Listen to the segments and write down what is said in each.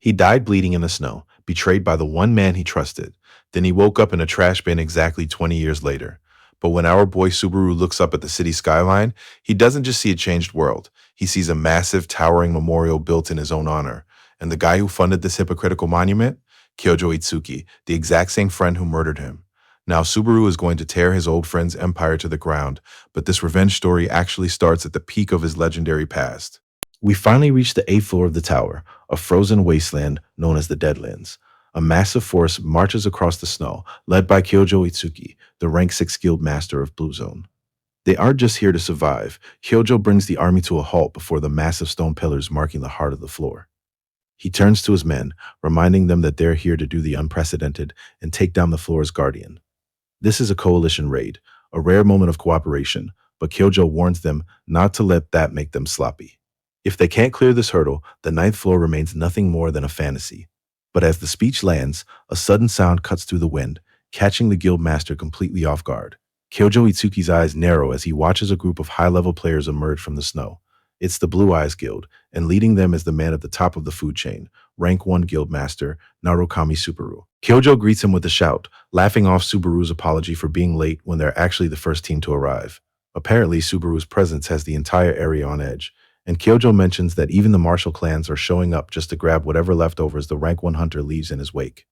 He died bleeding in the snow, betrayed by the one man he trusted. Then he woke up in a trash bin exactly 20 years later. But when our boy Subaru looks up at the city skyline, he doesn't just see a changed world. He sees a massive, towering memorial built in his own honor. And the guy who funded this hypocritical monument? Kyojo Itsuki, the exact same friend who murdered him. Now Subaru is going to tear his old friend's empire to the ground, but this revenge story actually starts at the peak of his legendary past. We finally reach the 8th floor of the tower, a frozen wasteland known as the Deadlands. A massive force marches across the snow, led by Kyojo Itsuki, the rank 6 guild master of Blue Zone. They aren't just here to survive. Kyojo brings the army to a halt before the massive stone pillars marking the heart of the floor. He turns to his men, reminding them that they're here to do the unprecedented and take down the floor's guardian. This is a coalition raid, a rare moment of cooperation, but Kyojo warns them not to let that make them sloppy. If they can't clear this hurdle, the 9th floor remains nothing more than a fantasy. But as the speech lands, a sudden sound cuts through the wind, catching the guild master completely off guard. Kyojo Itsuki's eyes narrow as he watches a group of high-level players emerge from the snow. It's the Blue Eyes Guild, and leading them is the man at the top of the food chain, rank 1 guild master, Narukami Subaru. Kyojo greets him with a shout, laughing off Subaru's apology for being late when they're actually the first team to arrive. Apparently, Subaru's presence has the entire area on edge, and Kyojo mentions that even the martial clans are showing up just to grab whatever leftovers the rank 1 hunter leaves in his wake.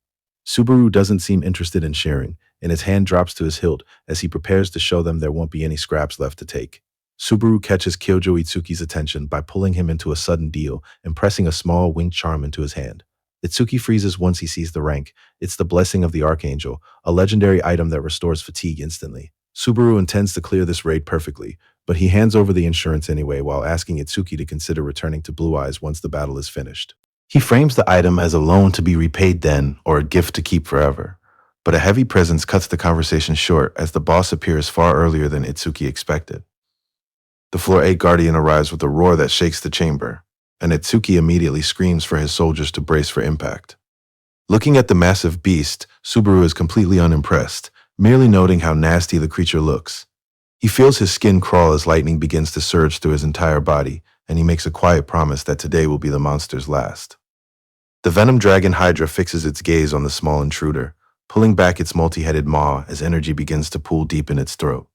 Subaru doesn't seem interested in sharing, and his hand drops to his hilt as he prepares to show them there won't be any scraps left to take. Subaru catches Kyojo Itsuki's attention by pulling him into a sudden deal and pressing a small winged charm into his hand. Itsuki freezes once he sees the rank. It's the Blessing of the Archangel, a legendary item that restores fatigue instantly. Subaru intends to clear this raid perfectly, but he hands over the insurance anyway while asking Itsuki to consider returning to Blue Eyes once the battle is finished. He frames the item as a loan to be repaid then or a gift to keep forever. But a heavy presence cuts the conversation short as the boss appears far earlier than Itsuki expected. The Floor 8 Guardian arrives with a roar that shakes the chamber, and Itsuki immediately screams for his soldiers to brace for impact. Looking at the massive beast, Subaru is completely unimpressed, merely noting how nasty the creature looks. He feels his skin crawl as lightning begins to surge through his entire body, and he makes a quiet promise that today will be the monster's last. The Venom Dragon Hydra fixes its gaze on the small intruder, pulling back its multi-headed maw as energy begins to pool deep in its throat.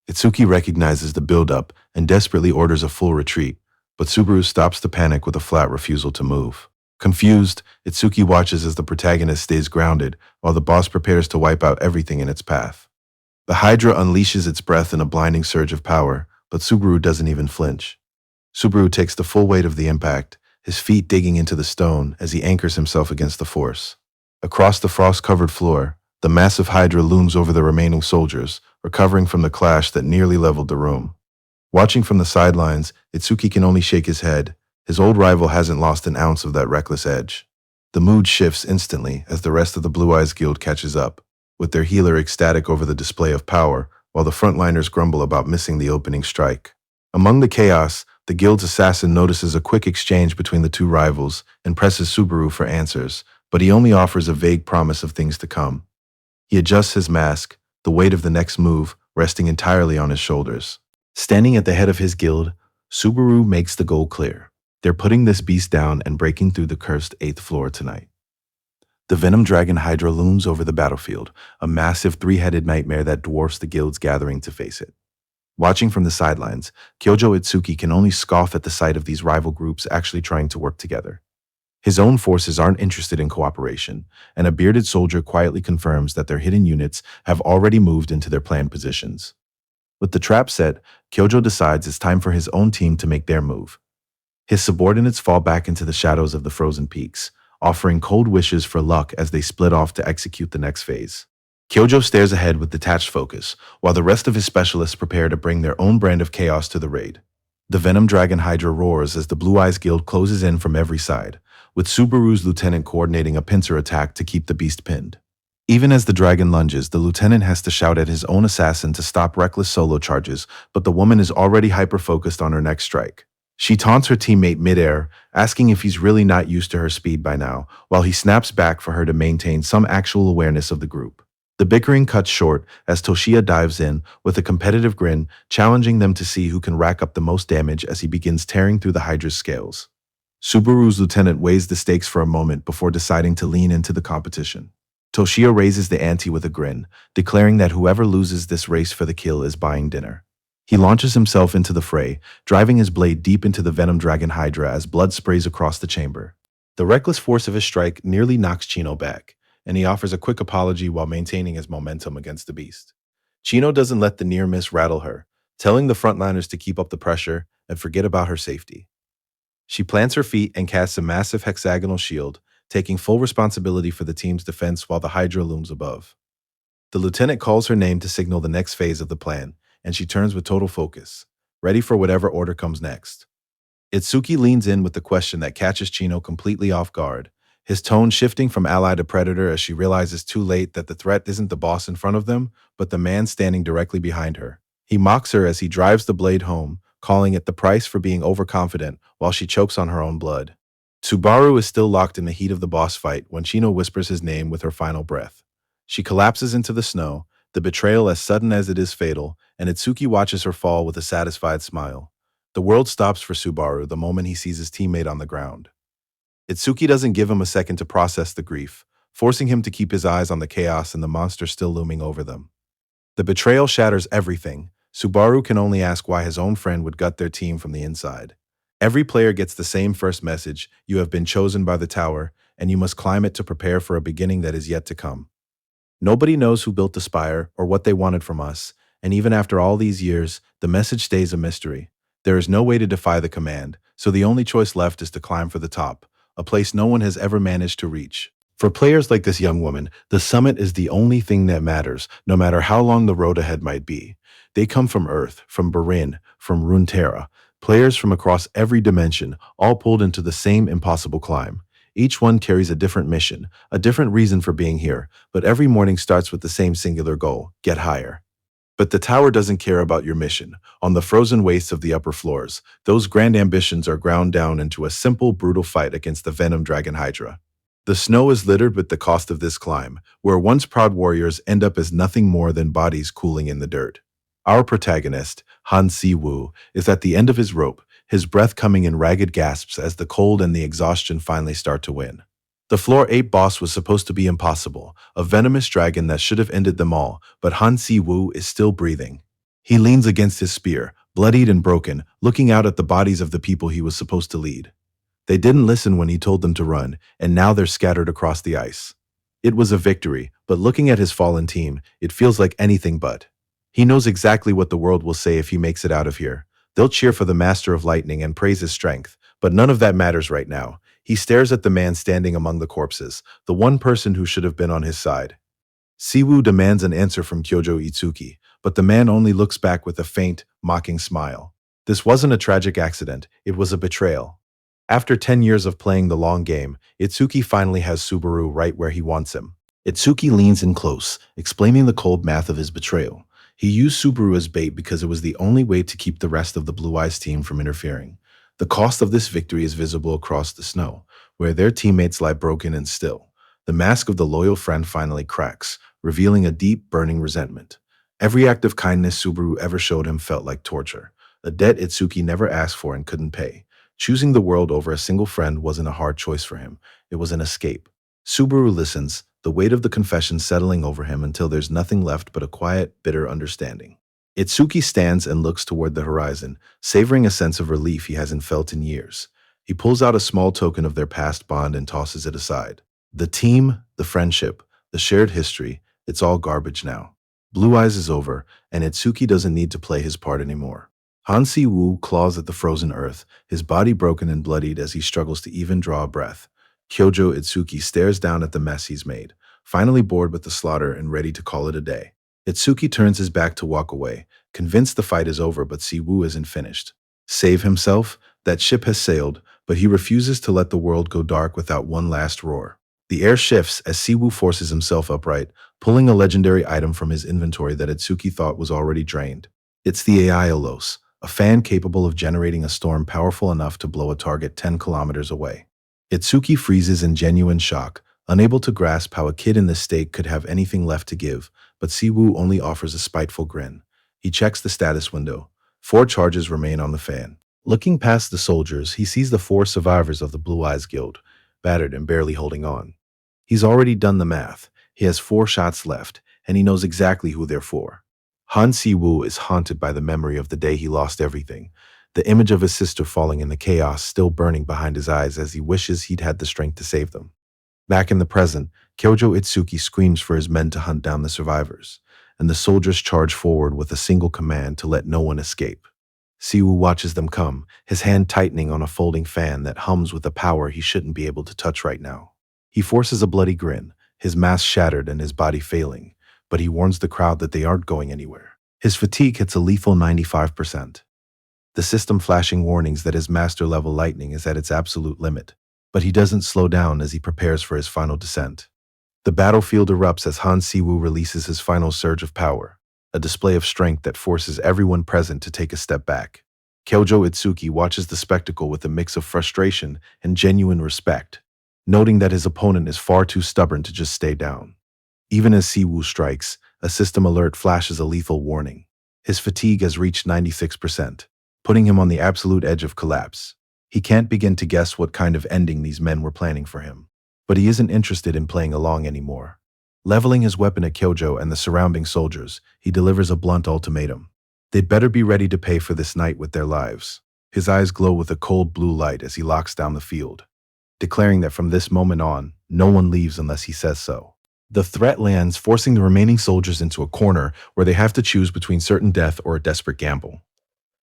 Itsuki recognizes the buildup and desperately orders a full retreat, but Subaru stops the panic with a flat refusal to move. Confused, Itsuki watches as the protagonist stays grounded while the boss prepares to wipe out everything in its path. The Hydra unleashes its breath in a blinding surge of power, but Subaru doesn't even flinch. Subaru takes the full weight of the impact, his feet digging into the stone as he anchors himself against the force. Across the frost-covered floor, the massive Hydra looms over the remaining soldiers, recovering from the clash that nearly leveled the room. Watching from the sidelines, Itsuki can only shake his head. His old rival hasn't lost an ounce of that reckless edge. The mood shifts instantly as the rest of the Blue Eyes Guild catches up, with their healer ecstatic over the display of power, while the frontliners grumble about missing the opening strike. Among the chaos, the guild's assassin notices a quick exchange between the two rivals and presses Subaru for answers, but he only offers a vague promise of things to come. He adjusts his mask, the weight of the next move resting entirely on his shoulders. Standing at the head of his guild, Subaru makes the goal clear. They're putting this beast down and breaking through the cursed 8th floor tonight. The Venom Dragon Hydra looms over the battlefield, a massive three-headed nightmare that dwarfs the guilds gathering to face it. Watching from the sidelines, Kyojo Itsuki can only scoff at the sight of these rival groups actually trying to work together. His own forces aren't interested in cooperation, and a bearded soldier quietly confirms that their hidden units have already moved into their planned positions. With the trap set, Kyojo decides it's time for his own team to make their move. His subordinates fall back into the shadows of the frozen peaks, offering cold wishes for luck as they split off to execute the next phase. Kyojo stares ahead with detached focus, while the rest of his specialists prepare to bring their own brand of chaos to the raid. The Venom Dragon Hydra roars as the Blue Eyes Guild closes in from every side, with Subaru's lieutenant coordinating a pincer attack to keep the beast pinned. Even as the dragon lunges, the lieutenant has to shout at his own assassin to stop reckless solo charges, but the woman is already hyper-focused on her next strike. She taunts her teammate midair, asking if he's really not used to her speed by now, while he snaps back for her to maintain some actual awareness of the group. The bickering cuts short as Toshiya dives in with a competitive grin, challenging them to see who can rack up the most damage as he begins tearing through the Hydra's scales. Subaru's lieutenant weighs the stakes for a moment before deciding to lean into the competition. Toshio raises the ante with a grin, declaring that whoever loses this race for the kill is buying dinner. He launches himself into the fray, driving his blade deep into the Venom Dragon Hydra as blood sprays across the chamber. The reckless force of his strike nearly knocks Chino back, and he offers a quick apology while maintaining his momentum against the beast. Chino doesn't let the near miss rattle her, telling the frontliners to keep up the pressure and forget about her safety. She plants her feet and casts a massive hexagonal shield, taking full responsibility for the team's defense while the Hydra looms above. The lieutenant calls her name to signal the next phase of the plan, and she turns with total focus, ready for whatever order comes next. Itsuki leans in with the question that catches Chino completely off guard, his tone shifting from ally to predator as she realizes too late that the threat isn't the boss in front of them, but the man standing directly behind her. He mocks her as he drives the blade home, calling it the price for being overconfident while she chokes on her own blood. Subaru is still locked in the heat of the boss fight when Chino whispers his name with her final breath. She collapses into the snow, the betrayal as sudden as it is fatal, and Itsuki watches her fall with a satisfied smile. The world stops for Subaru the moment he sees his teammate on the ground. Itsuki doesn't give him a second to process the grief, forcing him to keep his eyes on the chaos and the monster still looming over them. The betrayal shatters everything. Subaru can only ask why his own friend would gut their team from the inside. Every player gets the same first message: you have been chosen by the tower, and you must climb it to prepare for a beginning that is yet to come. Nobody knows who built the spire or what they wanted from us, and even after all these years, the message stays a mystery. There is no way to defy the command, so the only choice left is to climb for the top, a place no one has ever managed to reach. For players like this young woman, the summit is the only thing that matters, no matter how long the road ahead might be. They come from Earth, from Barin, from Runeterra, players from across every dimension, all pulled into the same impossible climb. Each one carries a different mission, a different reason for being here, but every morning starts with the same singular goal: get higher. But the tower doesn't care about your mission. On the frozen wastes of the upper floors, those grand ambitions are ground down into a simple, brutal fight against the Venom Dragon Hydra. The snow is littered with the cost of this climb, where once proud warriors end up as nothing more than bodies cooling in the dirt. Our protagonist, Han Si-woo, is at the end of his rope, his breath coming in ragged gasps as the cold and the exhaustion finally start to win. The Floor 8 boss was supposed to be impossible, a venomous dragon that should have ended them all, but Han Si-woo is still breathing. He leans against his spear, bloodied and broken, looking out at the bodies of the people he was supposed to lead. They didn't listen when he told them to run, and now they're scattered across the ice. It was a victory, but looking at his fallen team, it feels like anything but. He knows exactly what the world will say if he makes it out of here. They'll cheer for the Master of Lightning and praise his strength, but none of that matters right now. He stares at the man standing among the corpses, the one person who should have been on his side. Siwoo demands an answer from Kyojo Itsuki, but the man only looks back with a faint, mocking smile. This wasn't a tragic accident, it was a betrayal. After 10 years of playing the long game, Itsuki finally has Subaru right where he wants him. Itsuki leans in close, explaining the cold math of his betrayal. He used Subaru as bait because it was the only way to keep the rest of the Blue Eyes team from interfering. The cost of this victory is visible across the snow, where their teammates lie broken and still. The mask of the loyal friend finally cracks, revealing a deep, burning resentment. Every act of kindness Subaru ever showed him felt like torture, a debt Itsuki never asked for and couldn't pay. Choosing the world over a single friend wasn't a hard choice for him. It was an escape. Subaru listens, the weight of the confession settling over him until there's nothing left but a quiet, bitter understanding. Itsuki stands and looks toward the horizon, savoring a sense of relief he hasn't felt in years. He pulls out a small token of their past bond and tosses it aside. The team, the friendship, the shared history, it's all garbage now. Blue Eyes is over, and Itsuki doesn't need to play his part anymore. Han Si-woo claws at the frozen earth, his body broken and bloodied as he struggles to even draw a breath. Kyojo Itsuki stares down at the mess he's made, finally bored with the slaughter and ready to call it a day. Itsuki turns his back to walk away, convinced the fight is over, but Si-woo isn't finished. Save himself? That ship has sailed, but he refuses to let the world go dark without one last roar. The air shifts as Si-woo forces himself upright, pulling a legendary item from his inventory that Itsuki thought was already drained. It's the AI Olos, a fan capable of generating a storm powerful enough to blow a target 10 kilometers away. Itsuki freezes in genuine shock, unable to grasp how a kid in this state could have anything left to give, but Si-woo only offers a spiteful grin. He checks the status window. 4 charges remain on the fan. Looking past the soldiers, he sees the four survivors of the Blue Eyes Guild, battered and barely holding on. He's already done the math. He has 4 shots left, and he knows exactly who they're for. Han Si-woo is haunted by the memory of the day he lost everything, the image of his sister falling in the chaos still burning behind his eyes as he wishes he'd had the strength to save them. Back in the present, Kyojo Itsuki screams for his men to hunt down the survivors, and the soldiers charge forward with a single command to let no one escape. Siwoo watches them come, his hand tightening on a folding fan that hums with a power he shouldn't be able to touch right now. He forces a bloody grin, his mask shattered and his body failing, but he warns the crowd that they aren't going anywhere. His fatigue hits a lethal 95%. The system flashing warnings that his master-level lightning is at its absolute limit, but he doesn't slow down as he prepares for his final descent. The battlefield erupts as Han Si-woo releases his final surge of power, a display of strength that forces everyone present to take a step back. Kyojo Itsuki watches the spectacle with a mix of frustration and genuine respect, noting that his opponent is far too stubborn to just stay down. Even as Siwoo strikes, a system alert flashes a lethal warning. His fatigue has reached 96%, putting him on the absolute edge of collapse. He can't begin to guess what kind of ending these men were planning for him. But he isn't interested in playing along anymore. Leveling his weapon at Kyojo and the surrounding soldiers, he delivers a blunt ultimatum. They'd better be ready to pay for this night with their lives. His eyes glow with a cold blue light as he locks down the field, declaring that from this moment on, no one leaves unless he says so. The threat lands, forcing the remaining soldiers into a corner where they have to choose between certain death or a desperate gamble.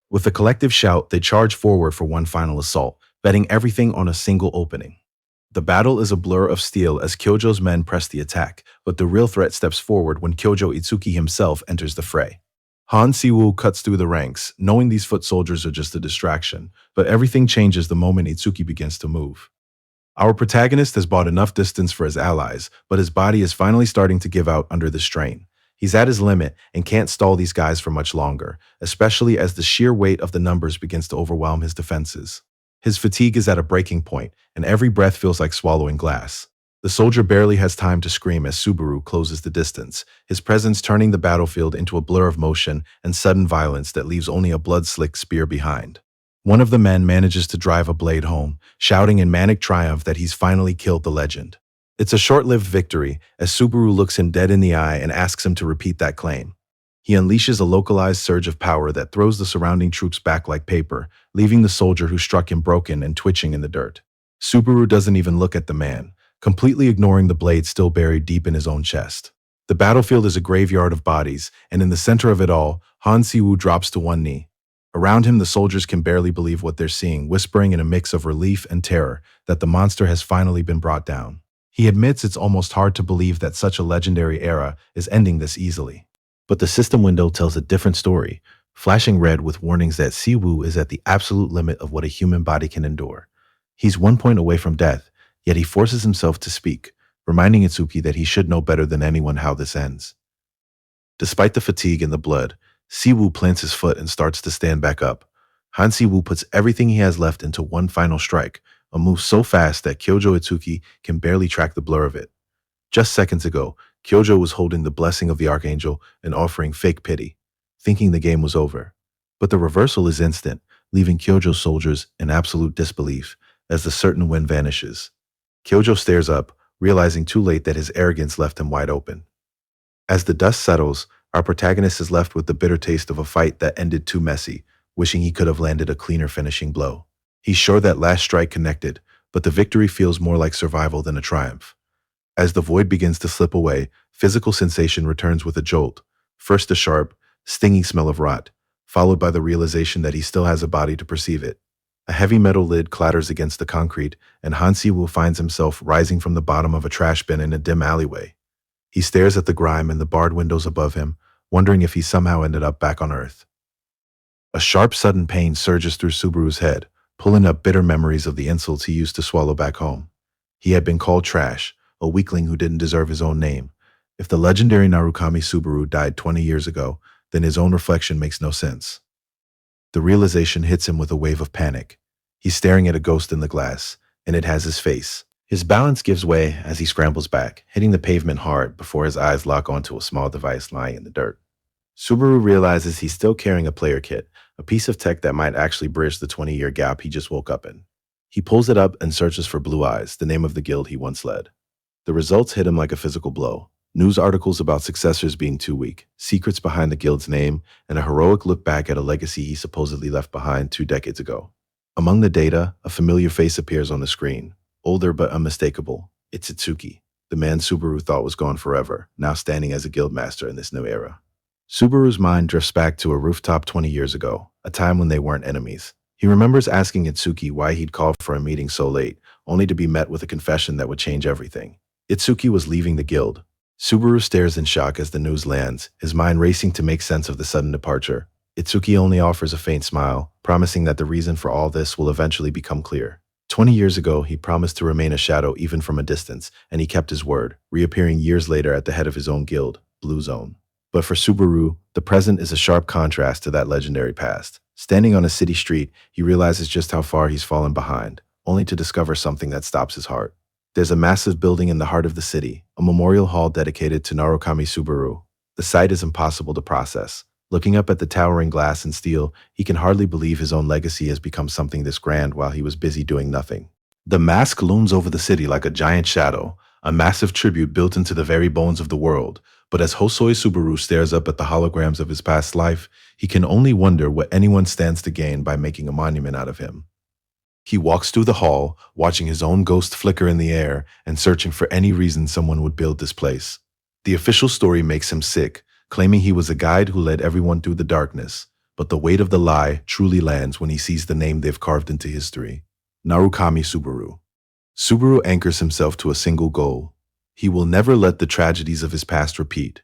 With a collective shout, they charge forward for one final assault, betting everything on a single opening. The battle is a blur of steel as Kyojo's men press the attack, but the real threat steps forward when Kyojo Itsuki himself enters the fray. Han Si-woo cuts through the ranks, knowing these foot soldiers are just a distraction, but everything changes the moment Itsuki begins to move. Our protagonist has bought enough distance for his allies, but his body is finally starting to give out under the strain. He's at his limit and can't stall these guys for much longer, especially as the sheer weight of the numbers begins to overwhelm his defenses. His fatigue is at a breaking point, and every breath feels like swallowing glass. The soldier barely has time to scream as Subaru closes the distance, his presence turning the battlefield into a blur of motion and sudden violence that leaves only a blood-slicked spear behind. One of the men manages to drive a blade home, shouting in manic triumph that he's finally killed the legend. It's a short-lived victory, as Subaru looks him dead in the eye and asks him to repeat that claim. He unleashes a localized surge of power that throws the surrounding troops back like paper, leaving the soldier who struck him broken and twitching in the dirt. Subaru doesn't even look at the man, completely ignoring the blade still buried deep in his own chest. The battlefield is a graveyard of bodies, and in the center of it all, Han Si-woo drops to one knee. Around him, the soldiers can barely believe what they're seeing, whispering in a mix of relief and terror that the monster has finally been brought down. He admits it's almost hard to believe that such a legendary era is ending this easily. But the system window tells a different story, flashing red with warnings that Siwoo is at the absolute limit of what a human body can endure. He's 1 point away from death, yet he forces himself to speak, reminding Itsuki that he should know better than anyone how this ends. Despite the fatigue and the blood, Siwoo plants his foot and starts to stand back up. Han Siwoo puts everything he has left into one final strike, a move so fast that Kyojo Itsuki can barely track the blur of it. Just seconds ago, Kyojo was holding the blessing of the Archangel and offering fake pity, thinking the game was over. But the reversal is instant, leaving Kyojo's soldiers in absolute disbelief as the certain win vanishes. Kyojo stares up, realizing too late that his arrogance left him wide open. As the dust settles, our protagonist is left with the bitter taste of a fight that ended too messy, wishing he could have landed a cleaner finishing blow. He's sure that last strike connected, but the victory feels more like survival than a triumph. As the void begins to slip away, physical sensation returns with a jolt. First a sharp, stinging smell of rot, followed by the realization that he still has a body to perceive it. A heavy metal lid clatters against the concrete, and Han Si-woo finds himself rising from the bottom of a trash bin in a dim alleyway. He stares at the grime and the barred windows above him, wondering if he somehow ended up back on Earth. A sharp, sudden pain surges through Subaru's head, pulling up bitter memories of the insults he used to swallow back home. He had been called trash, a weakling who didn't deserve his own name. If the legendary Narukami Subaru died 20 years ago, then his own reflection makes no sense. The realization hits him with a wave of panic. He's staring at a ghost in the glass, and it has his face. His balance gives way as he scrambles back, hitting the pavement hard before his eyes lock onto a small device lying in the dirt. Subaru realizes he's still carrying a player kit, a piece of tech that might actually bridge the 20-year gap he just woke up in. He pulls it up and searches for Blue Eyes, the name of the guild he once led. The results hit him like a physical blow. News articles about successors being too weak, secrets behind the guild's name, and a heroic look back at a legacy he supposedly left behind 2 decades ago. Among the data, a familiar face appears on the screen. Older but unmistakable. It's Itsuki, the man Subaru thought was gone forever, now standing as a guildmaster in this new era. Subaru's mind drifts back to a rooftop 20 years ago, a time when they weren't enemies. He remembers asking Itsuki why he'd called for a meeting so late, only to be met with a confession that would change everything. Itsuki was leaving the guild. Subaru stares in shock as the news lands, his mind racing to make sense of the sudden departure. Itsuki only offers a faint smile, promising that the reason for all this will eventually become clear. 20 years ago, he promised to remain a shadow even from a distance, and he kept his word, reappearing years later at the head of his own guild, Blue Zone. But for Subaru, the present is a sharp contrast to that legendary past. Standing on a city street, he realizes just how far he's fallen behind, only to discover something that stops his heart. There's a massive building in the heart of the city, a memorial hall dedicated to Narukami Subaru. The sight is impossible to process. Looking up at the towering glass and steel, he can hardly believe his own legacy has become something this grand while he was busy doing nothing. The mask looms over the city like a giant shadow, a massive tribute built into the very bones of the world. But as Hosoi Subaru stares up at the holograms of his past life, he can only wonder what anyone stands to gain by making a monument out of him. He walks through the hall, watching his own ghost flicker in the air and searching for any reason someone would build this place. The official story makes him sick, claiming he was a guide who led everyone through the darkness, but the weight of the lie truly lands when he sees the name they've carved into history. Narukami Subaru. Subaru anchors himself to a single goal. He will never let the tragedies of his past repeat.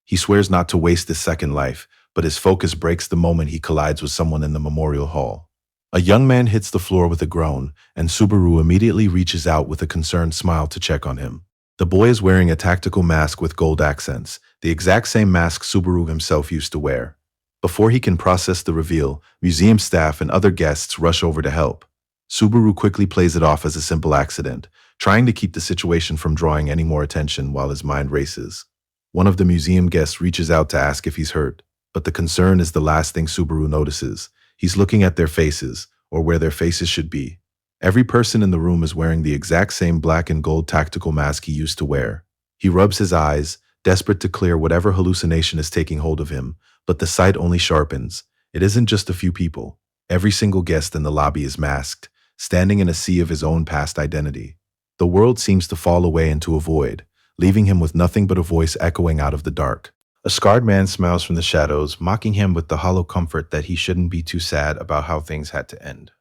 He swears not to waste his second life, but his focus breaks the moment he collides with someone in the memorial hall. A young man hits the floor with a groan, and Subaru immediately reaches out with a concerned smile to check on him. The boy is wearing a tactical mask with gold accents, the exact same mask Subaru himself used to wear. Before he can process the reveal, museum staff and other guests rush over to help. Subaru quickly plays it off as a simple accident, trying to keep the situation from drawing any more attention while his mind races. One of the museum guests reaches out to ask if he's hurt, but the concern is the last thing Subaru notices. He's looking at their faces, or where their faces should be. Every person in the room is wearing the exact same black and gold tactical mask he used to wear. He rubs his eyes, desperate to clear whatever hallucination is taking hold of him, but the sight only sharpens. It isn't just a few people. Every single guest in the lobby is masked, standing in a sea of his own past identity. The world seems to fall away into a void, leaving him with nothing but a voice echoing out of the dark. A scarred man smiles from the shadows, mocking him with the hollow comfort that he shouldn't be too sad about how things had to end.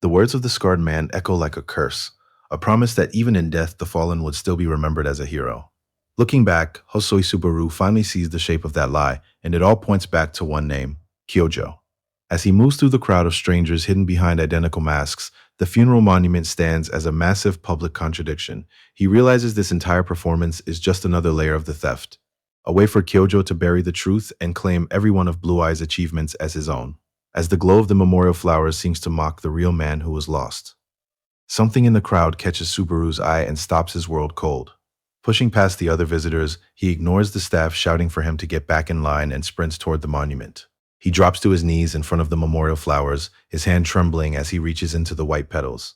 The words of the scarred man echo like a curse, a promise that even in death the fallen would still be remembered as a hero. Looking back, Hosoi Subaru finally sees the shape of that lie, and it all points back to one name, Kyojo. As he moves through the crowd of strangers hidden behind identical masks, the funeral monument stands as a massive public contradiction. He realizes this entire performance is just another layer of the theft, a way for Kyojo to bury the truth and claim every one of Blue Eye's achievements as his own, as the glow of the memorial flowers seems to mock the real man who was lost. Something in the crowd catches Subaru's eye and stops his world cold. Pushing past the other visitors, he ignores the staff shouting for him to get back in line and sprints toward the monument. He drops to his knees in front of the memorial flowers, his hand trembling as he reaches into the white petals.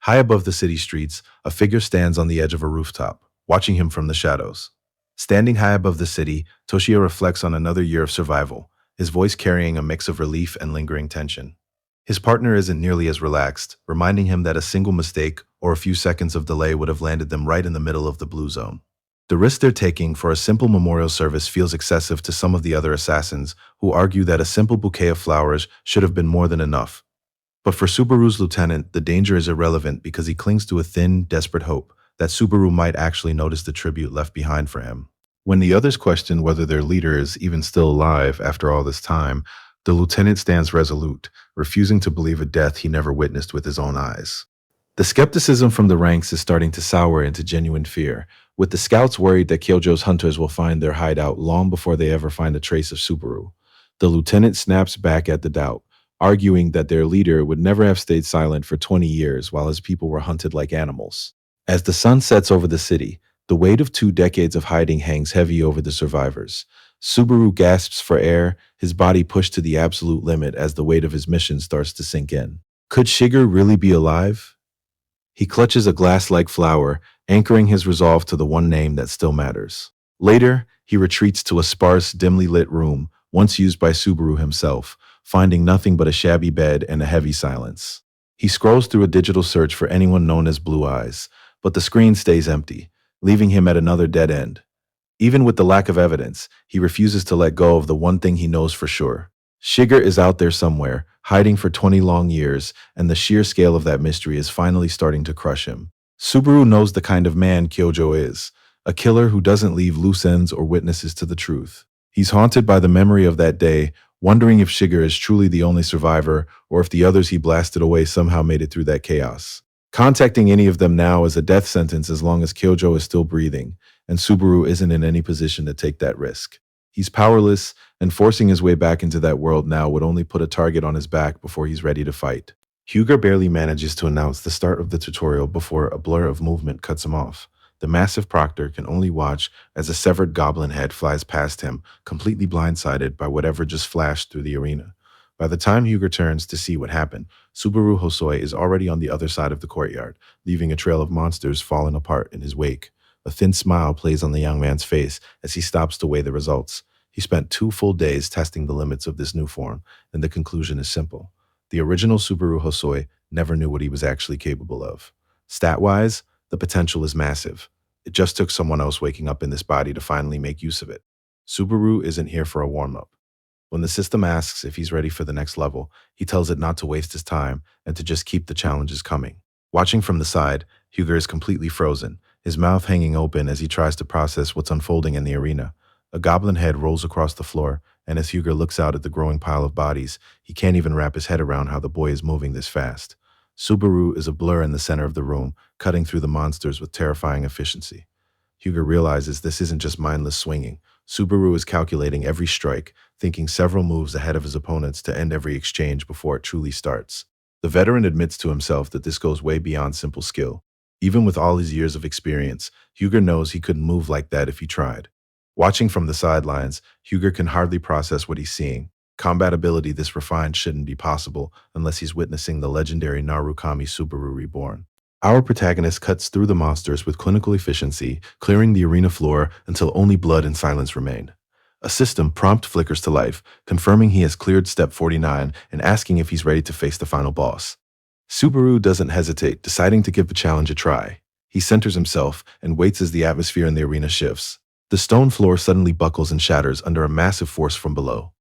High above the city streets, a figure stands on the edge of a rooftop, watching him from the shadows. Standing high above the city, Toshio reflects on another year of survival, his voice carrying a mix of relief and lingering tension. His partner isn't nearly as relaxed, reminding him that a single mistake or a few seconds of delay would have landed them right in the middle of the blue zone. The risk they're taking for a simple memorial service feels excessive to some of the other assassins, who argue that a simple bouquet of flowers should have been more than enough. But for Subaru's lieutenant, the danger is irrelevant because he clings to a thin, desperate hope that Subaru might actually notice the tribute left behind for him. When the others question whether their leader is even still alive after all this time, the lieutenant stands resolute, refusing to believe a death he never witnessed with his own eyes. The skepticism from the ranks is starting to sour into genuine fear, with the scouts worried that Kyojo's hunters will find their hideout long before they ever find a trace of Subaru. The lieutenant snaps back at the doubt, arguing that their leader would never have stayed silent for 20 years while his people were hunted like animals. As the sun sets over the city, The weight of 2 decades of hiding hangs heavy over the survivors. Subaru gasps for air, his body pushed to the absolute limit as the weight of his mission starts to sink in. Could Shiger really be alive? He clutches a glass-like flower, anchoring his resolve to the one name that still matters. Later, he retreats to a sparse, dimly lit room, once used by Subaru himself, finding nothing but a shabby bed and a heavy silence. He scrolls through a digital search for anyone known as Blue Eyes, but the screen stays empty, leaving him at another dead end. Even with the lack of evidence, he refuses to let go of the one thing he knows for sure. Shiger is out there somewhere, hiding for 20 long years, and the sheer scale of that mystery is finally starting to crush him. Subaru knows the kind of man Kyojo is, a killer who doesn't leave loose ends or witnesses to the truth. He's haunted by the memory of that day, wondering if Shiger is truly the only survivor or if the others he blasted away somehow made it through that chaos. Contacting any of them now is a death sentence as long as Kyojo is still breathing, and Subaru isn't in any position to take that risk. He's powerless, and forcing his way back into that world now would only put a target on his back before he's ready to fight. Huger barely manages to announce the start of the tutorial before a blur of movement cuts him off. The massive proctor can only watch as a severed goblin head flies past him, completely blindsided by whatever just flashed through the arena. By the time Huger turns to see what happened, Subaru Hosoi is already on the other side of the courtyard, leaving a trail of monsters falling apart in his wake. A thin smile plays on the young man's face as he stops to weigh the results. He spent 2 full days testing the limits of this new form, and the conclusion is simple. The original Subaru Hosoi never knew what he was actually capable of. Stat-wise, the potential is massive. It just took someone else waking up in this body to finally make use of it. Subaru isn't here for a warm-up. When the system asks if he's ready for the next level, he tells it not to waste his time and to just keep the challenges coming. Watching from the side, Huger is completely frozen, his mouth hanging open as he tries to process what's unfolding in the arena. A goblin head rolls across the floor, and as Huger looks out at the growing pile of bodies, he can't even wrap his head around how the boy is moving this fast. Subaru is a blur in the center of the room, cutting through the monsters with terrifying efficiency. Huger realizes this isn't just mindless swinging. Subaru is calculating every strike, thinking several moves ahead of his opponents to end every exchange before it truly starts. The veteran admits to himself that this goes way beyond simple skill. Even with all his years of experience, Huger knows he couldn't move like that if he tried. Watching from the sidelines, Huger can hardly process what he's seeing. Combat ability this refined shouldn't be possible unless he's witnessing the legendary Narukami Subaru reborn. Our protagonist cuts through the monsters with clinical efficiency, clearing the arena floor until only blood and silence remain. A system prompt flickers to life, confirming he has cleared step 49 and asking if he's ready to face the final boss. Subaru doesn't hesitate, deciding to give the challenge a try. He centers himself and waits as the atmosphere in the arena shifts. The stone floor suddenly buckles and shatters under a massive force from below.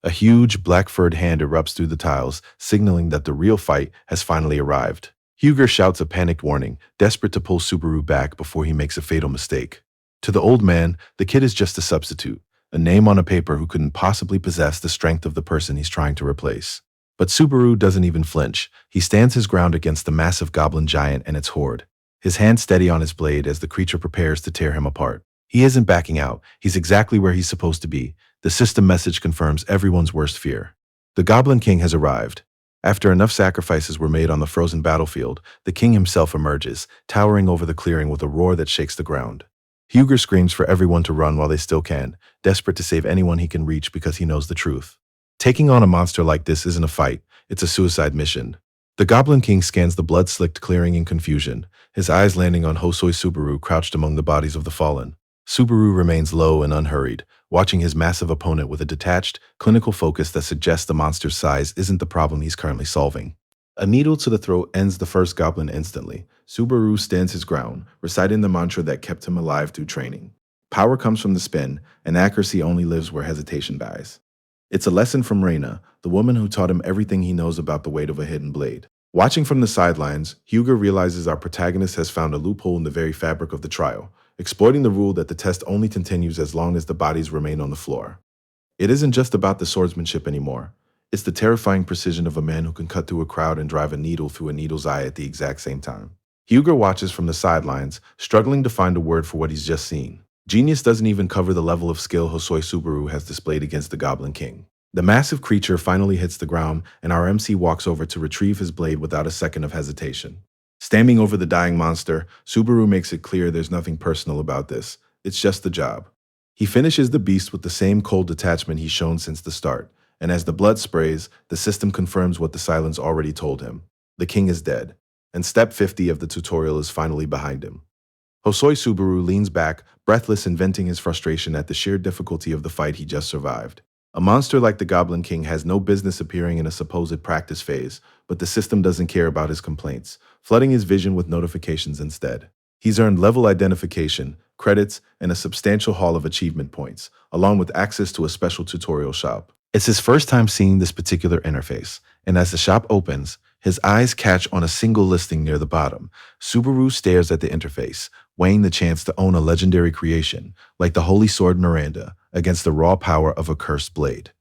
A huge, black-furred hand erupts through the tiles, signaling that the real fight has finally arrived. Huger shouts a panicked warning, desperate to pull Subaru back before he makes a fatal mistake. To the old man, the kid is just a substitute, a name on a paper who couldn't possibly possess the strength of the person he's trying to replace. But Subaru doesn't even flinch. He stands his ground against the massive goblin giant and its horde, his hand steady on his blade as the creature prepares to tear him apart. He isn't backing out. He's exactly where he's supposed to be. The system message confirms everyone's worst fear. The Goblin King has arrived. After enough sacrifices were made on the frozen battlefield, the king himself emerges, towering over the clearing with a roar that shakes the ground. Huger screams for everyone to run while they still can, desperate to save anyone he can reach because he knows the truth. Taking on a monster like this isn't a fight, it's a suicide mission. The Goblin King scans the blood-slicked clearing in confusion, his eyes landing on Hosoi Subaru crouched among the bodies of the fallen. Subaru remains low and unhurried, watching his massive opponent with a detached, clinical focus that suggests the monster's size isn't the problem he's currently solving. A needle to the throat ends the first goblin instantly. Subaru stands his ground, reciting the mantra that kept him alive through training. Power comes from the spin, and accuracy only lives where hesitation dies. It's a lesson from Reina, the woman who taught him everything he knows about the weight of a hidden blade. Watching from the sidelines, Huger realizes our protagonist has found a loophole in the very fabric of the trial, exploiting the rule that the test only continues as long as the bodies remain on the floor. It isn't just about the swordsmanship anymore. It's the terrifying precision of a man who can cut through a crowd and drive a needle through a needle's eye at the exact same time. Huger watches from the sidelines, struggling to find a word for what he's just seen. Genius doesn't even cover the level of skill Hosoi Subaru has displayed against the Goblin King. The massive creature finally hits the ground, and our MC walks over to retrieve his blade without a second of hesitation. Standing over the dying monster, Subaru makes it clear there's nothing personal about this. It's just the job. He finishes the beast with the same cold detachment he's shown since the start, and as the blood sprays, the system confirms what the silence already told him. The king is dead, and step 50 of the tutorial is finally behind him. Hosoi Subaru leans back, breathless and venting his frustration at the sheer difficulty of the fight he just survived. A monster like the Goblin King has no business appearing in a supposed practice phase, but the system doesn't care about his complaints, flooding his vision with notifications instead. He's earned level identification, credits, and a substantial haul of achievement points, along with access to a special tutorial shop. It's his first time seeing this particular interface, and as the shop opens, his eyes catch on a single listing near the bottom. Subaru stares at the interface, weighing the chance to own a legendary creation, like the Holy Sword Miranda, against the raw power of a cursed blade.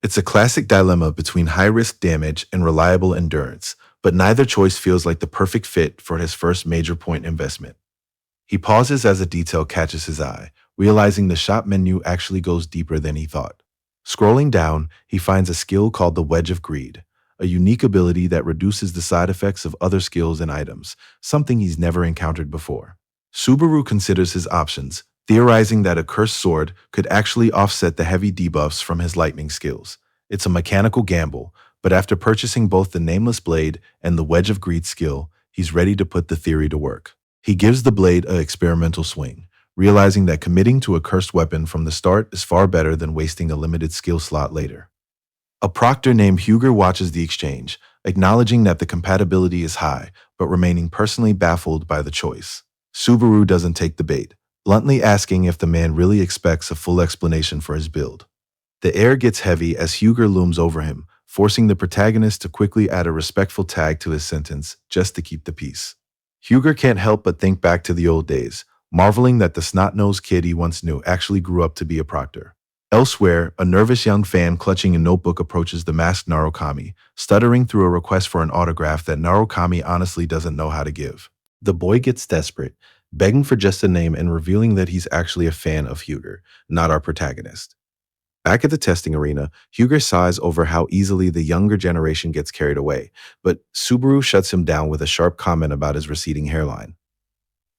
It's a classic dilemma between high-risk damage and reliable endurance, but neither choice feels like the perfect fit for his first major point investment. He pauses as a detail catches his eye, realizing the shop menu actually goes deeper than he thought. Scrolling down, he finds a skill called the Wedge of Greed, a unique ability that reduces the side effects of other skills and items, something he's never encountered before. Subaru considers his options, theorizing that a cursed sword could actually offset the heavy debuffs from his lightning skills. It's a mechanical gamble, but after purchasing both the Nameless Blade and the Wedge of Greed skill, he's ready to put the theory to work. He gives the blade an experimental swing, realizing that committing to a cursed weapon from the start is far better than wasting a limited skill slot later. A proctor named Huger watches the exchange, acknowledging that the compatibility is high, but remaining personally baffled by the choice. Subaru doesn't take the bait, bluntly asking if the man really expects a full explanation for his build. The air gets heavy as Huger looms over him, forcing the protagonist to quickly add a respectful tag to his sentence just to keep the peace. Huger can't help but think back to the old days, marveling that the snot-nosed kid he once knew actually grew up to be a proctor. Elsewhere, a nervous young fan clutching a notebook approaches the masked Narukami, stuttering through a request for an autograph that Narukami honestly doesn't know how to give. The boy gets desperate, begging for just a name and revealing that he's actually a fan of Huger, not our protagonist. Back at the testing arena, Huger sighs over how easily the younger generation gets carried away, but Subaru shuts him down with a sharp comment about his receding hairline.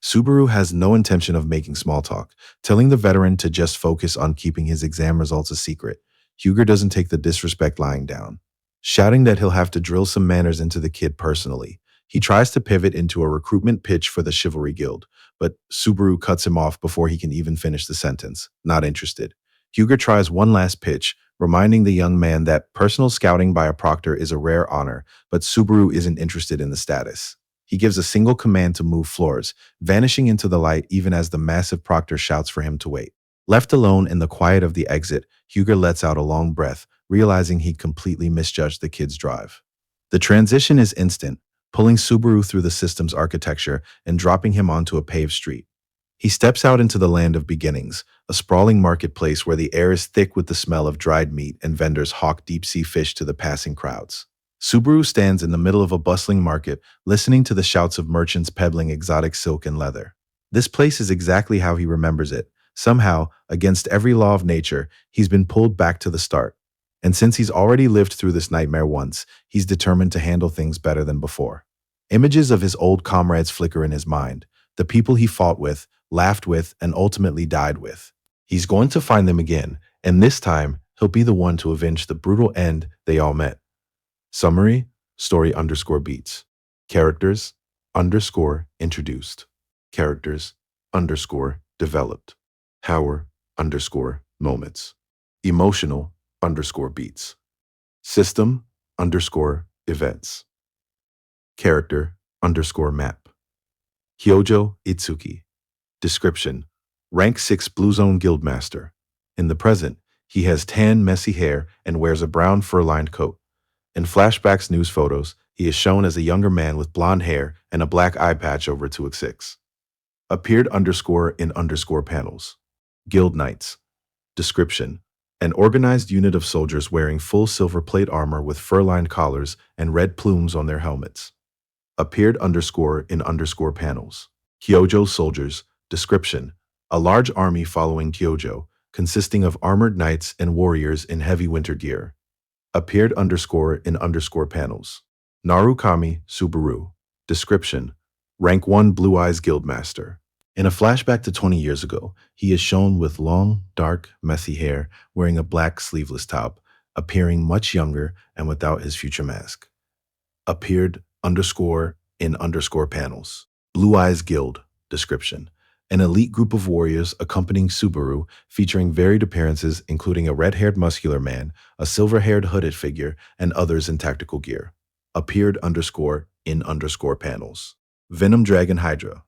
Subaru has no intention of making small talk, telling the veteran to just focus on keeping his exam results a secret. Huger doesn't take the disrespect lying down, shouting that he'll have to drill some manners into the kid personally. He tries to pivot into a recruitment pitch for the Chivalry Guild, but Subaru cuts him off before he can even finish the sentence. Not interested. Huger tries one last pitch, reminding the young man that personal scouting by a proctor is a rare honor, but Subaru isn't interested in the status. He gives a single command to move floors, vanishing into the light even as the massive proctor shouts for him to wait. Left alone in the quiet of the exit, Huger lets out a long breath, realizing he'd completely misjudged the kid's drive. The transition is instant, pulling Subaru through the system's architecture and dropping him onto a paved street. He steps out into the land of beginnings, a sprawling marketplace where the air is thick with the smell of dried meat and vendors hawk deep-sea fish to the passing crowds. Subaru stands in the middle of a bustling market, listening to the shouts of merchants peddling exotic silk and leather. This place is exactly how he remembers it. Somehow, against every law of nature, he's been pulled back to the start. And since he's already lived through this nightmare once, he's determined to handle things better than before. Images of his old comrades flicker in his mind, the people he fought with, laughed with, and ultimately died with. He's going to find them again, and this time, he'll be the one to avenge the brutal end they all met. Summary, story _ beats. Characters _ introduced. Characters _ developed. Power _ moments. Emotional _ beats. System _ events. Character _ map. Hyojo Itsuki. Description: Rank 6 Blue Zone Guildmaster. In the present, he has tan, messy hair and wears a brown fur-lined coat. In flashbacks news photos, he is shown as a younger man with blonde hair and a black eye patch over 2x6. Appeared _ in _ panels. Guild Knights. Description: An organized unit of soldiers wearing full silver plate armor with fur-lined collars and red plumes on their helmets. Appeared _ in _ panels. Kyojo Soldiers. Description: A large army following Kyojo, consisting of armored knights and warriors in heavy winter gear. Appeared _ in _ panels. Narukami Subaru. Description: Rank 1 Blue Eyes Guildmaster. In a flashback to 20 years ago, he is shown with long, dark, messy hair, wearing a black sleeveless top, appearing much younger and without his future mask. Appeared underscore in underscore panels. Blue Eyes Guild. Description: An elite group of warriors accompanying Subaru, featuring varied appearances including a red-haired muscular man, a silver-haired hooded figure, and others in tactical gear. Appeared underscore in underscore panels. Venom Dragon Hydra.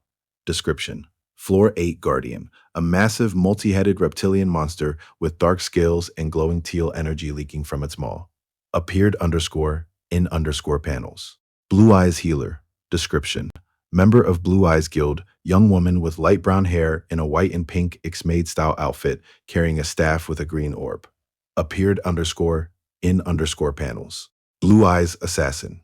Description: Floor 8 Guardian, a massive multi-headed reptilian monster with dark scales and glowing teal energy leaking from its maw. Appeared underscore in underscore panels. Blue Eyes Healer. Description: Member of Blue Eyes Guild, young woman with light brown hair in a white and pink X-Maid style outfit carrying a staff with a green orb. Appeared underscore in underscore panels. Blue Eyes Assassin.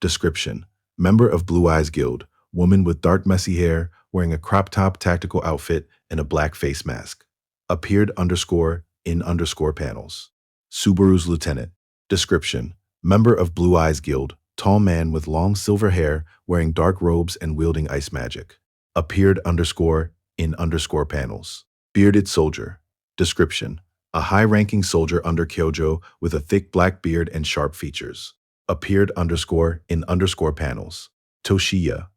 Description: Member of Blue Eyes Guild, woman with dark messy hair wearing a crop top tactical outfit and a black face mask. Appeared underscore in underscore panels. Subaru's Lieutenant. Description: Member of Blue Eyes Guild, tall man with long silver hair wearing dark robes and wielding ice magic. Appeared underscore in underscore panels. Bearded Soldier. Description: A high-ranking soldier under Kyojo with a thick black beard and sharp features. Appeared underscore in underscore panels. Toshiya.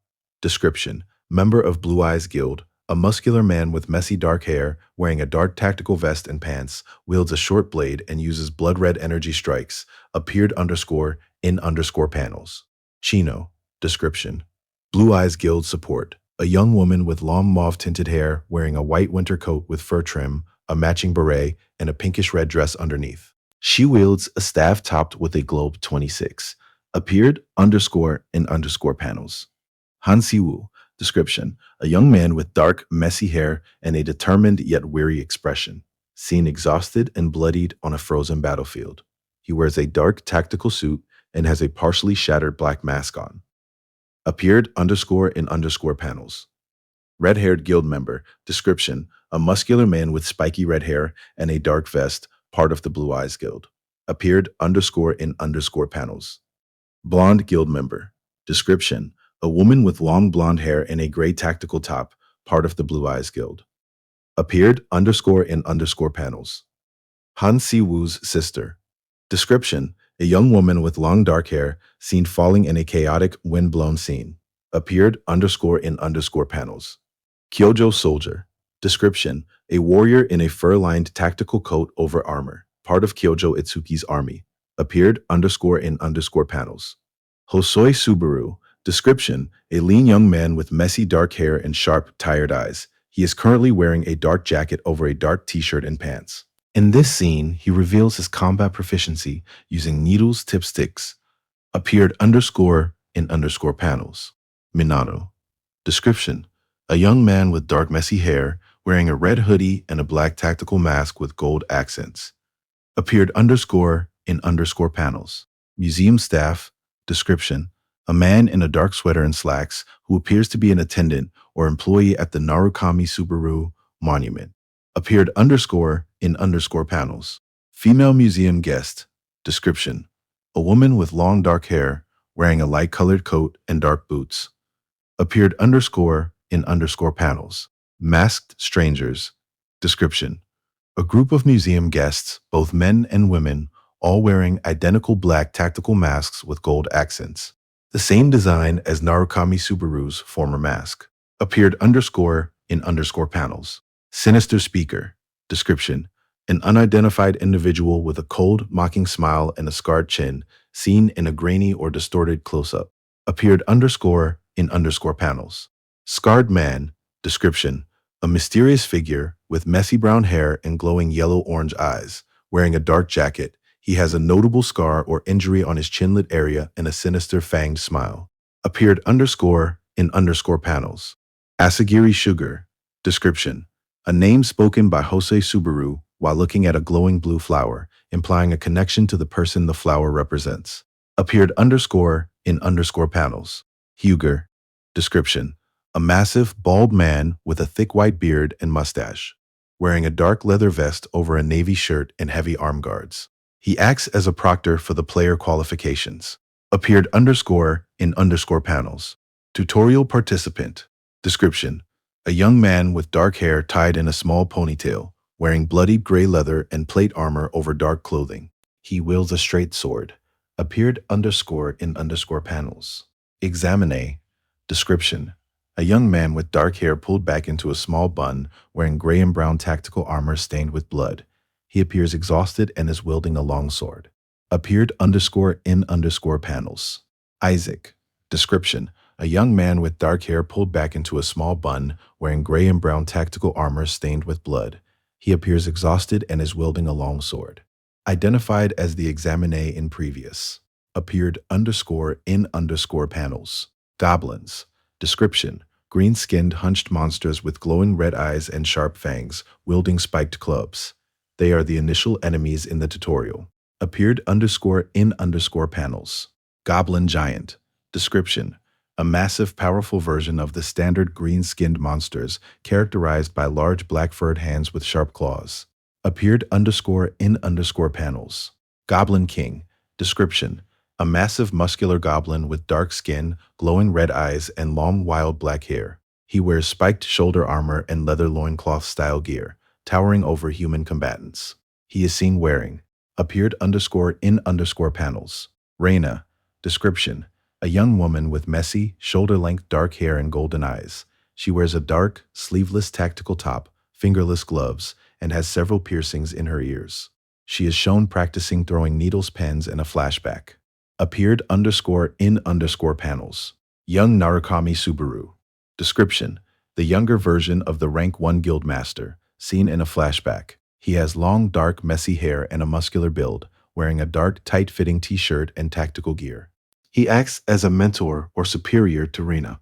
Description: Member of Blue Eyes Guild, a muscular man with messy dark hair, wearing a dark tactical vest and pants, wields a short blade and uses blood-red energy strikes. Appeared underscore in underscore panels. Chino. Description: Blue Eyes Guild support, a young woman with long mauve-tinted hair wearing a white winter coat with fur trim, a matching beret, and a pinkish-red dress underneath. She wields a staff topped with a globe 26. Appeared underscore in underscore panels. Han Siwoo. Description: A young man with dark, messy hair and a determined yet weary expression, seen exhausted and bloodied on a frozen battlefield. He wears a dark tactical suit and has a partially shattered black mask on. Appeared underscore in underscore panels. Red-haired guild member. Description: A muscular man with spiky red hair and a dark vest, part of the Blue Eyes Guild. Appeared underscore in underscore panels. Blonde guild member. Description: A woman with long blonde hair and a gray tactical top, part of the Blue Eyes Guild. Appeared underscore in underscore panels. Han Si-woo's sister. Description: A young woman with long dark hair, seen falling in a chaotic, wind-blown scene. Appeared underscore in underscore panels. Kyojo Soldier. Description: A warrior in a fur-lined tactical coat over armor, part of Kyojo Itsuki's army. Appeared underscore in underscore panels. Hosoi Subaru. Description: A lean young man with messy dark hair and sharp, tired eyes. He is currently wearing a dark jacket over a dark t-shirt and pants. In this scene, he reveals his combat proficiency using needles, tip sticks. Appeared underscore in underscore panels. Minato. Description: A young man with dark messy hair, wearing a red hoodie and a black tactical mask with gold accents. Appeared underscore in underscore panels. Museum staff. Description: A man in a dark sweater and slacks who appears to be an attendant or employee at the Narukami Subaru Monument. Appeared underscore in underscore panels. Female museum guest. Description: A woman with long dark hair, wearing a light-colored coat and dark boots. Appeared underscore in underscore panels. Masked strangers. Description: A group of museum guests, both men and women, all wearing identical black tactical masks with gold accents. The same design as Narukami Subaru's former mask. Appeared underscore in underscore panels. Sinister speaker. Description: An unidentified individual with a cold, mocking smile and a scarred chin, seen in a grainy or distorted close-up. Appeared underscore in underscore panels. Scarred man. Description: A mysterious figure with messy brown hair and glowing yellow-orange eyes, wearing a dark jacket. He has a notable scar or injury on his chinlet area and a sinister fanged smile. Appeared underscore in underscore panels. Asagiri Sugar. Description: A name spoken by Hosei Subaru while looking at a glowing blue flower, implying a connection to the person the flower represents. Appeared underscore in underscore panels. Huger. Description: A massive, bald man with a thick white beard and mustache, wearing a dark leather vest over a navy shirt and heavy arm guards. He acts as a proctor for the player qualifications. Appeared underscore in underscore panels. Tutorial participant. Description. A young man with dark hair tied in a small ponytail, wearing bloodied gray leather and plate armor over dark clothing. He wields a straight sword. Appeared underscore in underscore panels. Examine. Description. A young man with dark hair pulled back into a small bun, wearing gray and brown tactical armor stained with blood. He appears exhausted and is wielding a long sword. Appeared underscore in underscore panels. Isaac. Description. A young man with dark hair pulled back into a small bun, wearing gray and brown tactical armor stained with blood. He appears exhausted and is wielding a long sword. Identified as the examine in previous. Appeared underscore in underscore panels. Goblins. Description. Green-skinned, hunched monsters with glowing red eyes and sharp fangs, wielding spiked clubs. They are the initial enemies in the tutorial. Appeared underscore in underscore panels. Goblin Giant. Description. A massive, powerful version of the standard green-skinned monsters, characterized by large black-furred hands with sharp claws. Appeared underscore in underscore panels. Goblin King. Description. A massive, muscular goblin with dark skin, glowing red eyes, and long, wild black hair. He wears spiked shoulder armor and leather loincloth-style gear, towering over human combatants. He is seen wearing. Appeared underscore in underscore panels. Reina. Description. A young woman with messy, shoulder-length dark hair and golden eyes. She wears a dark, sleeveless tactical top, fingerless gloves, and has several piercings in her ears. She is shown practicing throwing needles, pens, and a flashback. Appeared underscore in underscore panels. Young Narukami Subaru. Description. The younger version of the Rank 1 Guild Master, seen in a flashback. He has long, dark, messy hair and a muscular build, wearing a dark, tight-fitting t-shirt and tactical gear. He acts as a mentor or superior to Rina.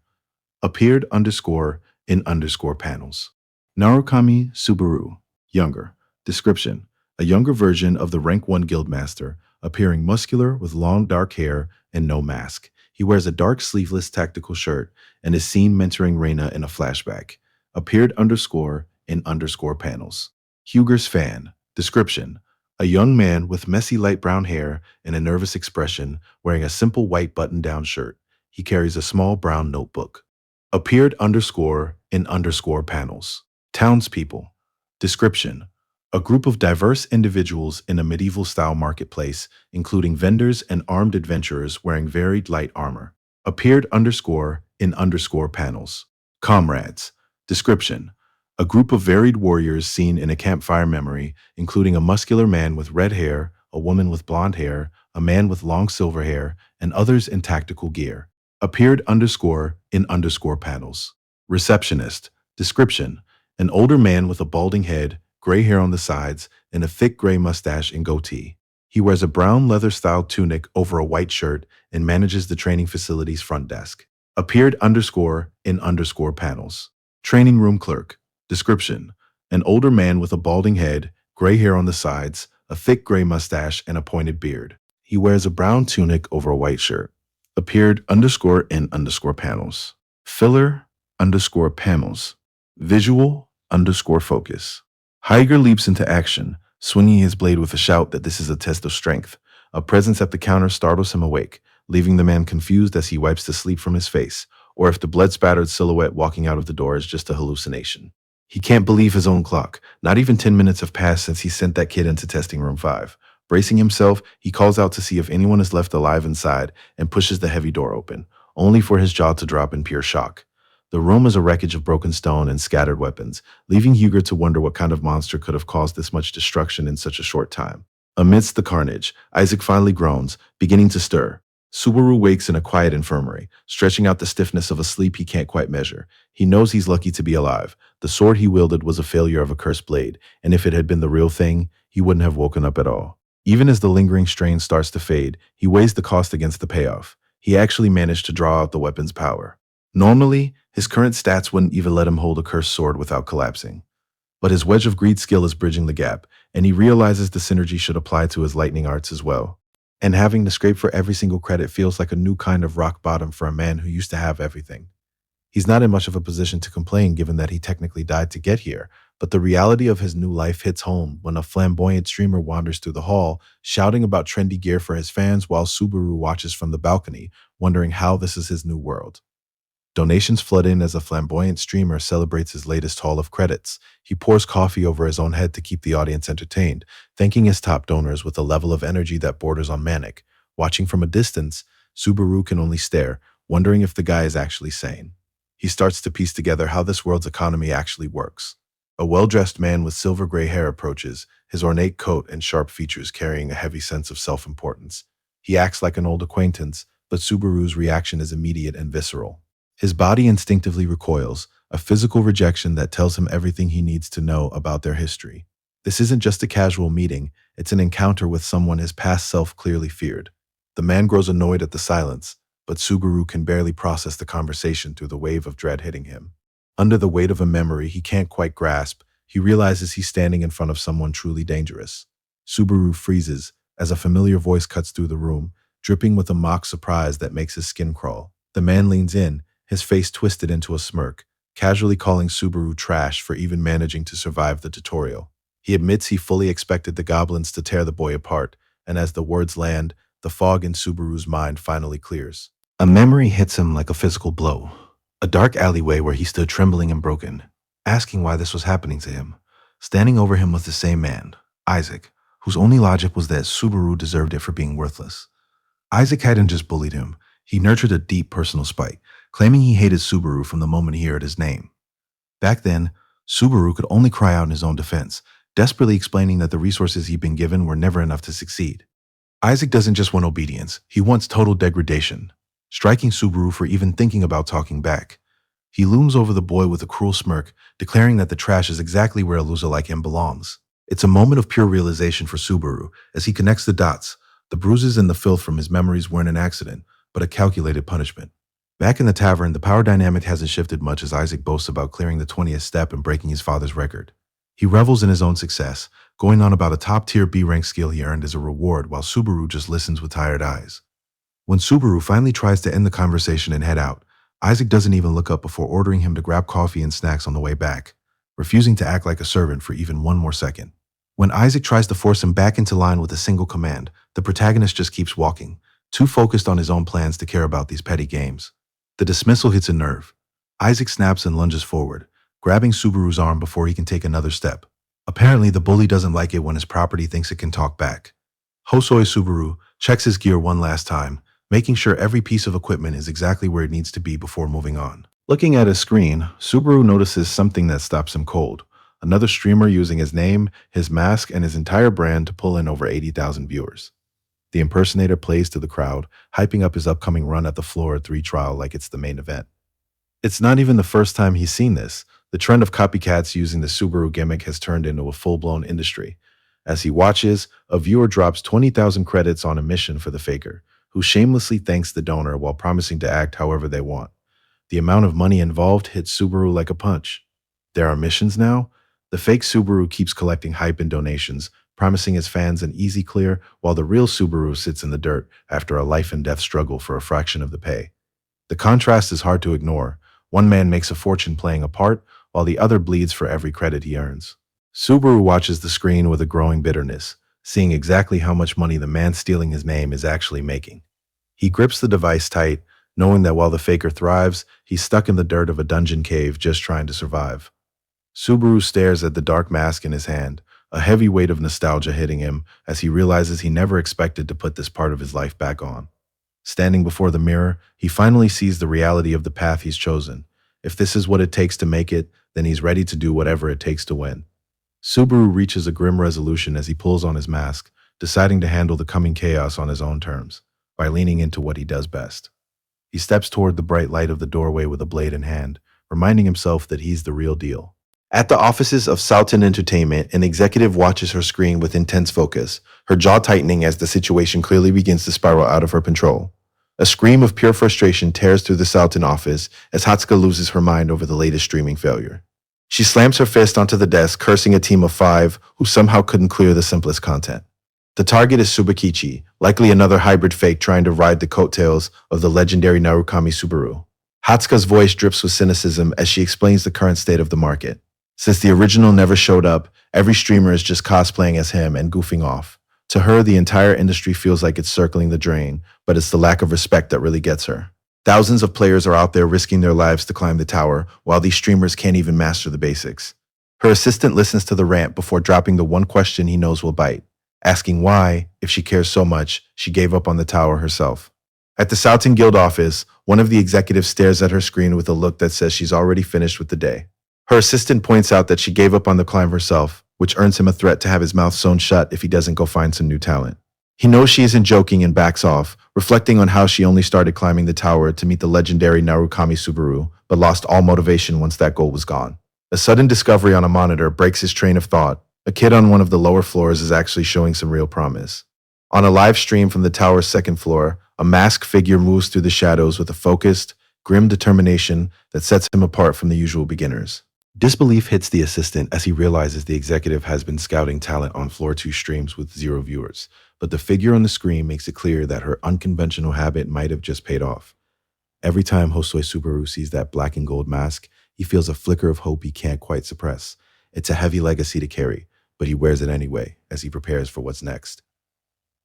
Appeared underscore in underscore panels. Narukami Subaru. Younger. Description. A younger version of the Rank 1 Guildmaster, appearing muscular with long dark hair and no mask. He wears a dark sleeveless tactical shirt and is seen mentoring Reina in a flashback. Appeared underscore in underscore panels. Huger's fan. Description. A young man with messy light brown hair and a nervous expression, wearing a simple white button-down shirt. He carries a small brown notebook. Appeared underscore in underscore panels. Townspeople. Description. A group of diverse individuals in a medieval-style marketplace, including vendors and armed adventurers wearing varied light armor. Appeared underscore in underscore panels. Comrades. Description. A group of varied warriors seen in a campfire memory, including a muscular man with red hair, a woman with blonde hair, a man with long silver hair, and others in tactical gear. Appeared underscore in underscore panels. Receptionist. Description. An older man with a balding head, gray hair on the sides, and a thick gray mustache and goatee. He wears a brown leather-styled tunic over a white shirt and manages the training facility's front desk. Appeared underscore in underscore panels. Training room clerk. Description. An older man with a balding head, gray hair on the sides, a thick gray mustache, and a pointed beard. He wears a brown tunic over a white shirt. Appeared underscore in underscore panels. Filler underscore panels. Visual underscore focus. Higer leaps into action, swinging his blade with a shout that this is a test of strength. A presence at the counter startles him awake, leaving the man confused as he wipes the sleep from his face, or if the blood-spattered silhouette walking out of the door is just a hallucination. He can't believe his own clock. Not even 10 minutes have passed since he sent that kid into testing room 5. Bracing himself, he calls out to see if anyone is left alive inside and pushes the heavy door open, only for his jaw to drop in pure shock. The room is a wreckage of broken stone and scattered weapons, leaving Huger to wonder what kind of monster could have caused this much destruction in such a short time. Amidst the carnage, Isaac finally groans, beginning to stir. Subaru wakes in a quiet infirmary, stretching out the stiffness of a sleep he can't quite measure. He knows he's lucky to be alive. The sword he wielded was a failure of a cursed blade, and if it had been the real thing, he wouldn't have woken up at all. Even as the lingering strain starts to fade, he weighs the cost against the payoff. He actually managed to draw out the weapon's power. Normally, his current stats wouldn't even let him hold a cursed sword without collapsing. But his Wedge of Greed skill is bridging the gap, and he realizes the synergy should apply to his lightning arts as well. And having to scrape for every single credit feels like a new kind of rock bottom for a man who used to have everything. He's not in much of a position to complain given that he technically died to get here, but the reality of his new life hits home when a flamboyant streamer wanders through the hall, shouting about trendy gear for his fans while Subaru watches from the balcony, wondering how this is his new world. Donations flood in as a flamboyant streamer celebrates his latest haul of credits. He pours coffee over his own head to keep the audience entertained, thanking his top donors with a level of energy that borders on manic. Watching from a distance, Subaru can only stare, wondering if the guy is actually sane. He starts to piece together how this world's economy actually works. A well-dressed man with silver gray hair approaches, his ornate coat and sharp features carrying a heavy sense of self-importance. He acts like an old acquaintance, but Subaru's reaction is immediate and visceral. His body instinctively recoils, a physical rejection that tells him everything he needs to know about their history. This isn't just a casual meeting, it's an encounter with someone his past self clearly feared. The man grows annoyed at the silence, but Subaru can barely process the conversation through the wave of dread hitting him. Under the weight of a memory he can't quite grasp, he realizes he's standing in front of someone truly dangerous. Subaru freezes as a familiar voice cuts through the room, dripping with a mock surprise that makes his skin crawl. The man leans in, his face twisted into a smirk, casually calling Subaru trash for even managing to survive the tutorial. He admits he fully expected the goblins to tear the boy apart, and as the words land, the fog in Subaru's mind finally clears. A memory hits him like a physical blow. A dark alleyway where he stood trembling and broken, asking why this was happening to him. Standing over him was the same man, Isaac, whose only logic was that Subaru deserved it for being worthless. Isaac hadn't just bullied him, he nurtured a deep personal spite, claiming he hated Subaru from the moment he heard his name. Back then, Subaru could only cry out in his own defense, desperately explaining that the resources he'd been given were never enough to succeed. Isaac doesn't just want obedience, he wants total degradation, striking Subaru for even thinking about talking back. He looms over the boy with a cruel smirk, declaring that the trash is exactly where a loser like him belongs. It's a moment of pure realization for Subaru as he connects the dots. The bruises and the filth from his memories weren't an accident, but a calculated punishment. Back in the tavern, the power dynamic hasn't shifted much as Isaac boasts about clearing the 20th step and breaking his father's record. He revels in his own success, going on about a top-tier B-rank skill he earned as a reward while Subaru just listens with tired eyes. When Subaru finally tries to end the conversation and head out, Isaac doesn't even look up before ordering him to grab coffee and snacks on the way back, refusing to act like a servant for even one more second. When Isaac tries to force him back into line with a single command, the protagonist just keeps walking, too focused on his own plans to care about these petty games. The dismissal hits a nerve. Isaac snaps and lunges forward, grabbing Subaru's arm before he can take another step. Apparently, the bully doesn't like it when his property thinks it can talk back. Hosoi Subaru checks his gear one last time, making sure every piece of equipment is exactly where it needs to be before moving on. Looking at his screen, Subaru notices something that stops him cold. Another streamer using his name, his mask, and his entire brand to pull in over 80,000 viewers. The impersonator plays to the crowd, hyping up his upcoming run at the Floor 3 trial like it's the main event. It's not even the first time he's seen this. The trend of copycats using the Subaru gimmick has turned into a full-blown industry. As he watches, a viewer drops 20,000 credits on a mission for the faker, who shamelessly thanks the donor while promising to act however they want. The amount of money involved hits Subaru like a punch. There are missions now? The fake Subaru keeps collecting hype and donations, promising his fans an easy clear, while the real Subaru sits in the dirt after a life-and-death struggle for a fraction of the pay. The contrast is hard to ignore. One man makes a fortune playing a part, while the other bleeds for every credit he earns. Subaru watches the screen with a growing bitterness, seeing exactly how much money the man stealing his name is actually making. He grips the device tight, knowing that while the faker thrives, he's stuck in the dirt of a dungeon cave just trying to survive. Subaru stares at the dark mask in his hand, a heavy weight of nostalgia hitting him as he realizes he never expected to put this part of his life back on. Standing before the mirror, he finally sees the reality of the path he's chosen. If this is what it takes to make it, then he's ready to do whatever it takes to win. Subaru reaches a grim resolution as he pulls on his mask, deciding to handle the coming chaos on his own terms, by leaning into what he does best. He steps toward the bright light of the doorway with a blade in hand, reminding himself that he's the real deal. At the offices of Southern Entertainment, an executive watches her screen with intense focus, her jaw tightening as the situation clearly begins to spiral out of her control. A scream of pure frustration tears through the Southern office as Hatsuka loses her mind over the latest streaming failure. She slams her fist onto the desk, cursing a team of 5 who somehow couldn't clear the simplest content. The target is Subakichi, likely another hybrid fake trying to ride the coattails of the legendary Narukami Subaru. Hatsuka's voice drips with cynicism as she explains the current state of the market. Since the original never showed up, every streamer is just cosplaying as him and goofing off. To her, the entire industry feels like it's circling the drain, but it's the lack of respect that really gets her. Thousands of players are out there risking their lives to climb the tower, while these streamers can't even master the basics. Her assistant listens to the rant before dropping the one question he knows will bite, asking why, if she cares so much, she gave up on the tower herself. At the Soughton Guild office, one of the executives stares at her screen with a look that says she's already finished with the day. Her assistant points out that she gave up on the climb herself, which earns him a threat to have his mouth sewn shut if he doesn't go find some new talent. He knows she isn't joking and backs off, reflecting on how she only started climbing the tower to meet the legendary Narukami Subaru, but lost all motivation once that goal was gone. A sudden discovery on a monitor breaks his train of thought. A kid on one of the lower floors is actually showing some real promise. On a live stream from the tower's second floor, a masked figure moves through the shadows with a focused, grim determination that sets him apart from the usual beginners. Disbelief hits the assistant as he realizes the executive has been scouting talent on Floor 2 streams with 0 viewers, but the figure on the screen makes it clear that her unconventional habit might have just paid off. Every time Hosoi Subaru sees that black and gold mask, he feels a flicker of hope he can't quite suppress. It's a heavy legacy to carry, but he wears it anyway as he prepares for what's next.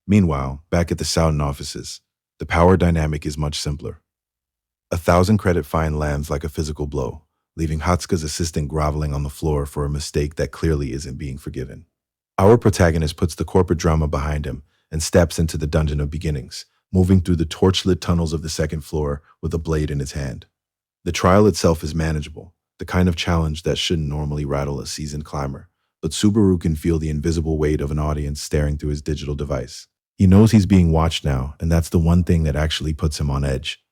Meanwhile, back at the Southern offices, the power dynamic is much simpler. 1,000 credit fine lands like a physical blow, leaving Hatsuka's assistant groveling on the floor for a mistake that clearly isn't being forgiven. Our protagonist puts the corporate drama behind him and steps into the Dungeon of Beginnings, moving through the torchlit tunnels of the second floor with a blade in his hand. The trial itself is manageable, the kind of challenge that shouldn't normally rattle a seasoned climber, but Subaru can feel the invisible weight of an audience staring through his digital device. He knows he's being watched now, and that's the one thing that actually puts him on edge.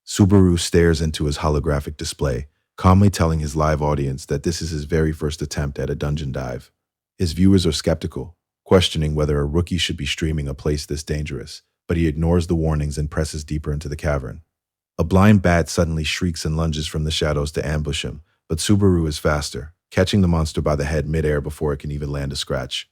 Subaru stares into his holographic display, calmly telling his live audience that this is his very first attempt at a dungeon dive. His viewers are skeptical, questioning whether a rookie should be streaming a place this dangerous, but he ignores the warnings and presses deeper into the cavern. A blind bat suddenly shrieks and lunges from the shadows to ambush him, but Subaru is faster, catching the monster by the head midair before it can even land a scratch.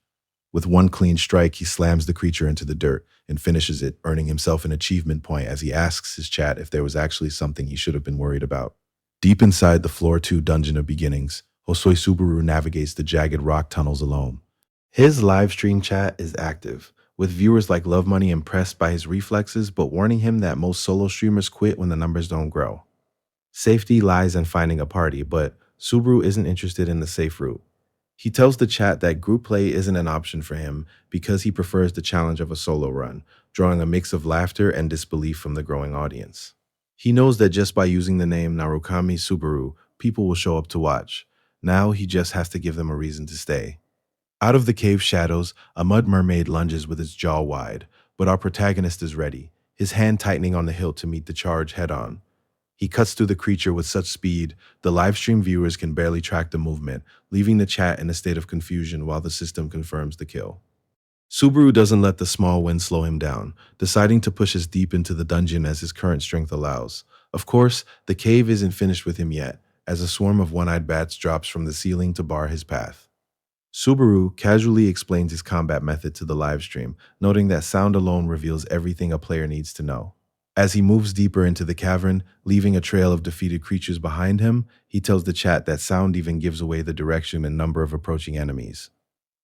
With one clean strike, he slams the creature into the dirt and finishes it, earning himself an achievement point as he asks his chat if there was actually something he should have been worried about. Deep inside the Floor 2 Dungeon of Beginnings, Hosoi Subaru navigates the jagged rock tunnels alone. His live stream chat is active, with viewers like Love Money impressed by his reflexes but warning him that most solo streamers quit when the numbers don't grow. Safety lies in finding a party, but Subaru isn't interested in the safe route. He tells the chat that group play isn't an option for him because he prefers the challenge of a solo run, drawing a mix of laughter and disbelief from the growing audience. He knows that just by using the name Narukami Subaru, people will show up to watch. Now he just has to give them a reason to stay. Out of the cave shadows, a mud mermaid lunges with its jaw wide, but our protagonist is ready, his hand tightening on the hilt to meet the charge head-on. He cuts through the creature with such speed, the livestream viewers can barely track the movement, leaving the chat in a state of confusion while the system confirms the kill. Subaru doesn't let the small win slow him down, deciding to push as deep into the dungeon as his current strength allows. Of course, the cave isn't finished with him yet, as a swarm of one-eyed bats drops from the ceiling to bar his path. Subaru casually explains his combat method to the livestream, noting that sound alone reveals everything a player needs to know. As he moves deeper into the cavern, leaving a trail of defeated creatures behind him, he tells the chat that sound even gives away the direction and number of approaching enemies.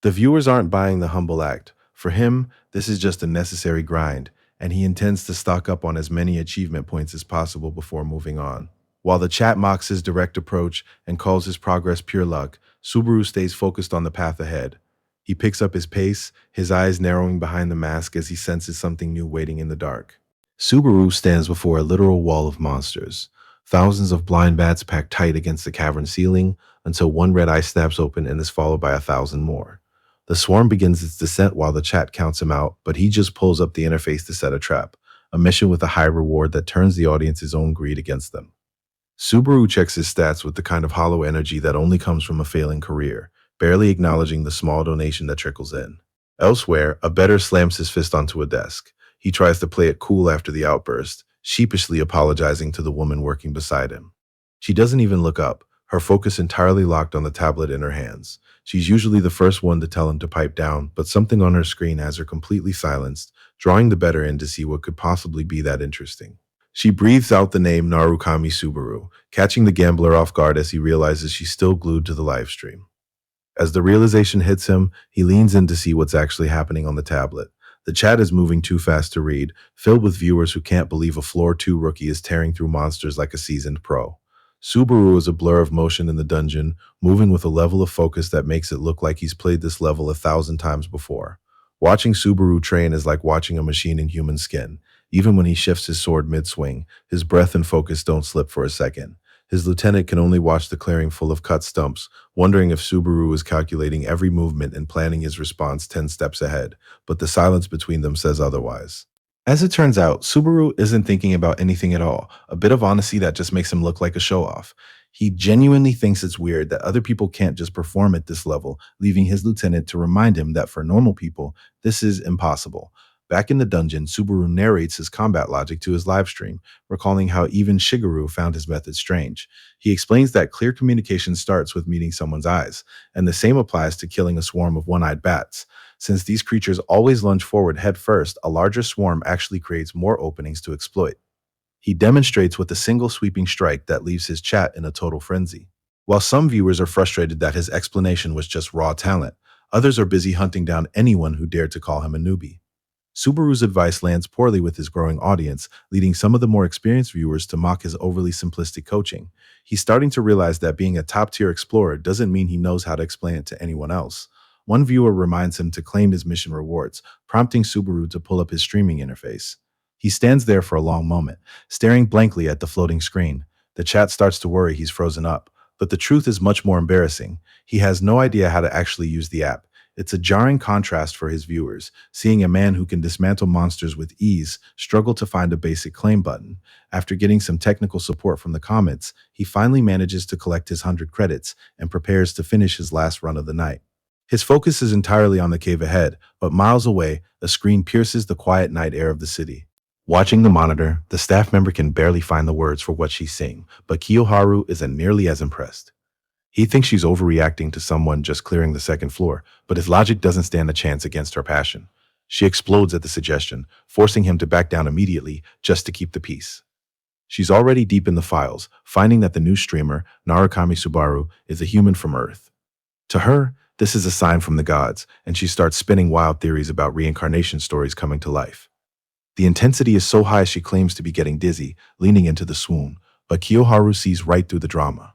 The viewers aren't buying the humble act. For him, this is just a necessary grind, and he intends to stock up on as many achievement points as possible before moving on. While the chat mocks his direct approach and calls his progress pure luck, Subaru stays focused on the path ahead. He picks up his pace, his eyes narrowing behind the mask as he senses something new waiting in the dark. Subaru stands before a literal wall of monsters. Thousands of blind bats packed tight against the cavern ceiling until one red eye snaps open and is followed by 1,000 more. The swarm begins its descent while the chat counts him out, but he just pulls up the interface to set a trap, a mission with a high reward that turns the audience's own greed against them. Subaru checks his stats with the kind of hollow energy that only comes from a failing career, barely acknowledging the small donation that trickles in. Elsewhere, a bettor slams his fist onto a desk. He tries to play it cool after the outburst, sheepishly apologizing to the woman working beside him. She doesn't even look up, her focus entirely locked on the tablet in her hands. She's usually the first one to tell him to pipe down, but something on her screen has her completely silenced, drawing the bettor in to see what could possibly be that interesting. She breathes out the name Narukami Subaru, catching the gambler off guard as he realizes she's still glued to the live stream. As the realization hits him, he leans in to see what's actually happening on the tablet. The chat is moving too fast to read, filled with viewers who can't believe a Floor 2 rookie is tearing through monsters like a seasoned pro. Subaru is a blur of motion in the dungeon, moving with a level of focus that makes it look like he's played this level 1,000 times before. Watching Subaru train is like watching a machine in human skin. Even when he shifts his sword mid-swing, his breath and focus don't slip for a second. His lieutenant can only watch the clearing full of cut stumps, wondering if Subaru is calculating every movement and planning his response 10 steps ahead, but the silence between them says otherwise. As it turns out, Subaru isn't thinking about anything at all, a bit of honesty that just makes him look like a show-off. He genuinely thinks it's weird that other people can't just perform at this level, leaving his lieutenant to remind him that for normal people, this is impossible. Back in the dungeon, Subaru narrates his combat logic to his livestream, recalling how even Shigeru found his method strange. He explains that clear communication starts with meeting someone's eyes, and the same applies to killing a swarm of one-eyed bats. Since these creatures always lunge forward head first, a larger swarm actually creates more openings to exploit. He demonstrates with a single sweeping strike that leaves his chat in a total frenzy. While some viewers are frustrated that his explanation was just raw talent, others are busy hunting down anyone who dared to call him a newbie. Subaru's advice lands poorly with his growing audience, leading some of the more experienced viewers to mock his overly simplistic coaching. He's starting to realize that being a top-tier explorer doesn't mean he knows how to explain it to anyone else. One viewer reminds him to claim his mission rewards, prompting Subaru to pull up his streaming interface. He stands there for a long moment, staring blankly at the floating screen. The chat starts to worry he's frozen up, but the truth is much more embarrassing. He has no idea how to actually use the app. It's a jarring contrast for his viewers, seeing a man who can dismantle monsters with ease struggle to find a basic claim button. After getting some technical support from the comments, he finally manages to collect his 100 credits and prepares to finish his last run of the night. His focus is entirely on the cave ahead, but miles away, a screen pierces the quiet night air of the city. Watching the monitor, the staff member can barely find the words for what she's seeing, but Kiyoharu isn't nearly as impressed. He thinks she's overreacting to someone just clearing the second floor, but his logic doesn't stand a chance against her passion. She explodes at the suggestion, forcing him to back down immediately just to keep the peace. She's already deep in the files, finding that the new streamer, Narukami Subaru, is a human from Earth. To her, this is a sign from the gods, and she starts spinning wild theories about reincarnation stories coming to life. The intensity is so high she claims to be getting dizzy, leaning into the swoon, but Kiyoharu sees right through the drama.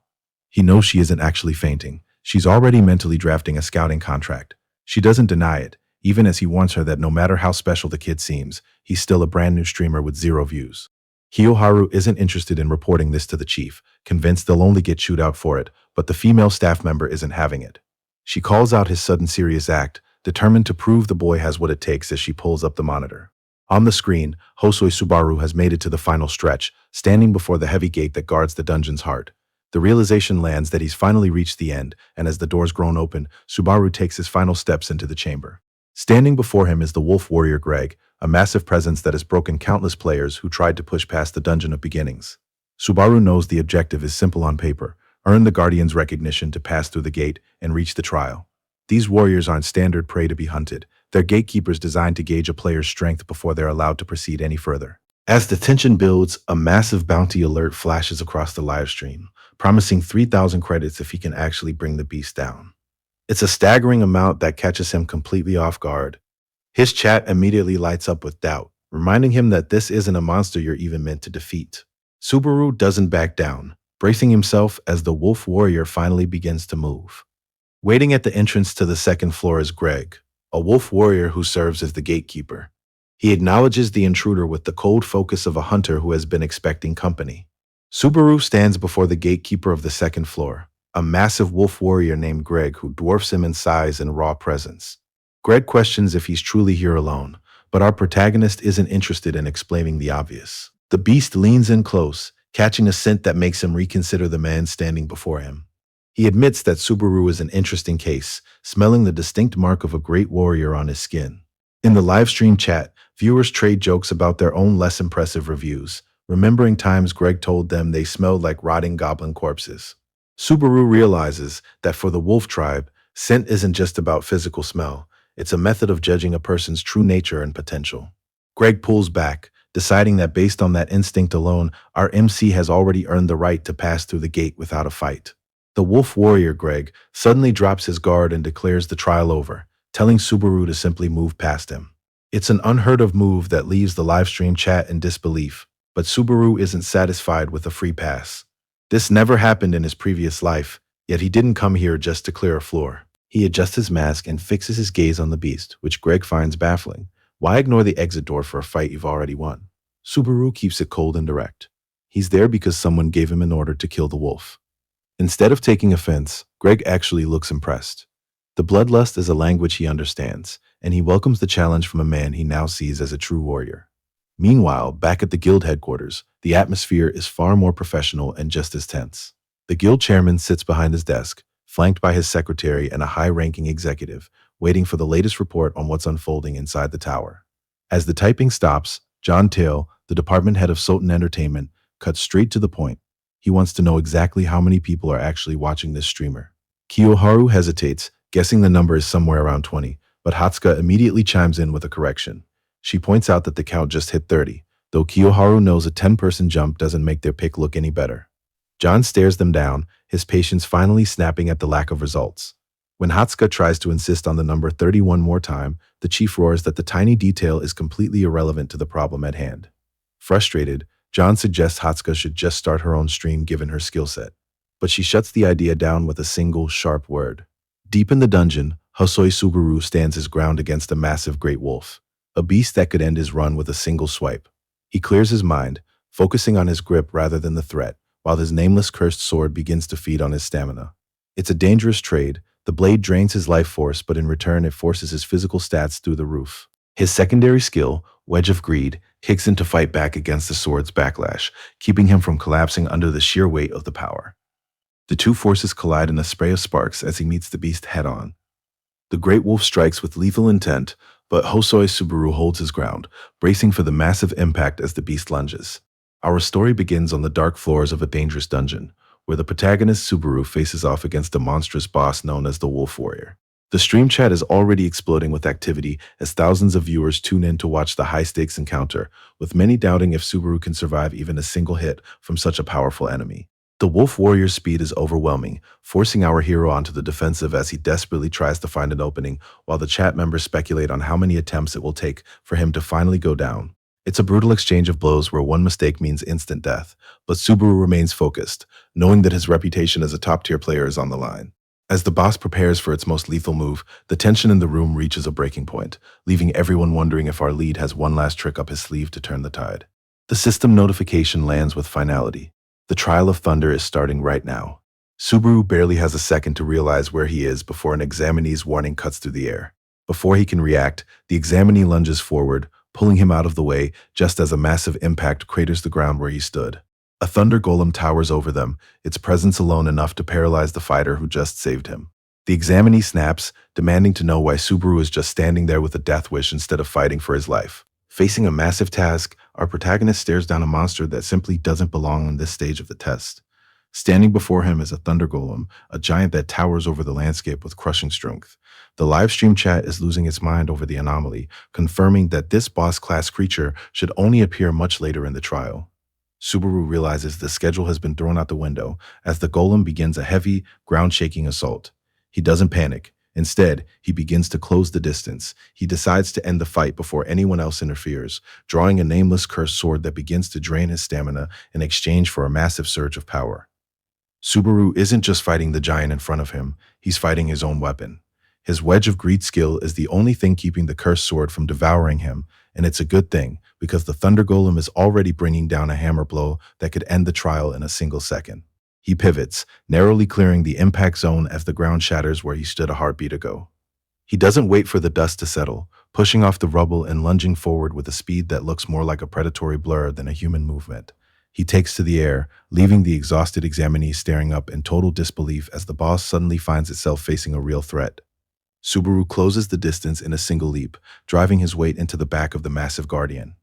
He knows she isn't actually fainting. She's already mentally drafting a scouting contract. She doesn't deny it, even as he warns her that no matter how special the kid seems, he's still a brand new streamer with 0 views. Kiyoharu isn't interested in reporting this to the chief, convinced they'll only get chewed out for it, but the female staff member isn't having it. She calls out his sudden serious act, determined to prove the boy has what it takes as she pulls up the monitor. On the screen, Hosoi Subaru has made it to the final stretch, standing before the heavy gate that guards the dungeon's heart. The realization lands that he's finally reached the end, and as the doors groan open, Subaru takes his final steps into the chamber. Standing before him is the wolf warrior Greg, a massive presence that has broken countless players who tried to push past the Dungeon of Beginnings. Subaru knows the objective is simple on paper: earn the Guardian's recognition to pass through the gate and reach the trial. These warriors aren't standard prey to be hunted. They're gatekeepers designed to gauge a player's strength before they're allowed to proceed any further. As the tension builds, a massive bounty alert flashes across the livestream, promising 3,000 credits if he can actually bring the beast down. It's a staggering amount that catches him completely off guard. His chat immediately lights up with doubt, reminding him that this isn't a monster you're even meant to defeat. Subaru doesn't back down, bracing himself as the wolf warrior finally begins to move. Waiting at the entrance to the second floor is Greg, a wolf warrior who serves as the gatekeeper. He acknowledges the intruder with the cold focus of a hunter who has been expecting company. Subaru stands before the gatekeeper of the second floor, a massive wolf warrior named Greg who dwarfs him in size and raw presence. Greg questions if he's truly here alone, but our protagonist isn't interested in explaining the obvious. The beast leans in close, catching a scent that makes him reconsider the man standing before him. He admits that Subaru is an interesting case, smelling the distinct mark of a great warrior on his skin. In the livestream chat, viewers trade jokes about their own less impressive reviews, remembering times Greg told them they smelled like rotting goblin corpses. Subaru realizes that for the wolf tribe, scent isn't just about physical smell, it's a method of judging a person's true nature and potential. Greg pulls back, deciding that based on that instinct alone, our MC has already earned the right to pass through the gate without a fight. The wolf warrior Greg suddenly drops his guard and declares the trial over, telling Subaru to simply move past him. It's an unheard of move that leaves the livestream chat in disbelief, but Subaru isn't satisfied with a free pass. This never happened in his previous life, yet he didn't come here just to clear a floor. He adjusts his mask and fixes his gaze on the beast, which Greg finds baffling. Why ignore the exit door for a fight you've already won? Subaru keeps it cold and direct. He's there because someone gave him an order to kill the wolf. Instead of taking offense, Greg actually looks impressed. The bloodlust is a language he understands, and he welcomes the challenge from a man he now sees as a true warrior. Meanwhile, back at the guild headquarters, the atmosphere is far more professional and just as tense. The guild chairman sits behind his desk, flanked by his secretary and a high-ranking executive, waiting for the latest report on what's unfolding inside the tower. As the typing stops, John Tail, the department head of Sultan Entertainment, cuts straight to the point. He wants to know exactly how many people are actually watching this streamer. Kiyoharu hesitates, guessing the number is somewhere around 20, but Hatsuka immediately chimes in with a correction. She points out that the count just hit 30, though Kiyoharu knows a 10-person jump doesn't make their pick look any better. John stares them down, his patience finally snapping at the lack of results. When Hatsuka tries to insist on the number 30 one more time, the chief roars that the tiny detail is completely irrelevant to the problem at hand. Frustrated, John suggests Hatsuka should just start her own stream given her skill set. But she shuts the idea down with a single, sharp word. Deep in the dungeon, Hosoi Subaru stands his ground against a massive great wolf, a beast that could end his run with a single swipe. He clears his mind, focusing on his grip rather than the threat, while his nameless cursed sword begins to feed on his stamina. It's a dangerous trade. The blade drains his life force, but in return it forces his physical stats through the roof. His secondary skill, Wedge of Greed, kicks in to fight back against the sword's backlash, keeping him from collapsing under the sheer weight of the power. The two forces collide in a spray of sparks as he meets the beast head-on. The great wolf strikes with lethal intent, but Hosoi Subaru holds his ground, bracing for the massive impact as the beast lunges. Our story begins on the dark floors of a dangerous dungeon, where the protagonist Subaru faces off against a monstrous boss known as the Wolf Warrior. The stream chat is already exploding with activity as thousands of viewers tune in to watch the high-stakes encounter, with many doubting if Subaru can survive even a single hit from such a powerful enemy. The Wolf Warrior's speed is overwhelming, forcing our hero onto the defensive as he desperately tries to find an opening, while the chat members speculate on how many attempts it will take for him to finally go down. It's a brutal exchange of blows where one mistake means instant death, but Subaru remains focused, knowing that his reputation as a top-tier player is on the line. As the boss prepares for its most lethal move, the tension in the room reaches a breaking point, leaving everyone wondering if our lead has one last trick up his sleeve to turn the tide. The system notification lands with finality. The Trial of Thunder is starting right now. Subaru barely has a second to realize where he is before an examinee's warning cuts through the air. Before he can react, the examinee lunges forward, pulling him out of the way just as a massive impact craters the ground where he stood. A thunder golem towers over them, its presence alone enough to paralyze the fighter who just saved him. The examinee snaps, demanding to know why Subaru is just standing there with a death wish instead of fighting for his life. Facing a massive task, our protagonist stares down a monster that simply doesn't belong on this stage of the test. Standing before him is a thunder golem, a giant that towers over the landscape with crushing strength. The livestream chat is losing its mind over the anomaly, confirming that this boss-class creature should only appear much later in the trial. Subaru realizes the schedule has been thrown out the window as the golem begins a heavy, ground-shaking assault. He doesn't panic. Instead, he begins to close the distance. He decides to end the fight before anyone else interferes, drawing a nameless cursed sword that begins to drain his stamina in exchange for a massive surge of power. Subaru isn't just fighting the giant in front of him, he's fighting his own weapon. His Wedge of Greed skill is the only thing keeping the cursed sword from devouring him, and it's a good thing, because the Thunder Golem is already bringing down a hammer blow that could end the trial in a single second. He pivots, narrowly clearing the impact zone as the ground shatters where he stood a heartbeat ago. He doesn't wait for the dust to settle, pushing off the rubble and lunging forward with a speed that looks more like a predatory blur than a human movement. He takes to the air, leaving the exhausted examinee staring up in total disbelief as the boss suddenly finds itself facing a real threat. Subaru closes the distance in a single leap, driving his weight into the back of the massive guardian.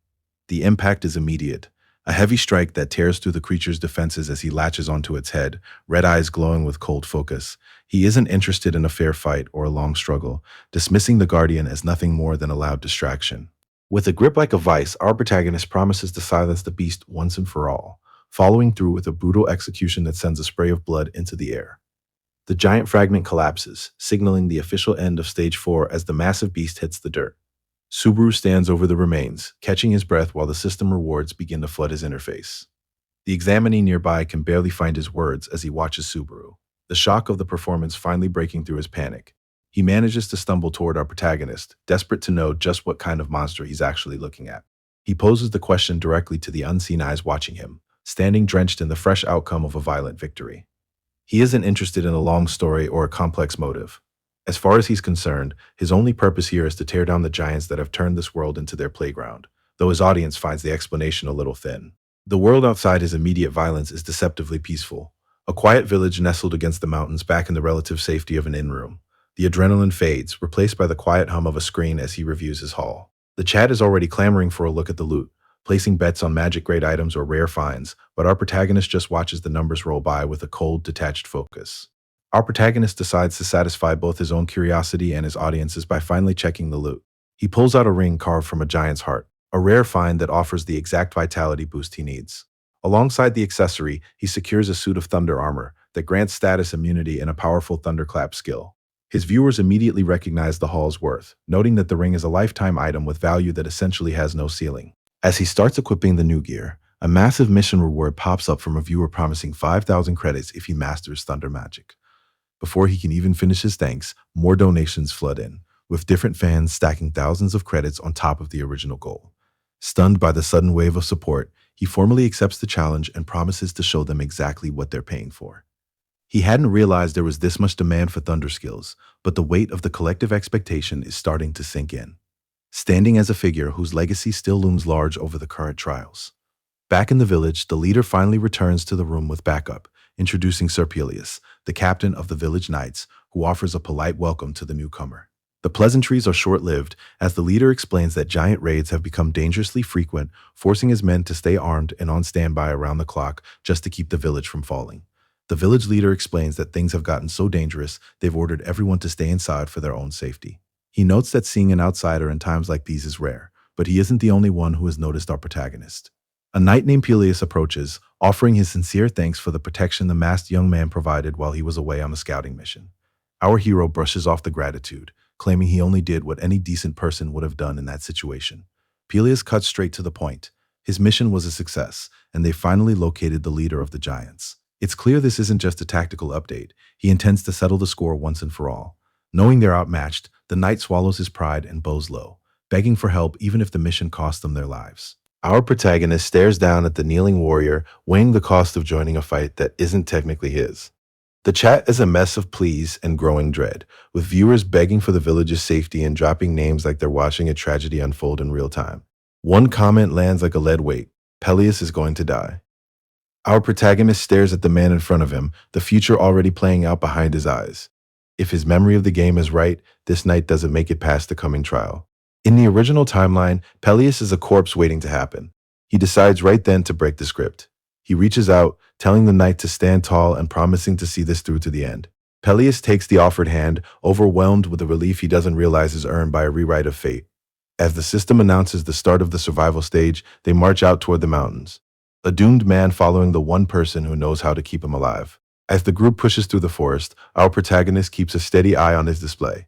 The impact is immediate, a heavy strike that tears through the creature's defenses as he latches onto its head, red eyes glowing with cold focus. He isn't interested in a fair fight or a long struggle, dismissing the guardian as nothing more than a loud distraction. With a grip like a vice, our protagonist promises to silence the beast once and for all, following through with a brutal execution that sends a spray of blood into the air. The giant fragment collapses, signaling the official end of Stage 4 as the massive beast hits the dirt. Subaru stands over the remains, catching his breath while the system rewards begin to flood his interface. The examinee nearby can barely find his words as he watches Subaru, the shock of the performance finally breaking through his panic. He manages to stumble toward our protagonist, desperate to know just what kind of monster he's actually looking at. He poses the question directly to the unseen eyes watching him, standing drenched in the fresh outcome of a violent victory. He isn't interested in a long story or a complex motive. As far as he's concerned, his only purpose here is to tear down the giants that have turned this world into their playground, though his audience finds the explanation a little thin. The world outside his immediate violence is deceptively peaceful. A quiet village nestled against the mountains back in the relative safety of an inn room. The adrenaline fades, replaced by the quiet hum of a screen as he reviews his haul. The chat is already clamoring for a look at the loot, placing bets on magic-grade items or rare finds, but our protagonist just watches the numbers roll by with a cold, detached focus. Our protagonist decides to satisfy both his own curiosity and his audience's by finally checking the loot. He pulls out a ring carved from a giant's heart, a rare find that offers the exact vitality boost he needs. Alongside the accessory, he secures a suit of thunder armor that grants status immunity and a powerful thunderclap skill. His viewers immediately recognize the haul's worth, noting that the ring is a lifetime item with value that essentially has no ceiling. As he starts equipping the new gear, a massive mission reward pops up from a viewer promising 5,000 credits if he masters thunder magic. Before he can even finish his thanks, more donations flood in, with different fans stacking thousands of credits on top of the original goal. Stunned by the sudden wave of support, he formally accepts the challenge and promises to show them exactly what they're paying for. He hadn't realized there was this much demand for thunder skills, but the weight of the collective expectation is starting to sink in. Standing as a figure whose legacy still looms large over the current trials. Back in the village, the leader finally returns to the room with backup, introducing Sir Peleus, the captain of the village knights, who offers a polite welcome to the newcomer. The pleasantries are short-lived, as the leader explains that giant raids have become dangerously frequent, forcing his men to stay armed and on standby around the clock just to keep the village from falling. The village leader explains that things have gotten so dangerous, they've ordered everyone to stay inside for their own safety. He notes that seeing an outsider in times like these is rare, but he isn't the only one who has noticed our protagonist. A knight named Peleus approaches, offering his sincere thanks for the protection the masked young man provided while he was away on a scouting mission. Our hero brushes off the gratitude, claiming he only did what any decent person would have done in that situation. Peleus cuts straight to the point. His mission was a success, and they finally located the leader of the giants. It's clear this isn't just a tactical update. He intends to settle the score once and for all. Knowing they're outmatched, the knight swallows his pride and bows low, begging for help even if the mission costs them their lives. Our protagonist stares down at the kneeling warrior, weighing the cost of joining a fight that isn't technically his. The chat is a mess of pleas and growing dread, with viewers begging for the village's safety and dropping names like they're watching a tragedy unfold in real time. One comment lands like a lead weight: Peleus is going to die. Our protagonist stares at the man in front of him, the future already playing out behind his eyes. If his memory of the game is right, this knight doesn't make it past the coming trial. In the original timeline, Peleus is a corpse waiting to happen. He decides right then to break the script. He reaches out, telling the knight to stand tall and promising to see this through to the end. Peleus takes the offered hand, overwhelmed with the relief he doesn't realize is earned by a rewrite of fate. As the system announces the start of the survival stage, they march out toward the mountains. A doomed man following the one person who knows how to keep him alive. As the group pushes through the forest, our protagonist keeps a steady eye on his display,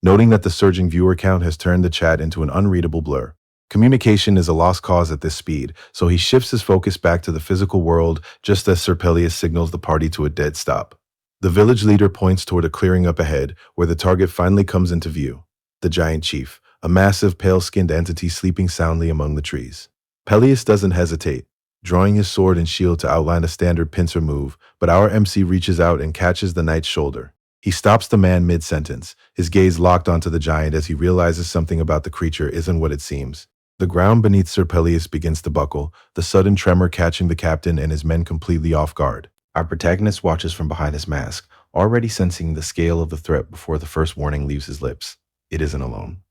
noting that the surging viewer count has turned the chat into an unreadable blur. Communication is a lost cause at this speed, so he shifts his focus back to the physical world just as Sir Peleus signals the party to a dead stop. The village leader points toward a clearing up ahead, where the target finally comes into view. The giant chief, a massive, pale-skinned entity sleeping soundly among the trees. Peleus doesn't hesitate, drawing his sword and shield to outline a standard pincer move, but our MC reaches out and catches the knight's shoulder. He stops the man mid-sentence, his gaze locked onto the giant as he realizes something about the creature isn't what it seems. The ground beneath Sir Peleus begins to buckle, the sudden tremor catching the captain and his men completely off guard. Our protagonist watches from behind his mask, already sensing the scale of the threat before the first warning leaves his lips. It isn't alone.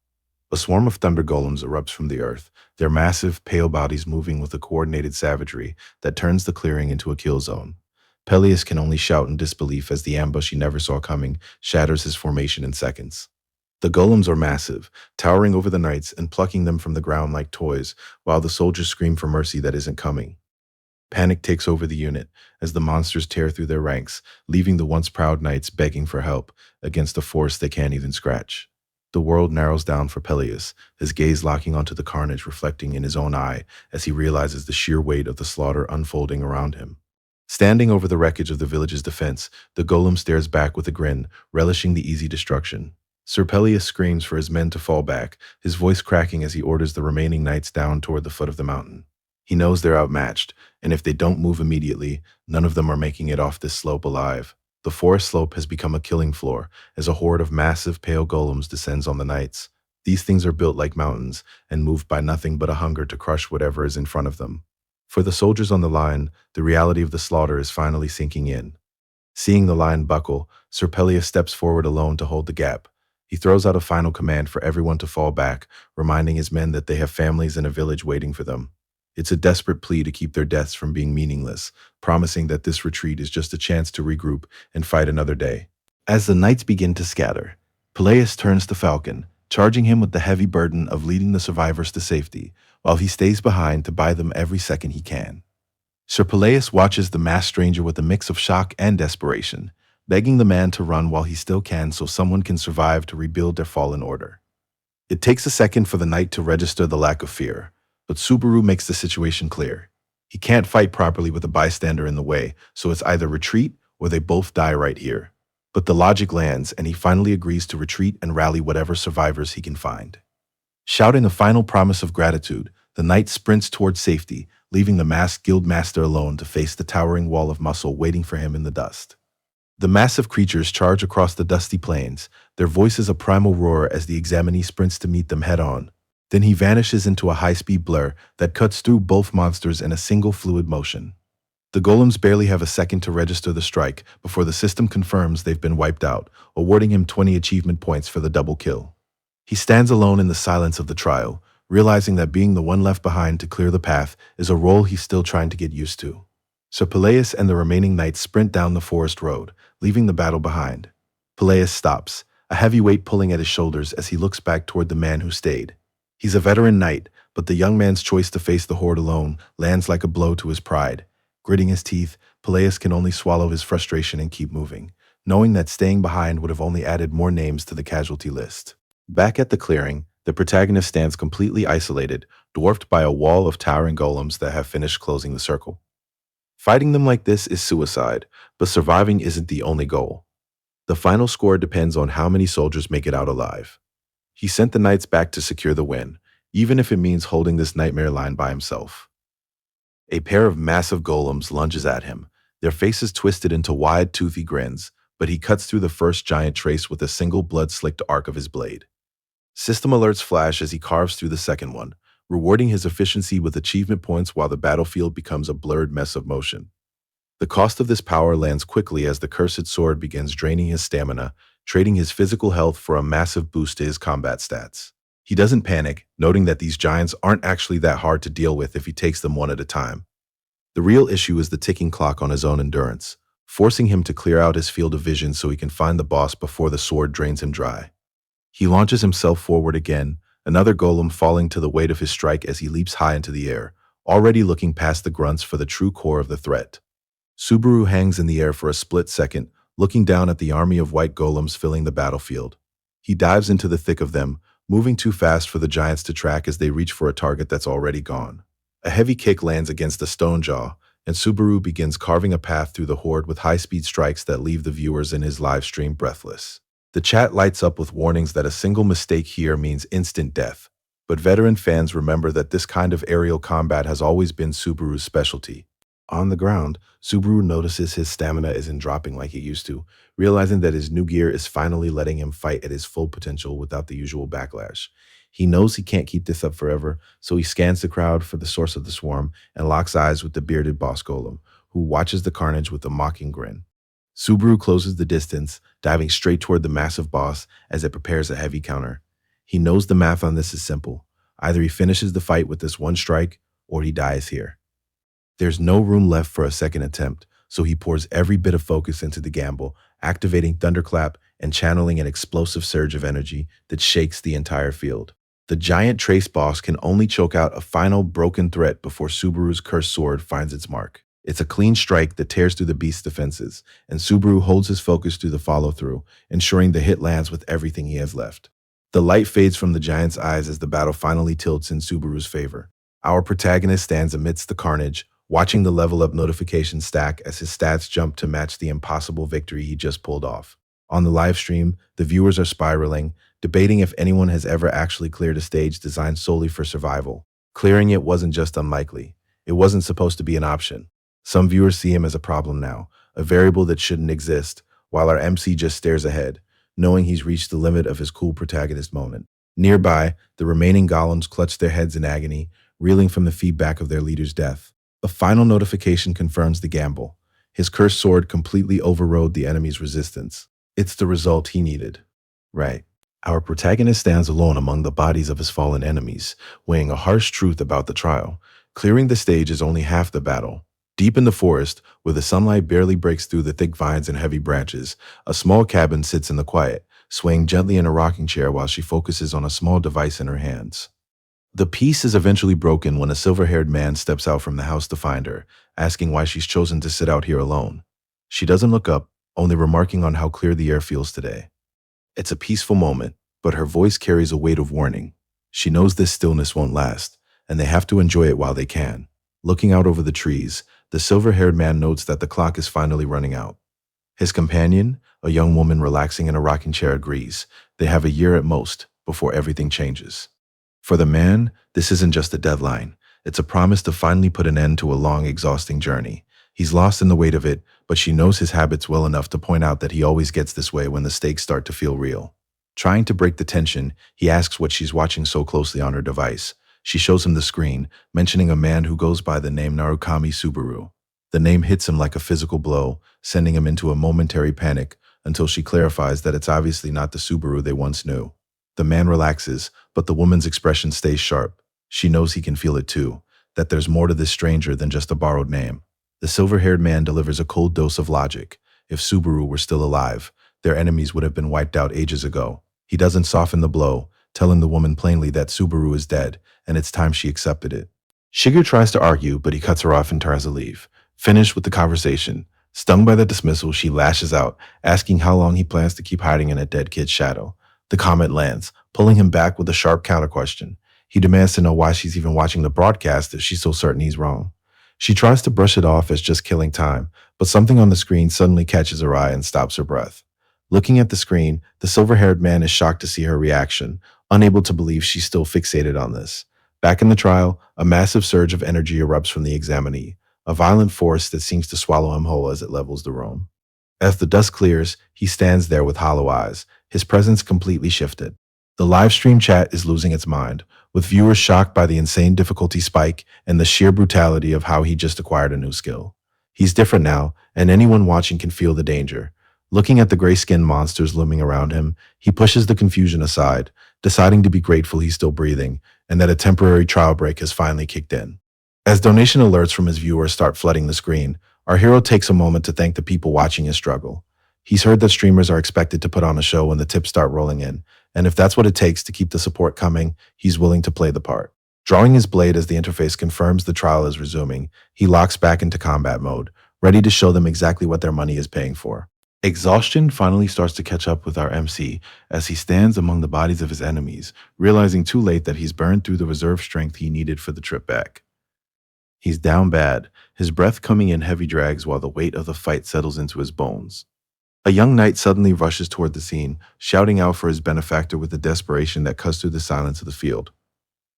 A swarm of thunder golems erupts from the earth, their massive, pale bodies moving with a coordinated savagery that turns the clearing into a kill zone. Peleus can only shout in disbelief as the ambush he never saw coming shatters his formation in seconds. The golems are massive, towering over the knights and plucking them from the ground like toys, while the soldiers scream for mercy that isn't coming. Panic takes over the unit as the monsters tear through their ranks, leaving the once proud knights begging for help against a force they can't even scratch. The world narrows down for Peleus, his gaze locking onto the carnage reflecting in his own eye as he realizes the sheer weight of the slaughter unfolding around him. Standing over the wreckage of the village's defense, the golem stares back with a grin, relishing the easy destruction. Sir Peleus screams for his men to fall back, his voice cracking as he orders the remaining knights down toward the foot of the mountain. He knows they're outmatched, and if they don't move immediately, none of them are making it off this slope alive. The forest slope has become a killing floor as a horde of massive pale golems descends on the knights. These things are built like mountains and moved by nothing but a hunger to crush whatever is in front of them. For the soldiers on the line, the reality of the slaughter is finally sinking in. Seeing the line buckle, Sir Peleus steps forward alone to hold the gap. He throws out a final command for everyone to fall back, reminding his men that they have families and a village waiting for them. It's a desperate plea to keep their deaths from being meaningless, promising that this retreat is just a chance to regroup and fight another day. As the knights begin to scatter, Peleus turns to Falcon, charging him with the heavy burden of leading the survivors to safety, while he stays behind to buy them every second he can. Sir Peleus watches the masked stranger with a mix of shock and desperation, begging the man to run while he still can so someone can survive to rebuild their fallen order. It takes a second for the knight to register the lack of fear, but Subaru makes the situation clear. He can't fight properly with a bystander in the way, so it's either retreat or they both die right here. But the logic lands, and he finally agrees to retreat and rally whatever survivors he can find. Shouting a final promise of gratitude, the knight sprints toward safety, leaving the masked guildmaster alone to face the towering wall of muscle waiting for him in the dust. The massive creatures charge across the dusty plains, their voices a primal roar as the examinee sprints to meet them head-on. Then he vanishes into a high-speed blur that cuts through both monsters in a single fluid motion. The golems barely have a second to register the strike before the system confirms they've been wiped out, awarding him 20 achievement points for the double kill. He stands alone in the silence of the trial, realizing that being the one left behind to clear the path is a role he's still trying to get used to. So Peleus and the remaining knights sprint down the forest road, leaving the battle behind. Peleus stops, a heavy weight pulling at his shoulders as he looks back toward the man who stayed. He's a veteran knight, but the young man's choice to face the horde alone lands like a blow to his pride. Gritting his teeth, Peleus can only swallow his frustration and keep moving, knowing that staying behind would have only added more names to the casualty list. Back at the clearing, the protagonist stands completely isolated, dwarfed by a wall of towering golems that have finished closing the circle. Fighting them like this is suicide, but surviving isn't the only goal. The final score depends on how many soldiers make it out alive. He sent the knights back to secure the win, even if it means holding this nightmare line by himself. A pair of massive golems lunges at him, their faces twisted into wide, toothy grins, but he cuts through the first giant trace with a single blood-slicked arc of his blade. System alerts flash as he carves through the second one, rewarding his efficiency with achievement points while the battlefield becomes a blurred mess of motion. The cost of this power lands quickly as the cursed sword begins draining his stamina, trading his physical health for a massive boost to his combat stats. He doesn't panic, noting that these giants aren't actually that hard to deal with if he takes them one at a time. The real issue is the ticking clock on his own endurance, forcing him to clear out his field of vision so he can find the boss before the sword drains him dry. He launches himself forward again, another golem falling to the weight of his strike as he leaps high into the air, already looking past the grunts for the true core of the threat. Subaru hangs in the air for a split second, looking down at the army of white golems filling the battlefield. He dives into the thick of them, moving too fast for the giants to track as they reach for a target that's already gone. A heavy kick lands against the stone jaw, and Subaru begins carving a path through the horde with high-speed strikes that leave the viewers in his live stream breathless. The chat lights up with warnings that a single mistake here means instant death, but veteran fans remember that this kind of aerial combat has always been Subaru's specialty. On the ground, Subaru notices his stamina isn't dropping like it used to, realizing that his new gear is finally letting him fight at his full potential without the usual backlash. He knows he can't keep this up forever, so he scans the crowd for the source of the swarm and locks eyes with the bearded boss golem, who watches the carnage with a mocking grin. Subaru closes the distance, diving straight toward the massive boss as it prepares a heavy counter. He knows the math on this is simple. Either he finishes the fight with this one strike, or he dies here. There's no room left for a second attempt, so he pours every bit of focus into the gamble, activating Thunderclap and channeling an explosive surge of energy that shakes the entire field. The giant trace boss can only choke out a final broken threat before Subaru's cursed sword finds its mark. It's a clean strike that tears through the beast's defenses, and Subaru holds his focus through the follow-through, ensuring the hit lands with everything he has left. The light fades from the giant's eyes as the battle finally tilts in Subaru's favor. Our protagonist stands amidst the carnage, watching the level up notifications stack as his stats jump to match the impossible victory he just pulled off. On the live stream, the viewers are spiraling, debating if anyone has ever actually cleared a stage designed solely for survival. Clearing it wasn't just unlikely, it wasn't supposed to be an option. Some viewers see him as a problem now, a variable that shouldn't exist, while our MC just stares ahead, knowing he's reached the limit of his cool protagonist moment. Nearby, the remaining golems clutch their heads in agony, reeling from the feedback of their leader's death. A final notification confirms the gamble. His cursed sword completely overrode the enemy's resistance. It's the result he needed. Right. Our protagonist stands alone among the bodies of his fallen enemies, weighing a harsh truth about the trial. Clearing the stage is only half the battle. Deep in the forest, where the sunlight barely breaks through the thick vines and heavy branches, a small cabin sits in the quiet, swaying gently in a rocking chair while she focuses on a small device in her hands. The peace is eventually broken when a silver-haired man steps out from the house to find her, asking why she's chosen to sit out here alone. She doesn't look up, only remarking on how clear the air feels today. It's a peaceful moment, but her voice carries a weight of warning. She knows this stillness won't last, and they have to enjoy it while they can. Looking out over the trees, the silver-haired man notes that the clock is finally running out. His companion, a young woman relaxing in a rocking chair, agrees. They have a year at most before everything changes. For the man, this isn't just a deadline. It's a promise to finally put an end to a long, exhausting journey. He's lost in the weight of it, but she knows his habits well enough to point out that he always gets this way when the stakes start to feel real. Trying to break the tension, he asks what she's watching so closely on her device. She shows him the screen, mentioning a man who goes by the name Narukami Subaru. The name hits him like a physical blow, sending him into a momentary panic until she clarifies that it's obviously not the Subaru they once knew. The man relaxes, but the woman's expression stays sharp. She knows he can feel it too, that there's more to this stranger than just a borrowed name. The silver-haired man delivers a cold dose of logic. If Subaru were still alive, their enemies would have been wiped out ages ago. He doesn't soften the blow, telling the woman plainly that Subaru is dead, and it's time she accepted it. Shigeru tries to argue, but he cuts her off and tries to leave. Finished with the conversation, stung by the dismissal, she lashes out, asking how long he plans to keep hiding in a dead kid's shadow. The comment lands, pulling him back with a sharp counter-question. He demands to know why she's even watching the broadcast if she's so certain he's wrong. She tries to brush it off as just killing time, but something on the screen suddenly catches her eye and stops her breath. Looking at the screen, the silver-haired man is shocked to see her reaction, unable to believe she's still fixated on this. Back in the trial, a massive surge of energy erupts from the examinee, a violent force that seems to swallow him whole as it levels the room. As the dust clears, he stands there with hollow eyes, his presence completely shifted. The live stream chat is losing its mind, with viewers shocked by the insane difficulty spike and the sheer brutality of how he just acquired a new skill. He's different now, and anyone watching can feel the danger. Looking at the gray-skinned monsters looming around him, he pushes the confusion aside, deciding to be grateful he's still breathing, and that a temporary trial break has finally kicked in. As donation alerts from his viewers start flooding the screen, our hero takes a moment to thank the people watching his struggle. He's heard that streamers are expected to put on a show when the tips start rolling in, and if that's what it takes to keep the support coming, he's willing to play the part. Drawing his blade as the interface confirms the trial is resuming, he locks back into combat mode, ready to show them exactly what their money is paying for. Exhaustion finally starts to catch up with our MC as he stands among the bodies of his enemies, realizing too late that he's burned through the reserve strength he needed for the trip back. He's down bad, his breath coming in heavy drags while the weight of the fight settles into his bones. A young knight suddenly rushes toward the scene, shouting out for his benefactor with a desperation that cuts through the silence of the field.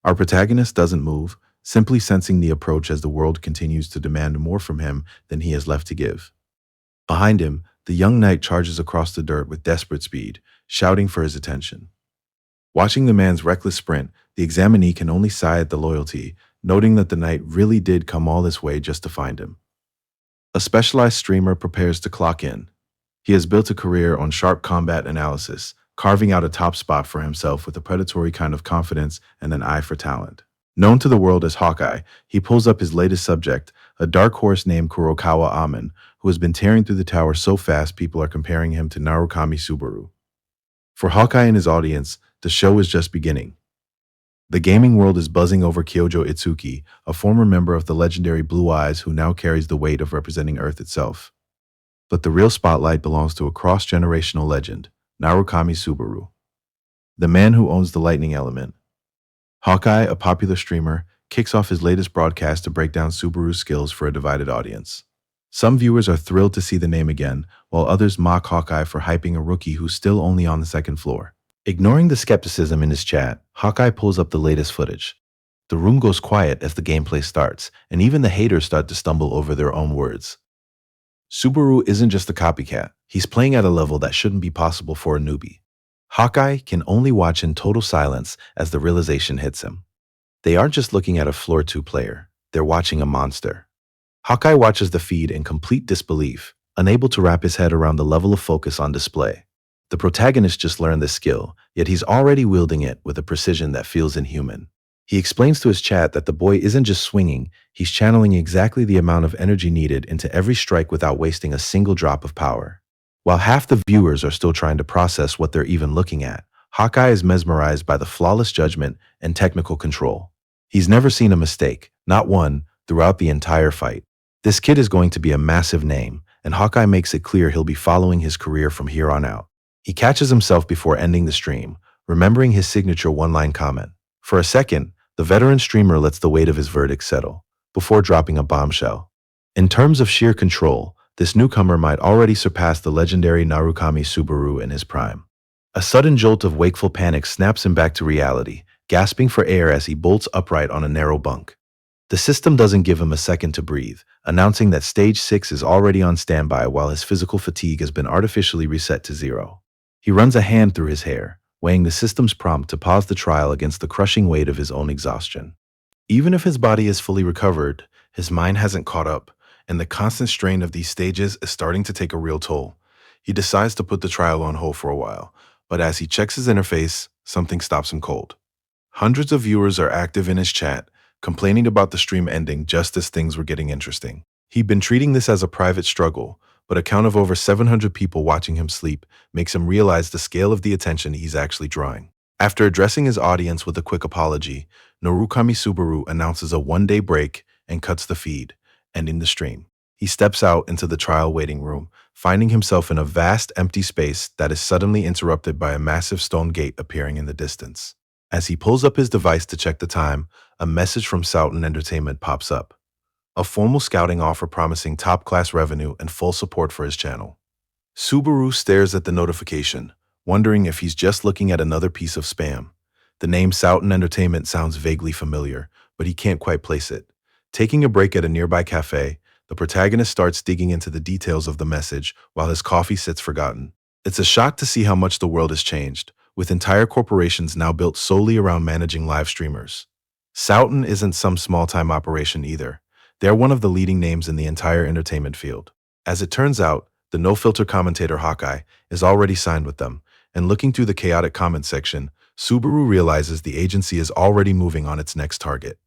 Our protagonist doesn't move, simply sensing the approach as the world continues to demand more from him than he has left to give. Behind him, the young knight charges across the dirt with desperate speed, shouting for his attention. Watching the man's reckless sprint, the examinee can only sigh at the loyalty, noting that the knight really did come all this way just to find him. A specialized streamer prepares to clock in. He has built a career on sharp combat analysis, carving out a top spot for himself with a predatory kind of confidence and an eye for talent. Known to the world as Hawkeye, he pulls up his latest subject, a dark horse named Kurokawa Amen, who has been tearing through the tower so fast people are comparing him to Narukami Subaru. For Hawkeye and his audience, the show is just beginning. The gaming world is buzzing over Kyojo Itsuki, a former member of the legendary Blue Eyes who now carries the weight of representing Earth itself. But the real spotlight belongs to a cross-generational legend, Narukami Subaru. The man who owns the lightning element. Hawkeye, a popular streamer, kicks off his latest broadcast to break down Subaru's skills for a divided audience. Some viewers are thrilled to see the name again, while others mock Hawkeye for hyping a rookie who's still only on the second floor. Ignoring the skepticism in his chat, Hawkeye pulls up the latest footage. The room goes quiet as the gameplay starts, and even the haters start to stumble over their own words. Subaru isn't just a copycat, he's playing at a level that shouldn't be possible for a newbie. Hawkeye can only watch in total silence as the realization hits him. They aren't just looking at a floor 2 player, they're watching a monster. Hawkeye watches the feed in complete disbelief, unable to wrap his head around the level of focus on display. The protagonist just learned this skill, yet he's already wielding it with a precision that feels inhuman. He explains to his chat that the boy isn't just swinging, he's channeling exactly the amount of energy needed into every strike without wasting a single drop of power. While half the viewers are still trying to process what they're even looking at, Hawkeye is mesmerized by the flawless judgment and technical control. He's never seen a mistake, not one, throughout the entire fight. This kid is going to be a massive name, and Hawkeye makes it clear he'll be following his career from here on out. He catches himself before ending the stream, remembering his signature one-line comment. For a second, the veteran streamer lets the weight of his verdict settle, before dropping a bombshell. In terms of sheer control, this newcomer might already surpass the legendary Narukami Subaru in his prime. A sudden jolt of wakeful panic snaps him back to reality, gasping for air as he bolts upright on a narrow bunk. The system doesn't give him a second to breathe, announcing that Stage 6 is already on standby while his physical fatigue has been artificially reset to 0. He runs a hand through his hair, weighing the system's prompt to pause the trial against the crushing weight of his own exhaustion. Even if his body is fully recovered, his mind hasn't caught up, and the constant strain of these stages is starting to take a real toll. He decides to put the trial on hold for a while, but as he checks his interface, something stops him cold. Hundreds of viewers are active in his chat, complaining about the stream ending just as things were getting interesting. He'd been treating this as a private struggle, but a count of over 700 people watching him sleep makes him realize the scale of the attention he's actually drawing. After addressing his audience with a quick apology, Narukami Subaru announces a one-day break and cuts the feed, ending the stream. He steps out into the trial waiting room, finding himself in a vast empty space that is suddenly interrupted by a massive stone gate appearing in the distance. As he pulls up his device to check the time, a message from Soughton Entertainment pops up. A formal scouting offer promising top-class revenue and full support for his channel. Subaru stares at the notification, wondering if he's just looking at another piece of spam. The name Soughton Entertainment sounds vaguely familiar, but he can't quite place it. Taking a break at a nearby cafe, the protagonist starts digging into the details of the message while his coffee sits forgotten. It's a shock to see how much the world has changed, with entire corporations now built solely around managing live streamers. Soughton isn't some small-time operation either. They're one of the leading names in the entire entertainment field. As it turns out, the no-filter commentator Hawkeye is already signed with them, and looking through the chaotic comment section, Subaru realizes the agency is already moving on its next target.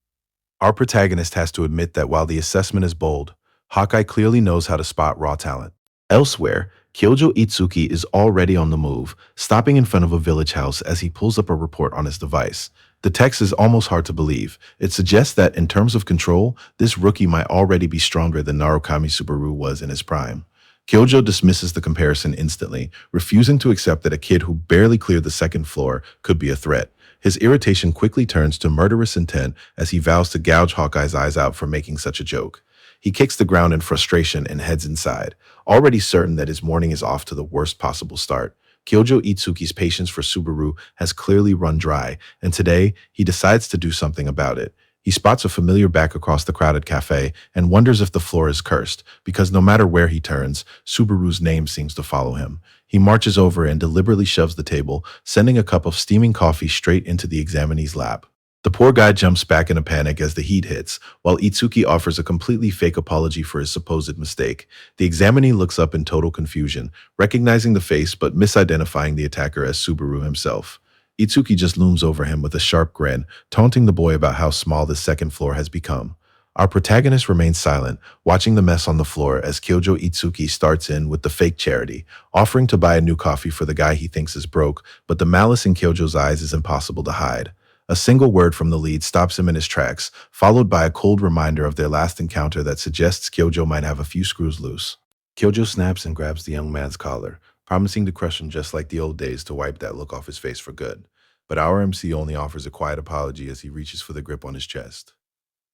Our protagonist has to admit that while the assessment is bold, Hawkeye clearly knows how to spot raw talent. Elsewhere, Kyojo Itsuki is already on the move, stopping in front of a village house as he pulls up a report on his device. The text is almost hard to believe. It suggests that, in terms of control, this rookie might already be stronger than Narukami Subaru was in his prime. Kyojo dismisses the comparison instantly, refusing to accept that a kid who barely cleared the second floor could be a threat. His irritation quickly turns to murderous intent as he vows to gouge Hawkeye's eyes out for making such a joke. He kicks the ground in frustration and heads inside, already certain that his morning is off to the worst possible start. Kyojo Itsuki's patience for Subaru has clearly run dry, and today he decides to do something about it. He spots a familiar back across the crowded cafe and wonders if the floor is cursed, because no matter where he turns, Subaru's name seems to follow him. He marches over and deliberately shoves the table, sending a cup of steaming coffee straight into the examinee's lap. The poor guy jumps back in a panic as the heat hits, while Itsuki offers a completely fake apology for his supposed mistake. The examinee looks up in total confusion, recognizing the face but misidentifying the attacker as Subaru himself. Itsuki just looms over him with a sharp grin, taunting the boy about how small the second floor has become. Our protagonist remains silent, watching the mess on the floor as Kyojo Itsuki starts in with the fake charity, offering to buy a new coffee for the guy he thinks is broke, but the malice in Kyojo's eyes is impossible to hide. A single word from the lead stops him in his tracks, followed by a cold reminder of their last encounter that suggests Kyojo might have a few screws loose. Kyojo snaps and grabs the young man's collar, promising to crush him just like the old days to wipe that look off his face for good. but our MC only offers a quiet apology as he reaches for the grip on his chest.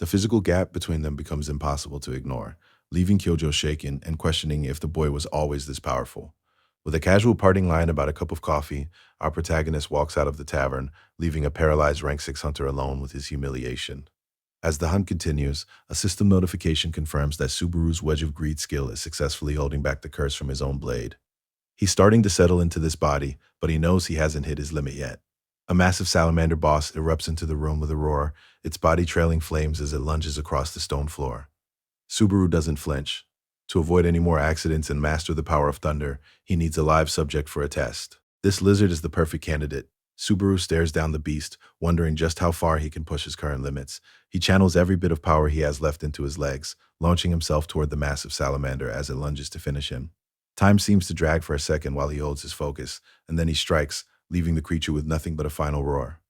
The physical gap between them becomes impossible to ignore, leaving Kyojo shaken and questioning if the boy was always this powerful. With a casual parting line about a cup of coffee, our protagonist walks out of the tavern, leaving a paralyzed rank 6 hunter alone with his humiliation. As the hunt continues, a system notification confirms that Subaru's Wedge of Greed skill is successfully holding back the curse from his own blade. He's starting to settle into this body, but he knows he hasn't hit his limit yet. A massive salamander boss erupts into the room with a roar, its body trailing flames as it lunges across the stone floor. Subaru doesn't flinch. To avoid any more accidents and master the power of thunder, he needs a live subject for a test. This lizard is the perfect candidate. Subaru stares down the beast, wondering just how far he can push his current limits. He channels every bit of power he has left into his legs, launching himself toward the massive salamander as it lunges to finish him. Time seems to drag for a second while he holds his focus, and then he strikes, leaving the creature with nothing but a final roar.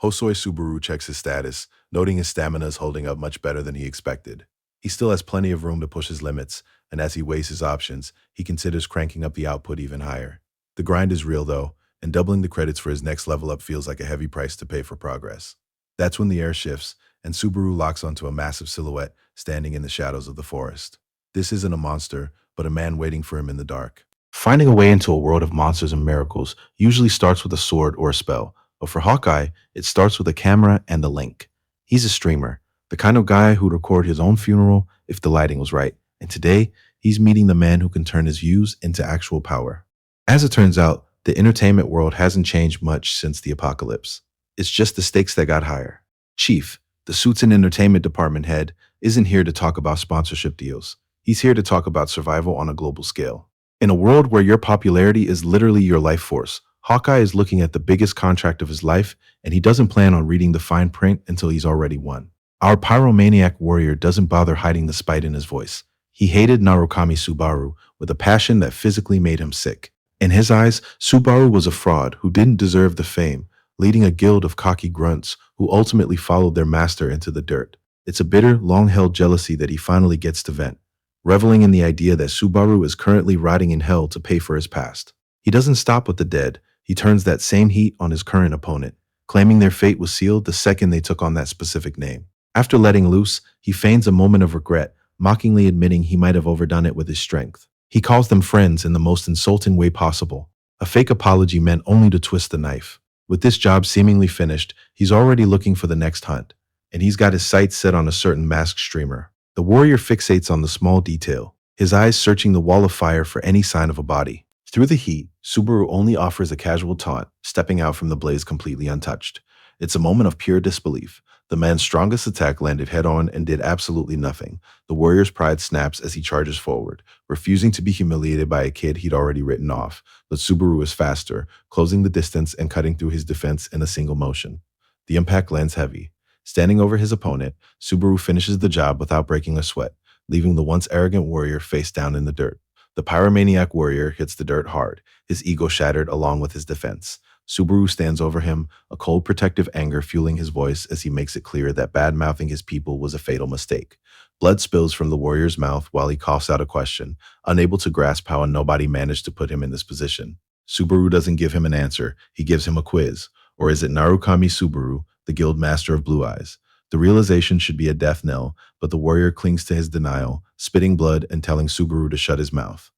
Hosoi Subaru checks his status, noting his stamina is holding up much better than he expected. He still has plenty of room to push his limits, and as he weighs his options, he considers cranking up the output even higher. The grind is real though, and doubling the credits for his next level up feels like a heavy price to pay for progress. That's when the air shifts, and Subaru locks onto a massive silhouette standing in the shadows of the forest. This isn't a monster, but a man waiting for him in the dark. Finding a way into a world of monsters and miracles usually starts with a sword or a spell, but for Hawkeye, it starts with a camera and a link. He's a streamer, the kind of guy who'd record his own funeral if the lighting was right, and today, he's meeting the man who can turn his views into actual power. As it turns out, the entertainment world hasn't changed much since the apocalypse. It's just the stakes that got higher. Chief, the suits and entertainment department head, isn't here to talk about sponsorship deals. He's here to talk about survival on a global scale. In a world where your popularity is literally your life force, Hawkeye is looking at the biggest contract of his life, and he doesn't plan on reading the fine print until he's already won. Our pyromaniac warrior doesn't bother hiding the spite in his voice. He hated Narukami Subaru with a passion that physically made him sick. In his eyes, Subaru was a fraud who didn't deserve the fame, leading a guild of cocky grunts who ultimately followed their master into the dirt. It's a bitter, long-held jealousy that he finally gets to vent, reveling in the idea that Subaru is currently rotting in hell to pay for his past. He doesn't stop with the dead. He turns that same heat on his current opponent, claiming their fate was sealed the second they took on that specific name. After letting loose, he feigns a moment of regret, mockingly admitting he might have overdone it with his strength. He calls them friends in the most insulting way possible, a fake apology meant only to twist the knife. With this job seemingly finished, he's already looking for the next hunt, and he's got his sights set on a certain masked streamer. The warrior fixates on the small detail, his eyes searching the wall of fire for any sign of a body. Through the heat, Subaru only offers a casual taunt, stepping out from the blaze completely untouched. It's a moment of pure disbelief. The man's strongest attack landed head-on and did absolutely nothing. The warrior's pride snaps as he charges forward, refusing to be humiliated by a kid he'd already written off. But Subaru is faster, closing the distance and cutting through his defense in a single motion. The impact lands heavy. Standing over his opponent, Subaru finishes the job without breaking a sweat, leaving the once arrogant warrior face down in the dirt. The pyromaniac warrior hits the dirt hard, his ego shattered along with his defense. Subaru stands over him, a cold protective anger fueling his voice as he makes it clear that bad-mouthing his people was a fatal mistake. Blood spills from the warrior's mouth while he coughs out a question, unable to grasp how a nobody managed to put him in this position. Subaru doesn't give him an answer, he gives him a quiz. Or is it Narukami Subaru, the guild master of Blue Eyes? The realization should be a death knell, but the warrior clings to his denial, spitting blood and telling Subaru to shut his mouth.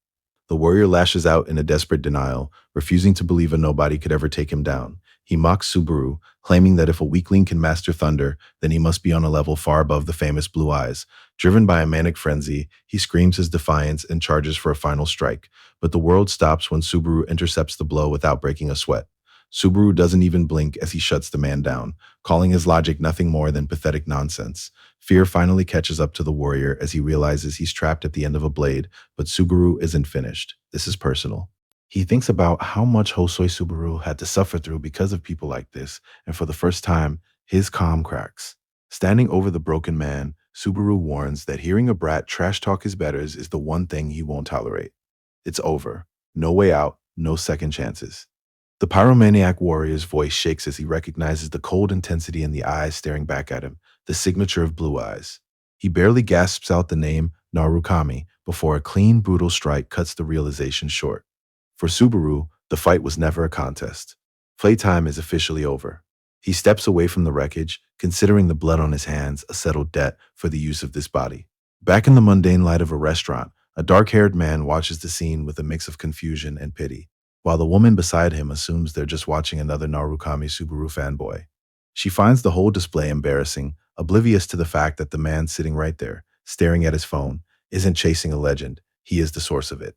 The warrior lashes out in a desperate denial, refusing to believe a nobody could ever take him down. He mocks Subaru, claiming that if a weakling can master thunder, then he must be on a level far above the famous Blue Eyes. Driven by a manic frenzy, he screams his defiance and charges for a final strike, but the world stops when Subaru intercepts the blow without breaking a sweat. Subaru doesn't even blink as he shuts the man down, calling his logic nothing more than pathetic nonsense. Fear finally catches up to the warrior as he realizes he's trapped at the end of a blade, but Subaru isn't finished. This is personal. He thinks about how much Hosoi Subaru had to suffer through because of people like this, and for the first time, his calm cracks. Standing over the broken man, Subaru warns that hearing a brat trash talk his betters is the one thing he won't tolerate. It's over. No way out, no second chances. The pyromaniac warrior's voice shakes as he recognizes the cold intensity in the eyes staring back at him, the signature of Blue Eyes. He barely gasps out the name Narukami before a clean, brutal strike cuts the realization short. For Subaru, the fight was never a contest. Playtime is officially over. He steps away from the wreckage, considering the blood on his hands a settled debt for the use of this body. Back in the mundane light of a restaurant, a dark-haired man watches the scene with a mix of confusion and pity, while the woman beside him assumes they're just watching another Narukami Subaru fanboy. She finds the whole display embarrassing, oblivious to the fact that the man sitting right there, staring at his phone, isn't chasing a legend, he is the source of it.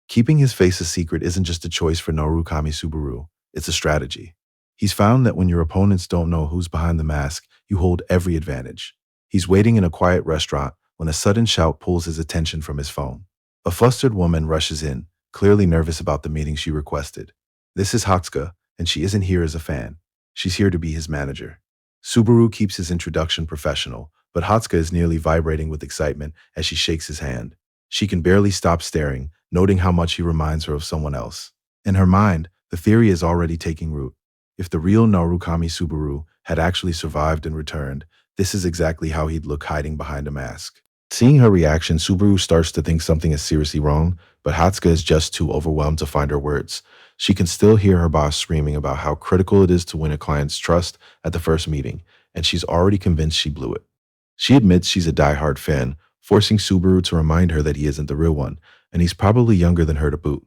Keeping his face a secret isn't just a choice for Narukami Subaru, it's a strategy. He's found that when your opponents don't know who's behind the mask, you hold every advantage. He's waiting in a quiet restaurant when a sudden shout pulls his attention from his phone. A flustered woman rushes in, clearly nervous about the meeting she requested. This is Hatsuka, and she isn't here as a fan. She's here to be his manager. Subaru keeps his introduction professional, but Hatsuka is nearly vibrating with excitement as she shakes his hand. She can barely stop staring, noting how much he reminds her of someone else. In her mind, the theory is already taking root. If the real Narukami Subaru had actually survived and returned, this is exactly how he'd look hiding behind a mask. Seeing her reaction, Subaru starts to think something is seriously wrong, but Hatsuka is just too overwhelmed to find her words. She can still hear her boss screaming about how critical it is to win a client's trust at the first meeting, and she's already convinced she blew it. She admits she's a diehard fan, forcing Subaru to remind her that he isn't the real one, and he's probably younger than her to boot.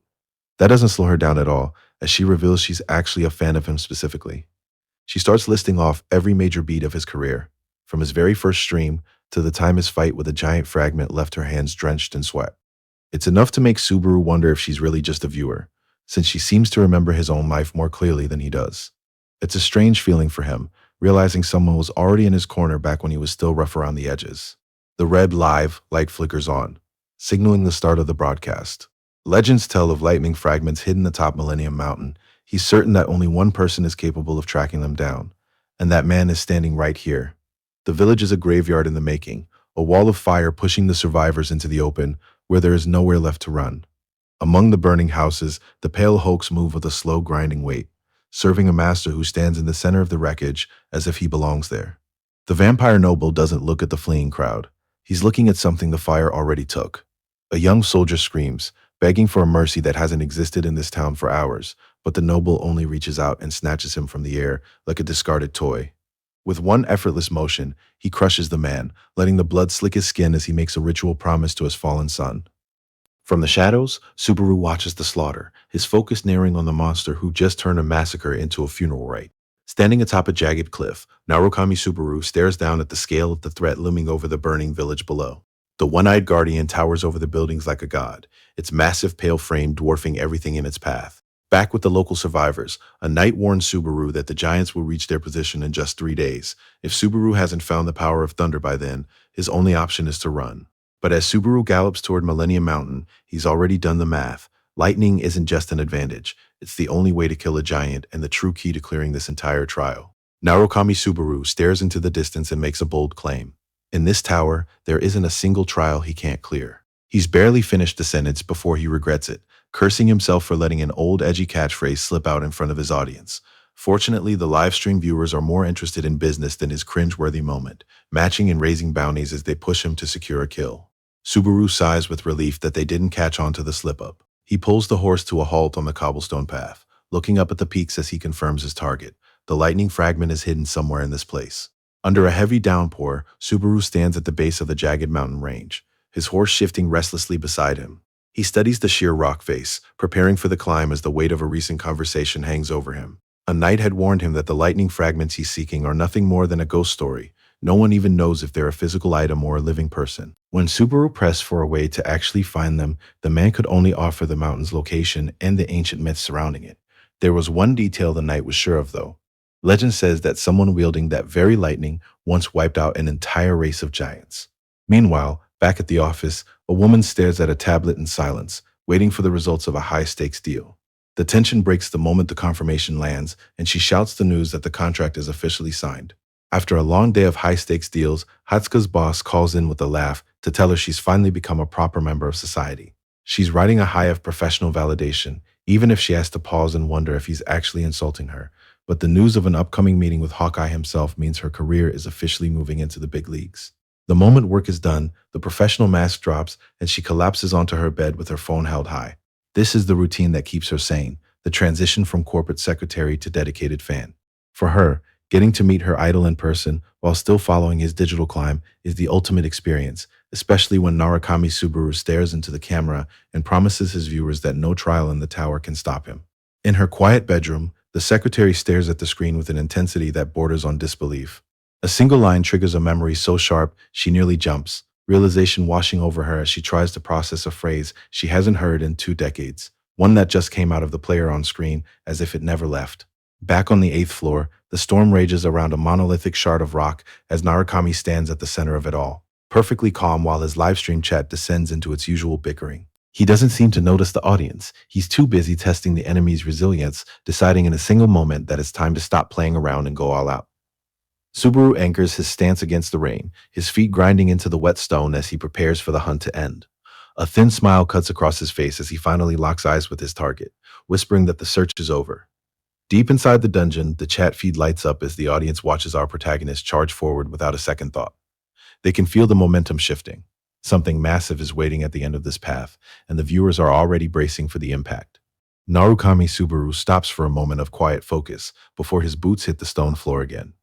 That doesn't slow her down at all, as she reveals she's actually a fan of him specifically. She starts listing off every major beat of his career, from his very first stream to the time his fight with a giant fragment left her hands drenched in sweat. It's enough to make Subaru wonder if she's really just a viewer, since she seems to remember his own life more clearly than he does. It's a strange feeling for him, realizing someone was already in his corner back when he was still rough around the edges. The red live light flickers on, signaling the start of the broadcast. Legends tell of lightning fragments hidden atop Millennium Mountain. He's certain that only one person is capable of tracking them down, and that man is standing right here. The village is a graveyard in the making, a wall of fire pushing the survivors into the open, where there is nowhere left to run. Among the burning houses, the pale hulks move with a slow grinding weight, serving a master who stands in the center of the wreckage as if he belongs there. The vampire noble doesn't look at the fleeing crowd. He's looking at something the fire already took. A young soldier screams, begging for a mercy that hasn't existed in this town for hours, but the noble only reaches out and snatches him from the air like a discarded toy. With one effortless motion, he crushes the man, letting the blood slick his skin as he makes a ritual promise to his fallen son. From the shadows, Subaru watches the slaughter, his focus narrowing on the monster who just turned a massacre into a funeral rite. Standing atop a jagged cliff, Narukami Subaru stares down at the scale of the threat looming over the burning village below. The one-eyed guardian towers over the buildings like a god, its massive pale frame dwarfing everything in its path. Back with the local survivors, a knight warns Subaru that the giants will reach their position in just 3 days. If Subaru hasn't found the power of thunder by then, his only option is to run. But as Subaru gallops toward Millennium Mountain, he's already done the math. Lightning isn't just an advantage, it's the only way to kill a giant and the true key to clearing this entire trial. Narukami Subaru stares into the distance and makes a bold claim. In this tower, there isn't a single trial he can't clear. He's barely finished the sentence before he regrets it, cursing himself for letting an old edgy catchphrase slip out in front of his audience. Fortunately, the livestream viewers are more interested in business than his cringe-worthy moment, matching and raising bounties as they push him to secure a kill. Subaru sighs with relief that they didn't catch on to the slip-up. He pulls the horse to a halt on the cobblestone path, looking up at the peaks as he confirms his target. The lightning fragment is hidden somewhere in this place. Under a heavy downpour, Subaru stands at the base of the jagged mountain range, his horse shifting restlessly beside him. He studies the sheer rock face, preparing for the climb as the weight of a recent conversation hangs over him. A knight had warned him that the lightning fragments he's seeking are nothing more than a ghost story. No one even knows if they're a physical item or a living person. When Subaru pressed for a way to actually find them, the man could only offer the mountain's location and the ancient myths surrounding it. There was one detail the knight was sure of, though. Legend says that someone wielding that very lightning once wiped out an entire race of giants. Meanwhile, back at the office, a woman stares at a tablet in silence, waiting for the results of a high-stakes deal. The tension breaks the moment the confirmation lands, and she shouts the news that the contract is officially signed. After a long day of high-stakes deals, Hatsuka's boss calls in with a laugh to tell her she's finally become a proper member of society. She's riding a high of professional validation, even if she has to pause and wonder if he's actually insulting her. But the news of an upcoming meeting with Hawkeye himself means her career is officially moving into the big leagues. The moment work is done, the professional mask drops and she collapses onto her bed with her phone held high. This is the routine that keeps her sane, the transition from corporate secretary to dedicated fan. For her, getting to meet her idol in person while still following his digital climb is the ultimate experience, especially when Narukami Subaru stares into the camera and promises his viewers that no trial in the tower can stop him. In her quiet bedroom, the secretary stares at the screen with an intensity that borders on disbelief. A single line triggers a memory so sharp she nearly jumps, realization washing over her as she tries to process a phrase she hasn't heard in 2 decades, one that just came out of the player on screen as if it never left. Back on the 8th floor, the storm rages around a monolithic shard of rock as Narukami stands at the center of it all, perfectly calm while his livestream chat descends into its usual bickering. He doesn't seem to notice the audience. He's too busy testing the enemy's resilience, deciding in a single moment that it's time to stop playing around and go all out. Subaru anchors his stance against the rain, his feet grinding into the wet stone as he prepares for the hunt to end. A thin smile cuts across his face as he finally locks eyes with his target, whispering that the search is over. Deep inside the dungeon, the chat feed lights up as the audience watches our protagonist charge forward without a second thought. They can feel the momentum shifting. Something massive is waiting at the end of this path, and the viewers are already bracing for the impact. Narukami Subaru stops for a moment of quiet focus before his boots hit the stone floor again.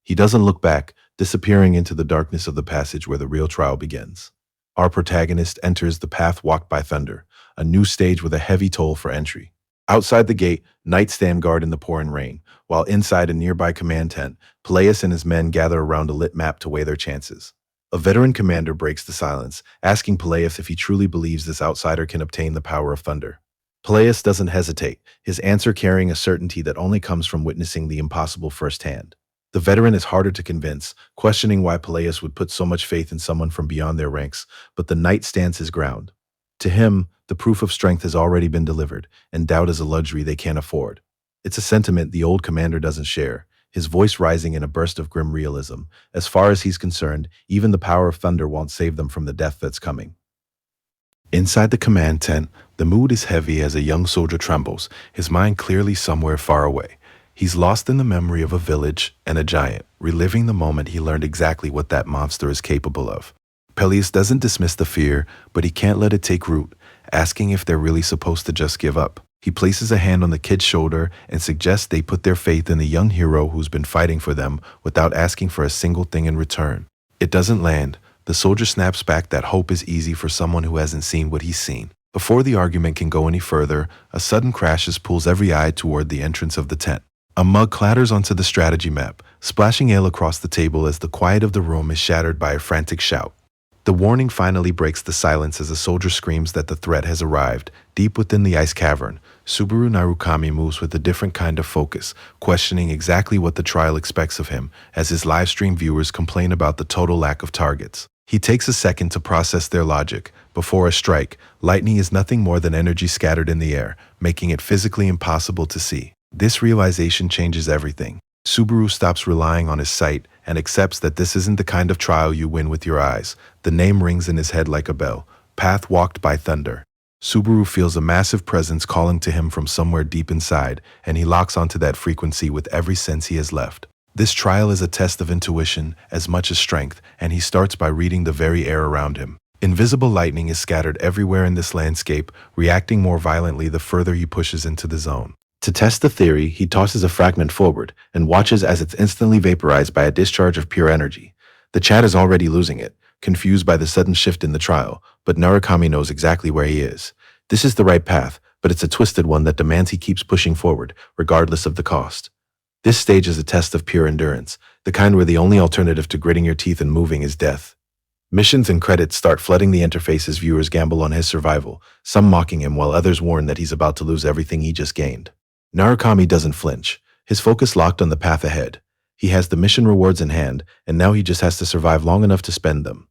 He doesn't look back, disappearing into the darkness of the passage where the real trial begins. Our protagonist enters the path walked by thunder, a new stage with a heavy toll for entry. Outside the gate, knights stand guard in the pouring rain, while inside a nearby command tent, Peleus and his men gather around a lit map to weigh their chances. A veteran commander breaks the silence, asking Peleus if he truly believes this outsider can obtain the power of thunder. Peleus doesn't hesitate, his answer carrying a certainty that only comes from witnessing the impossible firsthand. The veteran is harder to convince, questioning why Peleus would put so much faith in someone from beyond their ranks, but the knight stands his ground. To him, the proof of strength has already been delivered, and doubt is a luxury they can't afford. It's a sentiment the old commander doesn't share, his voice rising in a burst of grim realism. As far as he's concerned, even the power of thunder won't save them from the death that's coming. Inside the command tent, the mood is heavy as a young soldier trembles, his mind clearly somewhere far away. He's lost in the memory of a village and a giant, reliving the moment he learned exactly what that monster is capable of. Peleus doesn't dismiss the fear, but he can't let it take root, asking if they're really supposed to just give up. He places a hand on the kid's shoulder and suggests they put their faith in the young hero who's been fighting for them without asking for a single thing in return. It doesn't land. The soldier snaps back that hope is easy for someone who hasn't seen what he's seen. Before the argument can go any further, a sudden crash pulls every eye toward the entrance of the tent. A mug clatters onto the strategy map, splashing ale across the table as the quiet of the room is shattered by a frantic shout. The warning finally breaks the silence as a soldier screams that the threat has arrived. Deep within the ice cavern, Subaru Narukami moves with a different kind of focus, questioning exactly what the trial expects of him, as his livestream viewers complain about the total lack of targets. He takes a second to process their logic. Before a strike, lightning is nothing more than energy scattered in the air, making it physically impossible to see. This realization changes everything. Subaru stops relying on his sight and accepts that this isn't the kind of trial you win with your eyes. The name rings in his head like a bell. Path walked by thunder. Subaru feels a massive presence calling to him from somewhere deep inside, and he locks onto that frequency with every sense he has left. This trial is a test of intuition as much as strength, and he starts by reading the very air around him. Invisible lightning is scattered everywhere in this landscape, reacting more violently the further he pushes into the zone. To test the theory, he tosses a fragment forward and watches as it's instantly vaporized by a discharge of pure energy. The chat is already losing it, confused by the sudden shift in the trial, but Narukami knows exactly where he is. This is the right path, but it's a twisted one that demands he keeps pushing forward, regardless of the cost. This stage is a test of pure endurance, the kind where the only alternative to gritting your teeth and moving is death. Missions and credits start flooding the interface as viewers gamble on his survival, some mocking him while others warn that he's about to lose everything he just gained. Narukami doesn't flinch, his focus locked on the path ahead. He has the mission rewards in hand, and now he just has to survive long enough to spend them.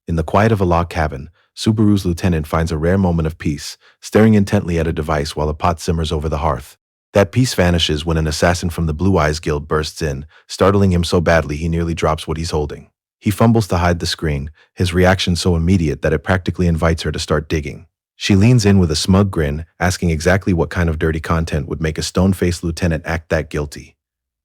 In the quiet of a log cabin, Subaru's lieutenant finds a rare moment of peace, staring intently at a device while a pot simmers over the hearth. That peace vanishes when an assassin from the Blue Eyes Guild bursts in, startling him so badly he nearly drops what he's holding. He fumbles to hide the screen, his reaction so immediate that it practically invites her to start digging. She leans in with a smug grin, asking exactly what kind of dirty content would make a stone-faced lieutenant act that guilty.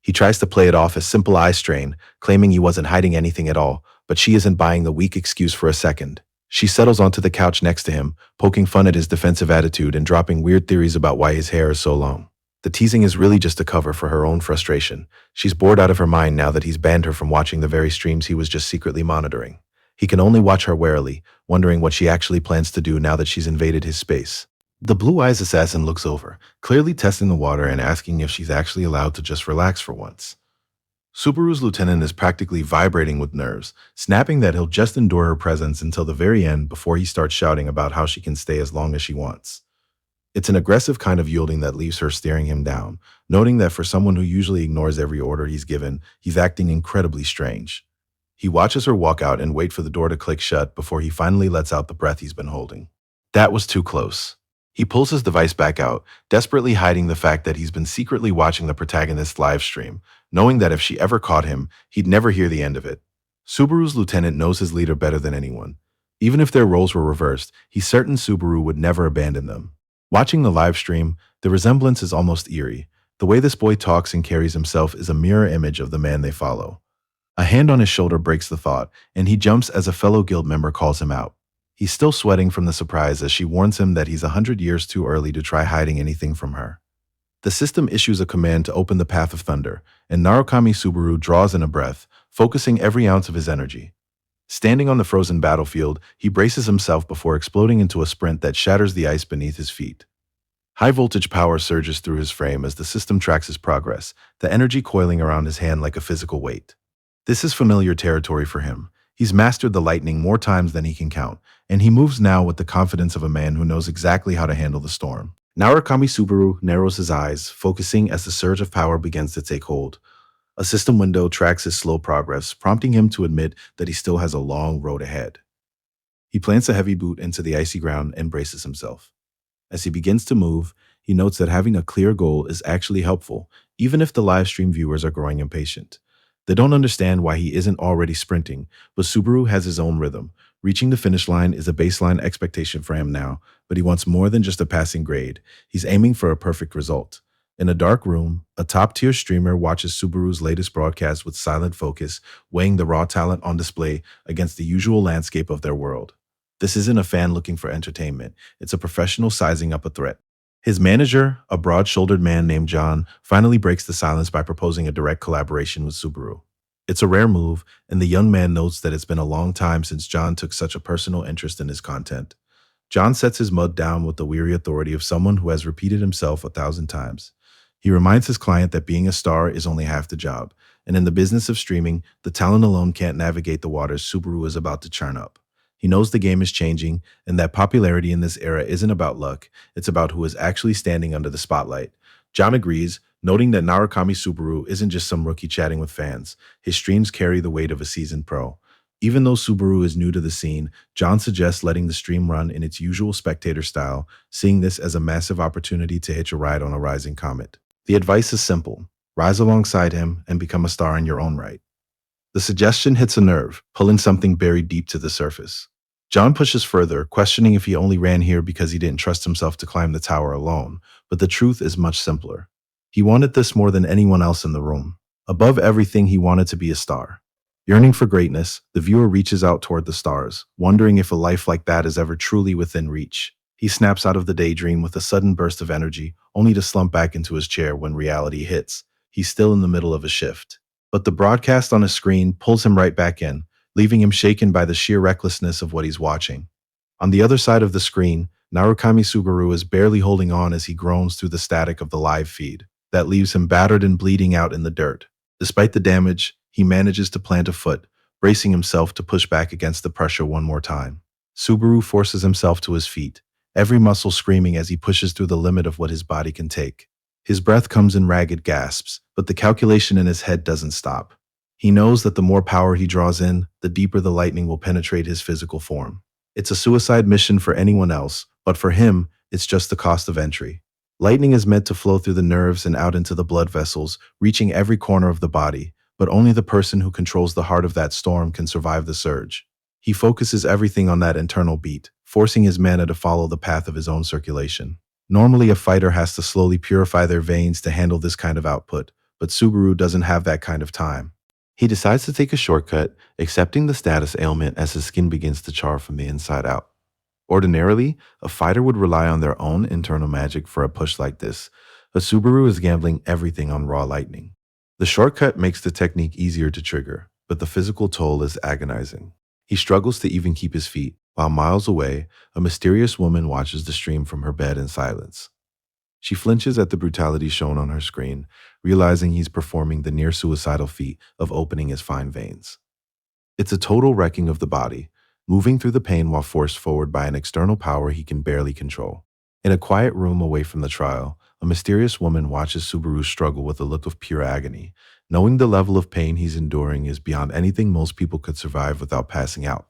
He tries to play it off as simple eye strain, claiming he wasn't hiding anything at all, but she isn't buying the weak excuse for a second. She settles onto the couch next to him, poking fun at his defensive attitude and dropping weird theories about why his hair is so long. The teasing is really just a cover for her own frustration. She's bored out of her mind now that he's banned her from watching the very streams he was just secretly monitoring. He can only watch her warily, wondering what she actually plans to do now that she's invaded his space. The Blue Eyes assassin looks over, clearly testing the water and asking if she's actually allowed to just relax for once. Subaru's lieutenant is practically vibrating with nerves, snapping that he'll just endure her presence until the very end before he starts shouting about how she can stay as long as she wants. It's an aggressive kind of yielding that leaves her staring him down, noting that for someone who usually ignores every order he's given, he's acting incredibly strange. He watches her walk out and wait for the door to click shut before he finally lets out the breath he's been holding. That was too close. He pulls his device back out, desperately hiding the fact that he's been secretly watching the protagonist's live stream, knowing that if she ever caught him, he'd never hear the end of it. Subaru's lieutenant knows his leader better than anyone. Even if their roles were reversed, he's certain Subaru would never abandon them. Watching the live stream, the resemblance is almost eerie. The way this boy talks and carries himself is a mirror image of the man they follow. A hand on his shoulder breaks the thought, and he jumps as a fellow guild member calls him out. He's still sweating from the surprise as she warns him that he's 100 years too early to try hiding anything from her. The system issues a command to open the Path of Thunder, and Narukami Subaru draws in a breath, focusing every ounce of his energy. Standing on the frozen battlefield, he braces himself before exploding into a sprint that shatters the ice beneath his feet. High-voltage power surges through his frame as the system tracks his progress, the energy coiling around his hand like a physical weight. This is familiar territory for him. He's mastered the lightning more times than he can count, and he moves now with the confidence of a man who knows exactly how to handle the storm. Narukami Subaru narrows his eyes, focusing as the surge of power begins to take hold. A system window tracks his slow progress, prompting him to admit that he still has a long road ahead. He plants a heavy boot into the icy ground and braces himself. As he begins to move, he notes that having a clear goal is actually helpful, even if the live stream viewers are growing impatient. They don't understand why he isn't already sprinting, but Subaru has his own rhythm. Reaching the finish line is a baseline expectation for him now, but he wants more than just a passing grade. He's aiming for a perfect result. In a dark room, a top-tier streamer watches Subaru's latest broadcast with silent focus, weighing the raw talent on display against the usual landscape of their world. This isn't a fan looking for entertainment, it's a professional sizing up a threat. His manager, a broad-shouldered man named John, finally breaks the silence by proposing a direct collaboration with Subaru. It's a rare move, and the young man notes that it's been a long time since John took such a personal interest in his content. John sets his mug down with the weary authority of someone who has repeated himself 1,000 times. He reminds his client that being a star is only half the job, and in the business of streaming, the talent alone can't navigate the waters Subaru is about to churn up. He knows the game is changing, and that popularity in this era isn't about luck, it's about who is actually standing under the spotlight. John agrees, noting that Narukami Subaru isn't just some rookie chatting with fans. His streams carry the weight of a seasoned pro. Even though Subaru is new to the scene, John suggests letting the stream run in its usual spectator style, seeing this as a massive opportunity to hitch a ride on a rising comet. The advice is simple: rise alongside him and become a star in your own right. The suggestion hits a nerve, pulling something buried deep to the surface. John pushes further, questioning if he only ran here because he didn't trust himself to climb the tower alone, but the truth is much simpler. He wanted this more than anyone else in the room. Above everything, he wanted to be a star. Yearning for greatness, the viewer reaches out toward the stars, wondering if a life like that is ever truly within reach. He snaps out of the daydream with a sudden burst of energy, only to slump back into his chair when reality hits. He's still in the middle of a shift. But the broadcast on his screen pulls him right back in, leaving him shaken by the sheer recklessness of what he's watching. On the other side of the screen, Narukami Subaru is barely holding on as he groans through the static of the live feed. That leaves him battered and bleeding out in the dirt. Despite the damage, he manages to plant a foot, bracing himself to push back against the pressure one more time. Subaru forces himself to his feet, every muscle screaming as he pushes through the limit of what his body can take. His breath comes in ragged gasps, but the calculation in his head doesn't stop. He knows that the more power he draws in, the deeper the lightning will penetrate his physical form. It's a suicide mission for anyone else, but for him, it's just the cost of entry. Lightning is meant to flow through the nerves and out into the blood vessels, reaching every corner of the body, but only the person who controls the heart of that storm can survive the surge. He focuses everything on that internal beat, forcing his mana to follow the path of his own circulation. Normally, a fighter has to slowly purify their veins to handle this kind of output, but Subaru doesn't have that kind of time. He decides to take a shortcut, accepting the status ailment as his skin begins to char from the inside out. Ordinarily, a fighter would rely on their own internal magic for a push like this, but Subaru is gambling everything on raw lightning. The shortcut makes the technique easier to trigger, but the physical toll is agonizing. He struggles to even keep his feet, while miles away, a mysterious woman watches the stream from her bed in silence. She flinches at the brutality shown on her screen, realizing he's performing the near suicidal feat of opening his fine veins. It's a total wrecking of the body, moving through the pain while forced forward by an external power he can barely control. In a quiet room away from the trial, a mysterious woman watches Subaru struggle with a look of pure agony, knowing the level of pain he's enduring is beyond anything most people could survive without passing out.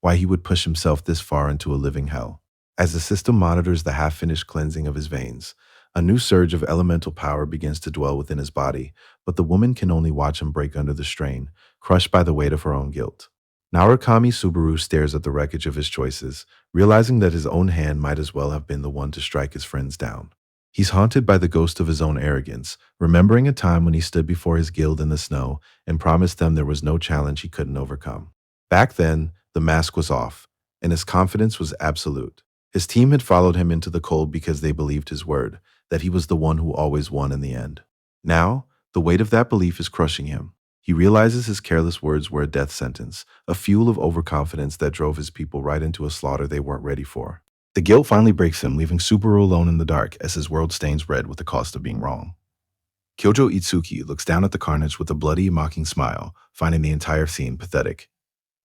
Why he would push himself this far into a living hell. As the system monitors the half-finished cleansing of his veins, a new surge of elemental power begins to dwell within his body, but the woman can only watch him break under the strain, crushed by the weight of her own guilt. Narukami Subaru stares at the wreckage of his choices, realizing that his own hand might as well have been the one to strike his friends down. He's haunted by the ghost of his own arrogance, remembering a time when he stood before his guild in the snow and promised them there was no challenge he couldn't overcome. Back then, the mask was off, and his confidence was absolute. His team had followed him into the cold because they believed his word, that he was the one who always won in the end. Now, the weight of that belief is crushing him. He realizes his careless words were a death sentence, a fuel of overconfidence that drove his people right into a slaughter they weren't ready for. The guilt finally breaks him, leaving Subaru alone in the dark as his world stains red with the cost of being wrong. Kyojo Itsuki looks down at the carnage with a bloody, mocking smile, finding the entire scene pathetic.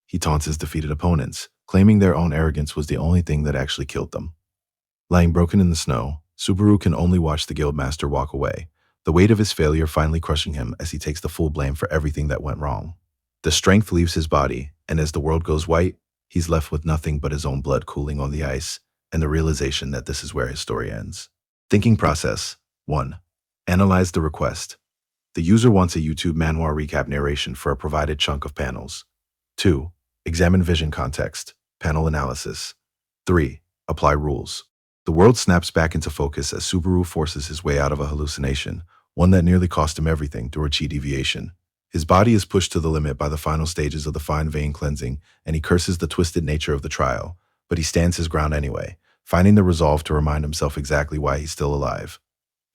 He taunts his defeated opponents, claiming their own arrogance was the only thing that actually killed them. Lying broken in the snow, Subaru can only watch the guildmaster walk away, the weight of his failure finally crushing him as he takes the full blame for everything that went wrong. The strength leaves his body, and as the world goes white, he's left with nothing but his own blood cooling on the ice and the realization that this is where his story ends. Thinking process. 1. Analyze the request. The user wants a YouTube Manhwa recap narration for a provided chunk of panels. 2. Examine vision context. Panel analysis. 3. Apply rules. The world snaps back into focus as Subaru forces his way out of a hallucination, one that nearly cost him everything through a chi deviation. His body is pushed to the limit by the final stages of the fine vein cleansing, and he curses the twisted nature of the trial, but he stands his ground anyway, finding the resolve to remind himself exactly why he's still alive.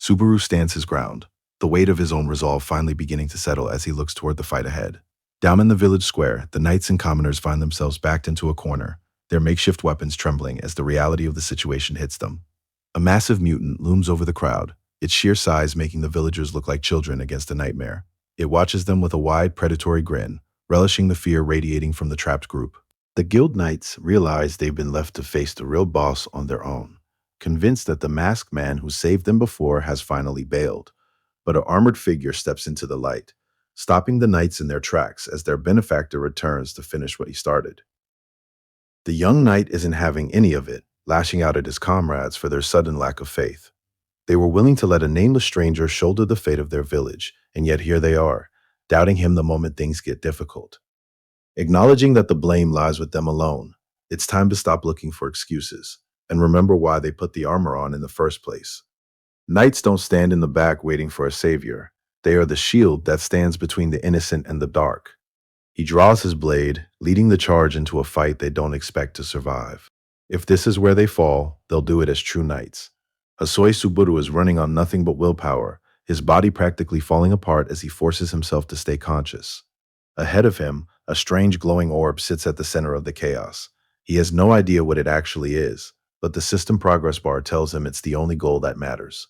Subaru stands his ground, the weight of his own resolve finally beginning to settle as he looks toward the fight ahead. Down in the village square, the knights and commoners find themselves backed into a corner, their makeshift weapons trembling as the reality of the situation hits them. A massive mutant looms over the crowd, its sheer size making the villagers look like children against a nightmare. It watches them with a wide, predatory grin, relishing the fear radiating from the trapped group. The guild knights realize they've been left to face the real boss on their own, convinced that the masked man who saved them before has finally bailed. But an armored figure steps into the light, stopping the knights in their tracks as their benefactor returns to finish what he started. The young knight isn't having any of it, lashing out at his comrades for their sudden lack of faith. They were willing to let a nameless stranger shoulder the fate of their village, and yet here they are, doubting him the moment things get difficult. Acknowledging that the blame lies with them alone, it's time to stop looking for excuses, and remember why they put the armor on in the first place. Knights don't stand in the back waiting for a savior. They are the shield that stands between the innocent and the dark. He draws his blade, leading the charge into a fight they don't expect to survive. If this is where they fall, they'll do it as true knights. Hasoi Subaru is running on nothing but willpower, his body practically falling apart as he forces himself to stay conscious. Ahead of him, a strange glowing orb sits at the center of the chaos. He has no idea what it actually is, but the system progress bar tells him it's the only goal that matters.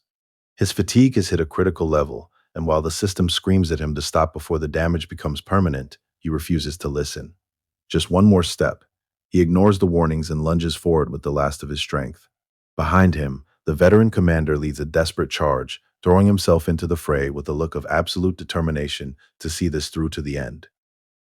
His fatigue has hit a critical level, and while the system screams at him to stop before the damage becomes permanent, he refuses to listen. Just one more step. He ignores the warnings and lunges forward with the last of his strength. Behind him, the veteran commander leads a desperate charge, throwing himself into the fray with a look of absolute determination to see this through to the end.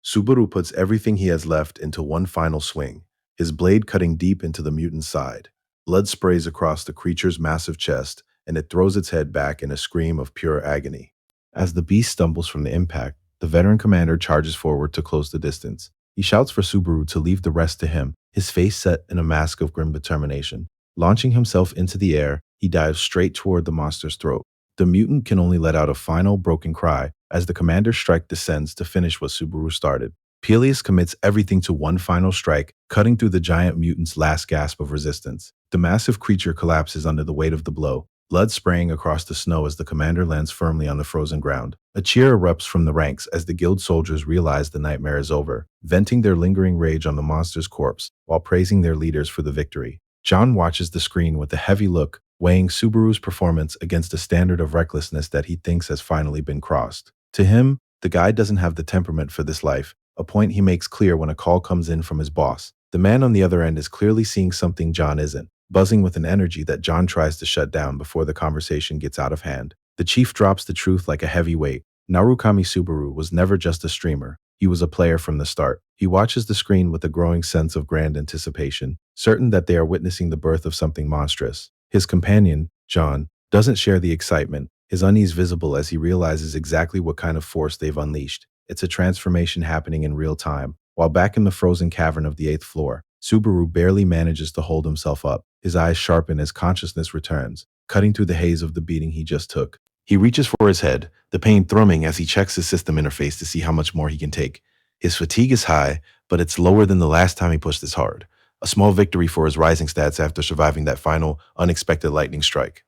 Subaru puts everything he has left into one final swing, his blade cutting deep into the mutant's side. Blood sprays across the creature's massive chest, and it throws its head back in a scream of pure agony. As the beast stumbles from the impact, the veteran commander charges forward to close the distance. He shouts for Subaru to leave the rest to him, his face set in a mask of grim determination. Launching himself into the air, he dives straight toward the monster's throat. The mutant can only let out a final broken cry as the commander's strike descends to finish what Subaru started. Peleus commits everything to one final strike, cutting through the giant mutant's last gasp of resistance. The massive creature collapses under the weight of the blow, blood spraying across the snow as the commander lands firmly on the frozen ground. A cheer erupts from the ranks as the guild soldiers realize the nightmare is over, venting their lingering rage on the monster's corpse while praising their leaders for the victory. John watches the screen with a heavy look, weighing Subaru's performance against a standard of recklessness that he thinks has finally been crossed. To him, the guy doesn't have the temperament for this life, a point he makes clear when a call comes in from his boss. The man on the other end is clearly seeing something John isn't, buzzing with an energy that John tries to shut down before the conversation gets out of hand. The chief drops the truth like a heavy weight. Narukami Subaru was never just a streamer. He was a player from the start. He watches the screen with a growing sense of grand anticipation, certain that they are witnessing the birth of something monstrous. His companion, John, doesn't share the excitement, his unease visible as he realizes exactly what kind of force they've unleashed. It's a transformation happening in real time. While back in the frozen cavern of the 8th floor, Subaru barely manages to hold himself up. His eyes sharpen as consciousness returns, cutting through the haze of the beating he just took. He reaches for his head, the pain thrumming as he checks his system interface to see how much more he can take. His fatigue is high, but it's lower than the last time he pushed this hard. A small victory for his rising stats after surviving that final, unexpected lightning strike.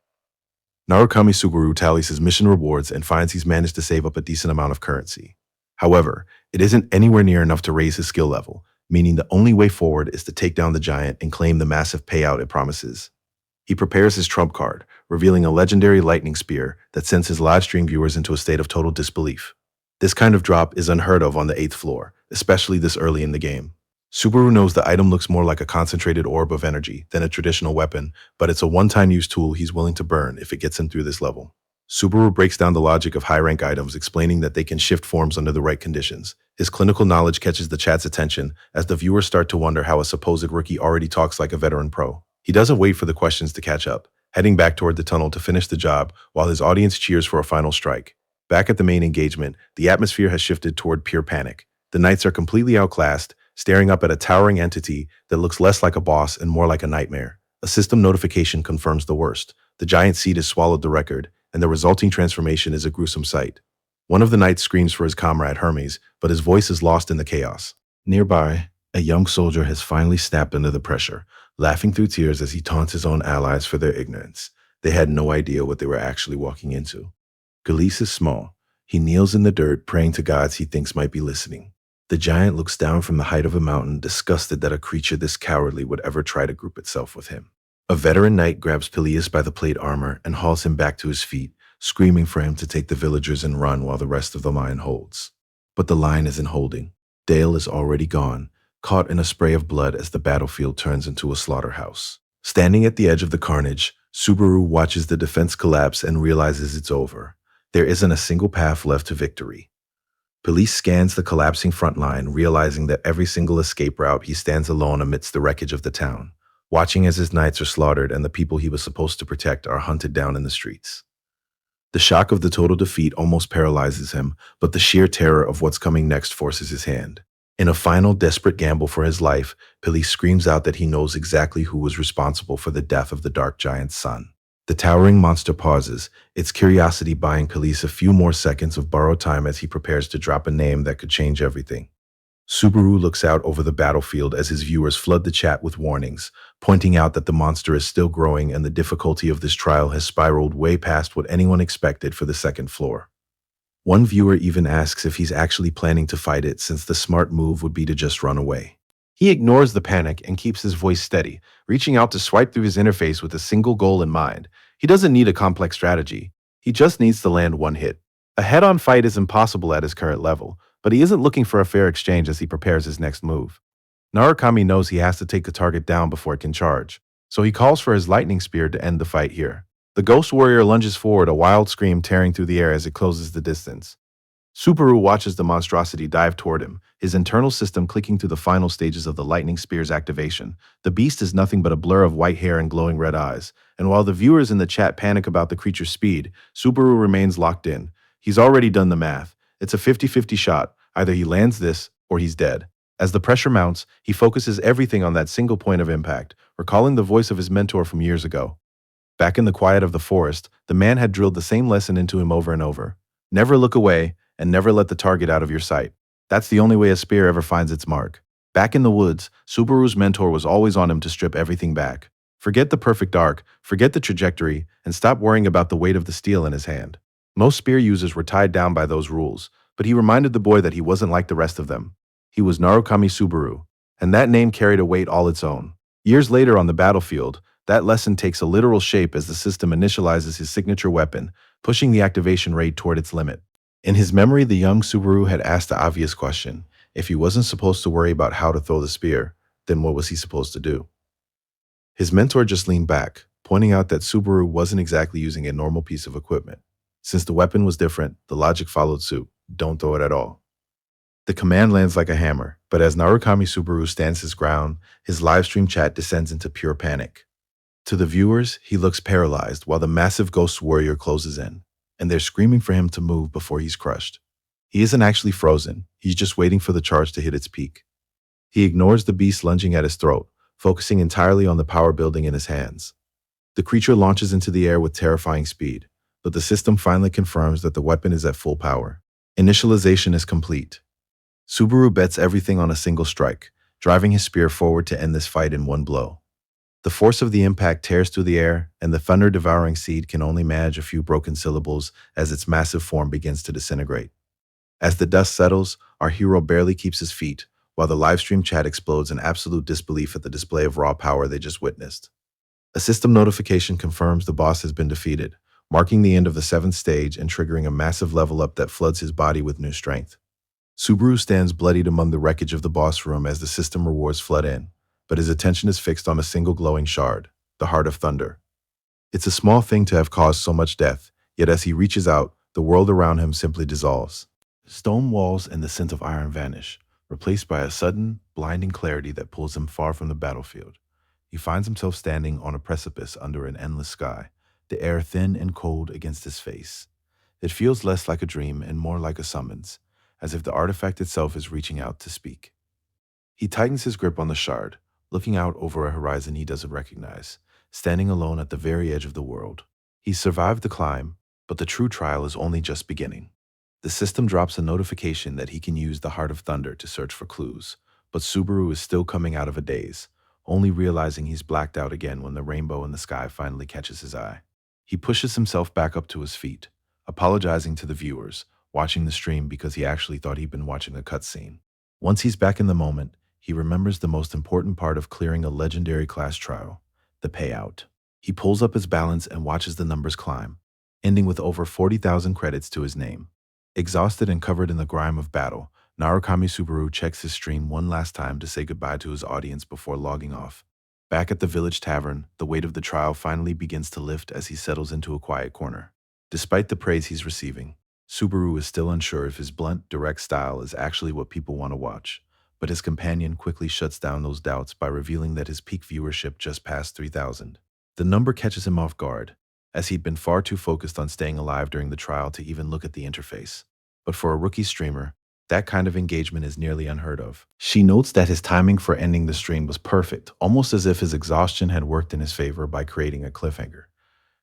Narukami Subaru tallies his mission rewards and finds he's managed to save up a decent amount of currency. However, it isn't anywhere near enough to raise his skill level, meaning the only way forward is to take down the giant and claim the massive payout it promises. He prepares his trump card, revealing a legendary lightning spear that sends his live stream viewers into a state of total disbelief. This kind of drop is unheard of on the 8th floor, especially this early in the game. Subaru knows the item looks more like a concentrated orb of energy than a traditional weapon, but it's a one-time use tool he's willing to burn if it gets him through this level. Subaru breaks down the logic of high-rank items, explaining that they can shift forms under the right conditions. His clinical knowledge catches the chat's attention as the viewers start to wonder how a supposed rookie already talks like a veteran pro. He doesn't wait for the questions to catch up, heading back toward the tunnel to finish the job while his audience cheers for a final strike. Back at the main engagement, the atmosphere has shifted toward pure panic. The knights are completely outclassed, staring up at a towering entity that looks less like a boss and more like a nightmare. A system notification confirms the worst. The giant seed has swallowed the record, and the resulting transformation is a gruesome sight. One of the knights screams for his comrade Hermes, but his voice is lost in the chaos. Nearby, a young soldier has finally snapped under the pressure, laughing through tears as he taunts his own allies for their ignorance. They had no idea what they were actually walking into. Galice is small. He kneels in the dirt, praying to gods he thinks might be listening. The giant looks down from the height of a mountain, disgusted that a creature this cowardly would ever try to group itself with him. A veteran knight grabs Peleus by the plate armor and hauls him back to his feet, screaming for him to take the villagers and run while the rest of the line holds. But the line isn't holding. Dale is already gone, caught in a spray of blood as the battlefield turns into a slaughterhouse. Standing at the edge of the carnage, Subaru watches the defense collapse and realizes it's over. There isn't a single path left to victory. Police scans the collapsing front line, realizing that every single escape route he stands alone amidst the wreckage of the town, watching as his knights are slaughtered and the people he was supposed to protect are hunted down in the streets. The shock of the total defeat almost paralyzes him, but the sheer terror of what's coming next forces his hand. In a final desperate gamble for his life, Police screams out that he knows exactly who was responsible for the death of the Dark Giant's son. The towering monster pauses, its curiosity buying Police a few more seconds of borrowed time as he prepares to drop a name that could change everything. Subaru looks out over the battlefield as his viewers flood the chat with warnings, pointing out that the monster is still growing and the difficulty of this trial has spiraled way past what anyone expected for the 2nd floor. One viewer even asks if he's actually planning to fight it, since the smart move would be to just run away. He ignores the panic and keeps his voice steady, reaching out to swipe through his interface with a single goal in mind. He doesn't need a complex strategy. He just needs to land one hit. A head-on fight is impossible at his current level, but he isn't looking for a fair exchange as he prepares his next move. Narukami knows he has to take the target down before it can charge, so he calls for his lightning spear to end the fight here. The ghost warrior lunges forward, a wild scream tearing through the air as it closes the distance. Subaru watches the monstrosity dive toward him, his internal system clicking through the final stages of the lightning spear's activation. The beast is nothing but a blur of white hair and glowing red eyes, and while the viewers in the chat panic about the creature's speed, Subaru remains locked in. He's already done the math. It's a 50-50 shot. Either he lands this, or he's dead. As the pressure mounts, he focuses everything on that single point of impact, recalling the voice of his mentor from years ago. Back in the quiet of the forest, the man had drilled the same lesson into him over and over. Never look away, and never let the target out of your sight. That's the only way a spear ever finds its mark. Back in the woods, Subaru's mentor was always on him to strip everything back. Forget the perfect arc, forget the trajectory, and stop worrying about the weight of the steel in his hand. Most spear users were tied down by those rules, but he reminded the boy that he wasn't like the rest of them. He was Narukami Subaru, and that name carried a weight all its own. Years later on the battlefield, that lesson takes a literal shape as the system initializes his signature weapon, pushing the activation rate toward its limit. In his memory, the young Subaru had asked the obvious question. If he wasn't supposed to worry about how to throw the spear, then what was he supposed to do? His mentor just leaned back, pointing out that Subaru wasn't exactly using a normal piece of equipment. Since the weapon was different, the logic followed suit. Don't throw it at all. The command lands like a hammer, but as Narukami Subaru stands his ground, his livestream chat descends into pure panic. To the viewers, he looks paralyzed while the massive ghost warrior closes in, and they're screaming for him to move before he's crushed. He isn't actually frozen, he's just waiting for the charge to hit its peak. He ignores the beast lunging at his throat, focusing entirely on the power building in his hands. The creature launches into the air with terrifying speed, but the system finally confirms that the weapon is at full power. Initialization is complete. Subaru bets everything on a single strike, driving his spear forward to end this fight in one blow. The force of the impact tears through the air, and the thunder-devouring seed can only manage a few broken syllables as its massive form begins to disintegrate. As the dust settles, our hero barely keeps his feet, while the livestream chat explodes in absolute disbelief at the display of raw power they just witnessed. A system notification confirms the boss has been defeated, marking the end of the 7th stage and triggering a massive level up that floods his body with new strength. Subaru stands bloodied among the wreckage of the boss room as the system rewards flood in, but his attention is fixed on a single glowing shard, the Heart of Thunder. It's a small thing to have caused so much death, yet as he reaches out, the world around him simply dissolves. Stone walls and the scent of iron vanish, replaced by a sudden, blinding clarity that pulls him far from the battlefield. He finds himself standing on a precipice under an endless sky, the air thin and cold against his face. It feels less like a dream and more like a summons, as if the artifact itself is reaching out to speak. He tightens his grip on the shard, looking out over a horizon he doesn't recognize, standing alone at the very edge of the world. He's survived the climb, but the true trial is only just beginning. The system drops a notification that he can use the Heart of Thunder to search for clues, but Subaru is still coming out of a daze, only realizing he's blacked out again when the rainbow in the sky finally catches his eye. He pushes himself back up to his feet, apologizing to the viewers, watching the stream because he actually thought he'd been watching a cutscene. Once he's back in the moment, he remembers the most important part of clearing a legendary class trial, the payout. He pulls up his balance and watches the numbers climb, ending with over 40,000 credits to his name. Exhausted and covered in the grime of battle, Narukami Subaru checks his stream one last time to say goodbye to his audience before logging off. Back at the village tavern, the weight of the trial finally begins to lift as he settles into a quiet corner. Despite the praise he's receiving, Subaru is still unsure if his blunt, direct style is actually what people want to watch, but his companion quickly shuts down those doubts by revealing that his peak viewership just passed 3,000. The number catches him off guard, as he'd been far too focused on staying alive during the trial to even look at the interface. But for a rookie streamer, that kind of engagement is nearly unheard of. She notes that his timing for ending the stream was perfect, almost as if his exhaustion had worked in his favor by creating a cliffhanger.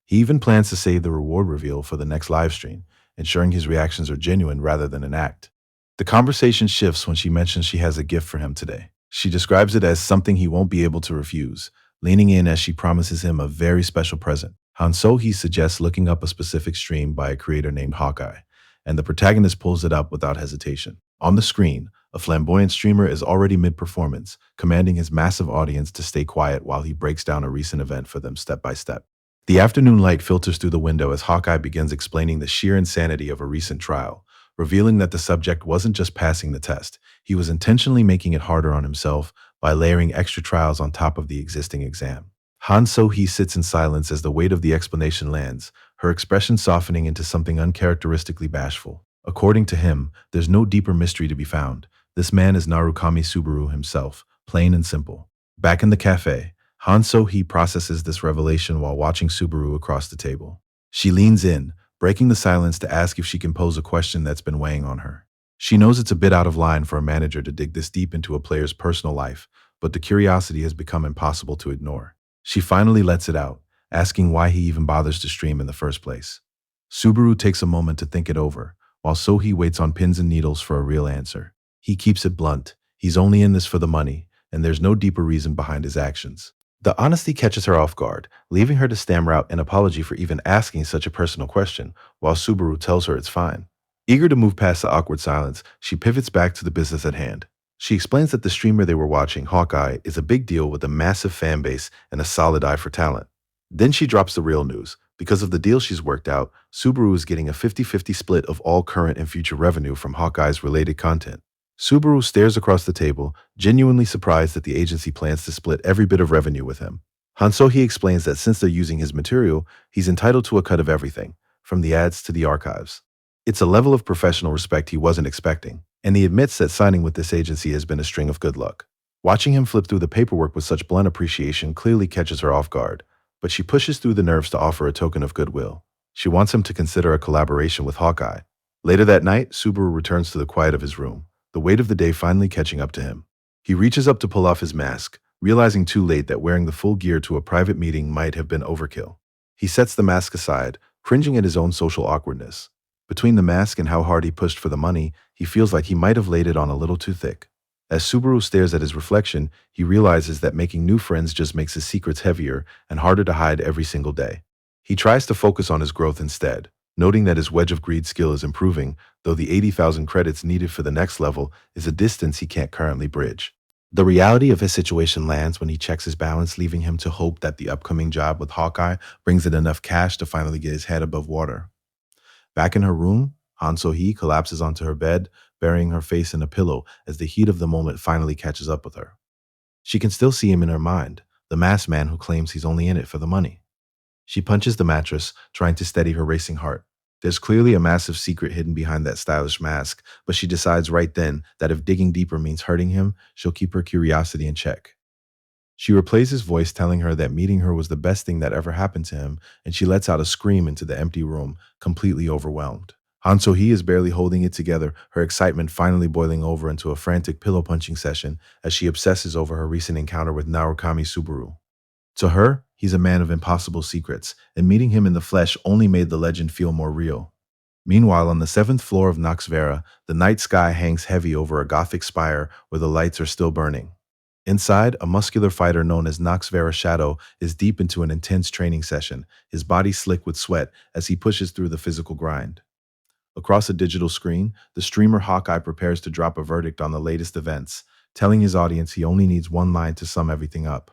He even plans to save the reward reveal for the next livestream, ensuring his reactions are genuine rather than an act. The conversation shifts when she mentions she has a gift for him today. She describes it as something he won't be able to refuse, leaning in as she promises him a very special present. Hanso-hee suggests looking up a specific stream by a creator named Hawkeye, and the protagonist pulls it up without hesitation. On the screen, a flamboyant streamer is already mid-performance, commanding his massive audience to stay quiet while he breaks down a recent event for them step by step. The afternoon light filters through the window as Hawkeye begins explaining the sheer insanity of a recent trial, revealing that the subject wasn't just passing the test, he was intentionally making it harder on himself by layering extra trials on top of the existing exam. Han-So-hee sits in silence as the weight of the explanation lands, her expression softening into something uncharacteristically bashful. According to him, there's no deeper mystery to be found. This man is Narukami Subaru himself, plain and simple. Back in the cafe, Han-So-hee processes this revelation while watching Subaru across the table. She leans in, breaking the silence to ask if she can pose a question that's been weighing on her. She knows it's a bit out of line for a manager to dig this deep into a player's personal life, but the curiosity has become impossible to ignore. She finally lets it out, asking why he even bothers to stream in the first place. Subaru takes a moment to think it over, while Sohee waits on pins and needles for a real answer. He keeps it blunt. He's only in this for the money, and there's no deeper reason behind his actions. The honesty catches her off guard, leaving her to stammer out an apology for even asking such a personal question, while Subaru tells her it's fine. Eager to move past the awkward silence, she pivots back to the business at hand. She explains that the streamer they were watching, Hawkeye, is a big deal with a massive fan base and a solid eye for talent. Then she drops the real news. Because of the deal she's worked out, Subaru is getting a 50-50 split of all current and future revenue from Hawkeye's related content. Subaru stares across the table, genuinely surprised that the agency plans to split every bit of revenue with him. Hansohee explains that since they're using his material, he's entitled to a cut of everything, from the ads to the archives. It's a level of professional respect he wasn't expecting, and he admits that signing with this agency has been a string of good luck. Watching him flip through the paperwork with such blunt appreciation clearly catches her off guard, but she pushes through the nerves to offer a token of goodwill. She wants him to consider a collaboration with Hawkeye. Later that night, Subaru returns to the quiet of his room, the weight of the day finally catching up to him. He reaches up to pull off his mask, realizing too late that wearing the full gear to a private meeting might have been overkill. He sets the mask aside, cringing at his own social awkwardness. Between the mask and how hard he pushed for the money, he feels like he might have laid it on a little too thick. As Subaru stares at his reflection, he realizes that making new friends just makes his secrets heavier and harder to hide every single day. He tries to focus on his growth instead, noting that his wedge of greed skill is improving, though the 80,000 credits needed for the next level is a distance he can't currently bridge. The reality of his situation lands when he checks his balance, leaving him to hope that the upcoming job with Hawkeye brings in enough cash to finally get his head above water. Back in her room, Han-So-hee collapses onto her bed, burying her face in a pillow as the heat of the moment finally catches up with her. She can still see him in her mind, the masked man who claims he's only in it for the money. She punches the mattress, trying to steady her racing heart. There's clearly a massive secret hidden behind that stylish mask, but she decides right then that if digging deeper means hurting him, she'll keep her curiosity in check. She replays his voice telling her that meeting her was the best thing that ever happened to him, and she lets out a scream into the empty room, completely overwhelmed. Han-So-hee is barely holding it together, her excitement finally boiling over into a frantic pillow-punching session as she obsesses over her recent encounter with Narukami Subaru. To her, he's a man of impossible secrets, and meeting him in the flesh only made the legend feel more real. Meanwhile, on the 7th floor of Nox Vera, the night sky hangs heavy over a gothic spire where the lights are still burning. Inside, a muscular fighter known as Nox Vera Shadow is deep into an intense training session, his body slick with sweat as he pushes through the physical grind. Across a digital screen, the streamer Hawkeye prepares to drop a verdict on the latest events, telling his audience he only needs one line to sum everything up.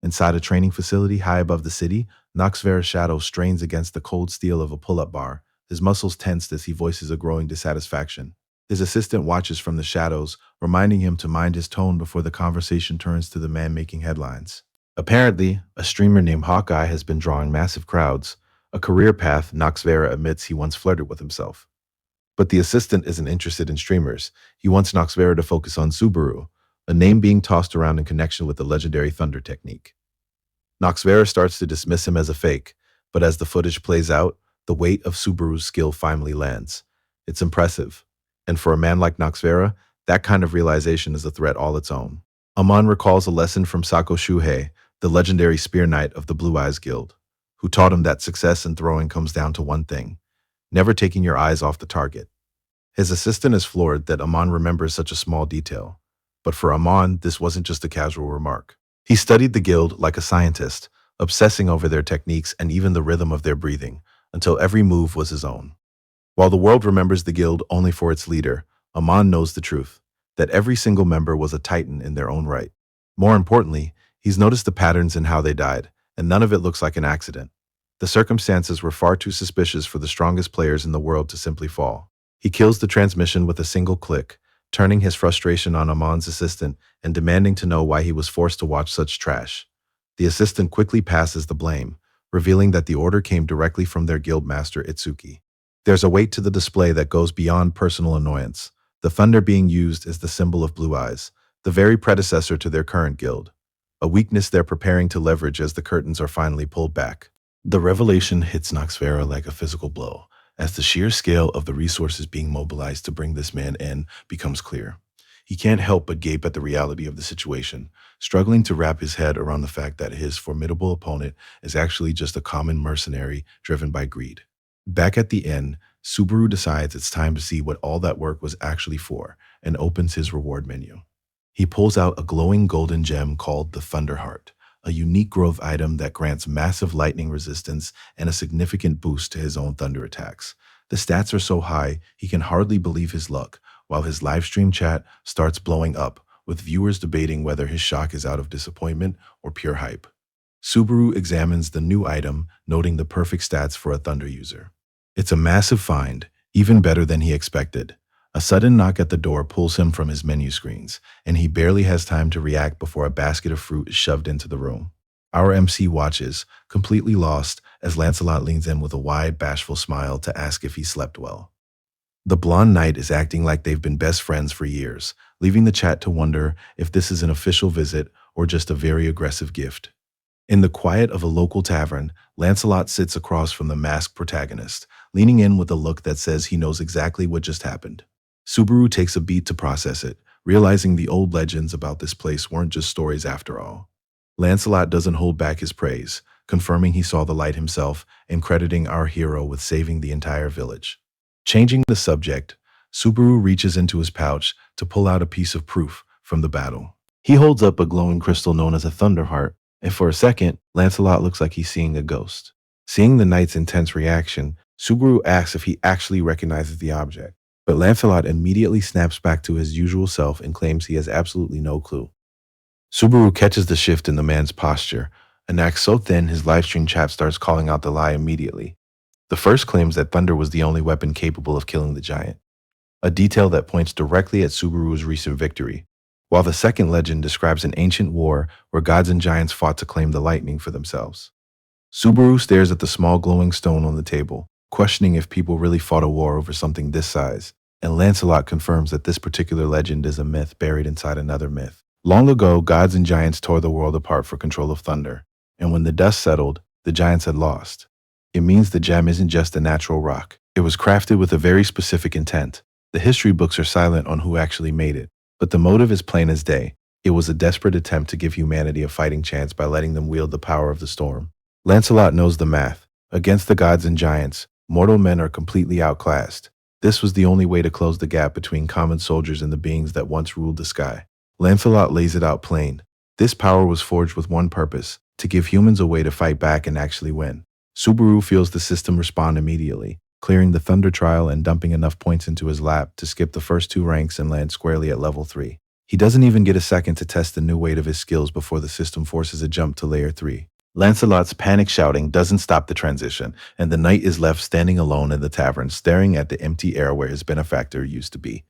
Inside a training facility high above the city, Nox Vera Shadow strains against the cold steel of a pull-up bar, his muscles tensed as he voices a growing dissatisfaction. His assistant watches from the shadows, reminding him to mind his tone before the conversation turns to the man making headlines. Apparently, a streamer named Hawkeye has been drawing massive crowds, a career path Nox Vera admits he once flirted with himself. But the assistant isn't interested in streamers. He wants Nox Vera to focus on Subaru, a name being tossed around in connection with the legendary Thunder technique. Nox Vera starts to dismiss him as a fake, but as the footage plays out, the weight of Subaru's skill finally lands. It's impressive. And for a man like Nox Vera, that kind of realization is a threat all its own. Amon recalls a lesson from Sako Shuhei, the legendary spear knight of the Blue Eyes Guild, who taught him that success in throwing comes down to one thing: never taking your eyes off the target. His assistant is floored that Amon remembers such a small detail. But for Amon, this wasn't just a casual remark. He studied the guild like a scientist, obsessing over their techniques and even the rhythm of their breathing, until every move was his own. While the world remembers the guild only for its leader, Amon knows the truth, that every single member was a titan in their own right. More importantly, he's noticed the patterns in how they died, and none of it looks like an accident. The circumstances were far too suspicious for the strongest players in the world to simply fall. He kills the transmission with a single click, turning his frustration on Amon's assistant and demanding to know why he was forced to watch such trash. The assistant quickly passes the blame, revealing that the order came directly from their guild master Itsuki. There's a weight to the display that goes beyond personal annoyance. The thunder being used is the symbol of Blue Eyes, the very predecessor to their current guild, a weakness they're preparing to leverage as the curtains are finally pulled back. The revelation hits Nox Vera like a physical blow, as the sheer scale of the resources being mobilized to bring this man in becomes clear. He can't help but gape at the reality of the situation, struggling to wrap his head around the fact that his formidable opponent is actually just a common mercenary driven by greed. Back at the inn, Subaru decides it's time to see what all that work was actually for and opens his reward menu. He pulls out a glowing golden gem called the Thunderheart, a unique growth item that grants massive lightning resistance and a significant boost to his own thunder attacks. The stats are so high, he can hardly believe his luck, while his livestream chat starts blowing up, with viewers debating whether his shock is out of disappointment or pure hype. Subaru examines the new item, noting the perfect stats for a thunder user. It's a massive find, even better than he expected. A sudden knock at the door pulls him from his menu screens, and he barely has time to react before a basket of fruit is shoved into the room. Our MC watches, completely lost, as Lancelot leans in with a wide, bashful smile to ask if he slept well. The blonde knight is acting like they've been best friends for years, leaving the chat to wonder if this is an official visit or just a very aggressive gift. In the quiet of a local tavern, Lancelot sits across from the masked protagonist, leaning in with a look that says he knows exactly what just happened. Subaru takes a beat to process it, realizing the old legends about this place weren't just stories after all. Lancelot doesn't hold back his praise, confirming he saw the light himself and crediting our hero with saving the entire village. Changing the subject, Subaru reaches into his pouch to pull out a piece of proof from the battle. He holds up a glowing crystal known as a Thunderheart, and for a second, Lancelot looks like he's seeing a ghost. Seeing the knight's intense reaction, Subaru asks if he actually recognizes the object, but Lancelot immediately snaps back to his usual self and claims he has absolutely no clue. Subaru catches the shift in the man's posture, an act so thin his livestream chat starts calling out the lie immediately. The first claims that thunder was the only weapon capable of killing the giant, a detail that points directly at Subaru's recent victory, while the second legend describes an ancient war where gods and giants fought to claim the lightning for themselves. Subaru stares at the small glowing stone on the table, questioning if people really fought a war over something this size, and Lancelot confirms that this particular legend is a myth buried inside another myth. Long ago, gods and giants tore the world apart for control of thunder, and when the dust settled, the giants had lost. It means the gem isn't just a natural rock. It was crafted with a very specific intent. The history books are silent on who actually made it, but the motive is plain as day. It was a desperate attempt to give humanity a fighting chance by letting them wield the power of the storm. Lancelot knows the math. Against the gods and giants, mortal men are completely outclassed. This was the only way to close the gap between common soldiers and the beings that once ruled the sky. Lancelot lays it out plain. This power was forged with one purpose, to give humans a way to fight back and actually win. Subaru feels the system respond immediately, clearing the thunder trial and dumping enough points into his lap to skip the first two ranks and land squarely at level 3. He doesn't even get a second to test the new weight of his skills before the system forces a jump to layer 3. Lancelot's panic shouting doesn't stop the transition, and the knight is left standing alone in the tavern, staring at the empty air where his benefactor used to be.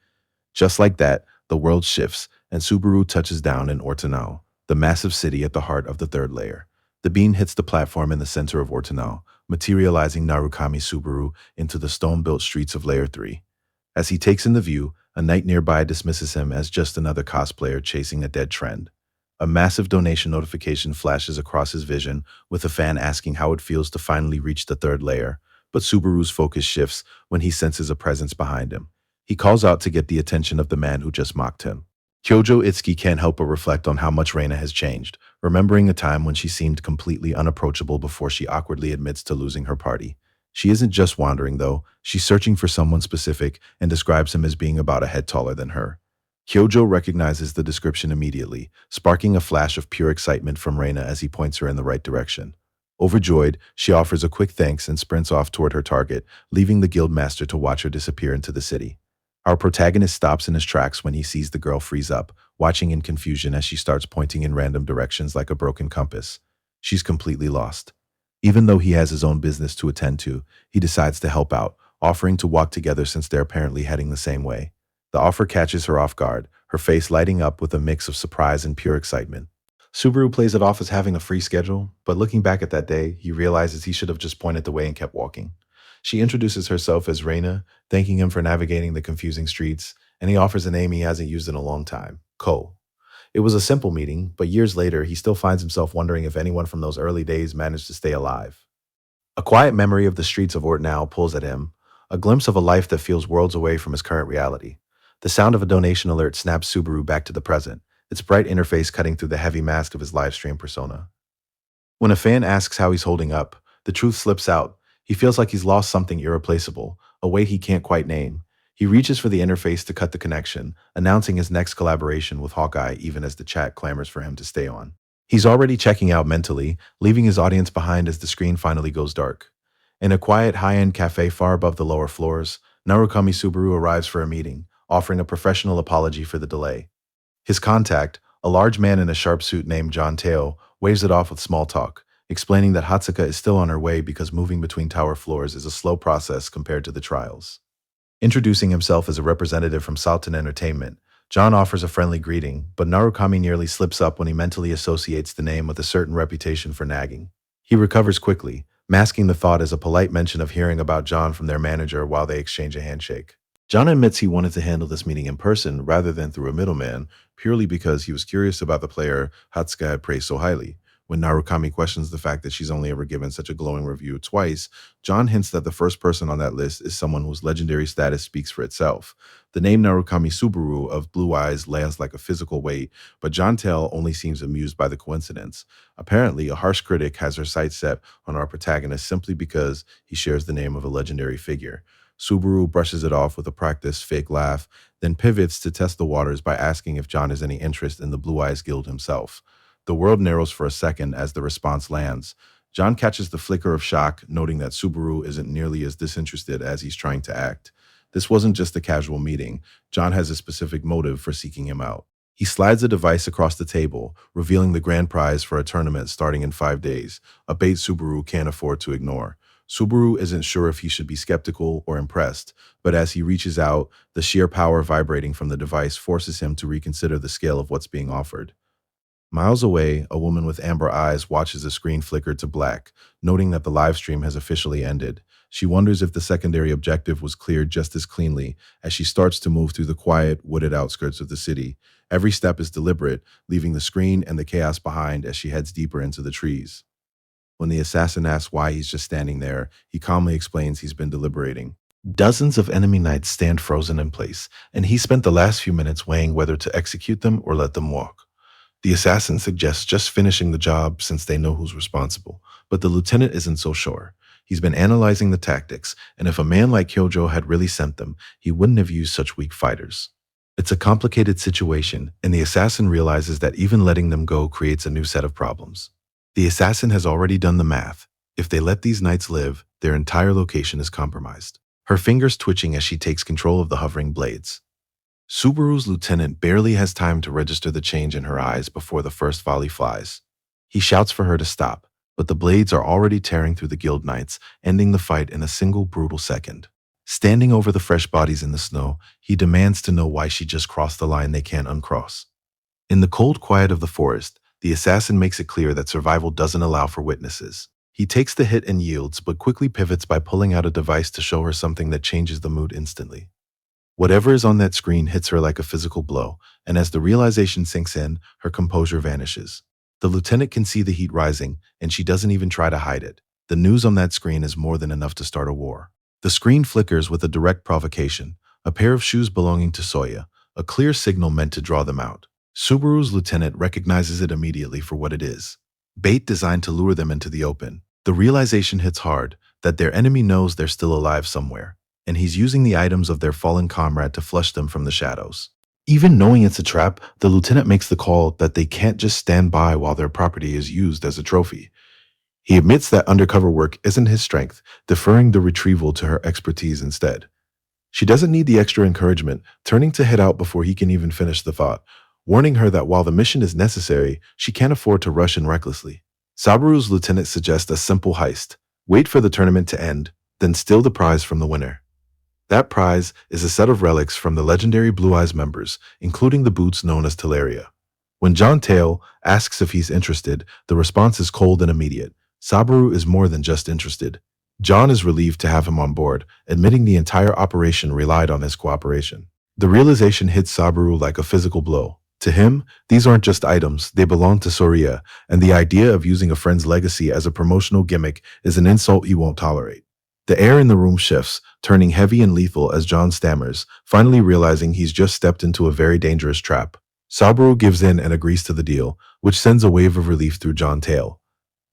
Just like that, the world shifts, and Subaru touches down in Ortonau, the massive city at the heart of the third layer. The beam hits the platform in the center of Ortonau, materializing Narukami Subaru into the stone-built streets of Layer 3. As he takes in the view, a knight nearby dismisses him as just another cosplayer chasing a dead trend. A massive donation notification flashes across his vision, with a fan asking how it feels to finally reach the third layer, but Subaru's focus shifts when he senses a presence behind him. He calls out to get the attention of the man who just mocked him. Kyojo Itsuki can't help but reflect on how much Reina has changed, remembering a time when she seemed completely unapproachable before she awkwardly admits to losing her party. She isn't just wandering, though. She's searching for someone specific and describes him as being about a head taller than her. Kyojo recognizes the description immediately, sparking a flash of pure excitement from Reina as he points her in the right direction. Overjoyed, she offers a quick thanks and sprints off toward her target, leaving the guildmaster to watch her disappear into the city. Our protagonist stops in his tracks when he sees the girl freeze up, watching in confusion as she starts pointing in random directions like a broken compass. She's completely lost. Even though he has his own business to attend to, he decides to help out, offering to walk together since they're apparently heading the same way. The offer catches her off guard, her face lighting up with a mix of surprise and pure excitement. Subaru plays it off as having a free schedule, but looking back at that day, he realizes he should have just pointed the way and kept walking. She introduces herself as Reina, thanking him for navigating the confusing streets, and he offers a name he hasn't used in a long time, Ko. It was a simple meeting, but years later, he still finds himself wondering if anyone from those early days managed to stay alive. A quiet memory of the streets of Ortnau pulls at him, a glimpse of a life that feels worlds away from his current reality. The sound of a donation alert snaps Subaru back to the present, its bright interface cutting through the heavy mask of his livestream persona. When a fan asks how he's holding up, the truth slips out. He feels like he's lost something irreplaceable, a weight he can't quite name. He reaches for the interface to cut the connection, announcing his next collaboration with Hawkeye even as the chat clamors for him to stay on. He's already checking out mentally, leaving his audience behind as the screen finally goes dark. In a quiet, high-end cafe far above the lower floors, Narukami Subaru arrives for a meeting, offering a professional apology for the delay. His contact, a large man in a sharp suit named John Teo, waves it off with small talk, explaining that Hatsuka is still on her way because moving between tower floors is a slow process compared to the trials. Introducing himself as a representative from Salton Entertainment, John offers a friendly greeting, but Narukami nearly slips up when he mentally associates the name with a certain reputation for nagging. He recovers quickly, masking the thought as a polite mention of hearing about John from their manager while they exchange a handshake. John admits he wanted to handle this meeting in person rather than through a middleman, purely because he was curious about the player Hatsuka had praised so highly. When Narukami questions the fact that she's only ever given such a glowing review twice, John hints that the first person on that list is someone whose legendary status speaks for itself. The name Narukami Subaru of Blue Eyes lands like a physical weight, but John Tell only seems amused by the coincidence. Apparently, a harsh critic has her sights set on our protagonist simply because he shares the name of a legendary figure. Subaru brushes it off with a practiced fake laugh, then pivots to test the waters by asking if John has any interest in the Blue Eyes Guild himself. The world narrows for a second as the response lands. John catches the flicker of shock, noting that Subaru isn't nearly as disinterested as he's trying to act. This wasn't just a casual meeting. John has a specific motive for seeking him out. He slides a device across the table, revealing the grand prize for a tournament starting in 5 days, a bait Subaru can't afford to ignore. Subaru isn't sure if he should be skeptical or impressed, but as he reaches out, the sheer power vibrating from the device forces him to reconsider the scale of what's being offered. Miles away, a woman with amber eyes watches the screen flicker to black, noting that the live stream has officially ended. She wonders if the secondary objective was cleared just as cleanly as she starts to move through the quiet, wooded outskirts of the city. Every step is deliberate, leaving the screen and the chaos behind as she heads deeper into the trees. When the assassin asks why he's just standing there, he calmly explains he's been deliberating. Dozens of enemy knights stand frozen in place, and he spent the last few minutes weighing whether to execute them or let them walk. The assassin suggests just finishing the job since they know who's responsible, but the lieutenant isn't so sure. He's been analyzing the tactics, and if a man like Kyojo had really sent them, he wouldn't have used such weak fighters. It's a complicated situation, and the assassin realizes that even letting them go creates a new set of problems. The assassin has already done the math. If they let these knights live, their entire location is compromised. Her fingers twitching as she takes control of the hovering blades. Subaru's lieutenant barely has time to register the change in her eyes before the first volley flies. He shouts for her to stop, but the blades are already tearing through the guild knights, ending the fight in a single brutal second. Standing over the fresh bodies in the snow, he demands to know why she just crossed the line they can't uncross. In the cold quiet of the forest, the assassin makes it clear that survival doesn't allow for witnesses. He takes the hit and yields, but quickly pivots by pulling out a device to show her something that changes the mood instantly. Whatever is on that screen hits her like a physical blow, and as the realization sinks in, her composure vanishes. The lieutenant can see the heat rising, and she doesn't even try to hide it. The news on that screen is more than enough to start a war. The screen flickers with a direct provocation, a pair of shoes belonging to Soya, a clear signal meant to draw them out. Subaru's lieutenant recognizes it immediately for what it is. Bait designed to lure them into the open. The realization hits hard that their enemy knows they're still alive somewhere, and he's using the items of their fallen comrade to flush them from the shadows. Even knowing it's a trap, the lieutenant makes the call that they can't just stand by while their property is used as a trophy. He admits that undercover work isn't his strength, deferring the retrieval to her expertise instead. She doesn't need the extra encouragement, turning to head out before he can even finish the thought, warning her that while the mission is necessary, she can't afford to rush in recklessly. Saburu's lieutenant suggests a simple heist. Wait for the tournament to end, then steal the prize from the winner. That prize is a set of relics from the legendary Blue Eyes members, including the boots known as Teleria. When John Tail asks if he's interested, the response is cold and immediate. Saburu is more than just interested. John is relieved to have him on board, admitting the entire operation relied on his cooperation. The realization hits Saburu like a physical blow. To him, these aren't just items, they belong to Soria, and the idea of using a friend's legacy as a promotional gimmick is an insult he won't tolerate. The air in the room shifts, turning heavy and lethal as John stammers, finally realizing he's just stepped into a very dangerous trap. Sabaru gives in and agrees to the deal, which sends a wave of relief through John's tail.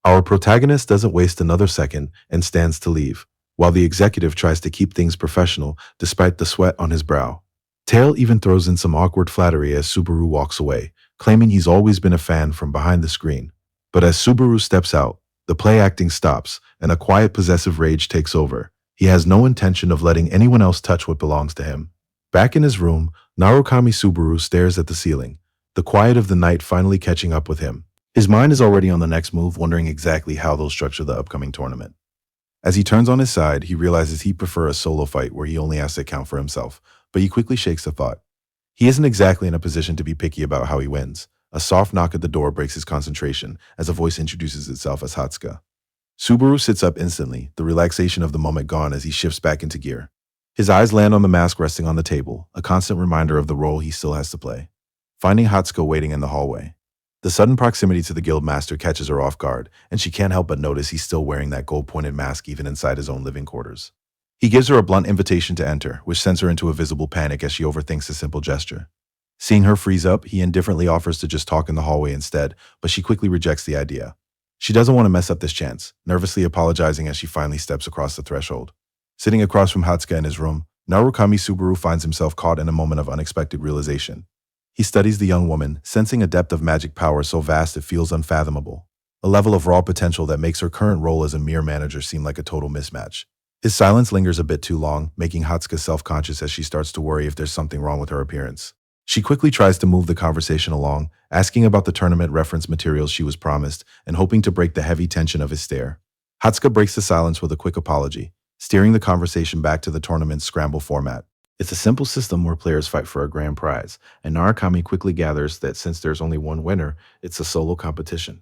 Our protagonist doesn't waste another second and stands to leave, while the executive tries to keep things professional despite the sweat on his brow. Tail even throws in some awkward flattery as Subaru walks away, claiming he's always been a fan from behind the screen. But as Subaru steps out, the play acting stops, and a quiet possessive rage takes over. He has no intention of letting anyone else touch what belongs to him. Back in his room, Narukami Subaru stares at the ceiling, the quiet of the night finally catching up with him. His mind is already on the next move, wondering exactly how they'll structure the upcoming tournament. As he turns on his side, he realizes he'd prefer a solo fight where he only has to account for himself, but he quickly shakes the thought. He isn't exactly in a position to be picky about how he wins. A soft knock at the door breaks his concentration as a voice introduces itself as Hatsuka. Subaru sits up instantly, the relaxation of the moment gone as he shifts back into gear. His eyes land on the mask resting on the table, a constant reminder of the role he still has to play. Finding Hatsuka waiting in the hallway. The sudden proximity to the guild master catches her off guard, and she can't help but notice he's still wearing that gold-pointed mask even inside his own living quarters. He gives her a blunt invitation to enter, which sends her into a visible panic as she overthinks a simple gesture. Seeing her freeze up, he indifferently offers to just talk in the hallway instead, but she quickly rejects the idea. She doesn't want to mess up this chance, nervously apologizing as she finally steps across the threshold. Sitting across from Hatsuka in his room, Narukami Subaru finds himself caught in a moment of unexpected realization. He studies the young woman, sensing a depth of magic power so vast it feels unfathomable. A level of raw potential that makes her current role as a mere manager seem like a total mismatch. His silence lingers a bit too long, making Hatsuka self-conscious as she starts to worry if there's something wrong with her appearance. She quickly tries to move the conversation along, asking about the tournament reference materials she was promised and hoping to break the heavy tension of his stare. Hatsuka breaks the silence with a quick apology, steering the conversation back to the tournament's scramble format. It's a simple system where players fight for a grand prize, and Narukami quickly gathers that since there's only one winner, it's a solo competition.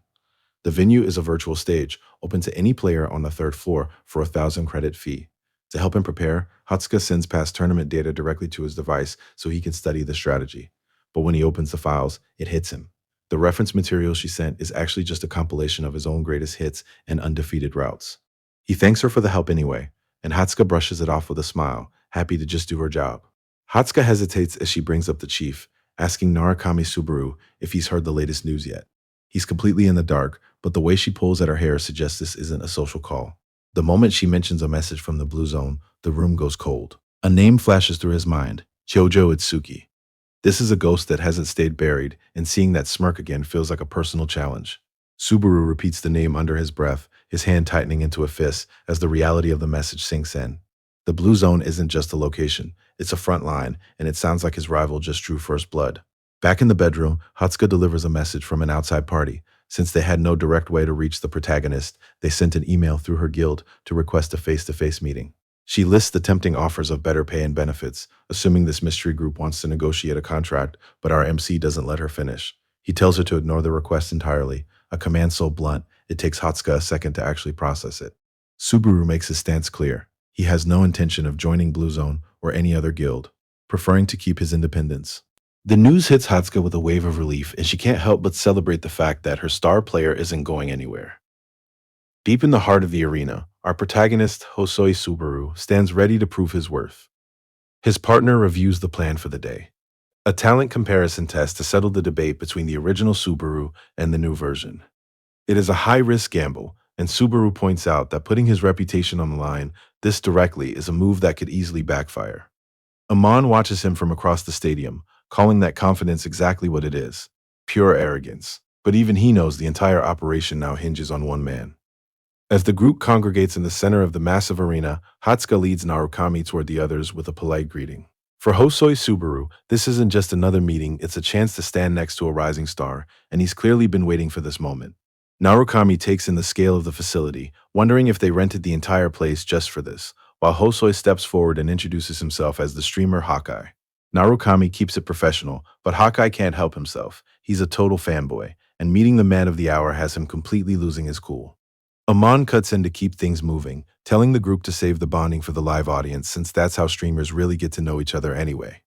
The venue is a virtual stage, open to any player on the third floor for a 1,000 credit fee. To help him prepare, Hatsuka sends past tournament data directly to his device so he can study the strategy. But when he opens the files, it hits him. The reference material she sent is actually just a compilation of his own greatest hits and undefeated routes. He thanks her for the help anyway, and Hatsuka brushes it off with a smile, happy to just do her job. Hatsuka hesitates as she brings up the chief, asking Narukami Subaru if he's heard the latest news yet. He's completely in the dark, but the way she pulls at her hair suggests this isn't a social call. The moment she mentions a message from the blue zone, the room goes cold. A name flashes through his mind, Chojo Itsuki. This is a ghost that hasn't stayed buried, and seeing that smirk again feels like a personal challenge. Subaru repeats the name under his breath, his hand tightening into a fist as the reality of the message sinks in. The blue zone isn't just a location, it's a front line, and it sounds like his rival just drew first blood. Back in the bedroom, Hatsuka delivers a message from an outside party. Since they had no direct way to reach the protagonist, they sent an email through her guild to request a face-to-face meeting. She lists the tempting offers of better pay and benefits, assuming this mystery group wants to negotiate a contract, but our MC doesn't let her finish. He tells her to ignore the request entirely, a command so blunt, it takes Hatsuka a second to actually process it. Subaru makes his stance clear. He has no intention of joining Blue Zone or any other guild, preferring to keep his independence. The news hits Hatsuka with a wave of relief, and she can't help but celebrate the fact that her star player isn't going anywhere. Deep in the heart of the arena, our protagonist, Hosoi Subaru, stands ready to prove his worth. His partner reviews the plan for the day. A talent comparison test to settle the debate between the original Subaru and the new version. It is a high-risk gamble, and Subaru points out that putting his reputation on the line this directly is a move that could easily backfire. Amon watches him from across the stadium, calling that confidence exactly what it is, pure arrogance. But even he knows the entire operation now hinges on one man. As the group congregates in the center of the massive arena, Hatsuka leads Narukami toward the others with a polite greeting. For Hosoi Subaru, this isn't just another meeting, it's a chance to stand next to a rising star, and he's clearly been waiting for this moment. Narukami takes in the scale of the facility, wondering if they rented the entire place just for this, while Hosoi steps forward and introduces himself as the streamer Hawkeye. Narukami keeps it professional, but Hawkeye can't help himself. He's a total fanboy, and meeting the man of the hour has him completely losing his cool. Amon cuts in to keep things moving, telling the group to save the bonding for the live audience since that's how streamers really get to know each other anyway.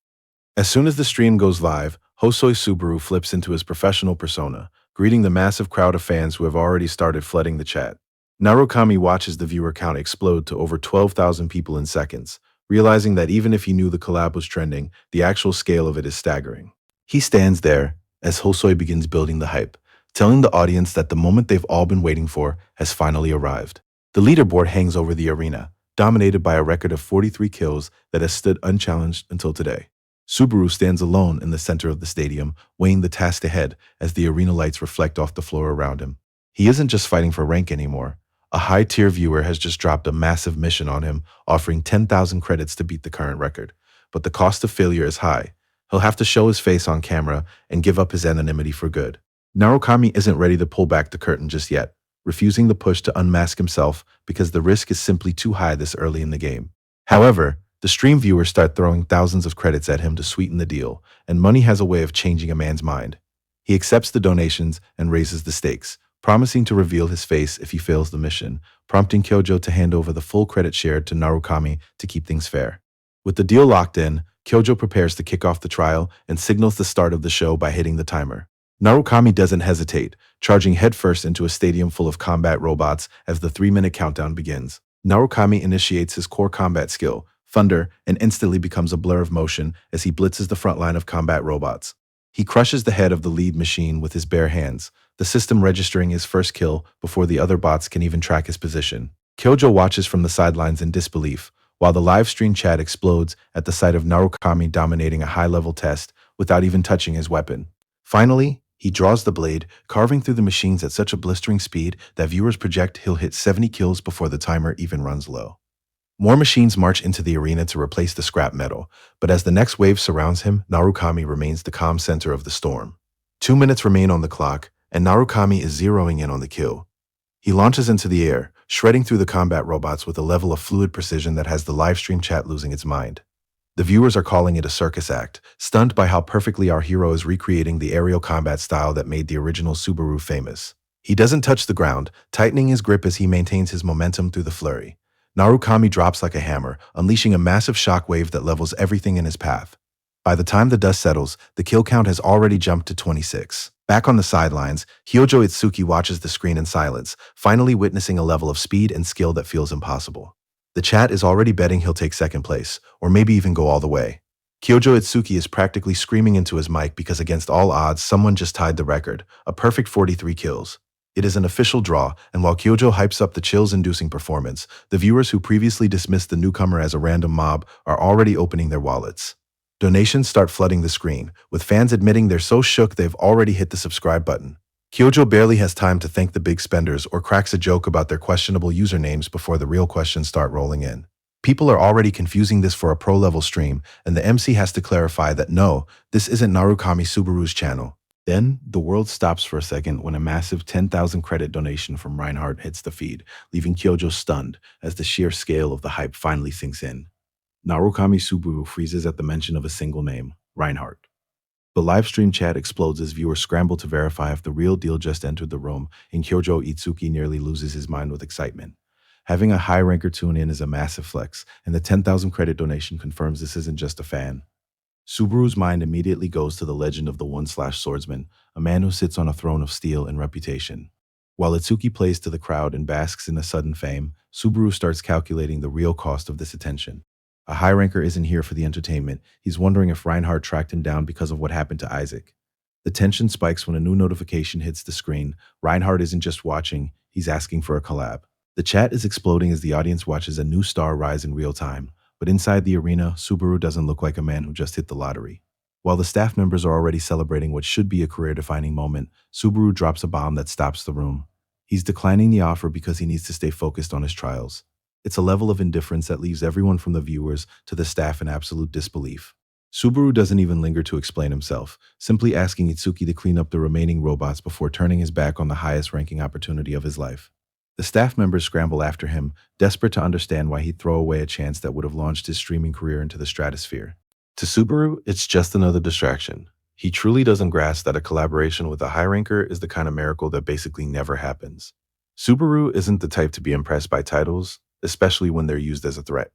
As soon as the stream goes live, Hosoi Subaru flips into his professional persona, greeting the massive crowd of fans who have already started flooding the chat. Narukami watches the viewer count explode to over 12,000 people in seconds, realizing that even if he knew the collab was trending, the actual scale of it is staggering. He stands there as Hosoi begins building the hype, telling the audience that the moment they've all been waiting for has finally arrived. The leaderboard hangs over the arena, dominated by a record of 43 kills that has stood unchallenged until today. Subaru stands alone in the center of the stadium, weighing the task ahead as the arena lights reflect off the floor around him. He isn't just fighting for rank anymore. A high-tier viewer has just dropped a massive mission on him, offering 10,000 credits to beat the current record. But the cost of failure is high. He'll have to show his face on camera and give up his anonymity for good. Narukami isn't ready to pull back the curtain just yet, refusing the push to unmask himself because the risk is simply too high this early in the game. However, the stream viewers start throwing thousands of credits at him to sweeten the deal, and money has a way of changing a man's mind. He accepts the donations and raises the stakes, promising to reveal his face if he fails the mission, prompting Kyojo to hand over the full credit share to Narukami to keep things fair. With the deal locked in, Kyojo prepares to kick off the trial and signals the start of the show by hitting the timer. Narukami doesn't hesitate, charging headfirst into a stadium full of combat robots as the 3-minute countdown begins. Narukami initiates his core combat skill, Thunder, and instantly becomes a blur of motion as he blitzes the front line of combat robots. He crushes the head of the lead machine with his bare hands, the system registering his first kill before the other bots can even track his position. Kyojo watches from the sidelines in disbelief, while the live stream chat explodes at the sight of Narukami dominating a high-level test without even touching his weapon. Finally, he draws the blade, carving through the machines at such a blistering speed that viewers project he'll hit 70 kills before the timer even runs low. More machines march into the arena to replace the scrap metal, but as the next wave surrounds him, Narukami remains the calm center of the storm. 2 minutes remain on the clock, and Narukami is zeroing in on the kill. He launches into the air, shredding through the combat robots with a level of fluid precision that has the livestream chat losing its mind. The viewers are calling it a circus act, stunned by how perfectly our hero is recreating the aerial combat style that made the original Subaru famous. He doesn't touch the ground, tightening his grip as he maintains his momentum through the flurry. Narukami drops like a hammer, unleashing a massive shockwave that levels everything in his path. By the time the dust settles, the kill count has already jumped to 26. Back on the sidelines, Hyojo Itsuki watches the screen in silence, finally witnessing a level of speed and skill that feels impossible. The chat is already betting he'll take second place, or maybe even go all the way. Kyojo Itsuki is practically screaming into his mic because against all odds, someone just tied the record, a perfect 43 kills. It is an official draw, and while Kyojo hypes up the chills-inducing performance, the viewers who previously dismissed the newcomer as a random mob are already opening their wallets. Donations start flooding the screen, with fans admitting they're so shook they've already hit the subscribe button. Kyojo barely has time to thank the big spenders or cracks a joke about their questionable usernames before the real questions start rolling in. People are already confusing this for a pro-level stream, and the MC has to clarify that no, this isn't Narukami Subaru's channel. Then, the world stops for a second when a massive 10,000 credit donation from Reinhardt hits the feed, leaving Kyojo stunned as the sheer scale of the hype finally sinks in. Narukami Subaru freezes at the mention of a single name, Reinhardt. The livestream chat explodes as viewers scramble to verify if the real deal just entered the room, and Kyojo Itsuki nearly loses his mind with excitement. Having a high ranker tune in is a massive flex, and the 10,000 credit donation confirms this isn't just a fan. Subaru's mind immediately goes to the legend of the one-swordsman, a man who sits on a throne of steel and reputation. While Itsuki plays to the crowd and basks in the sudden fame, Subaru starts calculating the real cost of this attention. A high ranker isn't here for the entertainment. He's wondering if Reinhardt tracked him down because of what happened to Isaac. The tension spikes when a new notification hits the screen. Reinhardt isn't just watching, he's asking for a collab. The chat is exploding as the audience watches a new star rise in real time. But inside the arena, Subaru doesn't look like a man who just hit the lottery. While the staff members are already celebrating what should be a career-defining moment, Subaru drops a bomb that stops the room. He's declining the offer because he needs to stay focused on his trials. It's a level of indifference that leaves everyone from the viewers to the staff in absolute disbelief. Subaru doesn't even linger to explain himself, simply asking Itsuki to clean up the remaining robots before turning his back on the highest-ranking opportunity of his life. The staff members scramble after him, desperate to understand why he'd throw away a chance that would have launched his streaming career into the stratosphere. To Subaru, it's just another distraction. He truly doesn't grasp that a collaboration with a high ranker is the kind of miracle that basically never happens. Subaru isn't the type to be impressed by titles, especially when they're used as a threat.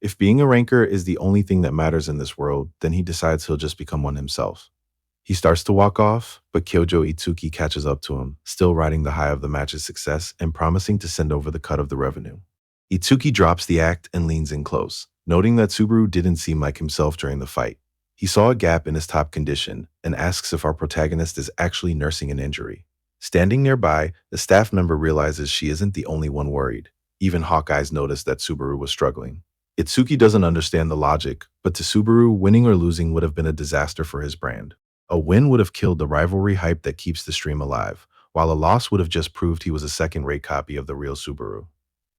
If being a ranker is the only thing that matters in this world, then he decides he'll just become one himself. He starts to walk off, but Kyojo Itsuki catches up to him, still riding the high of the match's success and promising to send over the cut of the revenue. Itsuki drops the act and leans in close, noting that Subaru didn't seem like himself during the fight. He saw a gap in his top condition and asks if our protagonist is actually nursing an injury. Standing nearby, the staff member realizes she isn't the only one worried. Even Hawkeye's noticed that Subaru was struggling. Itsuki doesn't understand the logic, but to Subaru, winning or losing would have been a disaster for his brand. A win would have killed the rivalry hype that keeps the stream alive, while a loss would have just proved he was a second-rate copy of the real Subaru.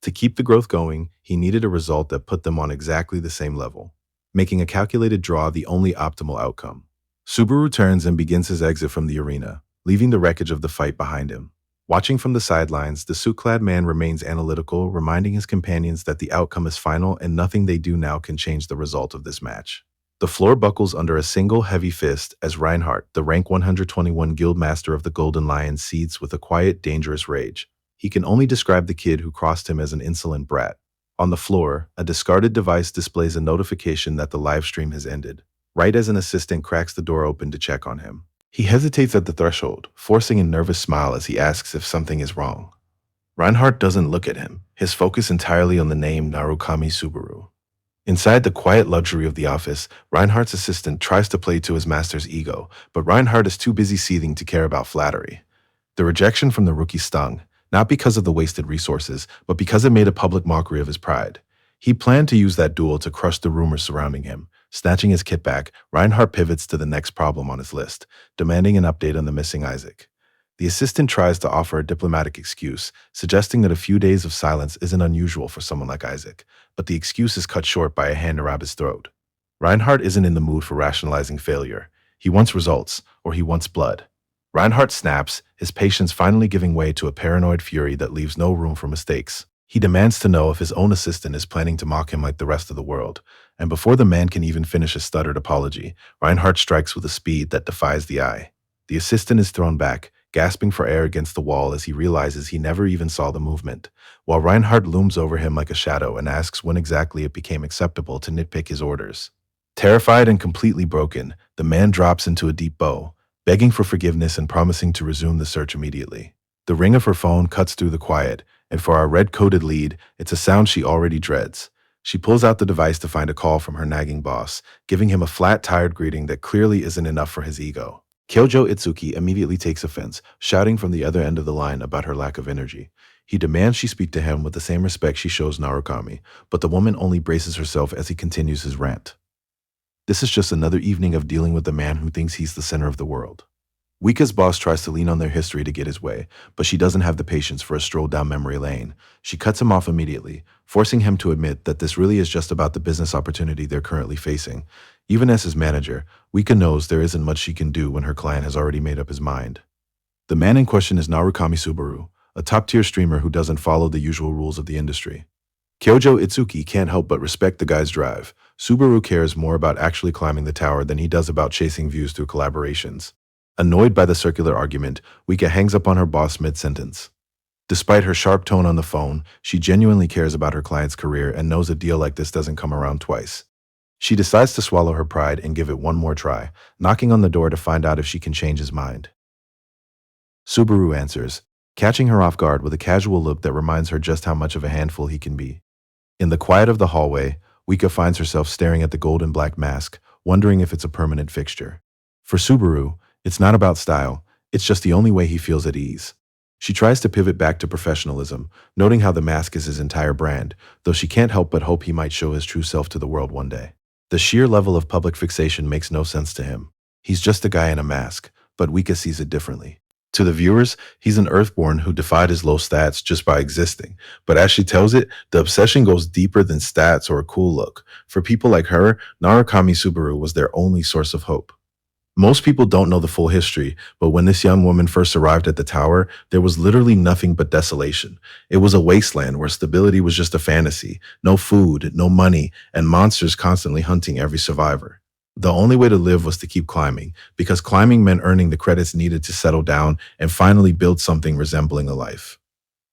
To keep the growth going, he needed a result that put them on exactly the same level, making a calculated draw the only optimal outcome. Subaru turns and begins his exit from the arena, leaving the wreckage of the fight behind him. Watching from the sidelines, the suit-clad man remains analytical, reminding his companions that the outcome is final and nothing they do now can change the result of this match. The floor buckles under a single heavy fist as Reinhardt, the rank 121 guild master of the Golden Lion, seethes with a quiet, dangerous rage. He can only describe the kid who crossed him as an insolent brat. On the floor, a discarded device displays a notification that the live stream has ended, right as an assistant cracks the door open to check on him. He hesitates at the threshold, forcing a nervous smile as he asks if something is wrong. Reinhardt doesn't look at him, his focus entirely on the name Narukami Subaru. Inside the quiet luxury of the office, Reinhardt's assistant tries to play to his master's ego, but Reinhardt is too busy seething to care about flattery. The rejection from the rookie stung, not because of the wasted resources, but because it made a public mockery of his pride. He planned to use that duel to crush the rumors surrounding him. Snatching his kit back, Reinhardt pivots to the next problem on his list, demanding an update on the missing Isaac. The assistant tries to offer a diplomatic excuse, suggesting that a few days of silence isn't unusual for someone like Isaac, but the excuse is cut short by a hand around his throat. Reinhardt isn't in the mood for rationalizing failure. He wants results, or he wants blood. Reinhardt snaps, his patience finally giving way to a paranoid fury that leaves no room for mistakes. He demands to know if his own assistant is planning to mock him like the rest of the world, and before the man can even finish a stuttered apology, Reinhardt strikes with a speed that defies the eye. The assistant is thrown back, gasping for air against the wall as he realizes he never even saw the movement, while Reinhardt looms over him like a shadow and asks when exactly it became acceptable to nitpick his orders. Terrified and completely broken, the man drops into a deep bow, begging for forgiveness and promising to resume the search immediately. The ring of her phone cuts through the quiet, and for our red-coated lead, it's a sound she already dreads. She pulls out the device to find a call from her nagging boss, giving him a flat, tired greeting that clearly isn't enough for his ego. Kyojo Itsuki immediately takes offense, shouting from the other end of the line about her lack of energy. He demands she speak to him with the same respect she shows Narukami, but the woman only braces herself as he continues his rant. This is just another evening of dealing with the man who thinks he's the center of the world. Wika's boss tries to lean on their history to get his way, but she doesn't have the patience for a stroll down memory lane. She cuts him off immediately, forcing him to admit that this really is just about the business opportunity they're currently facing. Even as his manager, Wika knows there isn't much she can do when her client has already made up his mind. The man in question is Narukami Subaru, a top-tier streamer who doesn't follow the usual rules of the industry. Kyojo Itsuki can't help but respect the guy's drive. Subaru cares more about actually climbing the tower than he does about chasing views through collaborations. Annoyed by the circular argument, Wika hangs up on her boss mid-sentence. Despite her sharp tone on the phone, she genuinely cares about her client's career and knows a deal like this doesn't come around twice. She decides to swallow her pride and give it one more try, knocking on the door to find out if she can change his mind. Subaru answers, catching her off guard with a casual look that reminds her just how much of a handful he can be. In the quiet of the hallway, Wika finds herself staring at the gold and black mask, wondering if it's a permanent fixture. For Subaru, it's not about style, it's just the only way he feels at ease. She tries to pivot back to professionalism, noting how the mask is his entire brand, though she can't help but hope he might show his true self to the world one day. The sheer level of public fixation makes no sense to him. He's just a guy in a mask, but Wika sees it differently. To the viewers, he's an Earthborn who defied his low stats just by existing. But as she tells it, the obsession goes deeper than stats or a cool look. For people like her, Narukami Subaru was their only source of hope. Most people don't know the full history, but when this young woman first arrived at the tower, there was literally nothing but desolation. It was a wasteland where stability was just a fantasy, no food, no money, and monsters constantly hunting every survivor. The only way to live was to keep climbing, because climbing meant earning the credits needed to settle down and finally build something resembling a life.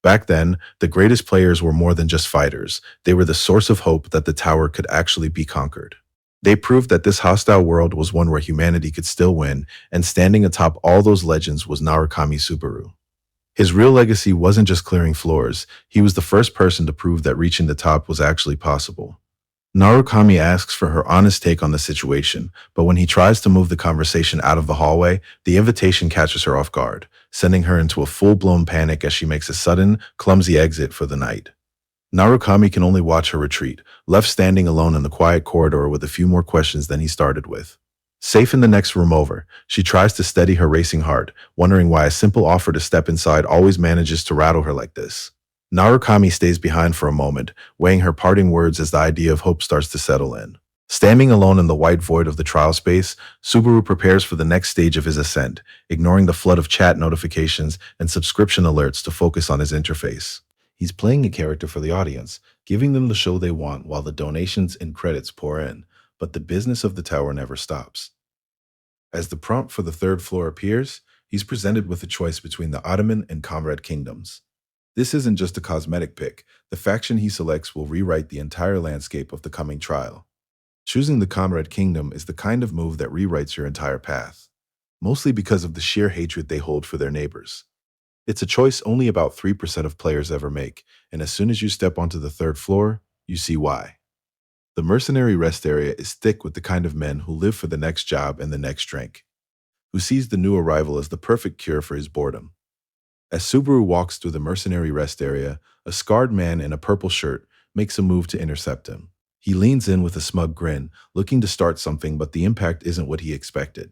Back then, the greatest players were more than just fighters. They were the source of hope that the tower could actually be conquered. They proved that this hostile world was one where humanity could still win, and standing atop all those legends was Narukami Subaru. His real legacy wasn't just clearing floors, he was the first person to prove that reaching the top was actually possible. Narukami asks for her honest take on the situation, but when he tries to move the conversation out of the hallway, the invitation catches her off guard, sending her into a full-blown panic as she makes a sudden, clumsy exit for the night. Narukami can only watch her retreat, left standing alone in the quiet corridor with a few more questions than he started with. Safe in the next room over, she tries to steady her racing heart, wondering why a simple offer to step inside always manages to rattle her like this. Narukami stays behind for a moment, weighing her parting words as the idea of hope starts to settle in. Standing alone in the white void of the trial space, Subaru prepares for the next stage of his ascent, ignoring the flood of chat notifications and subscription alerts to focus on his interface. He's playing a character for the audience, giving them the show they want while the donations and credits pour in, but the business of the tower never stops. As the prompt for the third floor appears, he's presented with a choice between the Ottoman and Comrade kingdoms. This isn't just a cosmetic pick, the faction he selects will rewrite the entire landscape of the coming trial. Choosing the Comrade kingdom is the kind of move that rewrites your entire path, mostly because of the sheer hatred they hold for their neighbors. It's a choice only about 3% of players ever make, and as soon as you step onto the third floor, you see why. The mercenary rest area is thick with the kind of men who live for the next job and the next drink, who sees the new arrival as the perfect cure for his boredom. As Subaru walks through the mercenary rest area, a scarred man in a purple shirt makes a move to intercept him. He leans in with a smug grin, looking to start something, but the impact isn't what he expected.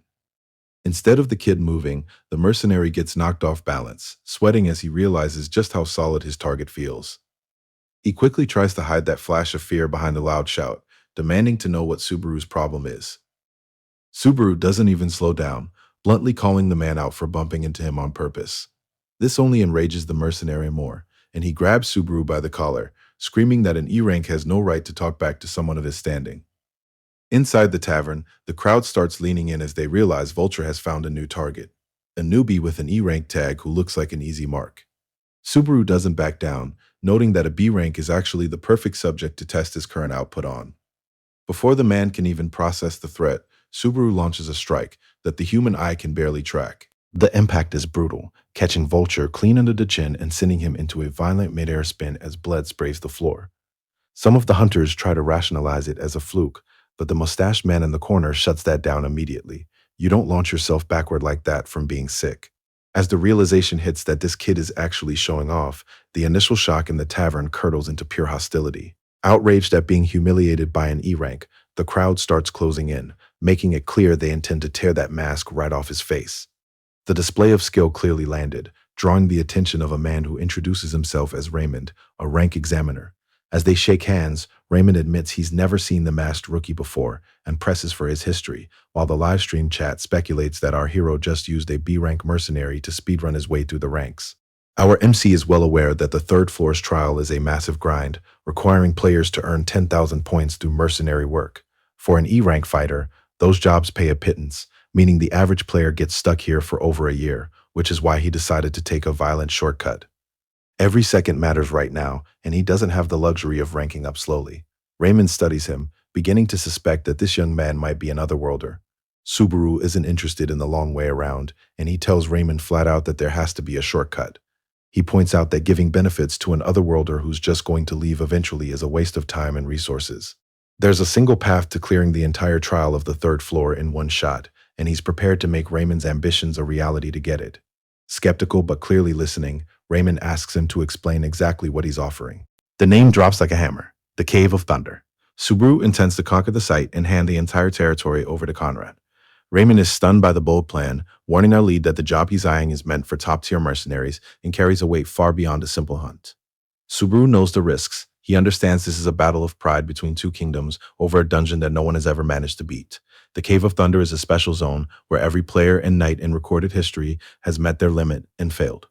Instead of the kid moving, the mercenary gets knocked off balance, sweating as he realizes just how solid his target feels. He quickly tries to hide that flash of fear behind a loud shout, demanding to know what Subaru's problem is. Subaru doesn't even slow down, bluntly calling the man out for bumping into him on purpose. This only enrages the mercenary more, and he grabs Subaru by the collar, screaming that an E-rank has no right to talk back to someone of his standing. Inside the tavern, the crowd starts leaning in as they realize Vulture has found a new target, a newbie with an E-rank tag who looks like an easy mark. Subaru doesn't back down, noting that a B rank is actually the perfect subject to test his current output on. Before the man can even process the threat, Subaru launches a strike that the human eye can barely track. The impact is brutal, catching Vulture clean under the chin and sending him into a violent midair spin as blood sprays the floor. Some of the hunters try to rationalize it as a fluke, but the mustached man in the corner shuts that down immediately. You don't launch yourself backward like that from being sick. As the realization hits that this kid is actually showing off, the initial shock in the tavern curdles into pure hostility. Outraged at being humiliated by an E-rank, the crowd starts closing in, making it clear they intend to tear that mask right off his face. The display of skill clearly landed, drawing the attention of a man who introduces himself as Raymond, a rank examiner. As they shake hands, Raymond admits he's never seen the masked rookie before and presses for his history, while the livestream chat speculates that our hero just used a B-rank mercenary to speedrun his way through the ranks. Our MC is well aware that the third floor's trial is a massive grind, requiring players to earn 10,000 points through mercenary work. For an E-rank fighter, those jobs pay a pittance, meaning the average player gets stuck here for over a year, which is why he decided to take a violent shortcut. Every second matters right now, and he doesn't have the luxury of ranking up slowly. Raymond studies him, beginning to suspect that this young man might be an otherworlder. Subaru isn't interested in the long way around, and he tells Raymond flat out that there has to be a shortcut. He points out that giving benefits to an otherworlder who's just going to leave eventually is a waste of time and resources. There's a single path to clearing the entire trial of the third floor in one shot, and he's prepared to make Raymond's ambitions a reality to get it. Skeptical but clearly listening, Raymond asks him to explain exactly what he's offering. The name drops like a hammer, the Cave of Thunder. Subaru intends to conquer the site and hand the entire territory over to Conrad. Raymond is stunned by the bold plan, warning our lead that the job he's eyeing is meant for top-tier mercenaries and carries a weight far beyond a simple hunt. Subaru knows the risks. He understands this is a battle of pride between two kingdoms over a dungeon that no one has ever managed to beat. The Cave of Thunder is a special zone where every player and knight in recorded history has met their limit and failed.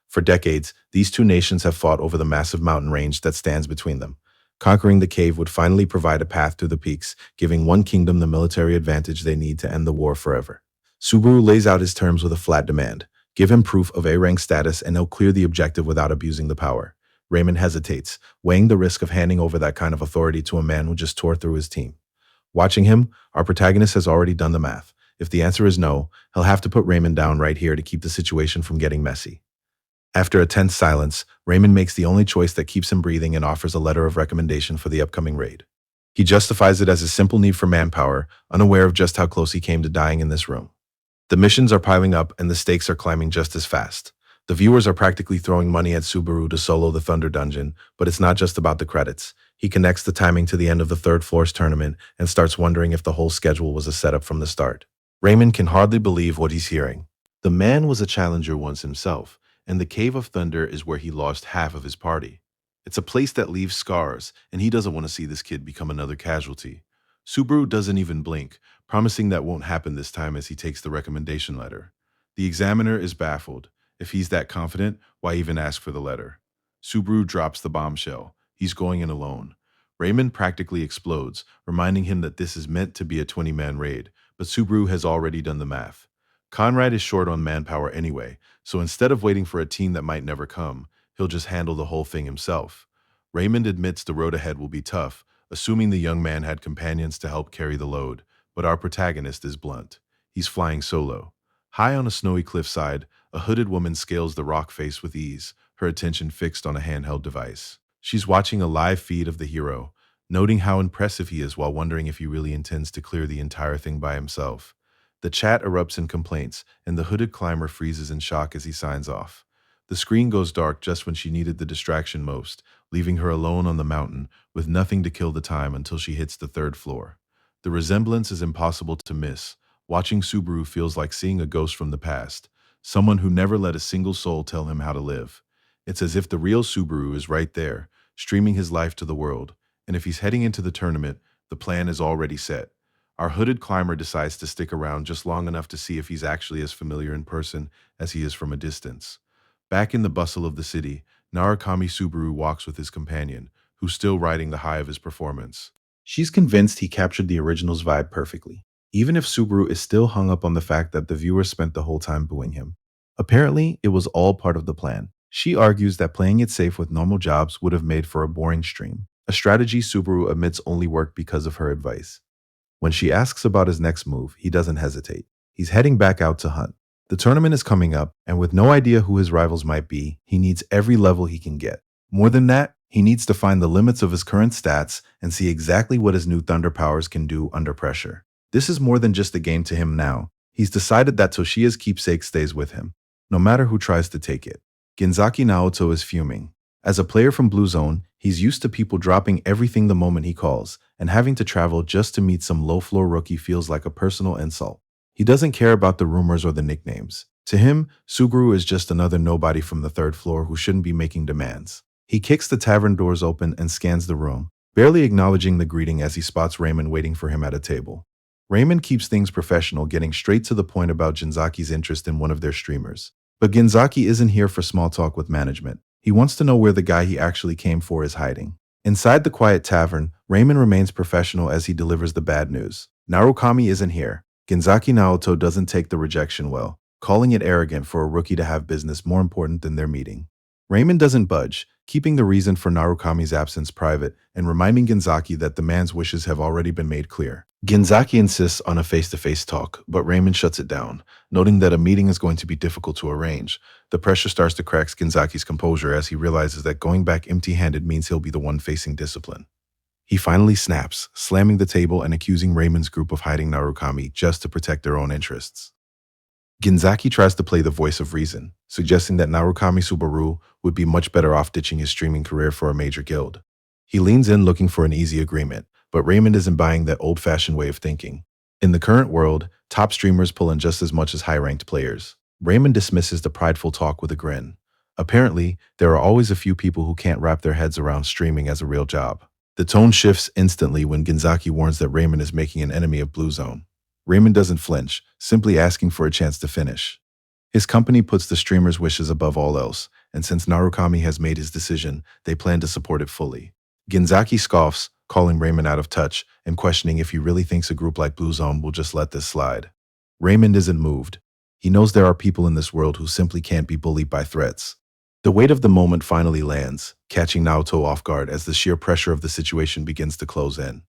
For decades, these two nations have fought over the massive mountain range that stands between them. Conquering the cave would finally provide a path to the peaks, giving one kingdom the military advantage they need to end the war forever. Subaru lays out his terms with a flat demand. Give him proof of A-rank status and he'll clear the objective without abusing the power. Raymond hesitates, weighing the risk of handing over that kind of authority to a man who just tore through his team. Watching him, our protagonist has already done the math. If the answer is no, he'll have to put Raymond down right here to keep the situation from getting messy. After a tense silence, Raymond makes the only choice that keeps him breathing and offers a letter of recommendation for the upcoming raid. He justifies it as a simple need for manpower, unaware of just how close he came to dying in this room. The missions are piling up and the stakes are climbing just as fast. The viewers are practically throwing money at Subaru to solo the Thunder Dungeon, but it's not just about the credits. He connects the timing to the end of the third floor's tournament and starts wondering if the whole schedule was a setup from the start. Raymond can hardly believe what he's hearing. The man was a challenger once himself, and the Cave of Thunder is where he lost half of his party. It's a place that leaves scars, and he doesn't want to see this kid become another casualty. Subaru doesn't even blink, promising that won't happen this time as he takes the recommendation letter. The examiner is baffled. If he's that confident, why even ask for the letter? Subaru drops the bombshell. He's going in alone. Raymond practically explodes, reminding him that this is meant to be a 20-man raid, but Subaru has already done the math. Conrad is short on manpower anyway, so instead of waiting for a team that might never come, he'll just handle the whole thing himself. Raymond admits the road ahead will be tough, assuming the young man had companions to help carry the load, but our protagonist is blunt. He's flying solo. High on a snowy cliffside, a hooded woman scales the rock face with ease, her attention fixed on a handheld device. She's watching a live feed of the hero, noting how impressive he is while wondering if he really intends to clear the entire thing by himself. The chat erupts in complaints, and the hooded climber freezes in shock as he signs off. The screen goes dark just when she needed the distraction most, leaving her alone on the mountain with nothing to kill the time until she hits the third floor. The resemblance is impossible to miss. Watching Subaru feels like seeing a ghost from the past, someone who never let a single soul tell him how to live. It's as if the real Subaru is right there, streaming his life to the world, and if he's heading into the tournament, the plan is already set. Our hooded climber decides to stick around just long enough to see if he's actually as familiar in person as he is from a distance. Back in the bustle of the city, Narukami Subaru walks with his companion, who's still riding the high of his performance. She's convinced he captured the original's vibe perfectly, even if Subaru is still hung up on the fact that the viewer spent the whole time booing him. Apparently, it was all part of the plan. She argues that playing it safe with normal jobs would have made for a boring stream, a strategy Subaru admits only worked because of her advice. When she asks about his next move, he doesn't hesitate. He's heading back out to hunt. The tournament is coming up, and with no idea who his rivals might be, he needs every level he can get. More than that, he needs to find the limits of his current stats and see exactly what his new thunder powers can do under pressure. This is more than just a game to him now. He's decided that Toshiya's keepsake stays with him, no matter who tries to take it. Genzaki Naoto is fuming. As a player from Blue Zone, he's used to people dropping everything the moment he calls, and having to travel just to meet some low-floor rookie feels like a personal insult. He doesn't care about the rumors or the nicknames. To him, Subaru is just another nobody from the third floor who shouldn't be making demands. He kicks the tavern doors open and scans the room, barely acknowledging the greeting as he spots Raymond waiting for him at a table. Raymond keeps things professional, getting straight to the point about Genzaki's interest in one of their streamers. But Genzaki isn't here for small talk with management. He wants to know where the guy he actually came for is hiding. Inside the quiet tavern, Raymond remains professional as he delivers the bad news. Narukami isn't here. Genzaki Naoto doesn't take the rejection well, calling it arrogant for a rookie to have business more important than their meeting. Raymond doesn't budge, keeping the reason for Narukami's absence private and reminding Genzaki that the man's wishes have already been made clear. Genzaki insists on a face-to-face talk, but Raymond shuts it down, noting that a meeting is going to be difficult to arrange. The pressure starts to crack Genzaki's composure as he realizes that going back empty-handed means he'll be the one facing discipline. He finally snaps, slamming the table and accusing Raymond's group of hiding Narukami just to protect their own interests. Genzaki tries to play the voice of reason, suggesting that Narukami Subaru would be much better off ditching his streaming career for a major guild. He leans in looking for an easy agreement, but Raymond isn't buying that old-fashioned way of thinking. In the current world, top streamers pull in just as much as high-ranked players. Raymond dismisses the prideful talk with a grin. Apparently, there are always a few people who can't wrap their heads around streaming as a real job. The tone shifts instantly when Genzaki warns that Raymond is making an enemy of Blue Zone. Raymond doesn't flinch, simply asking for a chance to finish. His company puts the streamer's wishes above all else, and since Narukami has made his decision, they plan to support it fully. Genzaki scoffs, calling Raymond out of touch and questioning if he really thinks a group like Blue Zone will just let this slide. Raymond isn't moved. He knows there are people in this world who simply can't be bullied by threats. The weight of the moment finally lands, catching Naoto off guard as the sheer pressure of the situation begins to close in.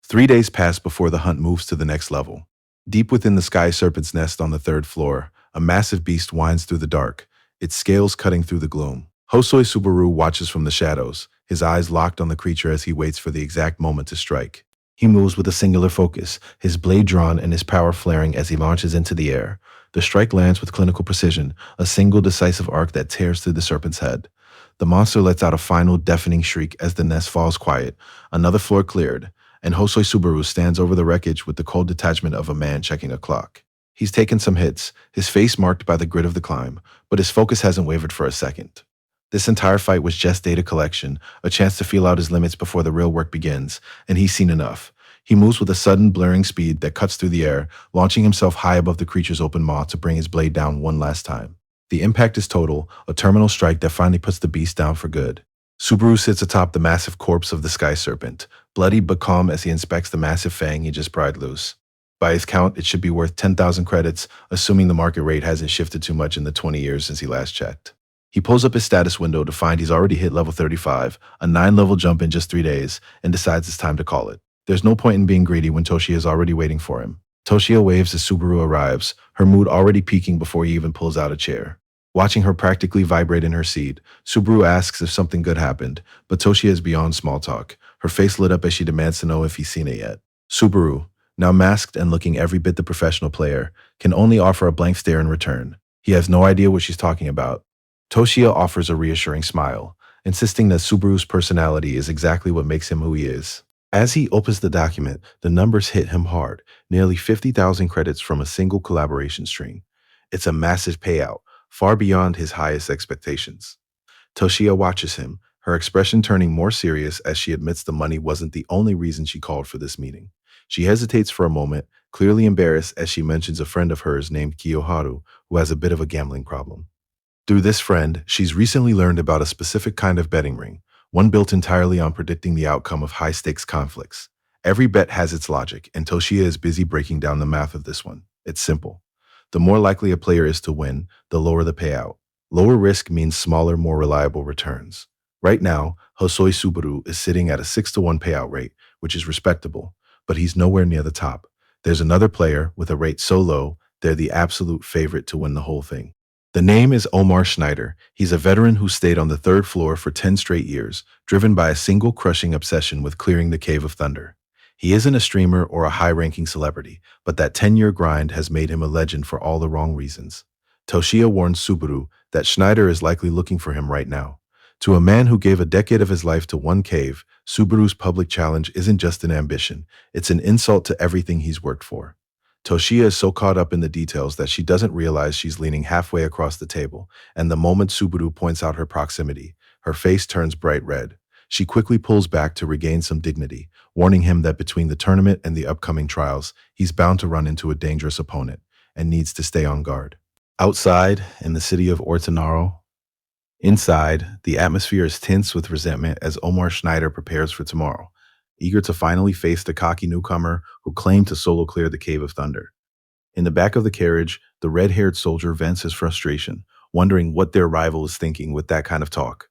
3 days pass before the hunt moves to the next level. Deep within the sky serpent's nest on the third floor, a massive beast winds through the dark, its scales cutting through the gloom. Hosoi Subaru watches from the shadows, his eyes locked on the creature as he waits for the exact moment to strike. He moves with a singular focus, his blade drawn and his power flaring as he launches into the air. The strike lands with clinical precision, a single decisive arc that tears through the serpent's head. The monster lets out a final deafening shriek as the nest falls quiet, another floor cleared, and Hosoi Subaru stands over the wreckage with the cold detachment of a man checking a clock. He's taken some hits, his face marked by the grit of the climb, but his focus hasn't wavered for a second. This entire fight was just data collection, a chance to feel out his limits before the real work begins, and he's seen enough. He moves with a sudden, blurring speed that cuts through the air, launching himself high above the creature's open maw to bring his blade down one last time. The impact is total, a terminal strike that finally puts the beast down for good. Subaru sits atop the massive corpse of the sky serpent, bloody but calm as he inspects the massive fang he just pried loose. By his count, it should be worth 10,000 credits, assuming the market rate hasn't shifted too much in the 20 years since he last checked. He pulls up his status window to find he's already hit level 35, a 9-level jump in just 3 days, and decides it's time to call it. There's no point in being greedy when Toshia is already waiting for him. Toshia waves as Subaru arrives, her mood already peaking before he even pulls out a chair. Watching her practically vibrate in her seat, Subaru asks if something good happened, but Toshia is beyond small talk, her face lit up as she demands to know if he's seen it yet. Subaru, now masked and looking every bit the professional player, can only offer a blank stare in return. He has no idea what she's talking about. Toshia offers a reassuring smile, insisting that Subaru's personality is exactly what makes him who he is. As he opens the document, the numbers hit him hard, nearly 50,000 credits from a single collaboration stream. It's a massive payout, far beyond his highest expectations. Toshia watches him, her expression turning more serious as she admits the money wasn't the only reason she called for this meeting. She hesitates for a moment, clearly embarrassed as she mentions a friend of hers named Kiyoharu, who has a bit of a gambling problem. Through this friend, she's recently learned about a specific kind of betting ring, one built entirely on predicting the outcome of high-stakes conflicts. Every bet has its logic, and Toshia is busy breaking down the math of this one. It's simple. The more likely a player is to win, the lower the payout. Lower risk means smaller, more reliable returns. Right now, Hosoi Subaru is sitting at a 6-to-1 payout rate, which is respectable, but he's nowhere near the top. There's another player with a rate so low, they're the absolute favorite to win the whole thing. The name is Omar Schneider. He's a veteran who stayed on the third floor for 10 straight years, driven by a single crushing obsession with clearing the Cave of Thunder. He isn't a streamer or a high-ranking celebrity, but that 10-year grind has made him a legend for all the wrong reasons. Toshia warns Subaru that Schneider is likely looking for him right now. To a man who gave a decade of his life to one cave, Subaru's public challenge isn't just an ambition, it's an insult to everything he's worked for. Toshia is so caught up in the details that she doesn't realize she's leaning halfway across the table, and the moment Subaru points out her proximity, her face turns bright red. She quickly pulls back to regain some dignity, warning him that between the tournament and the upcoming trials, he's bound to run into a dangerous opponent and needs to stay on guard. Outside, in the city of Ortonaro, inside, the atmosphere is tense with resentment as Omar Schneider prepares for tomorrow, eager to finally face the cocky newcomer who claimed to solo clear the Cave of Thunder. In the back of the carriage, the red-haired soldier vents his frustration, wondering what their rival is thinking with that kind of talk.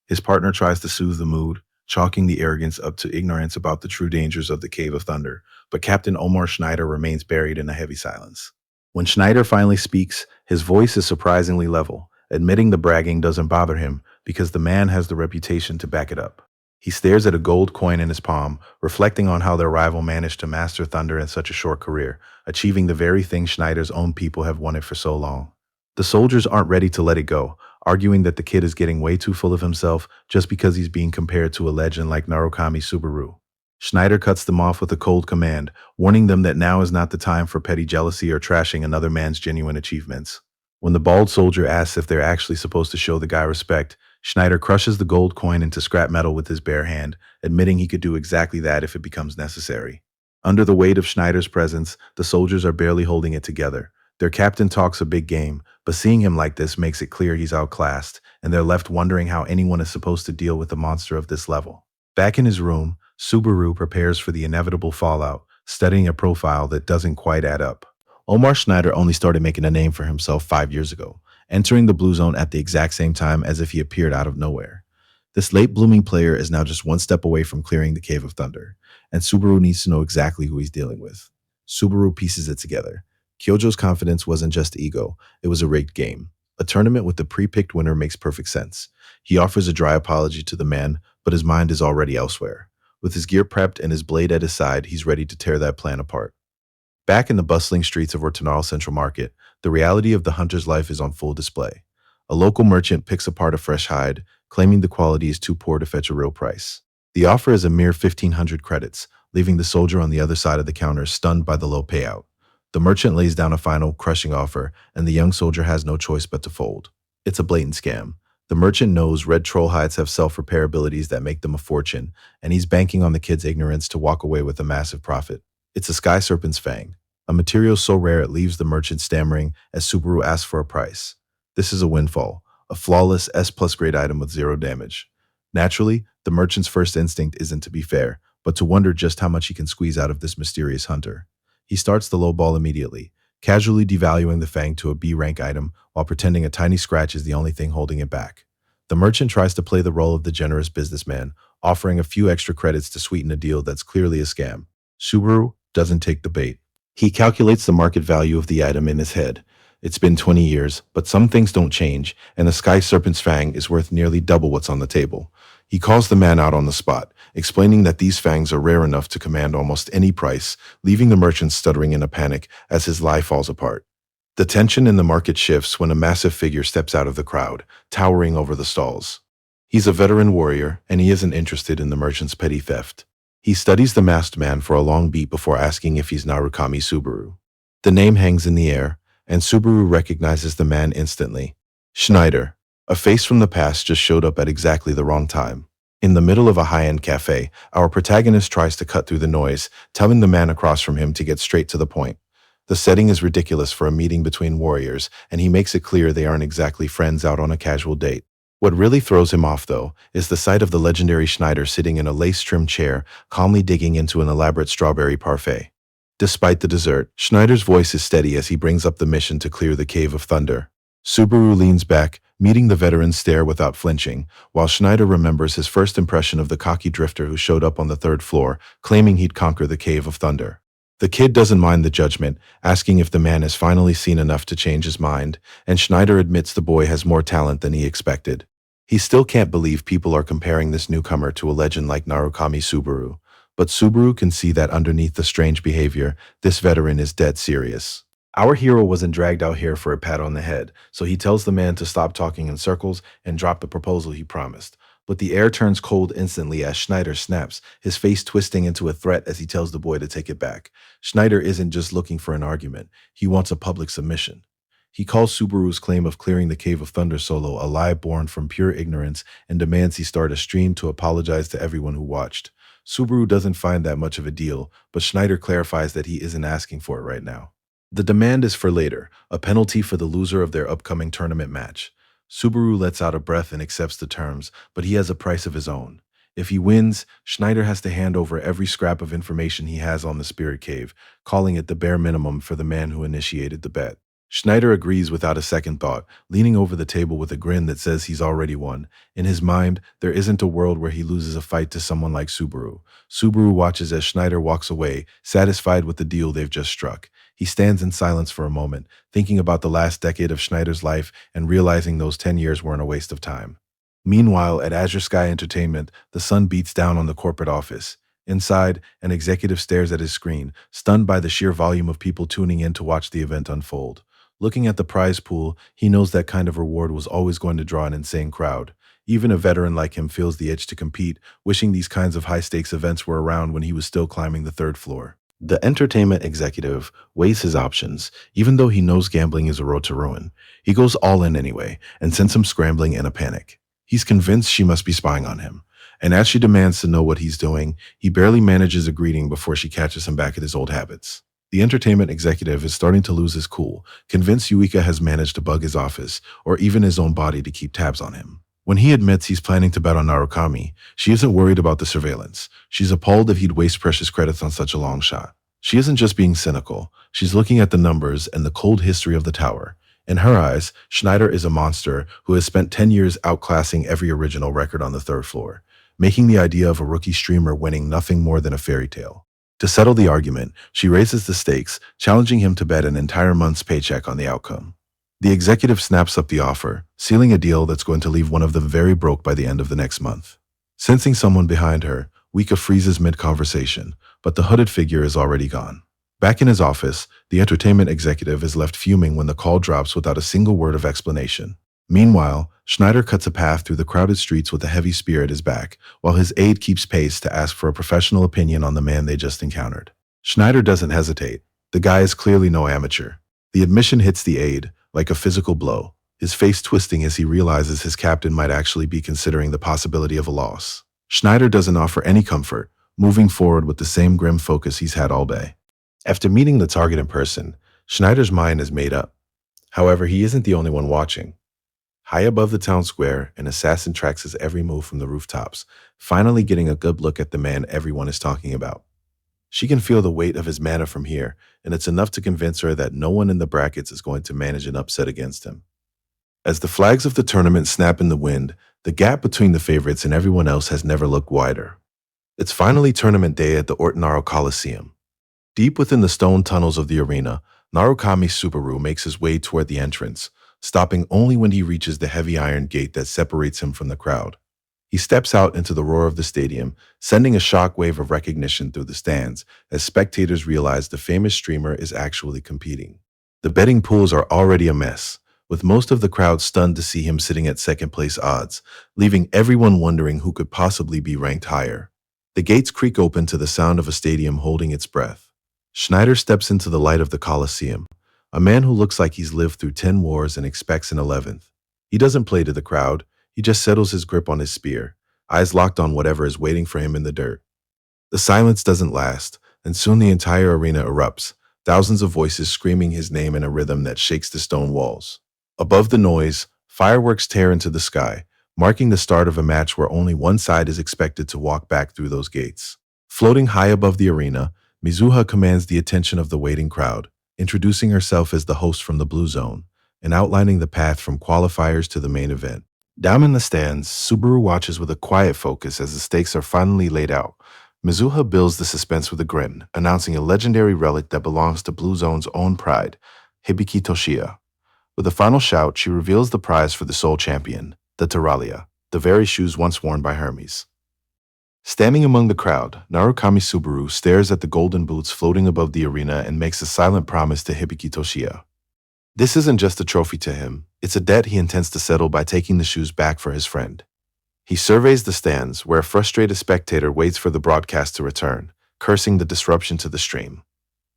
His partner tries to soothe the mood, chalking the arrogance up to ignorance about the true dangers of the Cave of Thunder, but Captain Omar Schneider remains buried in a heavy silence. When Schneider finally speaks, his voice is surprisingly level, admitting the bragging doesn't bother him because the man has the reputation to back it up. He stares at a gold coin in his palm, reflecting on how their rival managed to master thunder in such a short career, achieving the very thing Schneider's own people have wanted for so long. The soldiers aren't ready to let it go, arguing that the kid is getting way too full of himself just because he's being compared to a legend like Narukami Subaru. Schneider cuts them off with a cold command, warning them that now is not the time for petty jealousy or trashing another man's genuine achievements. When the bald soldier asks if they're actually supposed to show the guy respect, Schneider crushes the gold coin into scrap metal with his bare hand, admitting he could do exactly that if it becomes necessary. Under the weight of Schneider's presence, the soldiers are barely holding it together. Their captain talks a big game, but seeing him like this makes it clear he's outclassed, and they're left wondering how anyone is supposed to deal with a monster of this level. Back in his room, Subaru prepares for the inevitable fallout, studying a profile that doesn't quite add up. Omar Schneider only started making a name for himself 5 years ago, entering the Blue Zone at the exact same time as if he appeared out of nowhere. This late-blooming player is now just one step away from clearing the Cave of Thunder, and Subaru needs to know exactly who he's dealing with. Subaru pieces it together. Kyojo's confidence wasn't just ego, it was a rigged game. A tournament with the pre-picked winner makes perfect sense. He offers a dry apology to the man, but his mind is already elsewhere. With his gear prepped and his blade at his side, he's ready to tear that plan apart. Back in the bustling streets of Ortonal Central Market, the reality of the hunter's life is on full display. A local merchant picks apart a fresh hide, claiming the quality is too poor to fetch a real price. The offer is a mere 1,500 credits, leaving the soldier on the other side of the counter stunned by the low payout. The merchant lays down a final, crushing offer, and the young soldier has no choice but to fold. It's a blatant scam. The merchant knows red troll hides have self-repair abilities that make them a fortune, and he's banking on the kid's ignorance to walk away with a massive profit. It's a sky serpent's fang, a material so rare it leaves the merchant stammering as Subaru asks for a price. This is a windfall, a flawless S+ grade item with zero damage. Naturally, the merchant's first instinct isn't to be fair, but to wonder just how much he can squeeze out of this mysterious hunter. He starts the low ball immediately, casually devaluing the fang to a B-rank item while pretending a tiny scratch is the only thing holding it back. The merchant tries to play the role of the generous businessman, offering a few extra credits to sweeten a deal that's clearly a scam. Subaru doesn't take the bait. He calculates the market value of the item in his head. It's been 20 years, but some things don't change, and the Sky Serpent's fang is worth nearly double what's on the table. He calls the man out on the spot, explaining that these fangs are rare enough to command almost any price, leaving the merchant stuttering in a panic as his lie falls apart. The tension in the market shifts when a massive figure steps out of the crowd, towering over the stalls. He's a veteran warrior, and he isn't interested in the merchant's petty theft. He studies the masked man for a long beat before asking if he's Narukami Subaru. The name hangs in the air, and Subaru recognizes the man instantly. Schneider, a face from the past, just showed up at exactly the wrong time. In the middle of a high-end cafe, our protagonist tries to cut through the noise, telling the man across from him to get straight to the point. The setting is ridiculous for a meeting between warriors, and he makes it clear they aren't exactly friends out on a casual date. What really throws him off, though, is the sight of the legendary Schneider sitting in a lace-trimmed chair, calmly digging into an elaborate strawberry parfait. Despite the dessert, Schneider's voice is steady as he brings up the mission to clear the Cave of Thunder. Subaru leans back, meeting the veteran's stare without flinching, while Schneider remembers his first impression of the cocky drifter who showed up on the third floor, claiming he'd conquer the Cave of Thunder. The kid doesn't mind the judgment, asking if the man has finally seen enough to change his mind, and Schneider admits the boy has more talent than he expected. He still can't believe people are comparing this newcomer to a legend like Narukami Subaru, but Subaru can see that underneath the strange behavior, this veteran is dead serious. Our hero wasn't dragged out here for a pat on the head, so he tells the man to stop talking in circles and drop the proposal he promised. But the air turns cold instantly as Schneider snaps, his face twisting into a threat as he tells the boy to take it back. Schneider isn't just looking for an argument, he wants a public submission. He calls Subaru's claim of clearing the Cave of Thunder solo a lie born from pure ignorance and demands he start a stream to apologize to everyone who watched. Subaru doesn't find that much of a deal, but Schneider clarifies that he isn't asking for it right now. The demand is for later, a penalty for the loser of their upcoming tournament match. Subaru lets out a breath and accepts the terms, but he has a price of his own. If he wins, Schneider has to hand over every scrap of information he has on the Spirit Cave, calling it the bare minimum for the man who initiated the bet. Schneider agrees without a second thought, leaning over the table with a grin that says he's already won. In his mind, there isn't a world where he loses a fight to someone like Subaru. Subaru watches as Schneider walks away, satisfied with the deal they've just struck. He stands in silence for a moment, thinking about the last decade of Schneider's life and realizing those 10 years weren't a waste of time. Meanwhile, at Azure Sky Entertainment, the sun beats down on the corporate office. Inside, an executive stares at his screen, stunned by the sheer volume of people tuning in to watch the event unfold. Looking at the prize pool, he knows that kind of reward was always going to draw an insane crowd. Even a veteran like him feels the itch to compete, wishing these kinds of high-stakes events were around when he was still climbing the third floor. The entertainment executive weighs his options, even though he knows gambling is a road to ruin. He goes all in anyway, and sends him scrambling in a panic. He's convinced she must be spying on him, and as she demands to know what he's doing, he barely manages a greeting before she catches him back at his old habits. The entertainment executive is starting to lose his cool, convinced Yuika has managed to bug his office, or even his own body to keep tabs on him. When he admits he's planning to bet on Narukami, she isn't worried about the surveillance. She's appalled that he'd waste precious credits on such a long shot. She isn't just being cynical, she's looking at the numbers and the cold history of the tower. In her eyes, Schneider is a monster who has spent 10 years outclassing every original record on the third floor. making the idea of a rookie streamer winning nothing more than a fairy tale. To settle the argument, she raises the stakes, challenging him to bet an entire month's paycheck on the outcome. The executive snaps up the offer, sealing a deal that's going to leave one of them very broke by the end of the next month. Sensing someone behind her, Wika freezes mid-conversation, but the hooded figure is already gone. Back in his office, the entertainment executive is left fuming when the call drops without a single word of explanation. Meanwhile, Schneider cuts a path through the crowded streets with a heavy spear at his back, while his aide keeps pace to ask for a professional opinion on the man they just encountered. Schneider doesn't hesitate. The guy is clearly no amateur. The admission hits the aide like a physical blow, his face twisting as he realizes his captain might actually be considering the possibility of a loss. Schneider doesn't offer any comfort, moving forward with the same grim focus he's had all day. After meeting the target in person, Schneider's mind is made up. However, he isn't the only one watching. High above the town square, an assassin tracks his every move from the rooftops, finally getting a good look at the man everyone is talking about. She can feel the weight of his mana from here, and it's enough to convince her that no one in the brackets is going to manage an upset against him. As the flags of the tournament snap in the wind, the gap between the favorites and everyone else has never looked wider. It's finally tournament day at the Ortonaro Coliseum. Deep within the stone tunnels of the arena, Narukami Subaru makes his way toward the entrance, stopping only when he reaches the heavy iron gate that separates him from the crowd. He steps out into the roar of the stadium, sending a shockwave of recognition through the stands as spectators realize the famous streamer is actually competing. The betting pools are already a mess, with most of the crowd stunned to see him sitting at second-place odds, leaving everyone wondering who could possibly be ranked higher. The gates creak open to the sound of a stadium holding its breath. Schneider steps into the light of the Coliseum, a man who looks like he's lived through 10 wars and expects an 11th. He doesn't play to the crowd, he just settles his grip on his spear, eyes locked on whatever is waiting for him in the dirt. The silence doesn't last, and soon the entire arena erupts, thousands of voices screaming his name in a rhythm that shakes the stone walls. Above the noise, fireworks tear into the sky, marking the start of a match where only one side is expected to walk back through those gates. Floating high above the arena, Mizuha commands the attention of the waiting crowd, introducing herself as the host from the Blue Zone, and outlining the path from qualifiers to the main event. Down in the stands, Subaru watches with a quiet focus as the stakes are finally laid out. Mizuha builds the suspense with a grin, announcing a legendary relic that belongs to Blue Zone's own pride, Hibiki Toshiya. With a final shout, she reveals the prize for the sole champion, the Taralia, the very shoes once worn by Hermes. Standing among the crowd, Narukami Subaru stares at the golden boots floating above the arena and makes a silent promise to Hibiki Toshiya. This isn't just a trophy to him, it's a debt he intends to settle by taking the shoes back for his friend. He surveys the stands, where a frustrated spectator waits for the broadcast to return, cursing the disruption to the stream.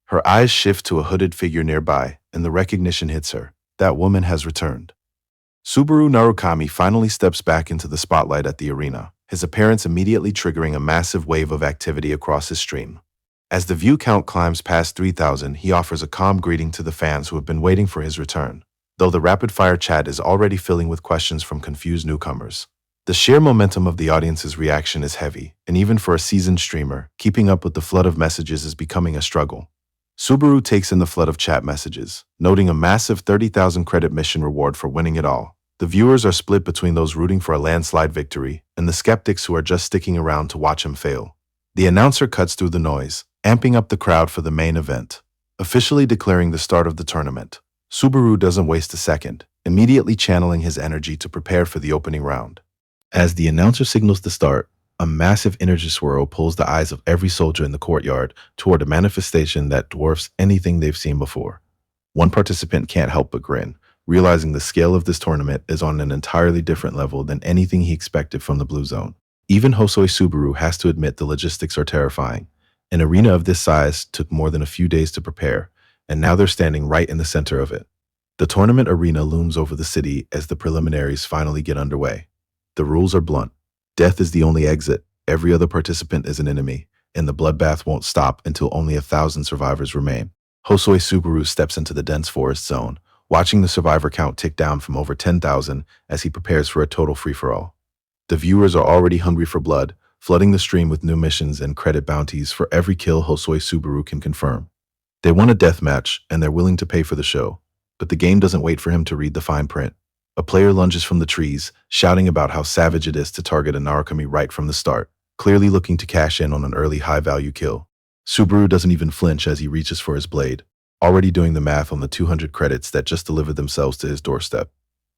Her eyes shift to a hooded figure nearby, and the recognition hits her. That woman has returned. Subaru Narukami finally steps back into the spotlight at the arena, his appearance immediately triggering a massive wave of activity across his stream. As the view count climbs past 3,000, he offers a calm greeting to the fans who have been waiting for his return, though the rapid-fire chat is already filling with questions from confused newcomers. The sheer momentum of the audience's reaction is heavy, and even for a seasoned streamer, keeping up with the flood of messages is becoming a struggle. Subaru takes in the flood of chat messages, noting a massive 30,000 credit mission reward for winning it all. The viewers are split between those rooting for a landslide victory and the skeptics who are just sticking around to watch him fail. The announcer cuts through the noise, amping up the crowd for the main event, officially declaring the start of the tournament. Subaru doesn't waste a second, immediately channeling his energy to prepare for the opening round. As the announcer signals the start, a massive energy swirl pulls the eyes of every soldier in the courtyard toward a manifestation that dwarfs anything they've seen before. One participant can't help but grin, realizing the scale of this tournament is on an entirely different level than anything he expected from the Blue Zone. Even Hosoi Subaru has to admit the logistics are terrifying. An arena of this size took more than a few days to prepare, and now they're standing right in the center of it. The tournament arena looms over the city as the preliminaries finally get underway. The rules are blunt. Death is the only exit, every other participant is an enemy, and the bloodbath won't stop until only 1,000 survivors remain. Hosoi Subaru steps into the dense forest zone, watching the survivor count tick down from over 10,000 as he prepares for a total free-for-all. The viewers are already hungry for blood, flooding the stream with new missions and credit bounties for every kill Hosoi Subaru can confirm. They want a death match, and they're willing to pay for the show, but the game doesn't wait for him to read the fine print. A player lunges from the trees, shouting about how savage it is to target a Narukami right from the start, clearly looking to cash in on an early high-value kill. Subaru doesn't even flinch as he reaches for his blade, already doing the math on the 200 credits that just delivered themselves to his doorstep.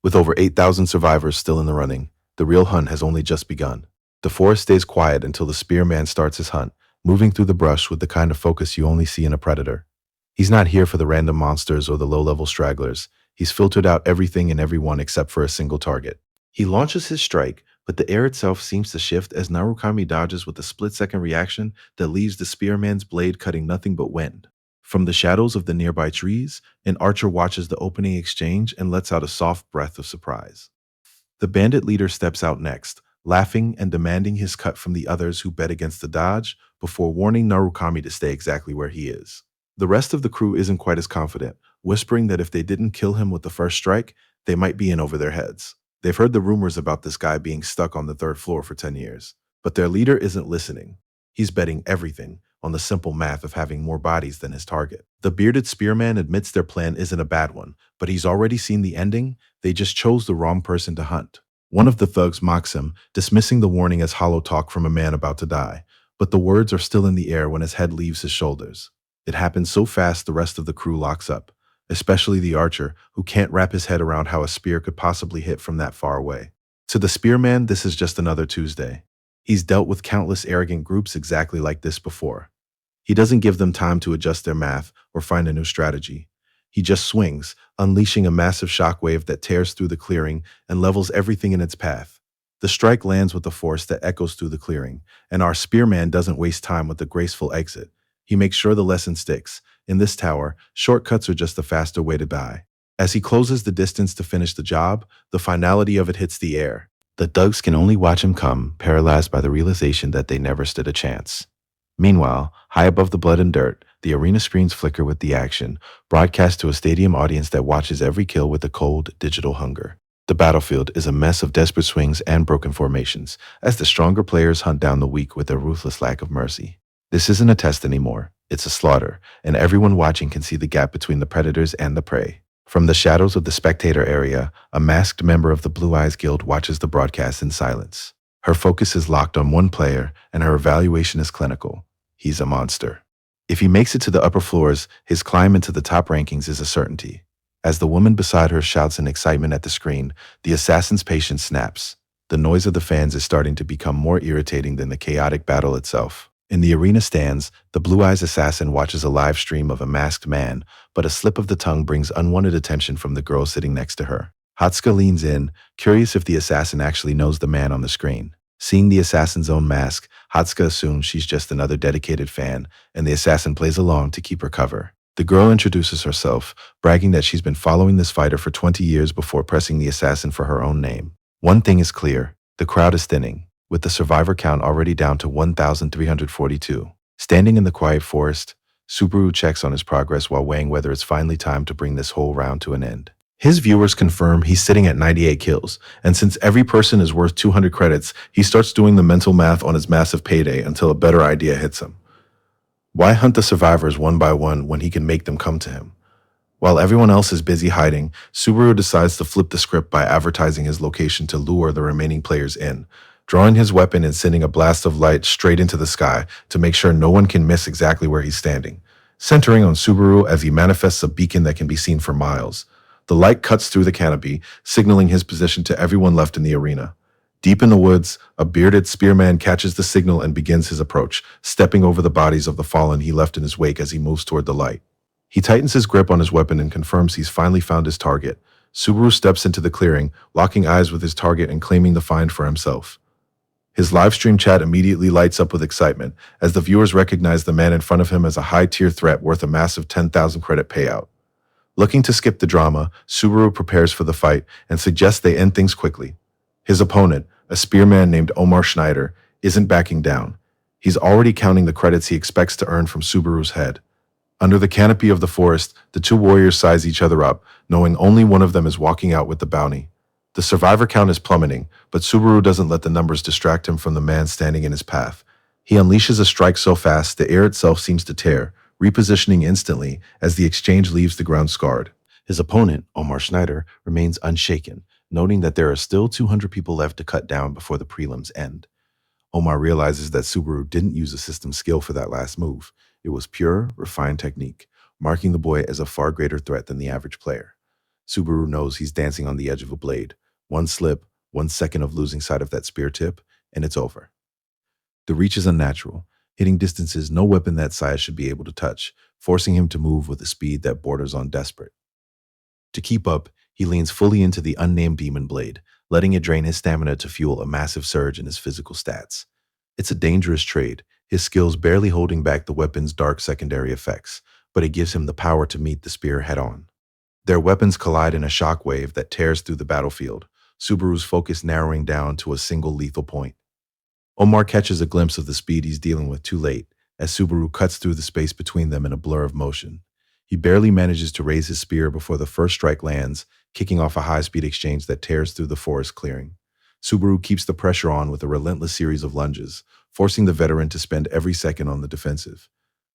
With over 8,000 survivors still in the running, the real hunt has only just begun. The forest stays quiet until the spearman starts his hunt, moving through the brush with the kind of focus you only see in a predator. He's not here for the random monsters or the low-level stragglers. He's filtered out everything and everyone except for a single target. He launches his strike, but the air itself seems to shift as Narukami dodges with a split-second reaction that leaves the spearman's blade cutting nothing but wind. From the shadows of the nearby trees, an archer watches the opening exchange and lets out a soft breath of surprise. The bandit leader steps out next, laughing and demanding his cut from the others who bet against the dodge, before warning Narukami to stay exactly where he is. The rest of the crew isn't quite as confident, whispering that if they didn't kill him with the first strike, they might be in over their heads. They've heard the rumors about this guy being stuck on the third floor for 10 years. But their leader isn't listening. He's betting everything on the simple math of having more bodies than his target. The bearded spearman admits their plan isn't a bad one, but he's already seen the ending. They just chose the wrong person to hunt. One of the thugs mocks him, dismissing the warning as hollow talk from a man about to die. But the words are still in the air when his head leaves his shoulders. It happens so fast the rest of the crew locks up, especially the archer, who can't wrap his head around how a spear could possibly hit from that far away. To the spearman, this is just another Tuesday. He's dealt with countless arrogant groups exactly like this before. He doesn't give them time to adjust their math or find a new strategy. He just swings, unleashing a massive shockwave that tears through the clearing and levels everything in its path. The strike lands with a force that echoes through the clearing, and our spearman doesn't waste time with the graceful exit. He makes sure the lesson sticks. In this tower, shortcuts are just a faster way to die. As he closes the distance to finish the job, the finality of it hits the air. The thugs can only watch him come, paralyzed by the realization that they never stood a chance. Meanwhile, high above the blood and dirt, the arena screens flicker with the action, broadcast to a stadium audience that watches every kill with a cold, digital hunger. The battlefield is a mess of desperate swings and broken formations, as the stronger players hunt down the weak with a ruthless lack of mercy. This isn't a test anymore, it's a slaughter, and everyone watching can see the gap between the predators and the prey. From the shadows of the spectator area, a masked member of the Blue Eyes Guild watches the broadcast in silence. Her focus is locked on one player, and her evaluation is clinical. He's a monster. If he makes it to the upper floors, his climb into the top rankings is a certainty. As the woman beside her shouts in excitement at the screen, the assassin's patience snaps. The noise of the fans is starting to become more irritating than the chaotic battle itself. In the arena stands, the Blue Eyes assassin watches a live stream of a masked man, but a slip of the tongue brings unwanted attention from the girl sitting next to her. Hatsuka leans in, curious if the assassin actually knows the man on the screen. Seeing the assassin's own mask, Hatsuka assumes she's just another dedicated fan, and the assassin plays along to keep her cover. The girl introduces herself, bragging that she's been following this fighter for 20 years before pressing the assassin for her own name. One thing is clear, the crowd is thinning, with the survivor count already down to 1,342. Standing in the quiet forest, Subaru checks on his progress while weighing whether it's finally time to bring this whole round to an end. His viewers confirm he's sitting at 98 kills, and since every person is worth 200 credits, he starts doing the mental math on his massive payday until a better idea hits him. Why hunt the survivors one by one when he can make them come to him? While everyone else is busy hiding, Subaru decides to flip the script by advertising his location to lure the remaining players in, drawing his weapon and sending a blast of light straight into the sky to make sure no one can miss exactly where he's standing, centering on Subaru as he manifests a beacon that can be seen for miles. The light cuts through the canopy, signaling his position to everyone left in the arena. Deep in the woods, a bearded spearman catches the signal and begins his approach, stepping over the bodies of the fallen he left in his wake as he moves toward the light. He tightens his grip on his weapon and confirms he's finally found his target. Subaru steps into the clearing, locking eyes with his target and claiming the find for himself. His livestream chat immediately lights up with excitement as the viewers recognize the man in front of him as a high-tier threat worth a massive 10,000 credit payout. Looking to skip the drama, Subaru prepares for the fight and suggests they end things quickly. His opponent, a spearman named Omar Schneider, isn't backing down. He's already counting the credits he expects to earn from Subaru's head. Under the canopy of the forest, the two warriors size each other up, knowing only one of them is walking out with the bounty. The survivor count is plummeting, but Subaru doesn't let the numbers distract him from the man standing in his path. He unleashes a strike so fast the air itself seems to tear, repositioning instantly as the exchange leaves the ground scarred. His opponent, Omar Schneider, remains unshaken, noting that there are still 200 people left to cut down before the prelims end. Omar realizes that Subaru didn't use a system skill for that last move. It was pure, refined technique, marking the boy as a far greater threat than the average player. Subaru knows he's dancing on the edge of a blade. One slip, 1 second of losing sight of that spear tip, and it's over. The reach is unnatural, hitting distances no weapon that size should be able to touch, forcing him to move with a speed that borders on desperate. To keep up, he leans fully into the unnamed demon blade, letting it drain his stamina to fuel a massive surge in his physical stats. It's a dangerous trade, his skills barely holding back the weapon's dark secondary effects, but it gives him the power to meet the spear head-on. Their weapons collide in a shockwave that tears through the battlefield, Subaru's focus narrowing down to a single lethal point. Omar catches a glimpse of the speed he's dealing with too late, as Subaru cuts through the space between them in a blur of motion. He barely manages to raise his spear before the first strike lands, kicking off a high-speed exchange that tears through the forest clearing. Subaru keeps the pressure on with a relentless series of lunges, forcing the veteran to spend every second on the defensive.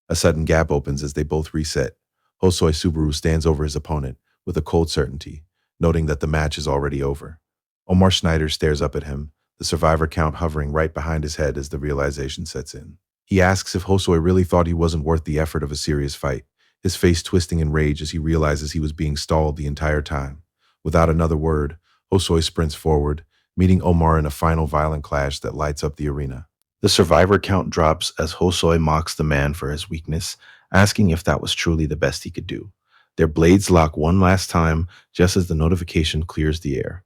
A sudden gap opens as they both reset. Hosoi Subaru stands over his opponent with a cold certainty, noting that the match is already over. Omar Schneider stares up at him, the survivor count hovering right behind his head as the realization sets in. He asks if Hosoi really thought he wasn't worth the effort of a serious fight, his face twisting in rage as he realizes he was being stalled the entire time. Without another word, Hosoi sprints forward, meeting Omar in a final violent clash that lights up the arena. The survivor count drops as Hosoi mocks the man for his weakness, asking if that was truly the best he could do. Their blades lock one last time, just as the notification clears the air.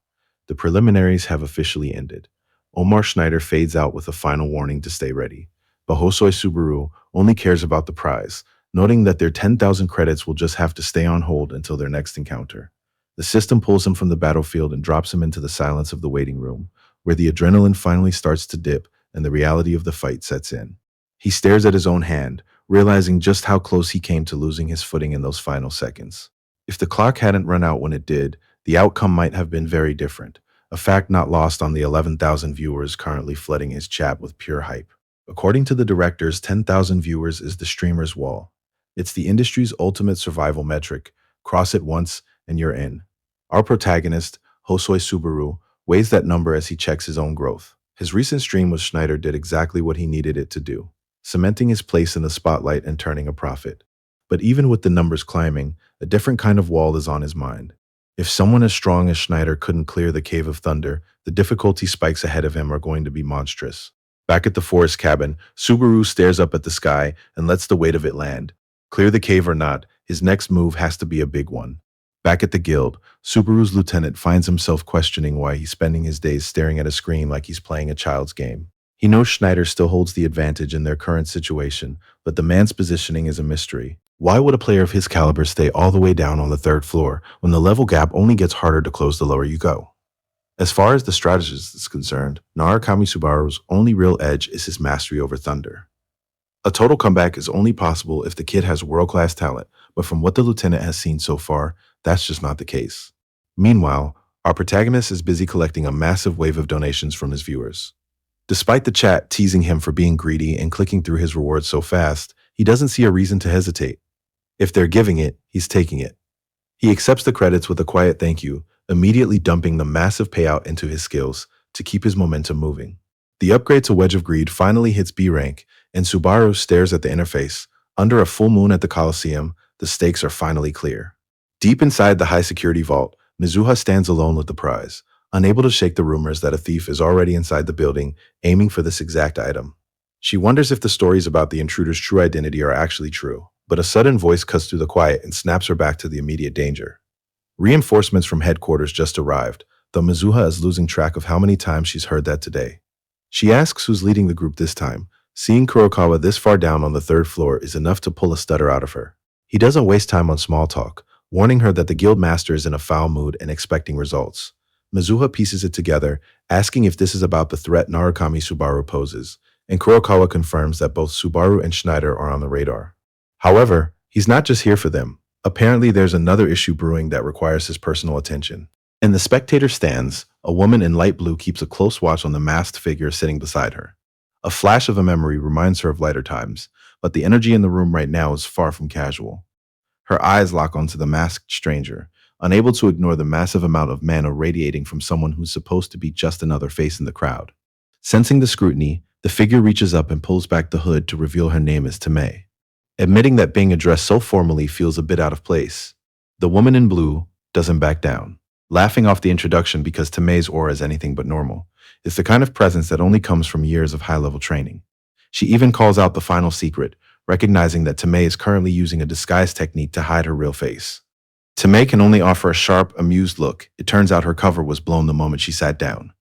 The preliminaries have officially ended. Omar Schneider fades out with a final warning to stay ready. But Hosoi Subaru only cares about the prize, noting that their 10,000 credits will just have to stay on hold until their next encounter. The system pulls him from the battlefield and drops him into the silence of the waiting room, where the adrenaline finally starts to dip and the reality of the fight sets in. He stares at his own hand, realizing just how close he came to losing his footing in those final seconds. If the clock hadn't run out when it did, the outcome might have been very different, a fact not lost on the 11,000 viewers currently flooding his chat with pure hype. According to the directors, 10,000 viewers is the streamer's wall. It's the industry's ultimate survival metric. Cross it once, and you're in. Our protagonist, Hosoi Subaru, weighs that number as he checks his own growth. His recent stream with Schneider did exactly what he needed it to do, cementing his place in the spotlight and turning a profit. But even with the numbers climbing, a different kind of wall is on his mind. If someone as strong as Schneider couldn't clear the Cave of Thunder, the difficulty spikes ahead of him are going to be monstrous. Back at the forest cabin, Subaru stares up at the sky and lets the weight of it land. Clear the cave or not, his next move has to be a big one. Back at the guild, Subaru's lieutenant finds himself questioning why he's spending his days staring at a screen like he's playing a child's game. He knows Schneider still holds the advantage in their current situation, but the man's positioning is a mystery. Why would a player of his caliber stay all the way down on the third floor when the level gap only gets harder to close the lower you go? As far as the strategist is concerned, Narukami Subaru's only real edge is his mastery over thunder. A total comeback is only possible if the kid has world-class talent, but from what the lieutenant has seen so far, that's just not the case. Meanwhile, our protagonist is busy collecting a massive wave of donations from his viewers. Despite the chat teasing him for being greedy and clicking through his rewards so fast, he doesn't see a reason to hesitate. If they're giving it, he's taking it. He accepts the credits with a quiet thank you, immediately dumping the massive payout into his skills to keep his momentum moving. The upgrade to Wedge of Greed finally hits B rank, and Subaru stares at the interface. Under a full moon at the Coliseum, the stakes are finally clear. Deep inside the high-security vault, Mizuha stands alone with the prize, unable to shake the rumors that a thief is already inside the building, aiming for this exact item. She wonders if the stories about the intruder's true identity are actually true, but a sudden voice cuts through the quiet and snaps her back to the immediate danger. Reinforcements from headquarters just arrived, though Mizuha is losing track of how many times she's heard that today. She asks who's leading the group this time. Seeing Kurokawa this far down on the third floor is enough to pull a stutter out of her. He doesn't waste time on small talk, warning her that the guild master is in a foul mood and expecting results. Mizuha pieces it together, asking if this is about the threat Narukami Subaru poses, and Kurokawa confirms that both Subaru and Schneider are on the radar. However, he's not just here for them. Apparently there's another issue brewing that requires his personal attention. In the spectator stands, a woman in light blue keeps a close watch on the masked figure sitting beside her. A flash of a memory reminds her of lighter times, but the energy in the room right now is far from casual. Her eyes lock onto the masked stranger, unable to ignore the massive amount of mana radiating from someone who's supposed to be just another face in the crowd. Sensing the scrutiny, the figure reaches up and pulls back the hood to reveal her name as Tamei. Admitting that being addressed so formally feels a bit out of place, the woman in blue doesn't back down, laughing off the introduction because Tamei's aura is anything but normal. It's the kind of presence that only comes from years of high-level training. She even calls out the final secret, recognizing that Tamei is currently using a disguise technique to hide her real face. Tamei can only offer a sharp, amused look. It turns out her cover was blown the moment she sat down.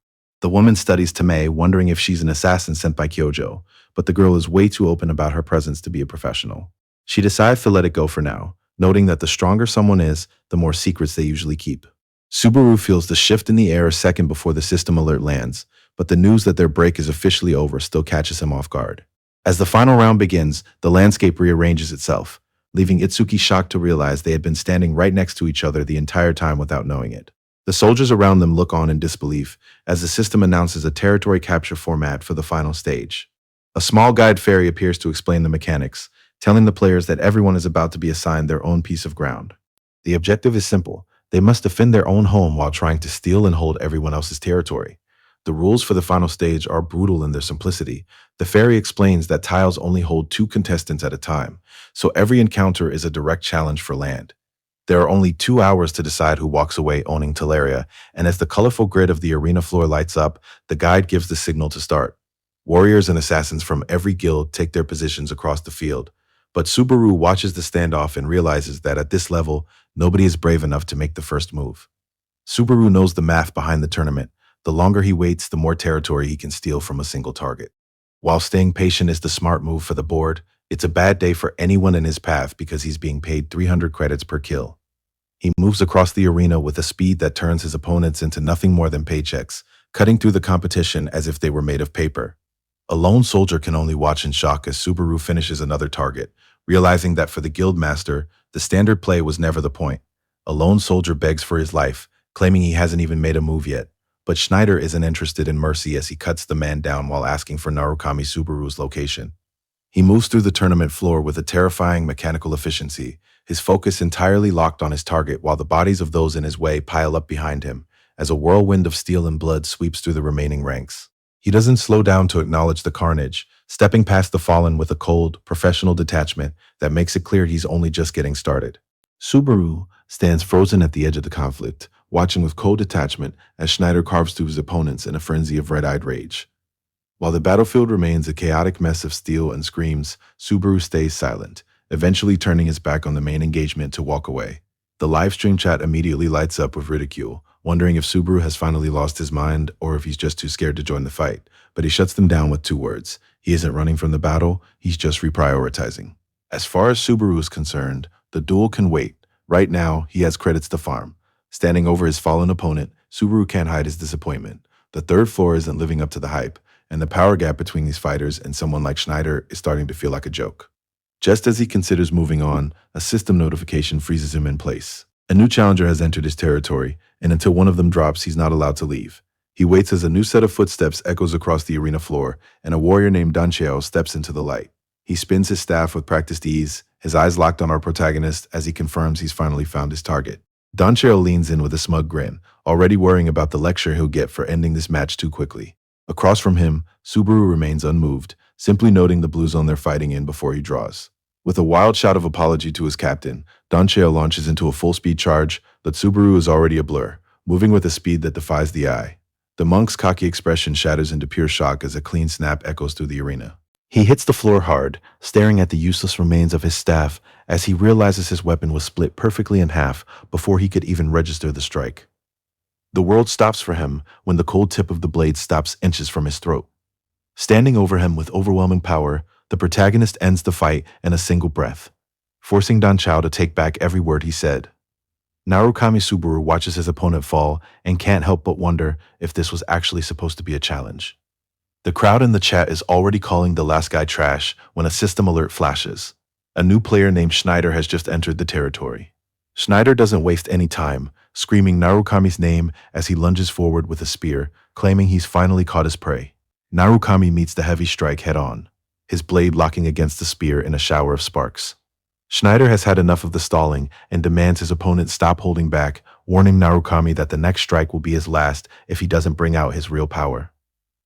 The woman studies Tamei, wondering if she's an assassin sent by Kyojo, but the girl is way too open about her presence to be a professional. She decides to let it go for now, noting that the stronger someone is, the more secrets they usually keep. Subaru feels the shift in the air a second before the system alert lands, but the news that their break is officially over still catches him off guard. As the final round begins, the landscape rearranges itself, leaving Itsuki shocked to realize they had been standing right next to each other the entire time without knowing it. The soldiers around them look on in disbelief as the system announces a territory capture format for the final stage. A small guide fairy appears to explain the mechanics, telling the players that everyone is about to be assigned their own piece of ground. The objective is simple. They must defend their own home while trying to steal and hold everyone else's territory. The rules for the final stage are brutal in their simplicity. The fairy explains that tiles only hold 2 contestants at a time, so every encounter is a direct challenge for land. There are only 2 hours to decide who walks away owning Teleria, and as the colorful grid of the arena floor lights up, the guide gives the signal to start. Warriors and assassins from every guild take their positions across the field, but Subaru watches the standoff and realizes that at this level, nobody is brave enough to make the first move. Subaru knows the math behind the tournament. The longer he waits, the more territory he can steal from a single target. While staying patient is the smart move for the board, it's a bad day for anyone in his path because he's being paid 300 credits per kill. He moves across the arena with a speed that turns his opponents into nothing more than paychecks, cutting through the competition as if they were made of paper. A lone soldier can only watch in shock as Subaru finishes another target, realizing that for the guildmaster, the standard play was never the point. A lone soldier begs for his life, claiming he hasn't even made a move yet. But Schneider isn't interested in mercy as he cuts the man down while asking for Narukami Subaru's location. He moves through the tournament floor with a terrifying mechanical efficiency, his focus entirely locked on his target while the bodies of those in his way pile up behind him, as a whirlwind of steel and blood sweeps through the remaining ranks. He doesn't slow down to acknowledge the carnage, stepping past the fallen with a cold, professional detachment that makes it clear he's only just getting started. Subaru stands frozen at the edge of the conflict, watching with cold detachment as Schneider carves through his opponents in a frenzy of red-eyed rage. While the battlefield remains a chaotic mess of steel and screams, Subaru stays silent, eventually turning his back on the main engagement to walk away. The livestream chat immediately lights up with ridicule, wondering if Subaru has finally lost his mind or if he's just too scared to join the fight, but he shuts them down with 2 words. He isn't running from the battle, he's just reprioritizing. As far as Subaru is concerned, the duel can wait. Right now, he has credits to farm. Standing over his fallen opponent, Subaru can't hide his disappointment. The 3rd floor isn't living up to the hype, and the power gap between these fighters and someone like Schneider is starting to feel like a joke. Just as he considers moving on, a system notification freezes him in place. A new challenger has entered his territory, and until one of them drops, he's not allowed to leave. He waits as a new set of footsteps echoes across the arena floor, and a warrior named Dancheo steps into the light. He spins his staff with practiced ease, his eyes locked on our protagonist as he confirms he's finally found his target. Dancheo leans in with a smug grin, already worrying about the lecture he'll get for ending this match too quickly. Across from him, Subaru remains unmoved, simply noting the blue zone they're fighting in before he draws. With a wild shout of apology to his captain, Dancheo launches into a full-speed charge, but Subaru is already a blur, moving with a speed that defies the eye. The monk's cocky expression shatters into pure shock as a clean snap echoes through the arena. He hits the floor hard, staring at the useless remains of his staff as he realizes his weapon was split perfectly in half before he could even register the strike. The world stops for him when the cold tip of the blade stops inches from his throat. Standing over him with overwhelming power, the protagonist ends the fight in a single breath, forcing Danchao to take back every word he said. Narukami Subaru watches his opponent fall and can't help but wonder if this was actually supposed to be a challenge. The crowd in the chat is already calling the last guy trash when a system alert flashes. A new player named Schneider has just entered the territory. Schneider doesn't waste any time, screaming Narukami's name as he lunges forward with a spear, claiming he's finally caught his prey. Narukami meets the heavy strike head-on, his blade locking against the spear in a shower of sparks. Schneider has had enough of the stalling and demands his opponent stop holding back warning Narukami that the next strike will be his last if he doesn't bring out his real power.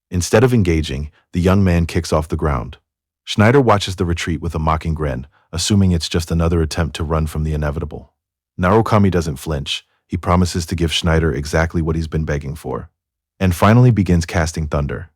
Instead of engaging, the young man kicks off the ground. Schneider watches the retreat with a mocking grin, assuming it's just another attempt to run from the inevitable. Narukami doesn't flinch. He promises to give Schneider exactly what he's been begging for. And finally begins casting thunder.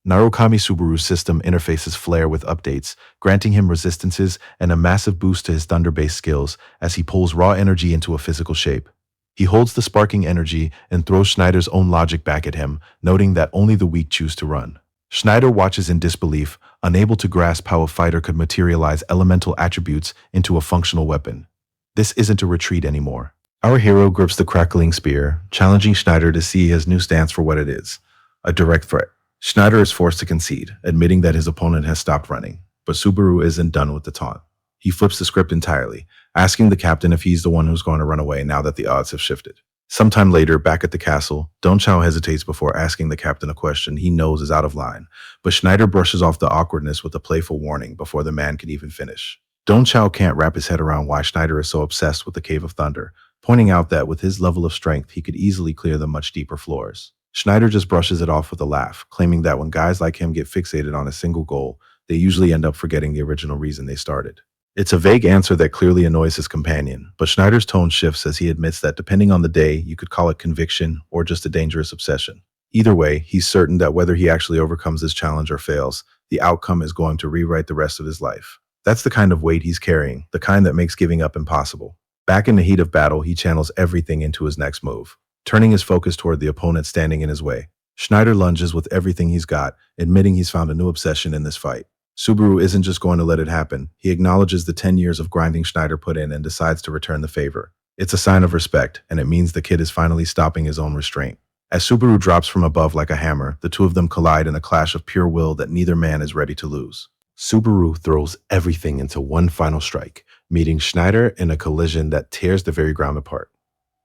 Narukami Subaru's system interfaces Flare with updates, granting him resistances and a massive boost to his thunder-based skills as he pulls raw energy into a physical shape. He holds the sparking energy and throws Schneider's own logic back at him, noting that only the weak choose to run. Schneider watches in disbelief, unable to grasp how a fighter could materialize elemental attributes into a functional weapon. This isn't a retreat anymore. Our hero grips the crackling spear, challenging Schneider to see his new stance for what it is, a direct threat. Schneider is forced to concede, admitting that his opponent has stopped running, but Subaru isn't done with the taunt. He flips the script entirely, asking the captain if he's the one who's going to run away now that the odds have shifted. Sometime later, back at the castle, Donchao hesitates before asking the captain a question he knows is out of line, but Schneider brushes off the awkwardness with a playful warning before the man can even finish. Donchao can't wrap his head around why Schneider is so obsessed with the Cave of Thunder, pointing out that with his level of strength, he could easily clear the much deeper floors. Schneider just brushes it off with a laugh, claiming that when guys like him get fixated on a single goal, they usually end up forgetting the original reason they started. It's a vague answer that clearly annoys his companion, but Schneider's tone shifts as he admits that depending on the day, you could call it conviction or just a dangerous obsession. Either way, he's certain that whether he actually overcomes this challenge or fails, the outcome is going to rewrite the rest of his life. That's the kind of weight he's carrying, the kind that makes giving up impossible. Back in the heat of battle, he channels everything into his next move, turning his focus toward the opponent standing in his way. Schneider lunges with everything he's got, admitting he's found a new obsession in this fight. Subaru isn't just going to let it happen. He acknowledges the 10 years of grinding Schneider put in and decides to return the favor. It's a sign of respect, and it means the kid is finally stopping his own restraint. As Subaru drops from above like a hammer, the two of them collide in a clash of pure will that neither man is ready to lose. Subaru throws everything into one final strike, meeting Schneider in a collision that tears the very ground apart.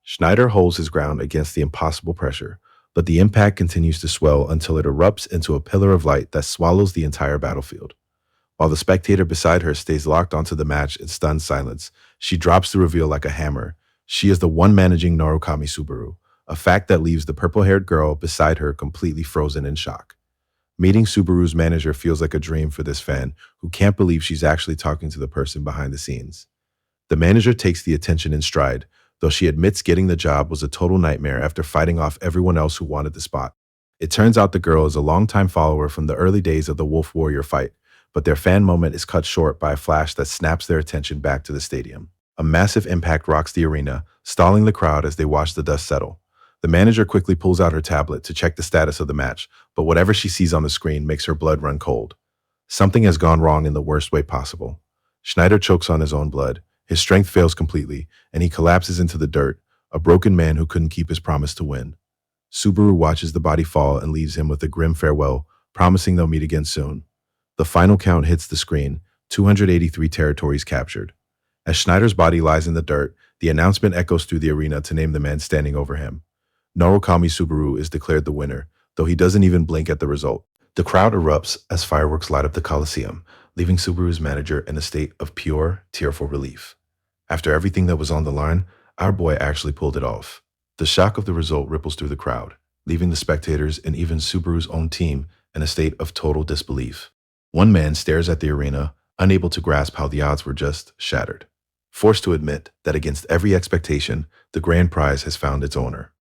Schneider holds his ground against the impossible pressure, but the impact continues to swell until it erupts into a pillar of light that swallows the entire battlefield. While the spectator beside her stays locked onto the match in stunned silence, she drops the reveal like a hammer. She is the one managing Narukami Subaru, a fact that leaves the purple-haired girl beside her completely frozen in shock. Meeting Subaru's manager feels like a dream for this fan who can't believe she's actually talking to the person behind the scenes. The manager takes the attention in stride, though she admits getting the job was a total nightmare after fighting off everyone else who wanted the spot. It turns out the girl is a longtime follower from the early days of the Wolf Warrior fight, but their fan moment is cut short by a flash that snaps their attention back to the stadium. A massive impact rocks the arena, stalling the crowd as they watch the dust settle. The manager quickly pulls out her tablet to check the status of the match, but whatever she sees on the screen makes her blood run cold. Something has gone wrong in the worst way possible. Schneider chokes on his own blood. His strength fails completely, and he collapses into the dirt, a broken man who couldn't keep his promise to win. Subaru watches the body fall and leaves him with a grim farewell, promising they'll meet again soon. The final count hits the screen, 283 territories captured. As Schneider's body lies in the dirt, the announcement echoes through the arena to name the man standing over him. Narukami Subaru is declared the winner, though he doesn't even blink at the result. The crowd erupts as fireworks light up the Coliseum, leaving Subaru's manager in a state of pure, tearful relief. After everything that was on the line, our boy actually pulled it off. The shock of the result ripples through the crowd, leaving the spectators and even Subaru's own team in a state of total disbelief. One man stares at the arena, unable to grasp how the odds were just shattered. Forced to admit that against every expectation, the grand prize has found its owner.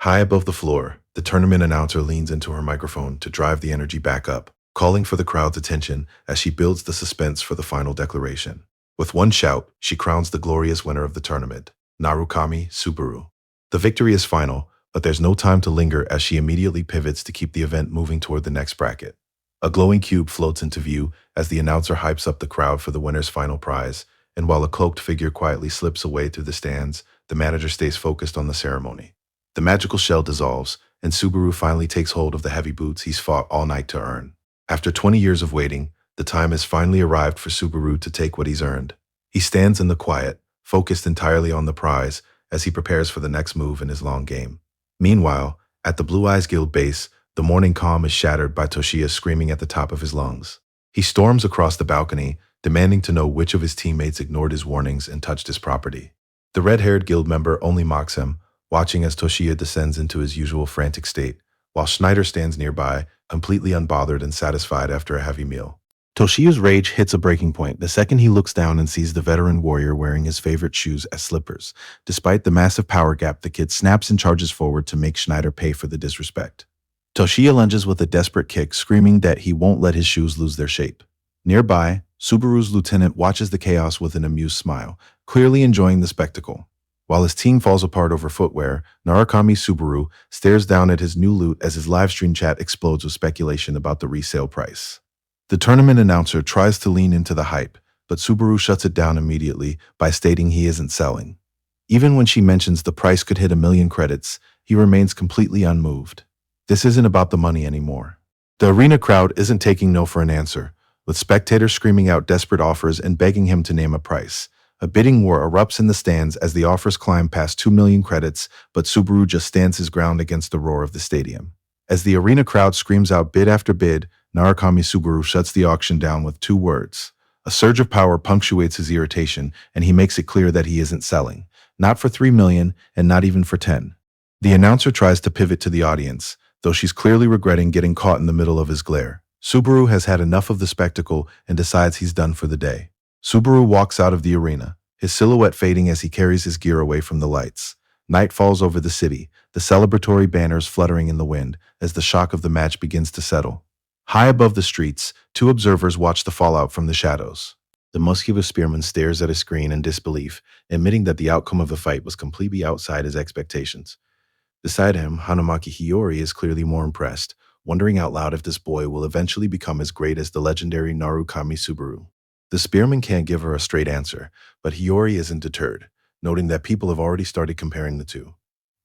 High above the floor, the tournament announcer leans into her microphone to drive the energy back up, calling for the crowd's attention as she builds the suspense for the final declaration. With one shout, she crowns the glorious winner of the tournament, Narukami Subaru. The victory is final, but there's no time to linger as she immediately pivots to keep the event moving toward the next bracket. A glowing cube floats into view as the announcer hypes up the crowd for the winner's final prize, and while a cloaked figure quietly slips away through the stands, the manager stays focused on the ceremony. The magical shell dissolves, and Subaru finally takes hold of the heavy boots he's fought all night to earn. After 20 years of waiting, the time has finally arrived for Subaru to take what he's earned. He stands in the quiet, focused entirely on the prize as he prepares for the next move in his long game. Meanwhile, at the Blue Eyes Guild base, the morning calm is shattered by Toshiya screaming at the top of his lungs. He storms across the balcony, demanding to know which of his teammates ignored his warnings and touched his property. The red-haired guild member only mocks him, watching as Toshiya descends into his usual frantic state, while Schneider stands nearby, completely unbothered and satisfied after a heavy meal. Toshiya's rage hits a breaking point the second he looks down and sees the veteran warrior wearing his favorite shoes as slippers. Despite the massive power gap, the kid snaps and charges forward to make Schneider pay for the disrespect. Toshiya lunges with a desperate kick, screaming that he won't let his shoes lose their shape. Nearby, Subaru's lieutenant watches the chaos with an amused smile, clearly enjoying the spectacle. While his team falls apart over footwear, Narukami Subaru stares down at his new loot as his livestream chat explodes with speculation about the resale price. The tournament announcer tries to lean into the hype, but Subaru shuts it down immediately by stating he isn't selling. Even when she mentions the price could hit 1,000,000 credits, he remains completely unmoved. This isn't about the money anymore. The arena crowd isn't taking no for an answer, with spectators screaming out desperate offers and begging him to name a price. A bidding war erupts in the stands as the offers climb past 2,000,000 credits, but Subaru just stands his ground against the roar of the stadium. As the arena crowd screams out bid after bid, Narukami Subaru shuts the auction down with 2 words. A surge of power punctuates his irritation, and he makes it clear that he isn't selling. Not for 3,000,000, and not even for 10. The announcer tries to pivot to the audience, though she's clearly regretting getting caught in the middle of his glare. Subaru has had enough of the spectacle and decides he's done for the day. Subaru walks out of the arena, his silhouette fading as he carries his gear away from the lights. Night falls over the city, the celebratory banners fluttering in the wind as the shock of the match begins to settle. High above the streets, 2 observers watch the fallout from the shadows. The muscular spearman stares at a screen in disbelief, admitting that the outcome of the fight was completely outside his expectations. Beside him, Hanamaki Hiyori is clearly more impressed, wondering out loud if this boy will eventually become as great as the legendary Narukami Subaru. The spearman can't give her a straight answer, but Hiyori isn't deterred, noting that people have already started comparing the two.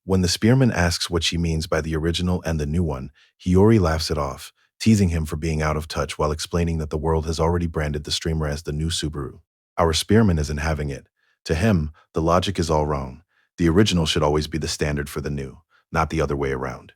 When the spearman asks what she means by the original and the new one, Hiyori laughs it off, teasing him for being out of touch while explaining that the world has already branded the streamer as the new Subaru. Our spearman isn't having it. To him, the logic is all wrong. The original should always be the standard for the new, not the other way around.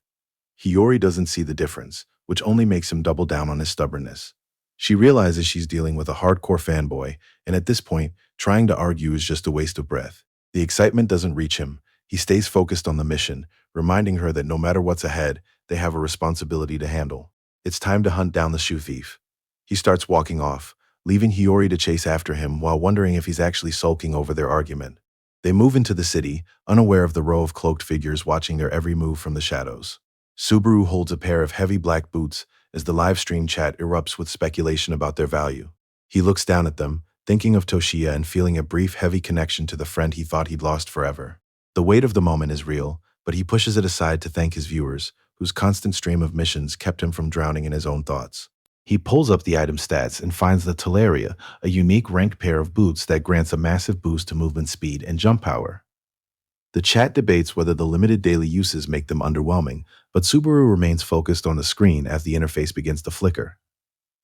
Hiyori doesn't see the difference, which only makes him double down on his stubbornness. She realizes she's dealing with a hardcore fanboy, and at this point, trying to argue is just a waste of breath. The excitement doesn't reach him. He stays focused on the mission, reminding her that no matter what's ahead, they have a responsibility to handle. It's time to hunt down the shoe thief. He starts walking off, leaving Hiyori to chase after him while wondering if he's actually sulking over their argument. They move into the city, unaware of the row of cloaked figures watching their every move from the shadows. Subaru holds a pair of heavy black boots as the live stream chat erupts with speculation about their value. He looks down at them, thinking of Toshiya and feeling a brief, heavy connection to the friend he thought he'd lost forever. The weight of the moment is real, but he pushes it aside to thank his viewers, whose constant stream of missions kept him from drowning in his own thoughts. He pulls up the item stats and finds the Teleria, a unique ranked pair of boots that grants a massive boost to movement speed and jump power. The chat debates whether the limited daily uses make them underwhelming, but Subaru remains focused on the screen as the interface begins to flicker.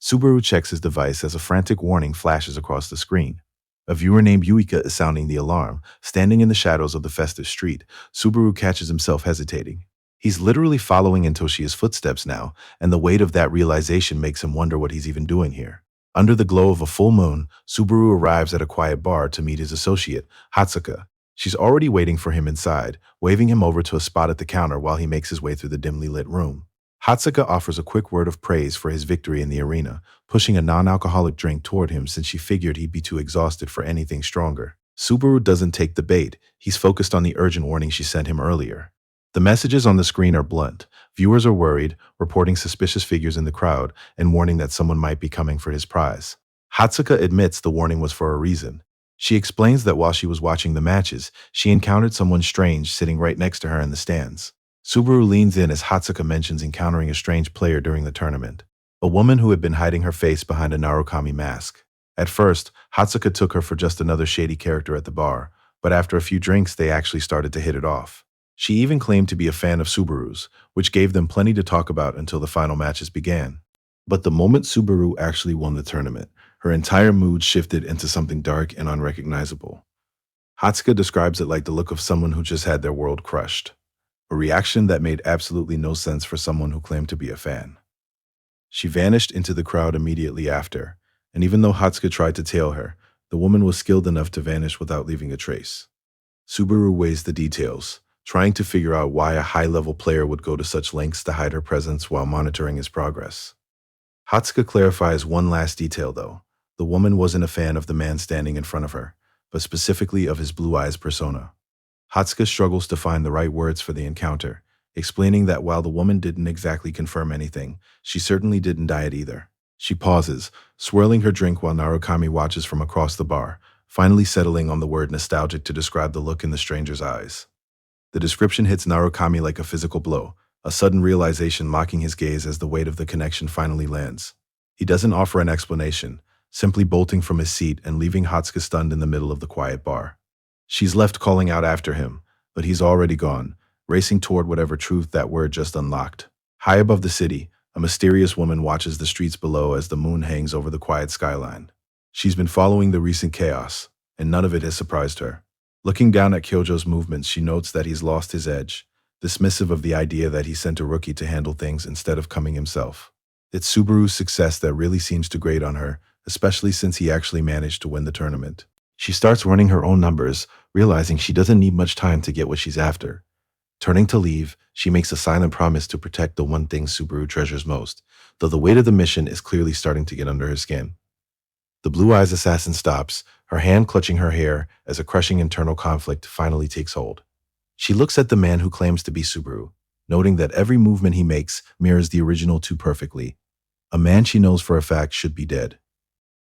Subaru checks his device as a frantic warning flashes across the screen. A viewer named Yuika is sounding the alarm. Standing in the shadows of the festive street, Subaru catches himself hesitating. He's literally following in Toshiya's footsteps now, and the weight of that realization makes him wonder what he's even doing here. Under the glow of a full moon, Subaru arrives at a quiet bar to meet his associate, Hatsuka. She's already waiting for him inside, waving him over to a spot at the counter while he makes his way through the dimly lit room. Hatsuka offers a quick word of praise for his victory in the arena, pushing a non-alcoholic drink toward him since she figured he'd be too exhausted for anything stronger. Subaru doesn't take the bait. He's focused on the urgent warning she sent him earlier. The messages on the screen are blunt. Viewers are worried, reporting suspicious figures in the crowd, and warning that someone might be coming for his prize. Hatsuka admits the warning was for a reason. She explains that while she was watching the matches, she encountered someone strange sitting right next to her in the stands. Subaru leans in as Hatsuka mentions encountering a strange player during the tournament, a woman who had been hiding her face behind a Narukami mask. At first, Hatsuka took her for just another shady character at the bar, but after a few drinks they actually started to hit it off. She even claimed to be a fan of Subaru's, which gave them plenty to talk about until the final matches began. But the moment Subaru actually won the tournament, her entire mood shifted into something dark and unrecognizable. Hatsuka describes it like the look of someone who just had their world crushed, a reaction that made absolutely no sense for someone who claimed to be a fan. She vanished into the crowd immediately after, and even though Hatsuka tried to tail her, the woman was skilled enough to vanish without leaving a trace. Subaru weighs the details. trying to figure out why a high-level player would go to such lengths to hide her presence while monitoring his progress. Hatsuka clarifies one last detail, though. The woman wasn't a fan of the man standing in front of her, but specifically of his blue eyes persona. Hatsuka struggles to find the right words for the encounter, explaining that while the woman didn't exactly confirm anything, she certainly didn't die it either. She pauses, swirling her drink while Narukami watches from across the bar, finally settling on the word nostalgic to describe the look in the stranger's eyes. The description hits Narukami like a physical blow, a sudden realization locking his gaze as the weight of the connection finally lands. He doesn't offer an explanation, simply bolting from his seat and leaving Hatsuka stunned in the middle of the quiet bar. She's left calling out after him, but he's already gone, racing toward whatever truth that word just unlocked. High above the city, a mysterious woman watches the streets below as the moon hangs over the quiet skyline. She's been following the recent chaos, and none of it has surprised her. Looking down at Kyojo's movements, she notes that he's lost his edge, dismissive of the idea that he sent a rookie to handle things instead of coming himself. It's Subaru's success that really seems to grate on her, especially since he actually managed to win the tournament. She starts running her own numbers, realizing she doesn't need much time to get what she's after. Turning to leave, she makes a silent promise to protect the one thing Subaru treasures most, though the weight of the mission is clearly starting to get under her skin. The Blue Eyes assassin stops, her hand clutching her hair as a crushing internal conflict finally takes hold. She looks at the man who claims to be Subaru, noting that every movement he makes mirrors the original too perfectly. A man she knows for a fact should be dead.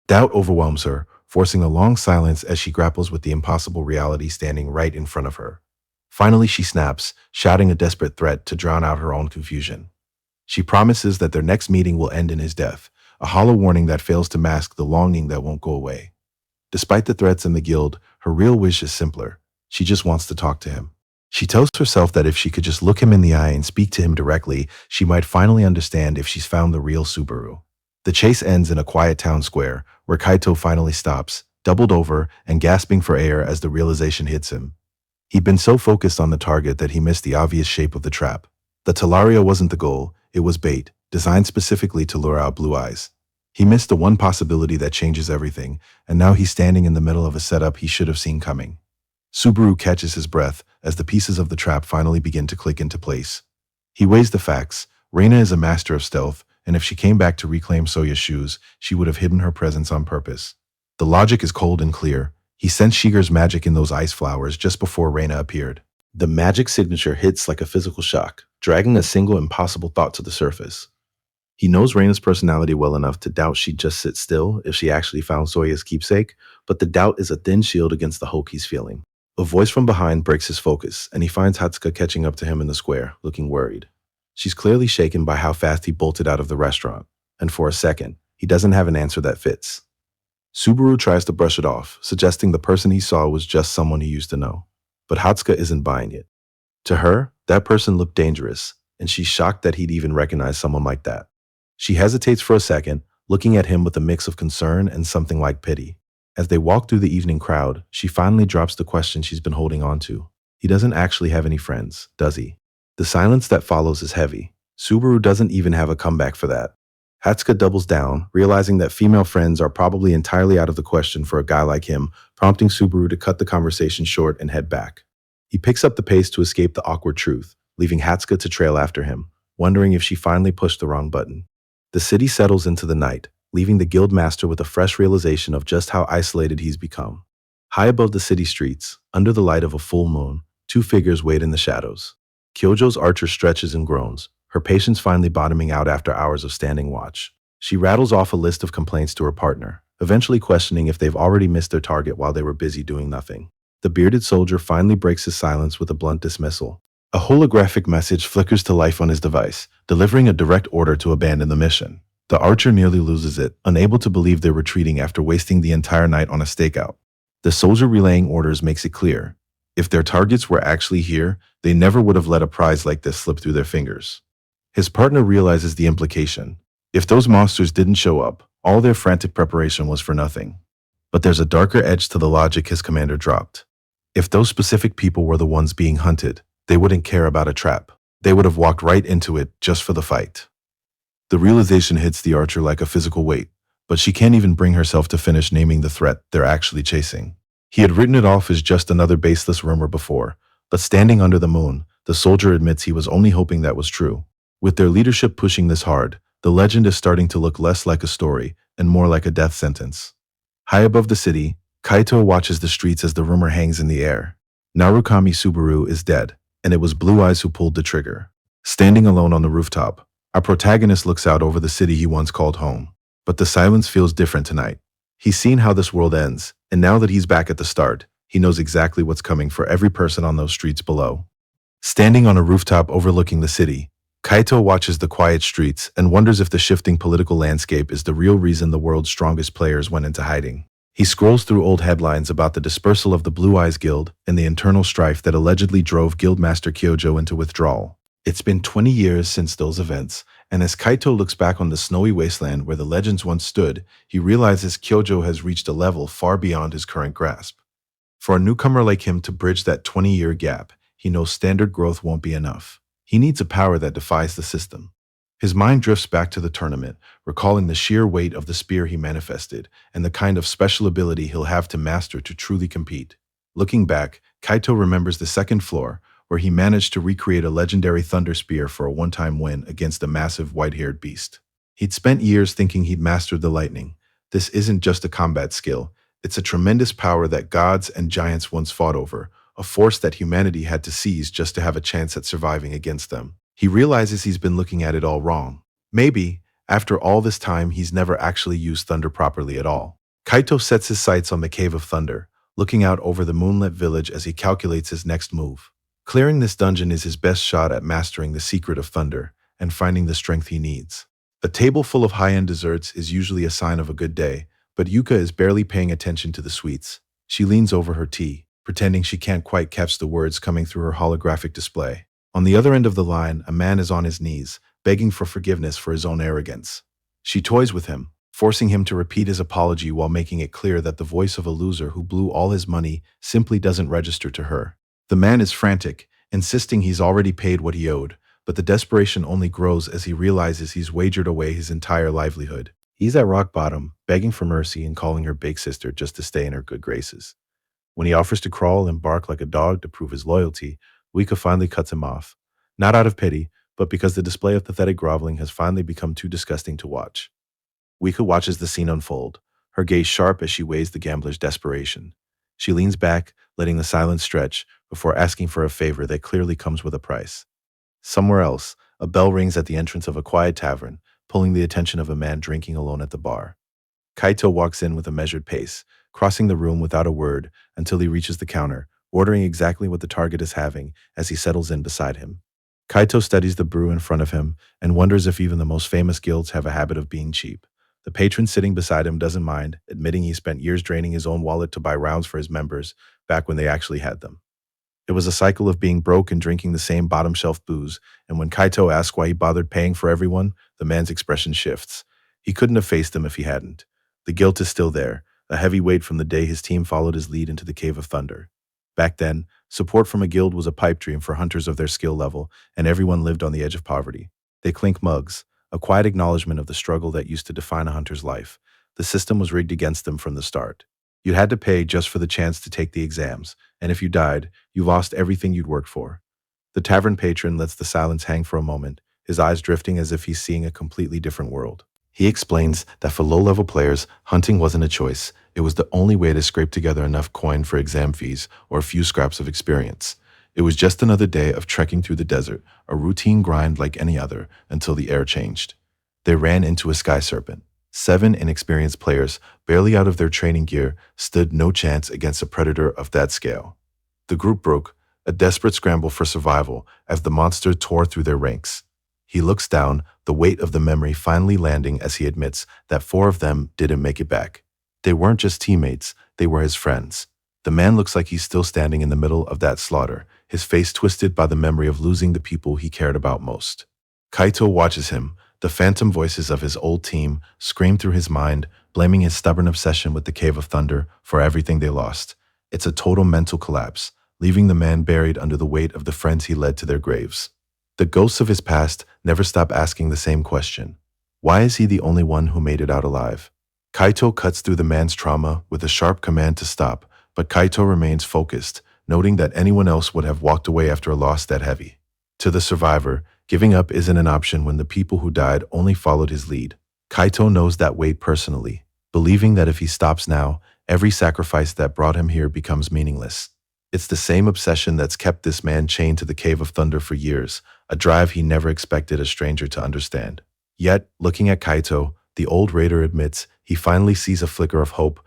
Doubt overwhelms her, forcing a long silence as she grapples with the impossible reality standing right in front of her. Finally, she snaps, shouting a desperate threat to drown out her own confusion. She promises that their next meeting will end in his death, a hollow warning that fails to mask the longing that won't go away. Despite the threats and the guild, her real wish is simpler. She just wants to talk to him. She tells herself that if she could just look him in the eye and speak to him directly, she might finally understand if she's found the real Subaru. The chase ends in a quiet town square, where Kaito finally stops, doubled over and gasping for air as the realization hits him. He'd been so focused on the target that he missed the obvious shape of the trap. The Talaria wasn't the goal, it was bait, designed specifically to lure out Blue Eyes. He missed the one possibility that changes everything, and now he's standing in the middle of a setup he should have seen coming. Subaru catches his breath as the pieces of the trap finally begin to click into place. He weighs the facts. Reina is a master of stealth, and if she came back to reclaim Soya's shoes, she would have hidden her presence on purpose. The logic is cold and clear. He sensed Shiger's magic in those ice flowers just before Reina appeared. The magic signature hits like a physical shock, dragging a single impossible thought to the surface. He knows Reina's personality well enough to doubt she'd just sit still if she actually found Soya's keepsake, but the doubt is a thin shield against the hope he's feeling. A voice from behind breaks his focus, and he finds Hatsuka catching up to him in the square, looking worried. She's clearly shaken by how fast he bolted out of the restaurant, and for a second, he doesn't have an answer that fits. Subaru tries to brush it off, suggesting the person he saw was just someone he used to know. But Hatsuka isn't buying it. To her, that person looked dangerous, and she's shocked that he'd even recognize someone like that. She hesitates for a second, looking at him with a mix of concern and something like pity. As they walk through the evening crowd, she finally drops the question she's been holding on to. He doesn't actually have any friends, does he? The silence that follows is heavy. Subaru doesn't even have a comeback for that. Hatsuka doubles down, realizing that female friends are probably entirely out of the question for a guy like him, prompting Subaru to cut the conversation short and head back. He picks up the pace to escape the awkward truth, leaving Hatsuka to trail after him, wondering if she finally pushed the wrong button. The city settles into the night, leaving the guildmaster with a fresh realization of just how isolated he's become. High above the city streets, under the light of a full moon, two figures wait in the shadows. Kyojo's archer stretches and groans, her patience finally bottoming out after hours of standing watch. She rattles off a list of complaints to her partner, eventually questioning if they've already missed their target while they were busy doing nothing. The bearded soldier finally breaks his silence with a blunt dismissal. A holographic message flickers to life on his device, delivering a direct order to abandon the mission. The archer nearly loses it, unable to believe they're retreating after wasting the entire night on a stakeout. The soldier relaying orders makes it clear. If their targets were actually here, they never would have let a prize like this slip through their fingers. His partner realizes the implication. If those monsters didn't show up, all their frantic preparation was for nothing. But there's a darker edge to the logic his commander dropped. If those specific people were the ones being hunted, they wouldn't care about a trap. They would have walked right into it just for the fight. The realization hits the archer like a physical weight, but she can't even bring herself to finish naming the threat they're actually chasing. He had written it off as just another baseless rumor before, But standing under the moon, the soldier admits he was only hoping that was true. With their leadership pushing this hard, the legend is starting to look less like a story and more like a death sentence. High above the city, Kaito watches the streets as the rumor hangs in the air. Narukami Subaru is dead, and it was Blue Eyes who pulled the trigger. Standing alone on the rooftop, our protagonist looks out over the city he once called home. But the silence feels different tonight. He's seen how this world ends, and now that he's back at the start, he knows exactly what's coming for every person on those streets below. Standing on a rooftop overlooking the city, Kaito watches the quiet streets and wonders if the shifting political landscape is the real reason the world's strongest players went into hiding. He scrolls through old headlines about the dispersal of the Blue Eyes Guild and the internal strife that allegedly drove Guildmaster Kyojo into withdrawal. It's been 20 years since those events, and as Kaito looks back on the snowy wasteland where the legends once stood, he realizes Kyojo has reached a level far beyond his current grasp. For a newcomer like him to bridge that 20-year gap, he knows standard growth won't be enough. He needs a power that defies the system. His mind drifts back to the tournament, recalling the sheer weight of the spear he manifested and the kind of special ability he'll have to master to truly compete. Looking back, Kaito remembers the second floor, where he managed to recreate a legendary thunder spear for a one-time win against a massive white-haired beast. He'd spent years thinking he'd mastered the lightning. This isn't just a combat skill, it's a tremendous power that gods and giants once fought over, a force that humanity had to seize just to have a chance at surviving against them. He realizes he's been looking at it all wrong. Maybe, after all this time, he's never actually used thunder properly at all. Kaito sets his sights on the Cave of Thunder, looking out over the moonlit village as he calculates his next move. Clearing this dungeon is his best shot at mastering the secret of thunder and finding the strength he needs. A table full of high-end desserts is usually a sign of a good day, but Yuka is barely paying attention to the sweets. She leans over her tea, pretending she can't quite catch the words coming through her holographic display. On the other end of the line, a man is on his knees, begging for forgiveness for his own arrogance. She toys with him, forcing him to repeat his apology while making it clear that the voice of a loser who blew all his money simply doesn't register to her. The man is frantic, insisting he's already paid what he owed, but the desperation only grows as he realizes he's wagered away his entire livelihood. He's at rock bottom, begging for mercy and calling her big sister just to stay in her good graces. When he offers to crawl and bark like a dog to prove his loyalty, Wika finally cuts him off. Not out of pity, but because the display of pathetic groveling has finally become too disgusting to watch. Wika watches the scene unfold, her gaze sharp as she weighs the gambler's desperation. She leans back, letting the silence stretch, before asking for a favor that clearly comes with a price. Somewhere else, a bell rings at the entrance of a quiet tavern, pulling the attention of a man drinking alone at the bar. Kaito walks in with a measured pace, crossing the room without a word until he reaches the counter, ordering exactly what the target is having as he settles in beside him. Kaito studies the brew in front of him and wonders if even the most famous guilds have a habit of being cheap. The patron sitting beside him doesn't mind, admitting he spent years draining his own wallet to buy rounds for his members back when they actually had them. It was a cycle of being broke and drinking the same bottom-shelf booze, and when Kaito asks why he bothered paying for everyone, the man's expression shifts. He couldn't have faced them if he hadn't. The guilt is still there, a heavy weight from the day his team followed his lead into the Cave of Thunder. Back then, support from a guild was a pipe dream for hunters of their skill level, and everyone lived on the edge of poverty. They clink mugs, a quiet acknowledgement of the struggle that used to define a hunter's life. The system was rigged against them from the start. You had to pay just for the chance to take the exams, and if you died, you lost everything you'd worked for. The tavern patron lets the silence hang for a moment, his eyes drifting as if he's seeing a completely different world. He explains that for low-level players, hunting wasn't a choice. It was the only way to scrape together enough coin for exam fees or a few scraps of experience. It was just another day of trekking through the desert, a routine grind like any other, until the air changed. They ran into a sky serpent. 7 inexperienced players, barely out of their training gear, stood no chance against a predator of that scale. The group broke, a desperate scramble for survival as the monster tore through their ranks. He looks down, the weight of the memory finally landing as he admits that 4 of them didn't make it back. They weren't just teammates, they were his friends. The man looks like he's still standing in the middle of that slaughter, his face twisted by the memory of losing the people he cared about most. Kaito watches him. The phantom voices of his old team scream through his mind, blaming his stubborn obsession with the Cave of Thunder for everything they lost. It's a total mental collapse, leaving the man buried under the weight of the friends he led to their graves. The ghosts of his past never stop asking the same question. Why is he the only one who made it out alive? Kaito cuts through the man's trauma with a sharp command to stop, but Kaito remains focused, noting that anyone else would have walked away after a loss that heavy. To the survivor, giving up isn't an option when the people who died only followed his lead. Kaito knows that weight personally, believing that if he stops now, every sacrifice that brought him here becomes meaningless. It's the same obsession that's kept this man chained to the Cave of Thunder for years, a drive he never expected a stranger to understand. Yet, looking at Kaito, the old raider admits he finally sees a flicker of hope.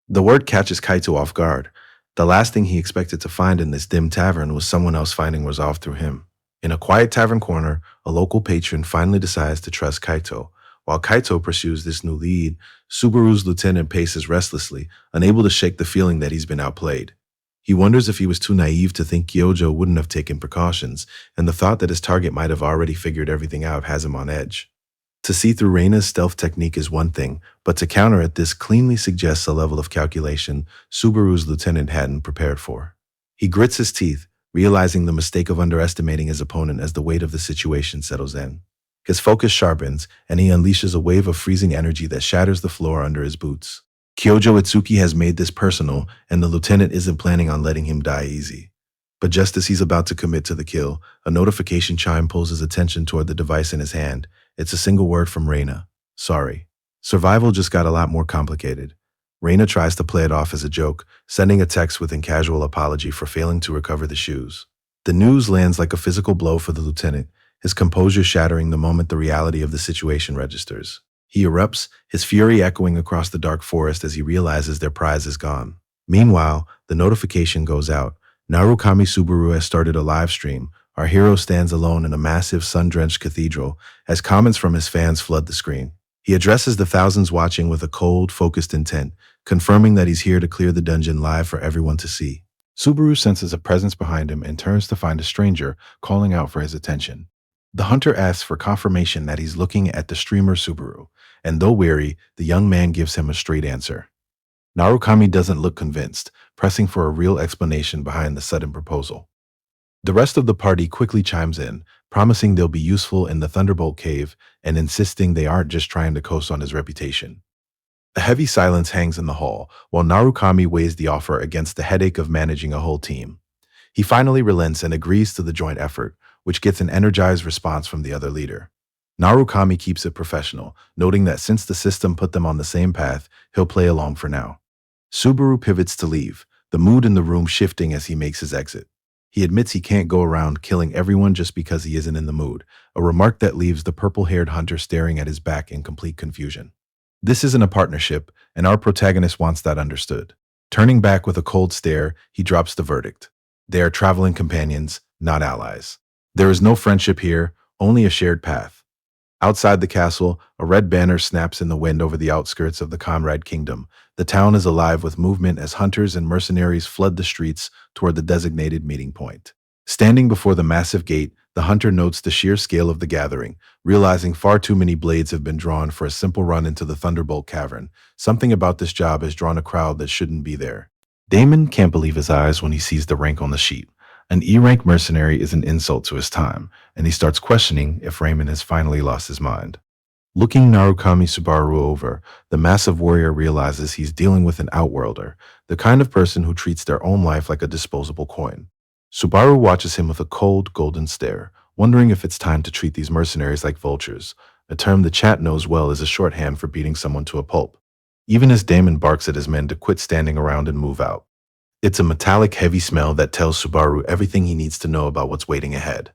The word catches Kaito off guard. The last thing he expected to find in this dim tavern was someone else finding resolve through him. In a quiet tavern corner, a local patron finally decides to trust Kaito. While Kaito pursues this new lead, Subaru's lieutenant paces restlessly, unable to shake the feeling that he's been outplayed. He wonders if he was too naive to think Kyojo wouldn't have taken precautions, and the thought that his target might have already figured everything out has him on edge. To see through Reina's stealth technique is one thing, but to counter it, this cleanly suggests a level of calculation Subaru's lieutenant hadn't prepared for. He grits his teeth, realizing the mistake of underestimating his opponent as the weight of the situation settles in. His focus sharpens, and he unleashes a wave of freezing energy that shatters the floor under his boots. Kyojo Itsuki has made this personal, and the lieutenant isn't planning on letting him die easy. But just as he's about to commit to the kill, a notification chime pulls his attention toward the device in his hand. It's a single word from Reina. Sorry. Survival just got a lot more complicated. Reina tries to play it off as a joke, sending a text with a casual apology for failing to recover the shoes. The news lands like a physical blow for the lieutenant, his composure shattering the moment the reality of the situation registers. He erupts, his fury echoing across the dark forest as he realizes their prize is gone. Meanwhile, the notification goes out. Narukami Subaru has started a live stream. Our hero stands alone in a massive sun-drenched cathedral as comments from his fans flood the screen. He addresses the thousands watching with a cold, focused intent, confirming that he's here to clear the dungeon live for everyone to see. Subaru senses a presence behind him and turns to find a stranger calling out for his attention. The hunter asks for confirmation that he's looking at the streamer Subaru, and though wary, the young man gives him a straight answer. Narukami doesn't look convinced, pressing for a real explanation behind the sudden proposal. The rest of the party quickly chimes in, promising they'll be useful in the Thunderbolt Cave and insisting they aren't just trying to coast on his reputation. A heavy silence hangs in the hall, while Narukami weighs the offer against the headache of managing a whole team. He finally relents and agrees to the joint effort, which gets an energized response from the other leader. Narukami keeps it professional, noting that since the system put them on the same path, he'll play along for now. Subaru pivots to leave, the mood in the room shifting as he makes his exit. He admits he can't go around killing everyone just because he isn't in the mood, a remark that leaves the purple-haired hunter staring at his back in complete confusion. This isn't a partnership, and our protagonist wants that understood. Turning back with a cold stare, he drops the verdict. They are traveling companions, not allies. There is no friendship here, only a shared path. Outside the castle, a red banner snaps in the wind over the outskirts of the Comrade Kingdom. The town is alive with movement as hunters and mercenaries flood the streets toward the designated meeting point. Standing before the massive gate, the hunter notes the sheer scale of the gathering, realizing far too many blades have been drawn for a simple run into the Thunderbolt Cavern. Something about this job has drawn a crowd that shouldn't be there. Damon can't believe his eyes when he sees the rank on the sheet. An E-rank mercenary is an insult to his time, and he starts questioning if Raymond has finally lost his mind. Looking Narukami Subaru over, the massive warrior realizes he's dealing with an outworlder, the kind of person who treats their own life like a disposable coin. Subaru watches him with a cold, golden stare, wondering if it's time to treat these mercenaries like vultures, a term the chat knows well is a shorthand for beating someone to a pulp. Even as Damon barks at his men to quit standing around and move out. It's a metallic, heavy smell that tells Subaru everything he needs to know about what's waiting ahead.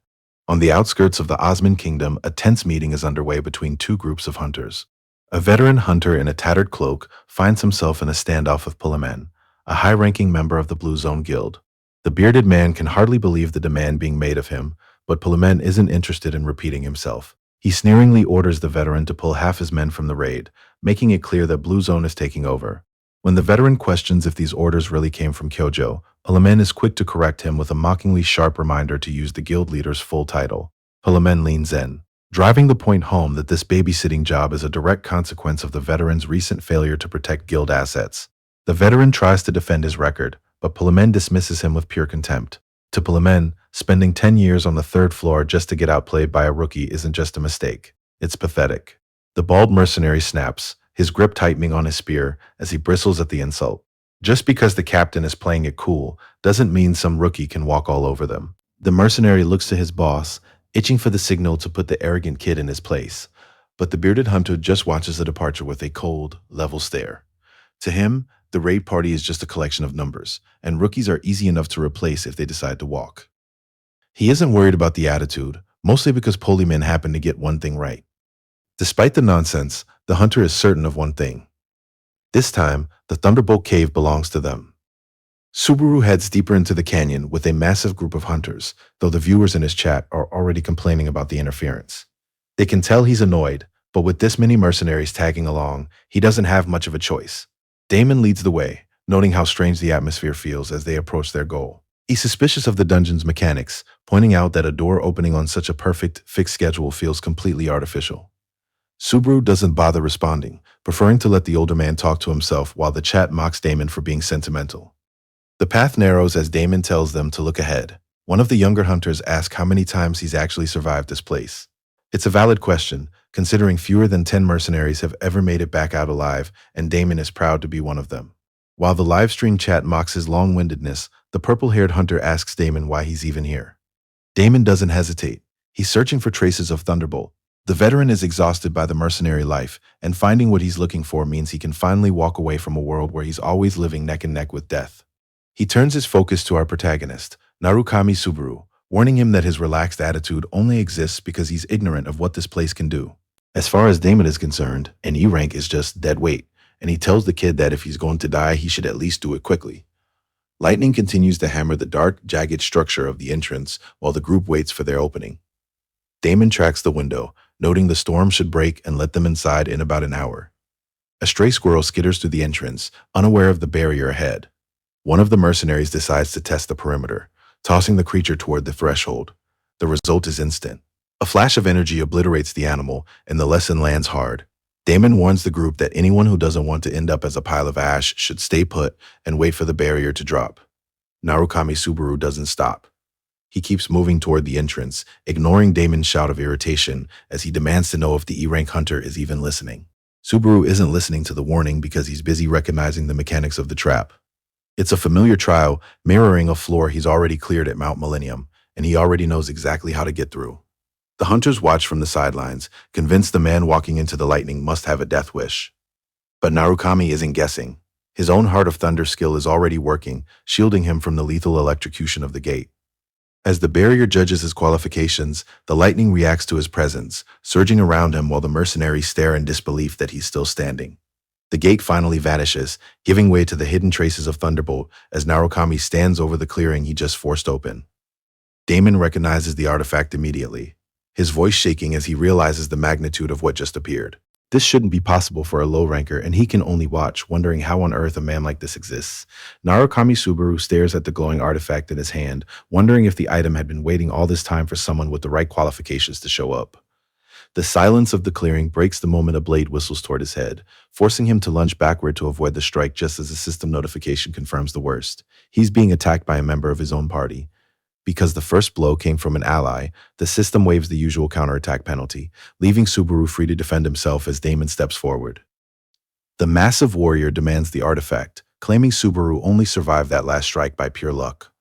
On the outskirts of the Osman Kingdom, a tense meeting is underway between two groups of hunters. A veteran hunter in a tattered cloak finds himself in a standoff with Pullaman, a high-ranking member of the Blue Zone Guild. The bearded man can hardly believe the demand being made of him, but Pullaman isn't interested in repeating himself. He sneeringly orders the veteran to pull half his men from the raid, making it clear that Blue Zone is taking over. When the veteran questions if these orders really came from Kyojo, Pullaman is quick to correct him with a mockingly sharp reminder to use the guild leader's full title. Pullaman leans in, driving the point home that this babysitting job is a direct consequence of the veteran's recent failure to protect guild assets. The veteran tries to defend his record, but Pullaman dismisses him with pure contempt. To Pullaman, spending 10 years on the third floor just to get outplayed by a rookie isn't just a mistake. It's pathetic. The bald mercenary snaps, his grip tightening on his spear as he bristles at the insult. Just because the captain is playing it cool doesn't mean some rookie can walk all over them. The mercenary looks to his boss, itching for the signal to put the arrogant kid in his place. But the bearded hunter just watches the departure with a cold, level stare. To him, the raid party is just a collection of numbers, and rookies are easy enough to replace if they decide to walk. He isn't worried about the attitude, mostly because Polyman happened to get one thing right. Despite the nonsense, the hunter is certain of one thing. This time, the Thunderbolt Cave belongs to them. Subaru heads deeper into the canyon with a massive group of hunters, though the viewers in his chat are already complaining about the interference. They can tell he's annoyed, but with this many mercenaries tagging along, he doesn't have much of a choice. Damon leads the way, noting how strange the atmosphere feels as they approach their goal. He's suspicious of the dungeon's mechanics, pointing out that a door opening on such a perfect, fixed schedule feels completely artificial. Subaru doesn't bother responding, preferring to let the older man talk to himself while the chat mocks Damon for being sentimental. The path narrows as Damon tells them to look ahead. One of the younger hunters asks how many times he's actually survived this place. It's a valid question, considering fewer than 10 mercenaries have ever made it back out alive, and Damon is proud to be one of them. While the livestream chat mocks his long-windedness, the purple-haired hunter asks Damon why he's even here. Damon doesn't hesitate. He's searching for traces of Thunderbolt. The veteran is exhausted by the mercenary life, and finding what he's looking for means he can finally walk away from a world where he's always living neck and neck with death. He turns his focus to our protagonist, Narukami Subaru, warning him that his relaxed attitude only exists because he's ignorant of what this place can do. As far as Damon is concerned, an E rank is just dead weight, and he tells the kid that if he's going to die, he should at least do it quickly. Lightning continues to hammer the dark, jagged structure of the entrance while the group waits for their opening. Damon tracks the window, noting the storm should break and let them inside in about an hour. A stray squirrel skitters through the entrance, unaware of the barrier ahead. One of the mercenaries decides to test the perimeter, tossing the creature toward the threshold. The result is instant. A flash of energy obliterates the animal, and the lesson lands hard. Damon warns the group that anyone who doesn't want to end up as a pile of ash should stay put and wait for the barrier to drop. Narukami Subaru doesn't stop. He keeps moving toward the entrance, ignoring Damon's shout of irritation as he demands to know if the E-rank hunter is even listening. Subaru isn't listening to the warning because he's busy recognizing the mechanics of the trap. It's a familiar trial mirroring a floor he's already cleared at Mount Millennium, and he already knows exactly how to get through. The hunters watch from the sidelines, convinced the man walking into the lightning must have a death wish. But Narukami isn't guessing. His own Heart of Thunder skill is already working, shielding him from the lethal electrocution of the gate. As the barrier judges his qualifications, the lightning reacts to his presence, surging around him while the mercenaries stare in disbelief that he's still standing. The gate finally vanishes, giving way to the hidden traces of Thunderbolt as Narukami stands over the clearing he just forced open. Damon recognizes the artifact immediately, his voice shaking as he realizes the magnitude of what just appeared. This shouldn't be possible for a low ranker, and he can only watch, wondering how on earth a man like this exists. Narukami Subaru stares at the glowing artifact in his hand, wondering if the item had been waiting all this time for someone with the right qualifications to show up. The silence of the clearing breaks the moment a blade whistles toward his head, forcing him to lunge backward to avoid the strike just as a system notification confirms the worst. He's being attacked by a member of his own party. Because the first blow came from an ally, the system waives the usual counterattack penalty, leaving Subaru free to defend himself as Damon steps forward. The massive warrior demands the artifact, claiming Subaru only survived that last strike by pure luck.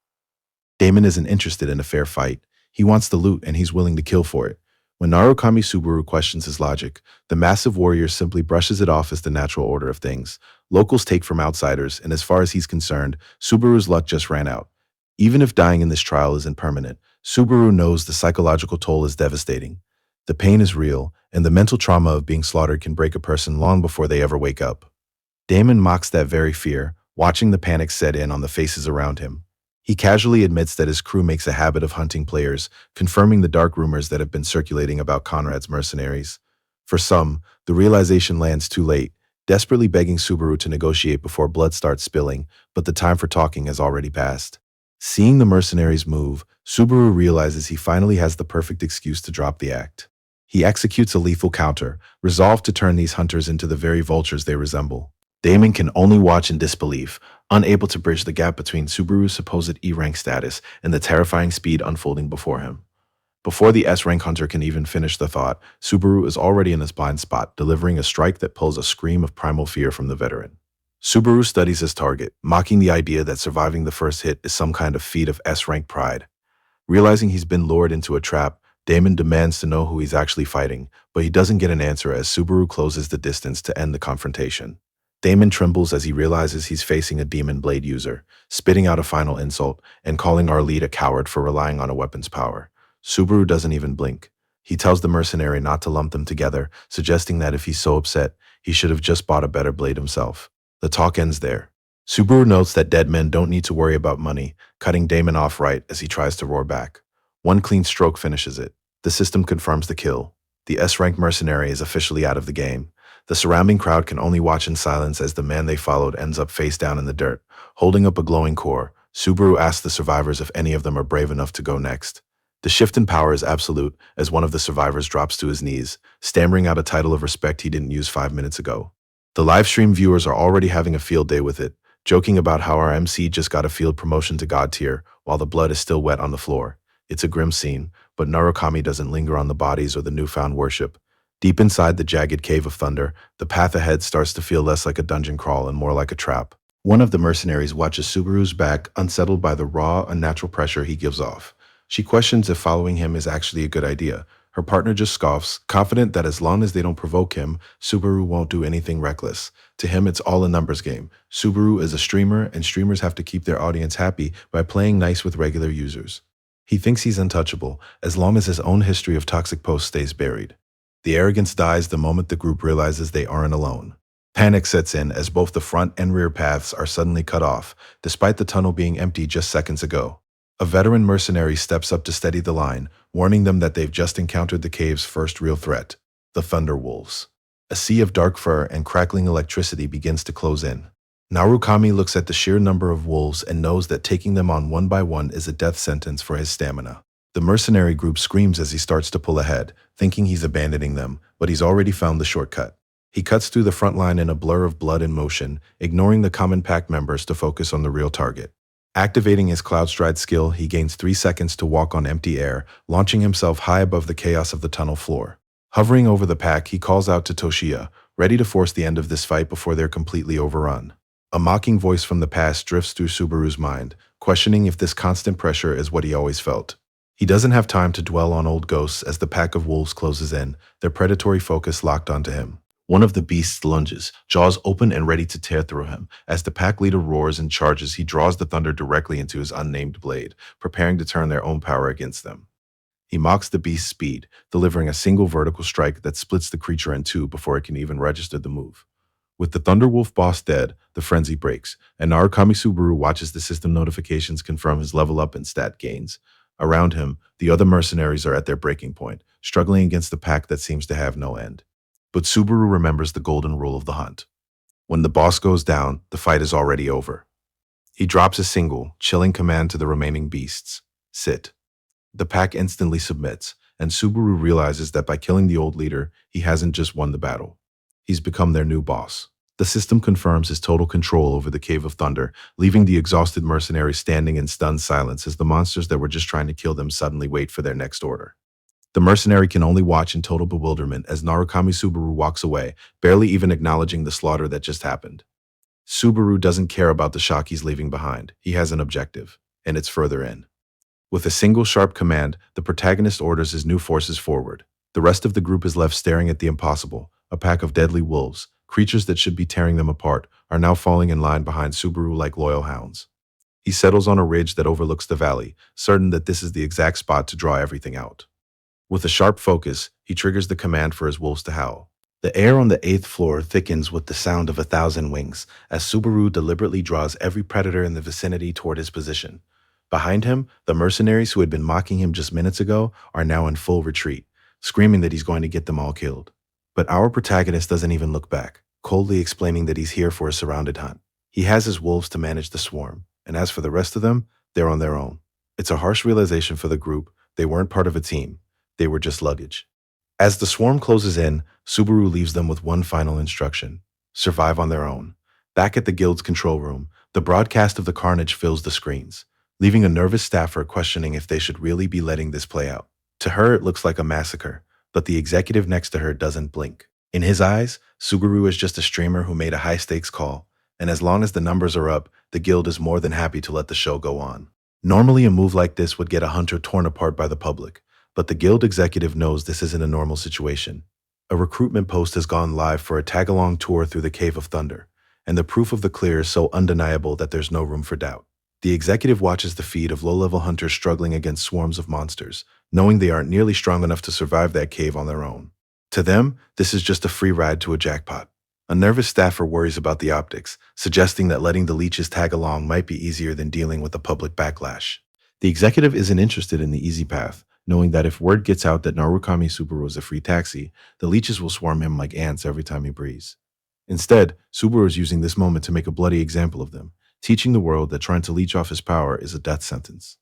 Damon isn't interested in a fair fight. He wants the loot and he's willing to kill for it. When Narukami Subaru questions his logic, the massive warrior simply brushes it off as the natural order of things. Locals take from outsiders, and as far as he's concerned, Subaru's luck just ran out. Even if dying in this trial isn't permanent, Subaru knows the psychological toll is devastating. The pain is real, and the mental trauma of being slaughtered can break a person long before they ever wake up. Damon mocks that very fear, watching the panic set in on the faces around him. He casually admits that his crew makes a habit of hunting players, confirming the dark rumors that have been circulating about Conrad's mercenaries. For some, the realization lands too late, desperately begging Subaru to negotiate before blood starts spilling, but the time for talking has already passed. Seeing the mercenaries move, Subaru realizes he finally has the perfect excuse to drop the act. He executes a lethal counter, resolved to turn these hunters into the very vultures they resemble. Damon can only watch in disbelief, unable to bridge the gap between Subaru's supposed E-rank status and the terrifying speed unfolding before him. Before the S-rank hunter can even finish the thought, Subaru is already in his blind spot, delivering a strike that pulls a scream of primal fear from the veteran. Subaru studies his target, mocking the idea that surviving the first hit is some kind of feat of S-rank pride. Realizing he's been lured into a trap, Damon demands to know who he's actually fighting, but he doesn't get an answer as Subaru closes the distance to end the confrontation. Damon trembles as he realizes he's facing a demon blade user, spitting out a final insult and calling our lead a coward for relying on a weapon's power. Subaru doesn't even blink. He tells the mercenary not to lump them together, suggesting that if he's so upset, he should have just bought a better blade himself. The talk ends there. Subaru notes that dead men don't need to worry about money, cutting Damon off right as he tries to roar back. One clean stroke finishes it. The system confirms the kill. The S-rank mercenary is officially out of the game. The surrounding crowd can only watch in silence as the man they followed ends up face down in the dirt. Holding up a glowing core, Subaru asks the survivors if any of them are brave enough to go next. The shift in power is absolute as one of the survivors drops to his knees, stammering out a title of respect he didn't use 5 minutes ago. The livestream viewers are already having a field day with it, joking about how our MC just got a field promotion to God tier while the blood is still wet on the floor. It's a grim scene, but Narukami doesn't linger on the bodies or the newfound worship. Deep inside the jagged cave of thunder, the path ahead starts to feel less like a dungeon crawl and more like a trap. One of the mercenaries watches Subaru's back, unsettled by the raw, unnatural pressure he gives off. She questions if following him is actually a good idea. Her partner just scoffs, confident that as long as they don't provoke him, Subaru won't do anything reckless. To him, it's all a numbers game. Subaru is a streamer, and streamers have to keep their audience happy by playing nice with regular users. He thinks he's untouchable, as long as his own history of toxic posts stays buried. The arrogance dies the moment the group realizes they aren't alone. Panic sets in as both the front and rear paths are suddenly cut off, despite the tunnel being empty just seconds ago. A veteran mercenary steps up to steady the line, warning them that they've just encountered the cave's first real threat, the Thunder Wolves. A sea of dark fur and crackling electricity begins to close in. Narukami looks at the sheer number of wolves and knows that taking them on one by one is a death sentence for his stamina. The mercenary group screams as he starts to pull ahead, thinking he's abandoning them, but he's already found the shortcut. He cuts through the front line in a blur of blood and motion, ignoring the common pack members to focus on the real target. Activating his Cloud Stride skill, he gains 3 seconds to walk on empty air, launching himself high above the chaos of the tunnel floor. Hovering over the pack, he calls out to Toshiya, ready to force the end of this fight before they're completely overrun. A mocking voice from the past drifts through Subaru's mind, questioning if this constant pressure is what he always felt. He doesn't have time to dwell on old ghosts as the pack of wolves closes in, their predatory focus locked onto him. One of the beasts lunges, jaws open and ready to tear through him. As the pack leader roars and charges, he draws the thunder directly into his unnamed blade, preparing to turn their own power against them. He mocks the beast's speed, delivering a single vertical strike that splits the creature in two before it can even register the move. With the Thunderwolf boss dead, the frenzy breaks, and Narukami Subaru watches the system notifications confirm his level up and stat gains. Around him, the other mercenaries are at their breaking point, struggling against the pack that seems to have no end. But Subaru remembers the golden rule of the hunt. When the boss goes down, the fight is already over. He drops a single, chilling command to the remaining beasts. Sit. The pack instantly submits, and Subaru realizes that by killing the old leader, he hasn't just won the battle. He's become their new boss. The system confirms his total control over the Cave of Thunder, leaving the exhausted mercenaries standing in stunned silence as the monsters that were just trying to kill them suddenly wait for their next order. The mercenary can only watch in total bewilderment as Narukami Subaru walks away, barely even acknowledging the slaughter that just happened. Subaru doesn't care about the shock he's leaving behind. He has an objective, and it's further in. With a single sharp command, the protagonist orders his new forces forward. The rest of the group is left staring at the impossible. A pack of deadly wolves, creatures that should be tearing them apart, are now falling in line behind Subaru like loyal hounds. He settles on a ridge that overlooks the valley, certain that this is the exact spot to draw everything out. With a sharp focus, he triggers the command for his wolves to howl. The air on the 8th floor thickens with the sound of 1,000 wings, as Subaru deliberately draws every predator in the vicinity toward his position. Behind him, the mercenaries who had been mocking him just minutes ago are now in full retreat, screaming that he's going to get them all killed. But our protagonist doesn't even look back, coldly explaining that he's here for a surrounded hunt. He has his wolves to manage the swarm, and as for the rest of them, they're on their own. It's a harsh realization for the group. They weren't part of a team. They were just luggage. As the swarm closes in, Subaru leaves them with one final instruction: survive on their own. Back at the guild's control room, the broadcast of the carnage fills the screens, leaving a nervous staffer questioning if they should really be letting this play out. To her, it looks like a massacre, but the executive next to her doesn't blink. In his eyes, Subaru is just a streamer who made a high-stakes call, And as long as the numbers are up, the guild is more than happy to let the show go on. Normally, a move like this would get a hunter torn apart by the public, but the guild executive knows this isn't a normal situation. A recruitment post has gone live for a tag-along tour through the Cave of Thunder, and the proof of the clear is so undeniable that there's no room for doubt. The executive watches the feed of low-level hunters struggling against swarms of monsters, knowing they aren't nearly strong enough to survive that cave on their own. To them, this is just a free ride to a jackpot. A nervous staffer worries about the optics, suggesting that letting the leeches tag along might be easier than dealing with the public backlash. The executive isn't interested in the easy path, knowing that if word gets out that Narukami Subaru is a free taxi, the leeches will swarm him like ants every time he breathes. Instead, Subaru is using this moment to make a bloody example of them, teaching the world that trying to leech off his power is a death sentence.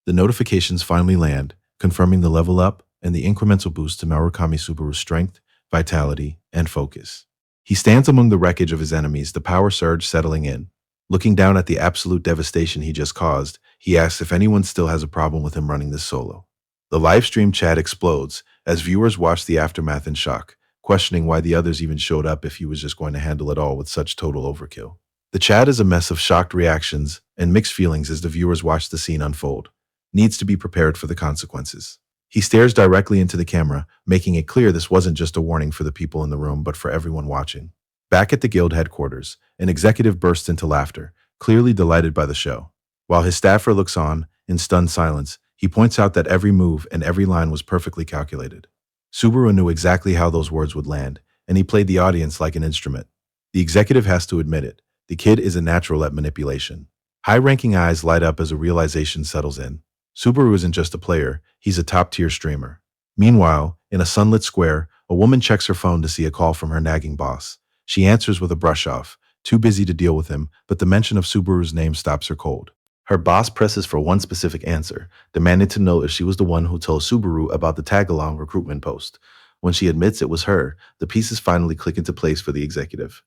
The notifications finally land, confirming the level up and the incremental boost to Narukami Subaru's strength, vitality, and focus. He stands among the wreckage of his enemies, the power surge settling in. Looking down at the absolute devastation he just caused, he asks if anyone still has a problem with him running this solo. The live stream chat explodes as viewers watch the aftermath in shock, questioning why the others even showed up if he was just going to handle it all with such total overkill. The chat is a mess of shocked reactions and mixed feelings as the viewers watch the scene unfold. Needs to be prepared for the consequences. He stares directly into the camera, making it clear this wasn't just a warning for the people in the room, but for everyone watching. Back at the guild headquarters, an executive bursts into laughter, clearly delighted by the show. While his staffer looks on, in stunned silence, he points out that every move and every line was perfectly calculated. Subaru knew exactly how those words would land, and he played the audience like an instrument. The executive has to admit it. The kid is a natural at manipulation. High-ranking eyes light up as a realization settles in. Subaru isn't just a player, he's a top-tier streamer. Meanwhile, in a sunlit square, a woman checks her phone to see a call from her nagging boss. She answers with a brush-off, too busy to deal with him, but the mention of Subaru's name stops her cold. Her boss presses for one specific answer, demanding to know if she was the one who told Subaru about the tag-along recruitment post. When she admits it was her, the pieces finally click into place for the executive.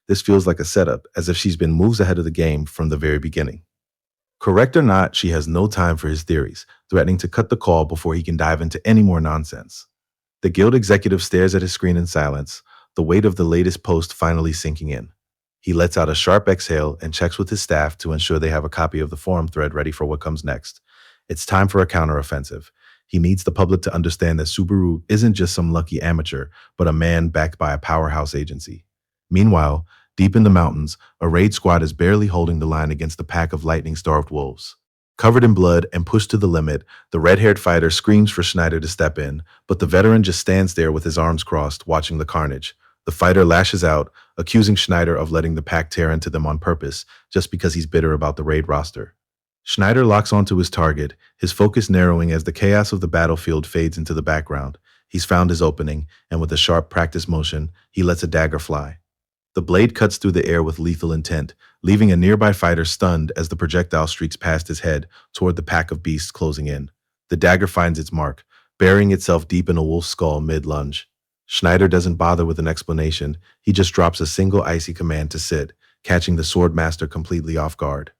This feels like a setup, as if she's been moves ahead of the game from the very beginning. Correct or not, she has no time for his theories, threatening to cut the call before he can dive into any more nonsense. The guild executive stares at his screen in silence, the weight of the latest post finally sinking in. He lets out a sharp exhale and checks with his staff to ensure they have a copy of the forum thread ready for what comes next. It's time for a counteroffensive. He needs the public to understand that Subaru isn't just some lucky amateur, but a man backed by a powerhouse agency. Meanwhile, deep in the mountains, a raid squad is barely holding the line against a pack of lightning-starved wolves. Covered in blood and pushed to the limit, the red-haired fighter screams for Schneider to step in, but the veteran just stands there with his arms crossed, watching the carnage. The fighter lashes out, accusing Schneider of letting the pack tear into them on purpose, just because he's bitter about the raid roster. Schneider locks onto his target, his focus narrowing as the chaos of the battlefield fades into the background. He's found his opening, and with a sharp practice motion, he lets a dagger fly. The blade cuts through the air with lethal intent, leaving a nearby fighter stunned as the projectile streaks past his head toward the pack of beasts closing in. The dagger finds its mark, burying itself deep in a wolf's skull mid-lunge. Schneider doesn't bother with an explanation, he just drops a single icy command to sit, catching the swordmaster completely off guard.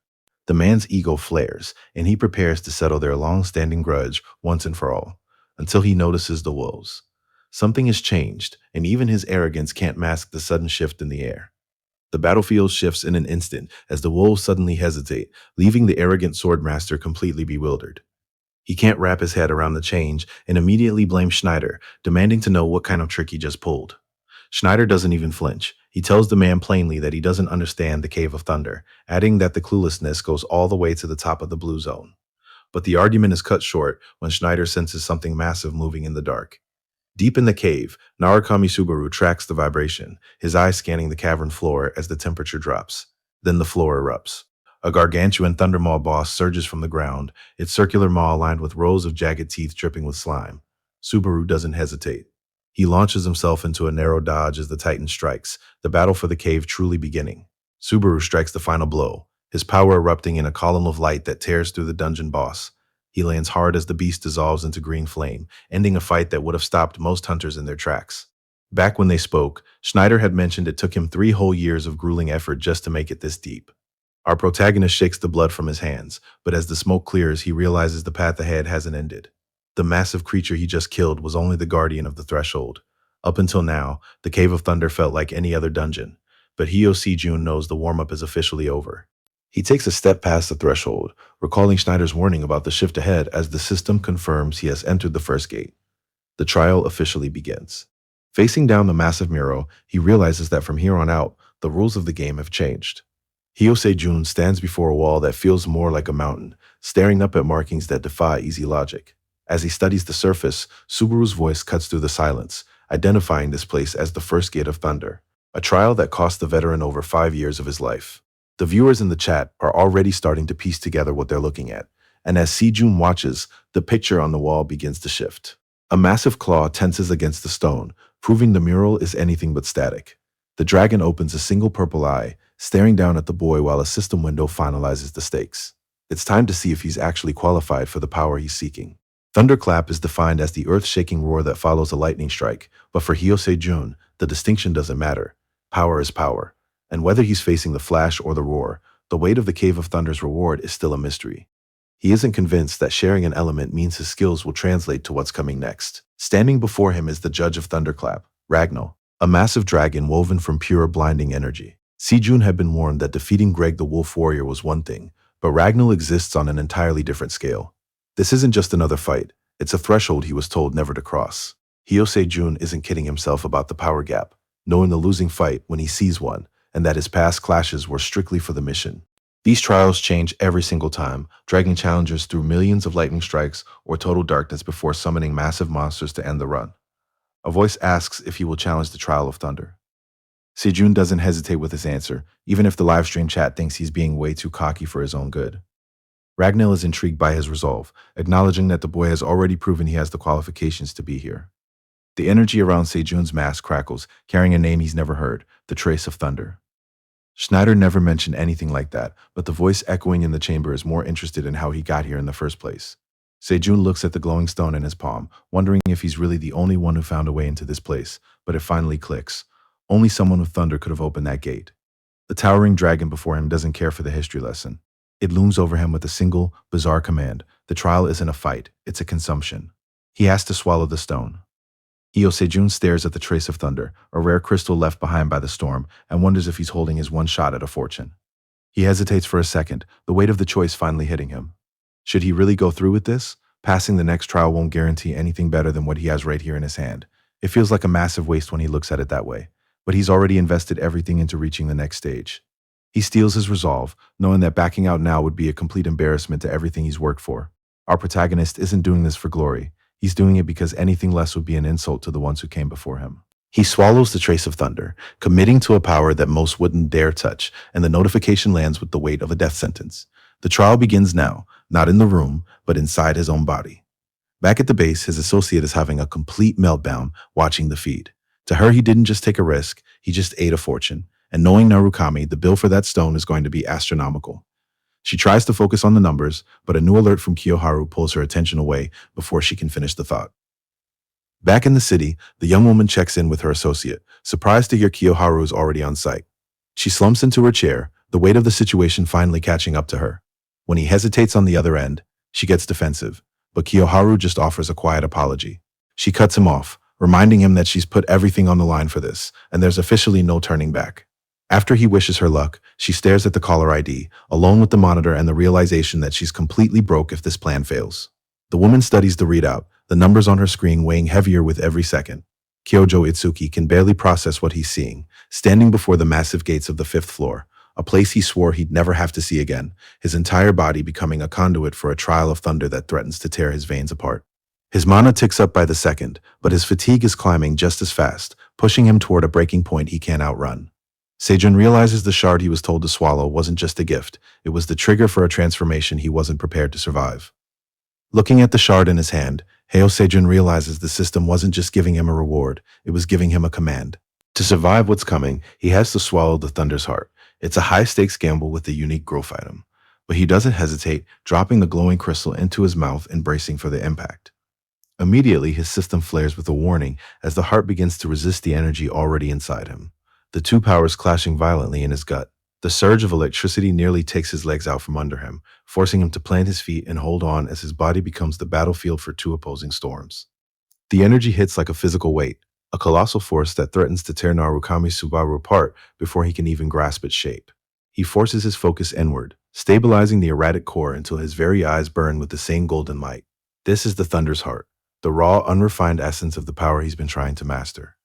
The man's ego flares, and he prepares to settle their long-standing grudge once and for all, until he notices the wolves. Something has changed, and even his arrogance can't mask the sudden shift in the air. The battlefield shifts in an instant as the wolves suddenly hesitate, leaving the arrogant swordmaster completely bewildered. He can't wrap his head around the change and immediately blames Schneider, demanding to know what kind of trick he just pulled. Schneider doesn't even flinch. He tells the man plainly that he doesn't understand the Cave of Thunder, adding that the cluelessness goes all the way to the top of the blue zone. But the argument is cut short when Schneider senses something massive moving in the dark. Deep in the cave, Narukami Subaru tracks the vibration, his eyes scanning the cavern floor as the temperature drops. Then the floor erupts. A gargantuan thundermaw boss surges from the ground, its circular maw lined with rows of jagged teeth dripping with slime. Subaru doesn't hesitate. He launches himself into a narrow dodge as the Titan strikes, the battle for the cave truly beginning. Subaru strikes the final blow, his power erupting in a column of light that tears through the dungeon boss. He lands hard as the beast dissolves into green flame, ending a fight that would have stopped most hunters in their tracks. Back when they spoke, Schneider had mentioned it took him 3 whole years of grueling effort just to make it this deep. Our protagonist shakes the blood from his hands, but as the smoke clears, he realizes the path ahead hasn't ended. The massive creature he just killed was only the guardian of the threshold. Up until now, the Cave of Thunder felt like any other dungeon. but Hyo Si-jun knows the warm-up is officially over. He takes a step past the threshold, recalling Schneider's warning about the shift ahead as the system confirms he has entered the first gate. The trial officially begins. Facing down the massive mural, he realizes that from here on out, the rules of the game have changed. Hyo Se-jun stands before a wall that feels more like a mountain, staring up at markings that defy easy logic. As he studies the surface, Subaru's voice cuts through the silence, identifying this place as the first gate of thunder, a trial that cost the veteran over 5 years of his life. The viewers in the chat are already starting to piece together what they're looking at, and as Se-jun watches, the picture on the wall begins to shift. A massive claw tenses against the stone, proving the mural is anything but static. The dragon opens a single purple eye, staring down at the boy while a system window finalizes the stakes. It's time to see if he's actually qualified for the power he's seeking. Thunderclap is defined as the earth-shaking roar that follows a lightning strike, but for Hyo Se-jun, the distinction doesn't matter. Power is power. And whether he's facing the flash or the roar, the weight of the Cave of Thunder's reward is still a mystery. He isn't convinced that sharing an element means his skills will translate to what's coming next. Standing before him is the judge of Thunderclap, Ragnall, a massive dragon woven from pure blinding energy. Se-jun had been warned that defeating Greg the Wolf Warrior was one thing, but Ragnall exists on an entirely different scale. This isn't just another fight, it's a threshold he was told never to cross. Hyo Se-jun isn't kidding himself about the power gap, knowing the losing fight when he sees one, and that his past clashes were strictly for the mission. These trials change every single time, dragging challengers through millions of lightning strikes or total darkness before summoning massive monsters to end the run. A voice asks if he will challenge the Trial of Thunder. Se-jun doesn't hesitate with his answer, even if the livestream chat thinks he's being way too cocky for his own good. Ragnall is intrigued by his resolve, acknowledging that the boy has already proven he has the qualifications to be here. The energy around Se-jun's mask crackles, carrying a name he's never heard, the Trace of Thunder. Schneider never mentioned anything like that, but the voice echoing in the chamber is more interested in how he got here in the first place. Se-jun looks at the glowing stone in his palm, wondering if he's really the only one who found a way into this place, but it finally clicks. Only someone with thunder could have opened that gate. The towering dragon before him doesn't care for the history lesson. It looms over him with a single, bizarre command. The trial isn't a fight, it's a consumption. He has to swallow the stone. Hyo Se-jun stares at the Trace of Thunder, a rare crystal left behind by the storm, and wonders if he's holding his one shot at a fortune. He hesitates for a second, the weight of the choice finally hitting him. Should he really go through with this? Passing the next trial won't guarantee anything better than what he has right here in his hand. It feels like a massive waste when he looks at it that way, but he's already invested everything into reaching the next stage. He steels his resolve, knowing that backing out now would be a complete embarrassment to everything he's worked for. Our protagonist isn't doing this for glory. He's doing it because anything less would be an insult to the ones who came before him. He swallows the Trace of Thunder, committing to a power that most wouldn't dare touch, and the notification lands with the weight of a death sentence. The trial begins now, not in the room, but inside his own body. Back at the base, his associate is having a complete meltdown watching the feed. To her, he didn't just take a risk, he just ate a fortune. And knowing Narukami, the bill for that stone is going to be astronomical. She tries to focus on the numbers, but a new alert from Kiyoharu pulls her attention away before she can finish the thought. Back in the city, the young woman checks in with her associate, surprised to hear Kiyoharu is already on site. She slumps into her chair, the weight of the situation finally catching up to her. When he hesitates on the other end, she gets defensive, but Kiyoharu just offers a quiet apology. She cuts him off, reminding him that she's put everything on the line for this, and there's officially no turning back. After he wishes her luck, she stares at the caller ID, alone with the monitor and the realization that she's completely broke if this plan fails. The woman studies the readout, the numbers on her screen weighing heavier with every second. Kyojo Itsuki can barely process what he's seeing, standing before the massive gates of the 5th floor, a place he swore he'd never have to see again, his entire body becoming a conduit for a trial of thunder that threatens to tear his veins apart. His mana ticks up by the second, but his fatigue is climbing just as fast, pushing him toward a breaking point he can't outrun. Se-jun realizes the shard he was told to swallow wasn't just a gift, it was the trigger for a transformation he wasn't prepared to survive. Looking at the shard in his hand, Hyo Se-jun realizes the system wasn't just giving him a reward, it was giving him a command. To survive what's coming, he has to swallow the Thunder's heart. It's a high-stakes gamble with a unique growth item. But he doesn't hesitate, dropping the glowing crystal into his mouth and bracing for the impact. Immediately, his system flares with a warning as the heart begins to resist the energy already inside him. The two powers clashing violently in his gut. The surge of electricity nearly takes his legs out from under him, forcing him to plant his feet and hold on as his body becomes the battlefield for two opposing storms. The energy hits like a physical weight, a colossal force that threatens to tear Narukami Subaru apart before he can even grasp its shape. He forces his focus inward, stabilizing the erratic core until his very eyes burn with the same golden light. This is the Thunder's heart, the raw, unrefined essence of the power he's been trying to master.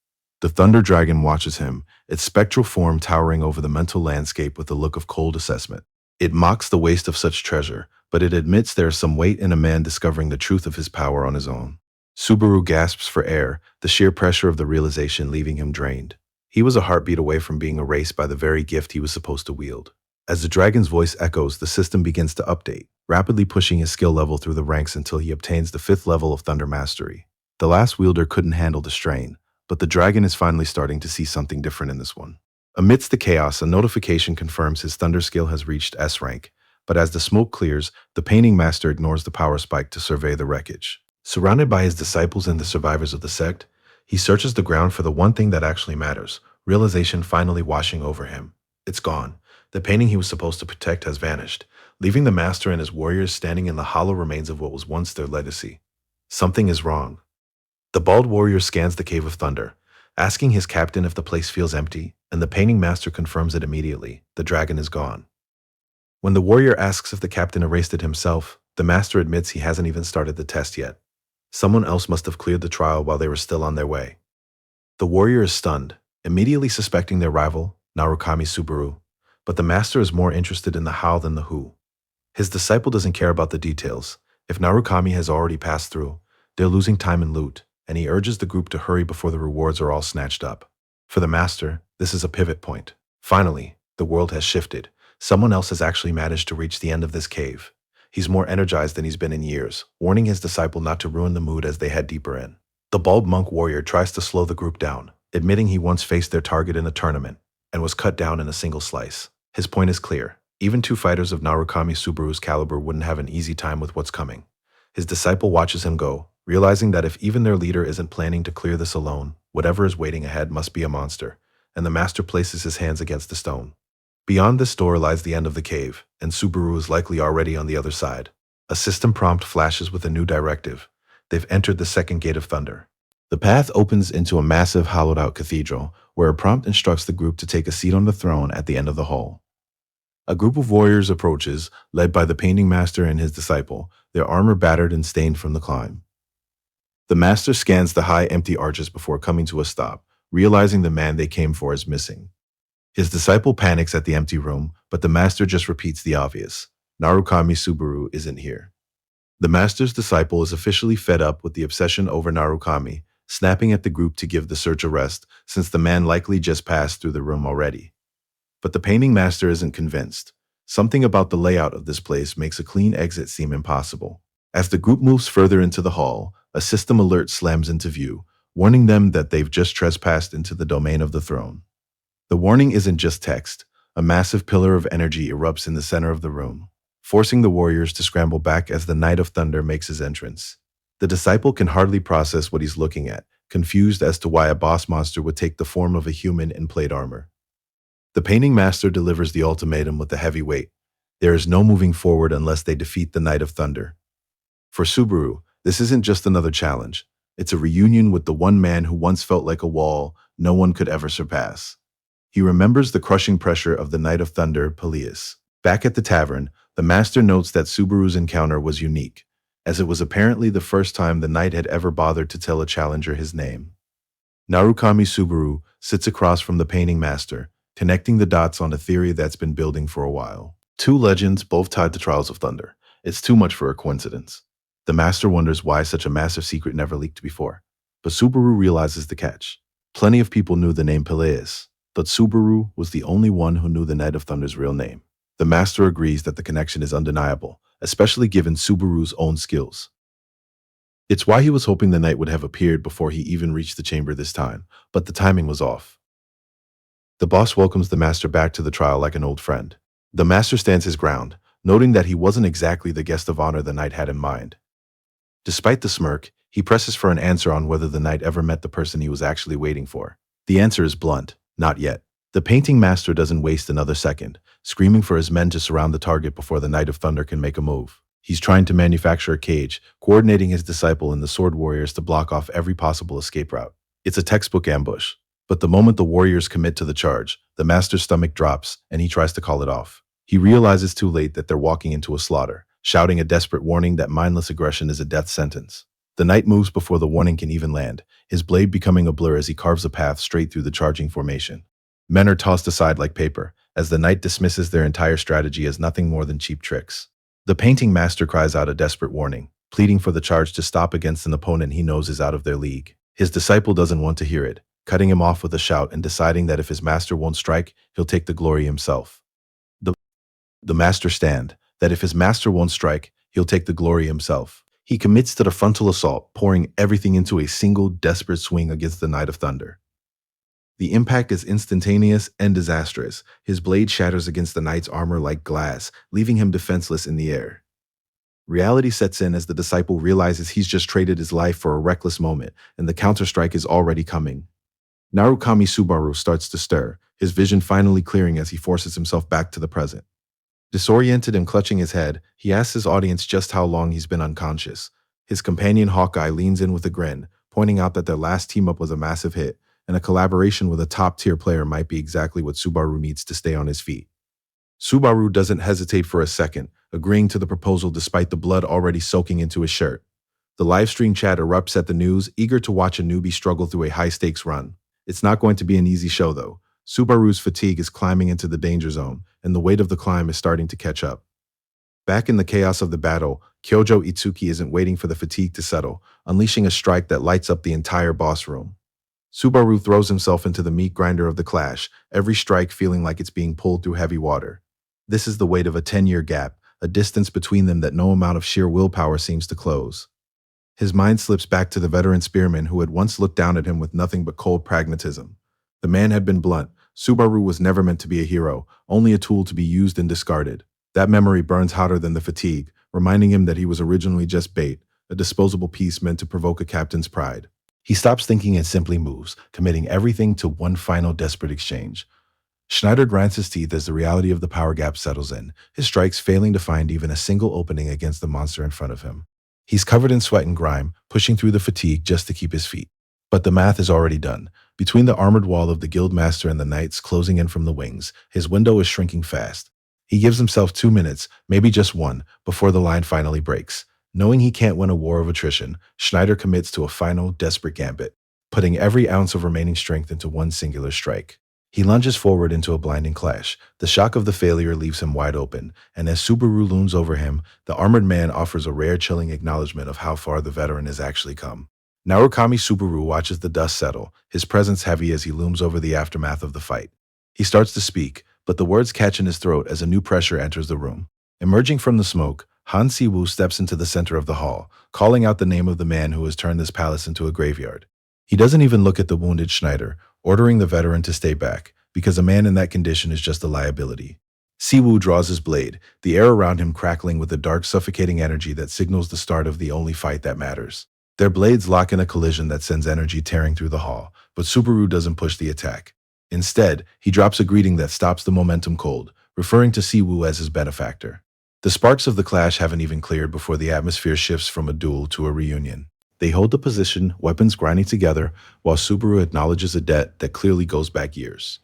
The Thunder Dragon watches him, its spectral form towering over the mental landscape with a look of cold assessment. It mocks the waste of such treasure, but it admits there is some weight in a man discovering the truth of his power on his own. Subaru gasps for air, the sheer pressure of the realization leaving him drained. He was a heartbeat away from being erased by the very gift he was supposed to wield. As the dragon's voice echoes, the system begins to update, rapidly pushing his skill level through the ranks until he obtains the 5th level of Thunder Mastery. The last wielder couldn't handle the strain, but the dragon is finally starting to see something different in this one. Amidst the chaos, a notification confirms his Thunder skill has reached S rank, but as the smoke clears, the Painting Master ignores the power spike to survey the wreckage. Surrounded by his disciples and the survivors of the sect, he searches the ground for the one thing that actually matters, realization finally washing over him. It's gone. The painting he was supposed to protect has vanished, leaving the master and his warriors standing in the hollow remains of what was once their legacy. Something is wrong. The bald warrior scans the Cave of Thunder, asking his captain if the place feels empty, and the painting master confirms it immediately. The dragon is gone. When the warrior asks if the captain erased it himself, the master admits he hasn't even started the test yet. Someone else must have cleared the trial while they were still on their way. The warrior is stunned, immediately suspecting their rival, Narukami Subaru, but the master is more interested in the how than the who. His disciple doesn't care about the details. If Narukami has already passed through, they're losing time and loot, and he urges the group to hurry before the rewards are all snatched up. For the master, this is a pivot point. Finally, the world has shifted. Someone else has actually managed to reach the end of this cave. He's more energized than he's been in years, warning his disciple not to ruin the mood as they head deeper in. The bald monk warrior tries to slow the group down, admitting he once faced their target in a tournament and was cut down in a single slice. His point is clear. Even 2 fighters of Narukami Subaru's caliber wouldn't have an easy time with what's coming. His disciple watches him go, realizing that if even their leader isn't planning to clear this alone, whatever is waiting ahead must be a monster, and the master places his hands against the stone. Beyond this door lies the end of the cave, and Subaru is likely already on the other side. A system prompt flashes with a new directive. They've entered the second gate of Thunder. The path opens into a massive hollowed-out cathedral, where a prompt instructs the group to take a seat on the throne at the end of the hall. A group of warriors approaches, led by the painting master and his disciple, their armor battered and stained from the climb. The master scans the high, empty arches before coming to a stop, realizing the man they came for is missing. His disciple panics at the empty room, but the master just repeats the obvious. Narukami Subaru isn't here. The master's disciple is officially fed up with the obsession over Narukami, snapping at the group to give the search a rest, since the man likely just passed through the room already. But the painting master isn't convinced. Something about the layout of this place makes a clean exit seem impossible. As the group moves further into the hall, a system alert slams into view, warning them that they've just trespassed into the domain of the throne. The warning isn't just text. A massive pillar of energy erupts in the center of the room, forcing the warriors to scramble back as the Knight of Thunder makes his entrance. The disciple can hardly process what he's looking at, confused as to why a boss monster would take the form of a human in plate armor. The painting master delivers the ultimatum with a heavy weight. There is no moving forward unless they defeat the Knight of Thunder. For Subaru, this isn't just another challenge. It's a reunion with the one man who once felt like a wall no one could ever surpass. He remembers the crushing pressure of the Knight of Thunder, Peleus. Back at the tavern, the master notes that Subaru's encounter was unique, as it was apparently the first time the knight had ever bothered to tell a challenger his name. Narukami Subaru sits across from the painting master, connecting the dots on a theory that's been building for a while. 2 legends, both tied to Trials of Thunder. It's too much for a coincidence. The master wonders why such a massive secret never leaked before. But Subaru realizes the catch. Plenty of people knew the name Peleus, but Subaru was the only one who knew the Knight of Thunder's real name. The master agrees that the connection is undeniable, especially given Subaru's own skills. It's why he was hoping the knight would have appeared before he even reached the chamber this time, but the timing was off. The boss welcomes the master back to the trial like an old friend. The master stands his ground, noting that he wasn't exactly the guest of honor the knight had in mind. Despite the smirk, he presses for an answer on whether the knight ever met the person he was actually waiting for. The answer is blunt, not yet. The painting master doesn't waste another second, screaming for his men to surround the target before the Knight of Thunder can make a move. He's trying to manufacture a cage, coordinating his disciple and the sword warriors to block off every possible escape route. It's a textbook ambush. But the moment the warriors commit to the charge, the master's stomach drops and he tries to call it off. He realizes too late that they're walking into a slaughter, shouting a desperate warning that mindless aggression is a death sentence. The knight moves before the warning can even land, his blade becoming a blur as he carves a path straight through the charging formation. Men are tossed aside like paper, as the knight dismisses their entire strategy as nothing more than cheap tricks. The painting master cries out a desperate warning, pleading for the charge to stop against an opponent he knows is out of their league. His disciple doesn't want to hear it, cutting him off with a shout and deciding that if his master won't strike, he'll take the glory himself. The master stand, that if his master won't strike, he'll take the glory himself. He commits to the frontal assault, pouring everything into a single desperate swing against the Knight of Thunder. The impact is instantaneous and disastrous. His blade shatters against the knight's armor like glass, leaving him defenseless in the air. Reality sets in as the disciple realizes he's just traded his life for a reckless moment, and the counter-strike is already coming. Narukami Subaru starts to stir, his vision finally clearing as he forces himself back to the present. Disoriented and clutching his head, he asks his audience just how long he's been unconscious. His companion Hawkeye leans in with a grin, pointing out that their last team-up was a massive hit, and a collaboration with a top-tier player might be exactly what Subaru needs to stay on his feet. Subaru doesn't hesitate for a second, agreeing to the proposal despite the blood already soaking into his shirt. The livestream chat erupts at the news, eager to watch a newbie struggle through a high-stakes run. It's not going to be an easy show, though. Subaru's fatigue is climbing into the danger zone, and the weight of the climb is starting to catch up. Back in the chaos of the battle, Kyojo Itsuki isn't waiting for the fatigue to settle, unleashing a strike that lights up the entire boss room. Subaru throws himself into the meat grinder of the clash, every strike feeling like it's being pulled through heavy water. This is the weight of a 10-year gap, a distance between them that no amount of sheer willpower seems to close. His mind slips back to the veteran spearman who had once looked down at him with nothing but cold pragmatism. The man had been blunt. Subaru was never meant to be a hero, only a tool to be used and discarded. That memory burns hotter than the fatigue, reminding him that he was originally just bait, a disposable piece meant to provoke a captain's pride. He stops thinking and simply moves, committing everything to one final desperate exchange. Schneider grinds his teeth as the reality of the power gap settles in, his strikes failing to find even a single opening against the monster in front of him. He's covered in sweat and grime, pushing through the fatigue just to keep his feet. But the math is already done. Between the armored wall of the Guildmaster and the knights closing in from the wings, his window is shrinking fast. He gives himself 2 minutes, maybe just one, before the line finally breaks. Knowing he can't win a war of attrition, Schneider commits to a final, desperate gambit, putting every ounce of remaining strength into one singular strike. He lunges forward into a blinding clash. The shock of the failure leaves him wide open, and as Subaru looms over him, the armored man offers a rare chilling acknowledgement of how far the veteran has actually come. Narukami Subaru watches the dust settle, his presence heavy as he looms over the aftermath of the fight. He starts to speak, but the words catch in his throat as a new pressure enters the room. Emerging from the smoke, Han Si-woo steps into the center of the hall, calling out the name of the man who has turned this palace into a graveyard. He doesn't even look at the wounded Schneider, ordering the veteran to stay back, because a man in that condition is just a liability. Si-woo draws his blade, the air around him crackling with a dark, suffocating energy that signals the start of the only fight that matters. Their blades lock in a collision that sends energy tearing through the hall, but Subaru doesn't push the attack. Instead, he drops a greeting that stops the momentum cold, referring to Si-woo as his benefactor. The sparks of the clash haven't even cleared before the atmosphere shifts from a duel to a reunion. They hold the position, weapons grinding together, while Subaru acknowledges a debt that clearly goes back years.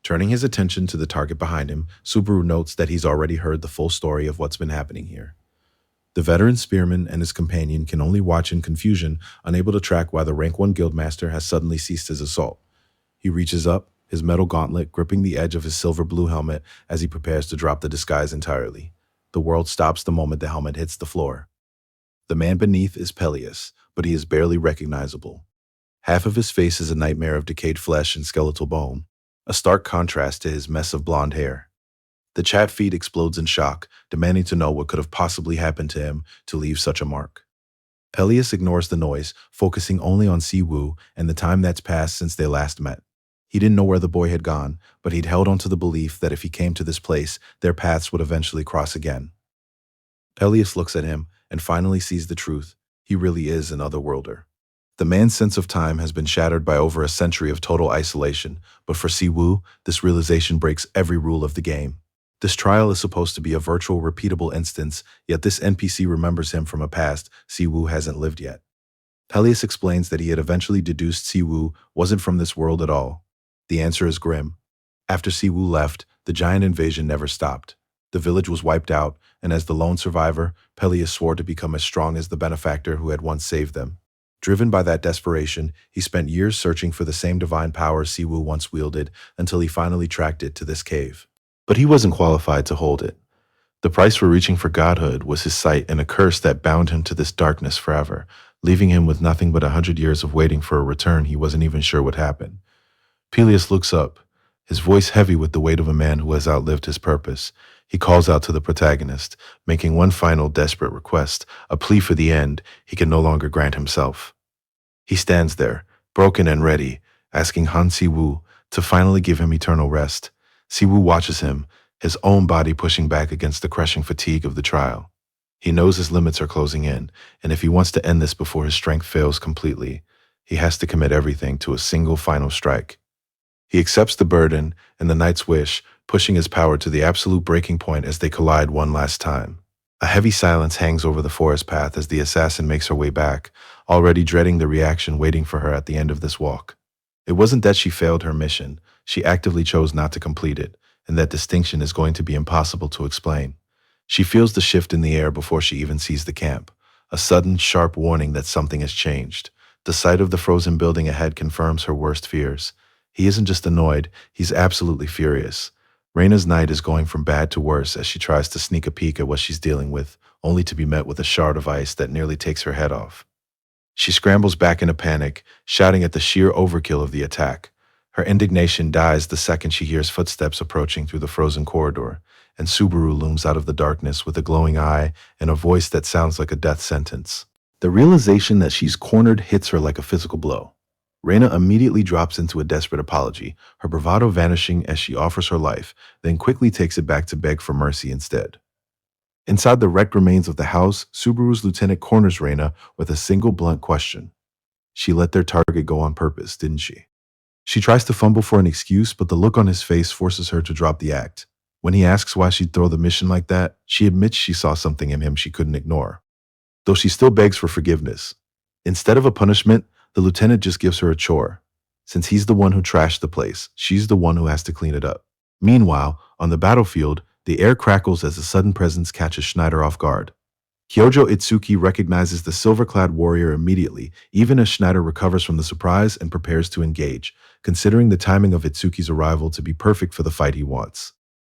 Turning his attention to the target behind him, Subaru notes that he's already heard the full story of what's been happening here. The veteran spearman and his companion can only watch in confusion, unable to track why the Rank 1 Guildmaster has suddenly ceased his assault. He reaches up, his metal gauntlet gripping the edge of his silver-blue helmet as he prepares to drop the disguise entirely. The world stops the moment the helmet hits the floor. The man beneath is Peleus, but he is barely recognizable. Half of his face is a nightmare of decayed flesh and skeletal bone, a stark contrast to his mess of blonde hair. The chat feed explodes in shock, demanding to know what could have possibly happened to him to leave such a mark. Peleus ignores the noise, focusing only on Si-woo and the time that's passed since they last met. He didn't know where the boy had gone, but he'd held on to the belief that if he came to this place, their paths would eventually cross again. Peleus looks at him and finally sees the truth. He really is an otherworlder. The man's sense of time has been shattered by over a century of total isolation, but for Si-woo, this realization breaks every rule of the game. This trial is supposed to be a virtual, repeatable instance, yet this NPC remembers him from a past Si-woo hasn't lived yet. Peleus explains that he had eventually deduced Siwu wasn't from this world at all. The answer is grim. After Siwu left, the giant invasion never stopped. The village was wiped out, and as the lone survivor, Peleus swore to become as strong as the benefactor who had once saved them. Driven by that desperation, he spent years searching for the same divine power Siwu once wielded until he finally tracked it to this cave. But he wasn't qualified to hold it. The price for reaching for godhood was his sight and a curse that bound him to this darkness forever, leaving him with nothing but 100 years of waiting for a return he wasn't even sure would happen. Peleus looks up, his voice heavy with the weight of a man who has outlived his purpose. He calls out to the protagonist, making one final desperate request, a plea for the end he can no longer grant himself. He stands there, broken and ready, asking Han Siwu to finally give him eternal rest. Siwu watches him, his own body pushing back against the crushing fatigue of the trial. He knows his limits are closing in, and if he wants to end this before his strength fails completely, he has to commit everything to a single final strike. He accepts the burden and the knight's wish, pushing his power to the absolute breaking point as they collide one last time. A heavy silence hangs over the forest path as the assassin makes her way back, already dreading the reaction waiting for her at the end of this walk. It wasn't that she failed her mission, she actively chose not to complete it, and that distinction is going to be impossible to explain. She feels the shift in the air before she even sees the camp, a sudden, sharp warning that something has changed. The sight of the frozen building ahead confirms her worst fears. He isn't just annoyed, he's absolutely furious. Reina's night is going from bad to worse as she tries to sneak a peek at what she's dealing with, only to be met with a shard of ice that nearly takes her head off. She scrambles back in a panic, shouting at the sheer overkill of the attack. Her indignation dies the second she hears footsteps approaching through the frozen corridor, and Subaru looms out of the darkness with a glowing eye and a voice that sounds like a death sentence. The realization that she's cornered hits her like a physical blow. Reina immediately drops into a desperate apology, her bravado vanishing as she offers her life, then quickly takes it back to beg for mercy instead. Inside the wrecked remains of the house, Subaru's lieutenant corners Reina with a single blunt question. She let their target go on purpose, didn't she? She tries to fumble for an excuse, but the look on his face forces her to drop the act. When he asks why she'd throw the mission like that, she admits she saw something in him she couldn't ignore. Though she still begs for forgiveness. Instead of a punishment, the lieutenant just gives her a chore. Since he's the one who trashed the place, she's the one who has to clean it up. Meanwhile, on the battlefield, the air crackles as a sudden presence catches Schneider off guard. Kyojo Itsuki recognizes the silver-clad warrior immediately, even as Schneider recovers from the surprise and prepares to engage, considering the timing of Itsuki's arrival to be perfect for the fight he wants.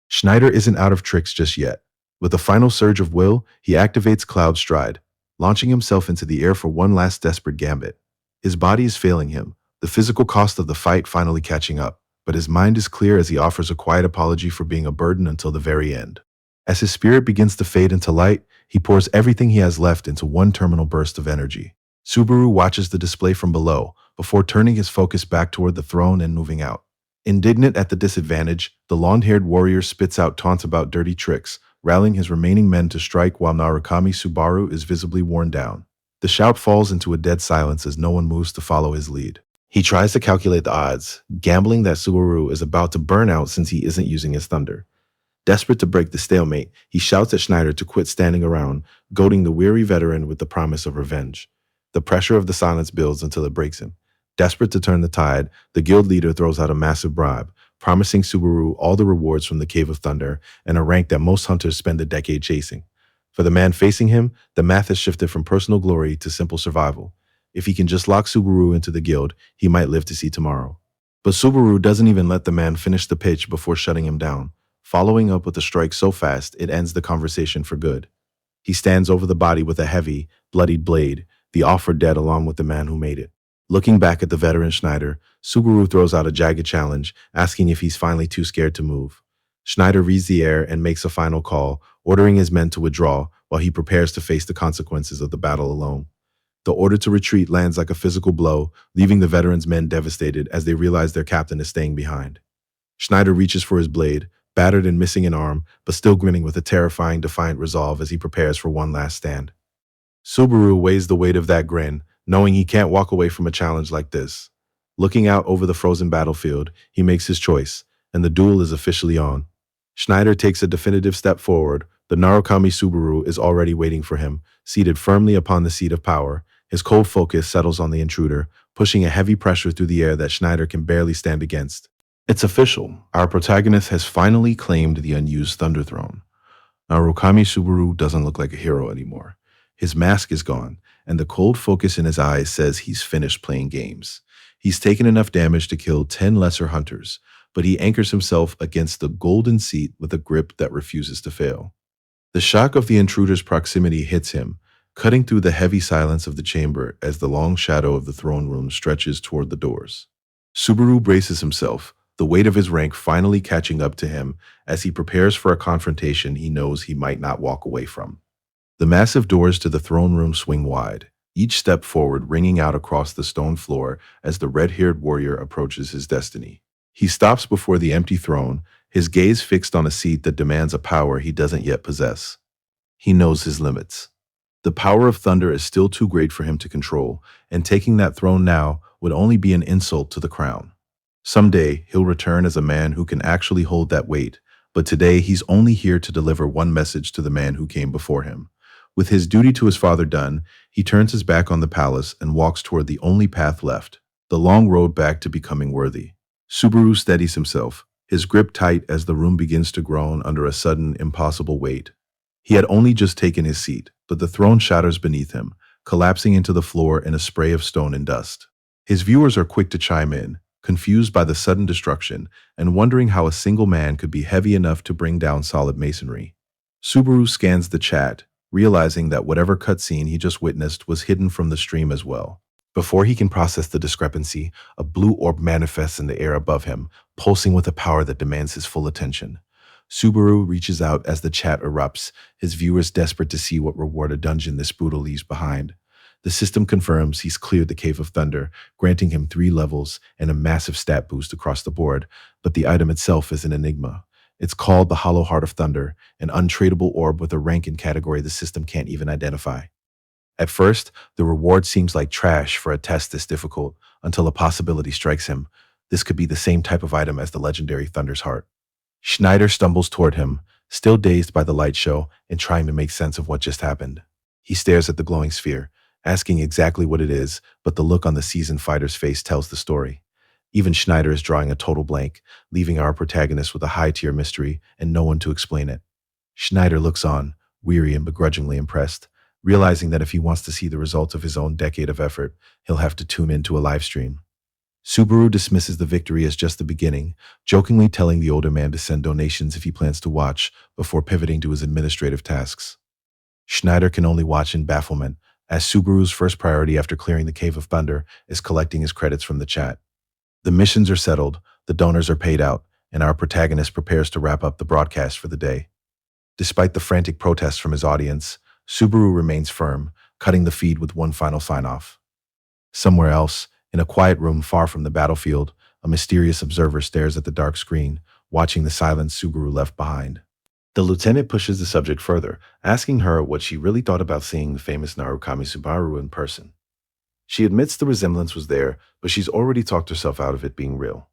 Schneider isn't out of tricks just yet. With a final surge of will, he activates Cloud Stride, launching himself into the air for one last desperate gambit. His body is failing him, the physical cost of the fight finally catching up, but his mind is clear as he offers a quiet apology for being a burden until the very end. As his spirit begins to fade into light, he pours everything he has left into one terminal burst of energy. Subaru watches the display from below, before turning his focus back toward the throne and moving out. Indignant at the disadvantage, the long-haired warrior spits out taunts about dirty tricks, rallying his remaining men to strike while Narukami Subaru is visibly worn down. The shout falls into a dead silence as no one moves to follow his lead. He tries to calculate the odds, gambling that Subaru is about to burn out since he isn't using his thunder. Desperate to break the stalemate, he shouts at Schneider to quit standing around, goading the weary veteran with the promise of revenge. The pressure of the silence builds until it breaks him. Desperate to turn the tide, the guild leader throws out a massive bribe, promising Subaru all the rewards from the Cave of Thunder and a rank that most hunters spend a decade chasing. For the man facing him, the math has shifted from personal glory to simple survival. If he can just lock Subaru into the guild, he might live to see tomorrow. But Subaru doesn't even let the man finish the pitch before shutting him down, following up with a strike so fast it ends the conversation for good. He stands over the body with a heavy, bloodied blade, the offer dead along with the man who made it. Looking back at the veteran Schneider, Subaru throws out a jagged challenge, asking if he's finally too scared to move. Schneider reads the air and makes a final call, ordering his men to withdraw while he prepares to face the consequences of the battle alone. The order to retreat lands like a physical blow, leaving the veterans' men devastated as they realize their captain is staying behind. Schneider reaches for his blade, battered and missing an arm, but still grinning with a terrifying, defiant resolve as he prepares for one last stand. Subaru weighs the weight of that grin, knowing he can't walk away from a challenge like this. Looking out over the frozen battlefield, he makes his choice, and the duel is officially on. Schneider takes a definitive step forward. The Narukami Subaru is already waiting for him, seated firmly upon the seat of power, His cold focus settles on the intruder, pushing a heavy pressure through the air that Schneider can barely stand against. It's official. Our protagonist has finally claimed the unused Thunder Throne. Now, Rokami Subaru doesn't look like a hero anymore. His mask is gone, and the cold focus in his eyes says he's finished playing games. He's taken enough damage to kill 10 lesser hunters, but he anchors himself against the golden seat with a grip that refuses to fail. The shock of the intruder's proximity hits him, cutting through the heavy silence of the chamber as the long shadow of the throne room stretches toward the doors. Subaru braces himself, the weight of his rank finally catching up to him as he prepares for a confrontation he knows he might not walk away from. The massive doors to the throne room swing wide, each step forward ringing out across the stone floor as the red-haired warrior approaches his destiny. He stops before the empty throne, his gaze fixed on a seat that demands a power he doesn't yet possess. He knows his limits. The power of thunder is still too great for him to control, and taking that throne now would only be an insult to the crown. Someday, he'll return as a man who can actually hold that weight, but today he's only here to deliver one message to the man who came before him. With his duty to his father done, he turns his back on the palace and walks toward the only path left, the long road back to becoming worthy. Subaru steadies himself, his grip tight as the room begins to groan under a sudden, impossible weight. He had only just taken his seat, but the throne shatters beneath him, collapsing into the floor in a spray of stone and dust. His viewers are quick to chime in, confused by the sudden destruction and wondering how a single man could be heavy enough to bring down solid masonry. Subaru scans the chat, realizing that whatever cutscene he just witnessed was hidden from the stream as well. Before he can process the discrepancy, a blue orb manifests in the air above him, pulsing with a power that demands his full attention. Subaru reaches out as the chat erupts, his viewers desperate to see what reward a dungeon this brutal leaves behind. The system confirms he's cleared the Cave of Thunder, granting him 3 levels and a massive stat boost across the board, but the item itself is an enigma. It's called the Hollow Heart of Thunder, an untradeable orb with a rank and category the system can't even identify. At first, the reward seems like trash for a test this difficult, until a possibility strikes him. This could be the same type of item as the legendary Thunder's Heart. Schneider stumbles toward him, still dazed by the light show and trying to make sense of what just happened. He stares at the glowing sphere, asking exactly what it is, but the look on the seasoned fighter's face tells the story. Even Schneider is drawing a total blank, leaving our protagonist with a high-tier mystery and no one to explain it. Schneider looks on, weary and begrudgingly impressed, realizing that if he wants to see the results of his own decade of effort, he'll have to tune into a live stream. Subaru dismisses the victory as just the beginning, jokingly telling the older man to send donations if he plans to watch, before pivoting to his administrative tasks. Schneider can only watch in bafflement, as Subaru's first priority after clearing the Cave of Thunder is collecting his credits from the chat. The missions are settled, the donors are paid out, and our protagonist prepares to wrap up the broadcast for the day. Despite the frantic protests from his audience, Subaru remains firm, cutting the feed with one final sign-off. Somewhere else, in a quiet room far from the battlefield, a mysterious observer stares at the dark screen, watching the silent Subaru left behind. The lieutenant pushes the subject further, asking her what she really thought about seeing the famous Narukami Subaru in person. She admits the resemblance was there, but she's already talked herself out of it being real.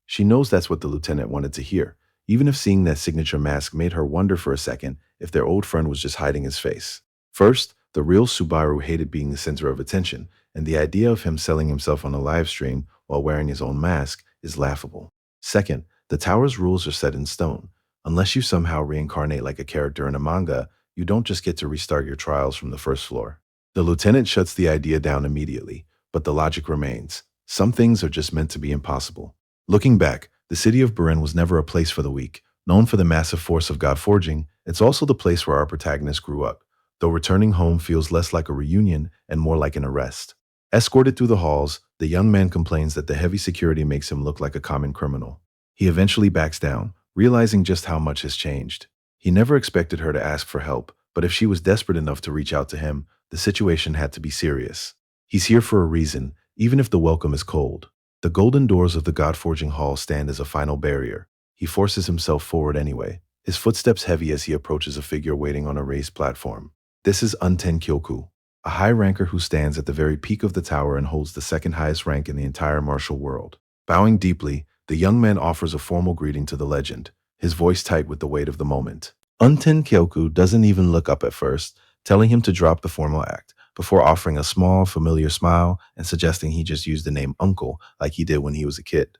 She knows that's what the lieutenant wanted to hear, even if seeing that signature mask made her wonder for a second if their old friend was just hiding his face. First, the real Subaru hated being the center of attention, and the idea of him selling himself on a live stream while wearing his own mask is laughable. Second, the tower's rules are set in stone. Unless you somehow reincarnate like a character in a manga, you don't just get to restart your trials from the first floor. The lieutenant shuts the idea down immediately, but the logic remains. Some things are just meant to be impossible. Looking back, the city of Burin was never a place for the weak. Known for the massive force of god forging, it's also the place where our protagonist grew up, though returning home feels less like a reunion and more like an arrest. Escorted through the halls, the young man complains that the heavy security makes him look like a common criminal. He eventually backs down, realizing just how much has changed. He never expected her to ask for help, but if she was desperate enough to reach out to him, the situation had to be serious. He's here for a reason, even if the welcome is cold. The golden doors of the God-forging hall stand as a final barrier. He forces himself forward anyway, his footsteps heavy as he approaches a figure waiting on a raised platform. This is Unten Kyoku, a high ranker who stands at the very peak of the tower and holds the second highest rank in the entire martial world. Bowing deeply, the young man offers a formal greeting to the legend, his voice tight with the weight of the moment. Unten Kyoku doesn't even look up at first, telling him to drop the formal act, before offering a small, familiar smile and suggesting he just used the name uncle like he did when he was a kid.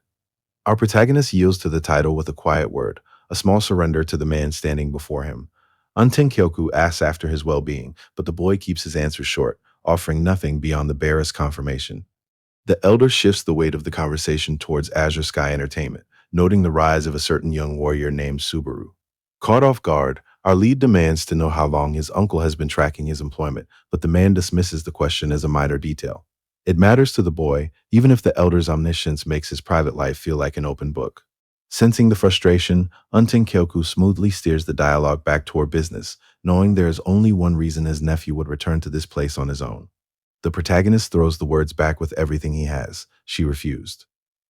Our protagonist yields to the title with a quiet word, a small surrender to the man standing before him. Unten Kyoku asks after his well-being, but the boy keeps his answer short, offering nothing beyond the barest confirmation. The elder shifts the weight of the conversation towards Azure Sky Entertainment, noting the rise of a certain young warrior named Subaru. Caught off guard, our lead demands to know how long his uncle has been tracking his employment, but the man dismisses the question as a minor detail. It matters to the boy, even if the elder's omniscience makes his private life feel like an open book. Sensing the frustration, Unten Kyoku smoothly steers the dialogue back toward business, knowing there is only one reason his nephew would return to this place on his own. The protagonist throws the words back with everything he has. She refused.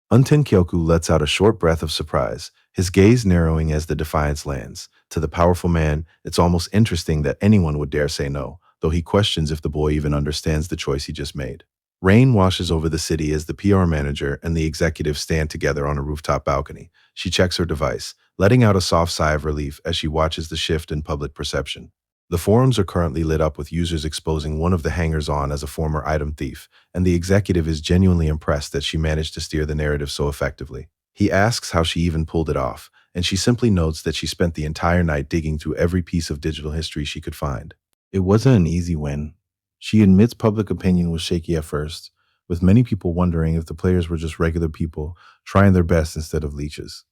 Unten Kyoku lets out a short breath of surprise, his gaze narrowing as the defiance lands. To the powerful man, it's almost interesting that anyone would dare say no, though he questions if the boy even understands the choice he just made. Rain washes over the city as the PR manager and the executive stand together on a rooftop balcony. She checks her device, letting out a soft sigh of relief as she watches the shift in public perception. The forums are currently lit up with users exposing one of the hangers-on as a former item thief, and the executive is genuinely impressed that she managed to steer the narrative so effectively. He asks how she even pulled it off, and she simply notes that she spent the entire night digging through every piece of digital history she could find. It wasn't an easy win. She admits public opinion was shaky at first, with many people wondering if the players were just regular people trying their best instead of leeches.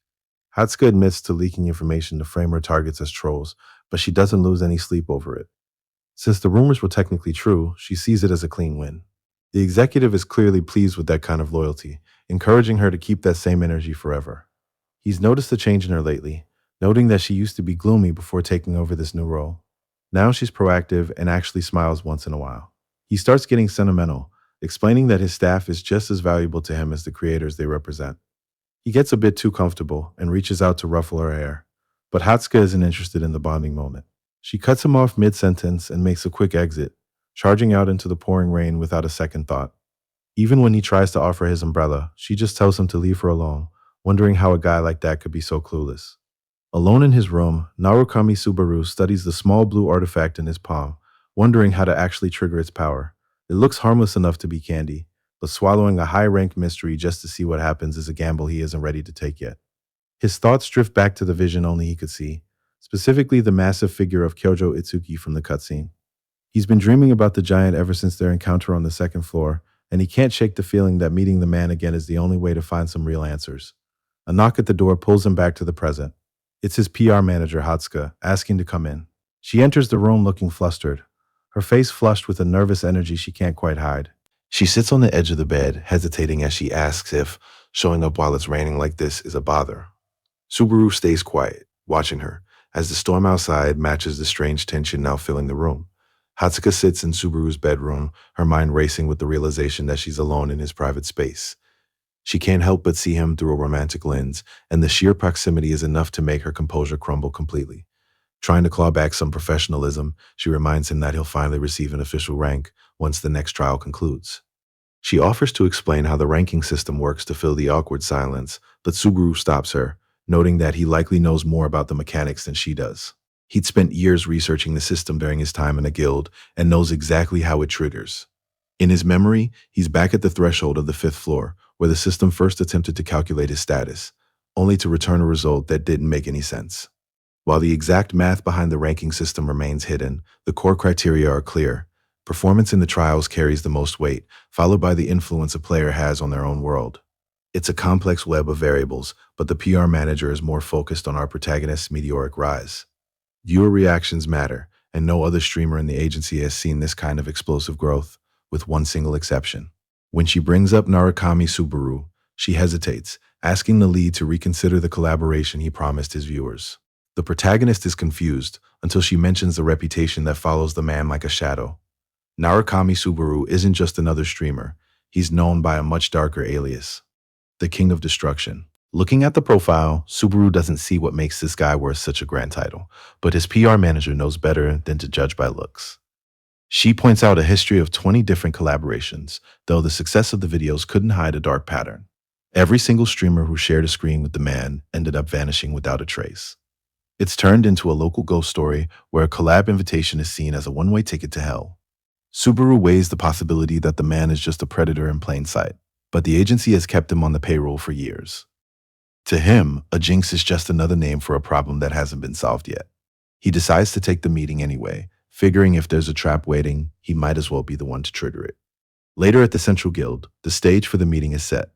Hatsuka admits to leaking information to frame her targets as trolls, but she doesn't lose any sleep over it. Since the rumors were technically true, she sees it as a clean win. The executive is clearly pleased with that kind of loyalty, encouraging her to keep that same energy forever. He's noticed a change in her lately, noting that she used to be gloomy before taking over this new role. Now she's proactive and actually smiles once in a while. He starts getting sentimental, explaining that his staff is just as valuable to him as the creators they represent. He gets a bit too comfortable and reaches out to ruffle her hair, but Hatsuka isn't interested in the bonding moment. She cuts him off mid-sentence and makes a quick exit, charging out into the pouring rain without a second thought. Even when he tries to offer his umbrella, she just tells him to leave her alone, wondering how a guy like that could be so clueless. Alone in his room, Narukami Subaru studies the small blue artifact in his palm, wondering how to actually trigger its power. It looks harmless enough to be candy, but swallowing a high-ranked mystery just to see what happens is a gamble he isn't ready to take yet. His thoughts drift back to the vision only he could see, specifically the massive figure of Kyojo Itsuki from the cutscene. He's been dreaming about the giant ever since their encounter on the second floor, and he can't shake the feeling that meeting the man again is the only way to find some real answers. A knock at the door pulls him back to the present. It's his PR manager, Hatsuka, asking to come in. She enters the room looking flustered, her face flushed with a nervous energy she can't quite hide. She sits on the edge of the bed, hesitating as she asks if showing up while it's raining like this is a bother. Subaru stays quiet, watching her, as the storm outside matches the strange tension now filling the room. Hatsuka sits in Subaru's bedroom, her mind racing with the realization that she's alone in his private space. She can't help but see him through a romantic lens, and the sheer proximity is enough to make her composure crumble completely. Trying to claw back some professionalism, she reminds him that he'll finally receive an official rank once the next trial concludes. She offers to explain how the ranking system works to fill the awkward silence, but Subaru stops her, noting that he likely knows more about the mechanics than she does. He'd spent years researching the system during his time in a guild and knows exactly how it triggers. In his memory, he's back at the threshold of the fifth floor, where the system first attempted to calculate his status, only to return a result that didn't make any sense. While the exact math behind the ranking system remains hidden, the core criteria are clear. Performance in the trials carries the most weight, followed by the influence a player has on their own world. It's a complex web of variables, but the PR manager is more focused on our protagonist's meteoric rise. Viewer reactions matter, and no other streamer in the agency has seen this kind of explosive growth, with one single exception. When she brings up Narukami Subaru, she hesitates, asking the lead to reconsider the collaboration he promised his viewers. The protagonist is confused until she mentions the reputation that follows the man like a shadow. Narukami Subaru isn't just another streamer, he's known by a much darker alias, the King of Destruction. Looking at the profile, Subaru doesn't see what makes this guy worth such a grand title, but his PR manager knows better than to judge by looks. She points out a history of 20 different collaborations, though the success of the videos couldn't hide a dark pattern. Every single streamer who shared a screen with the man ended up vanishing without a trace. It's turned into a local ghost story where a collab invitation is seen as a one-way ticket to hell. Subaru weighs the possibility that the man is just a predator in plain sight, but the agency has kept him on the payroll for years. To him, a jinx is just another name for a problem that hasn't been solved yet. He decides to take the meeting anyway, figuring if there's a trap waiting, he might as well be the one to trigger it. Later at the Central Guild, the stage for the meeting is set.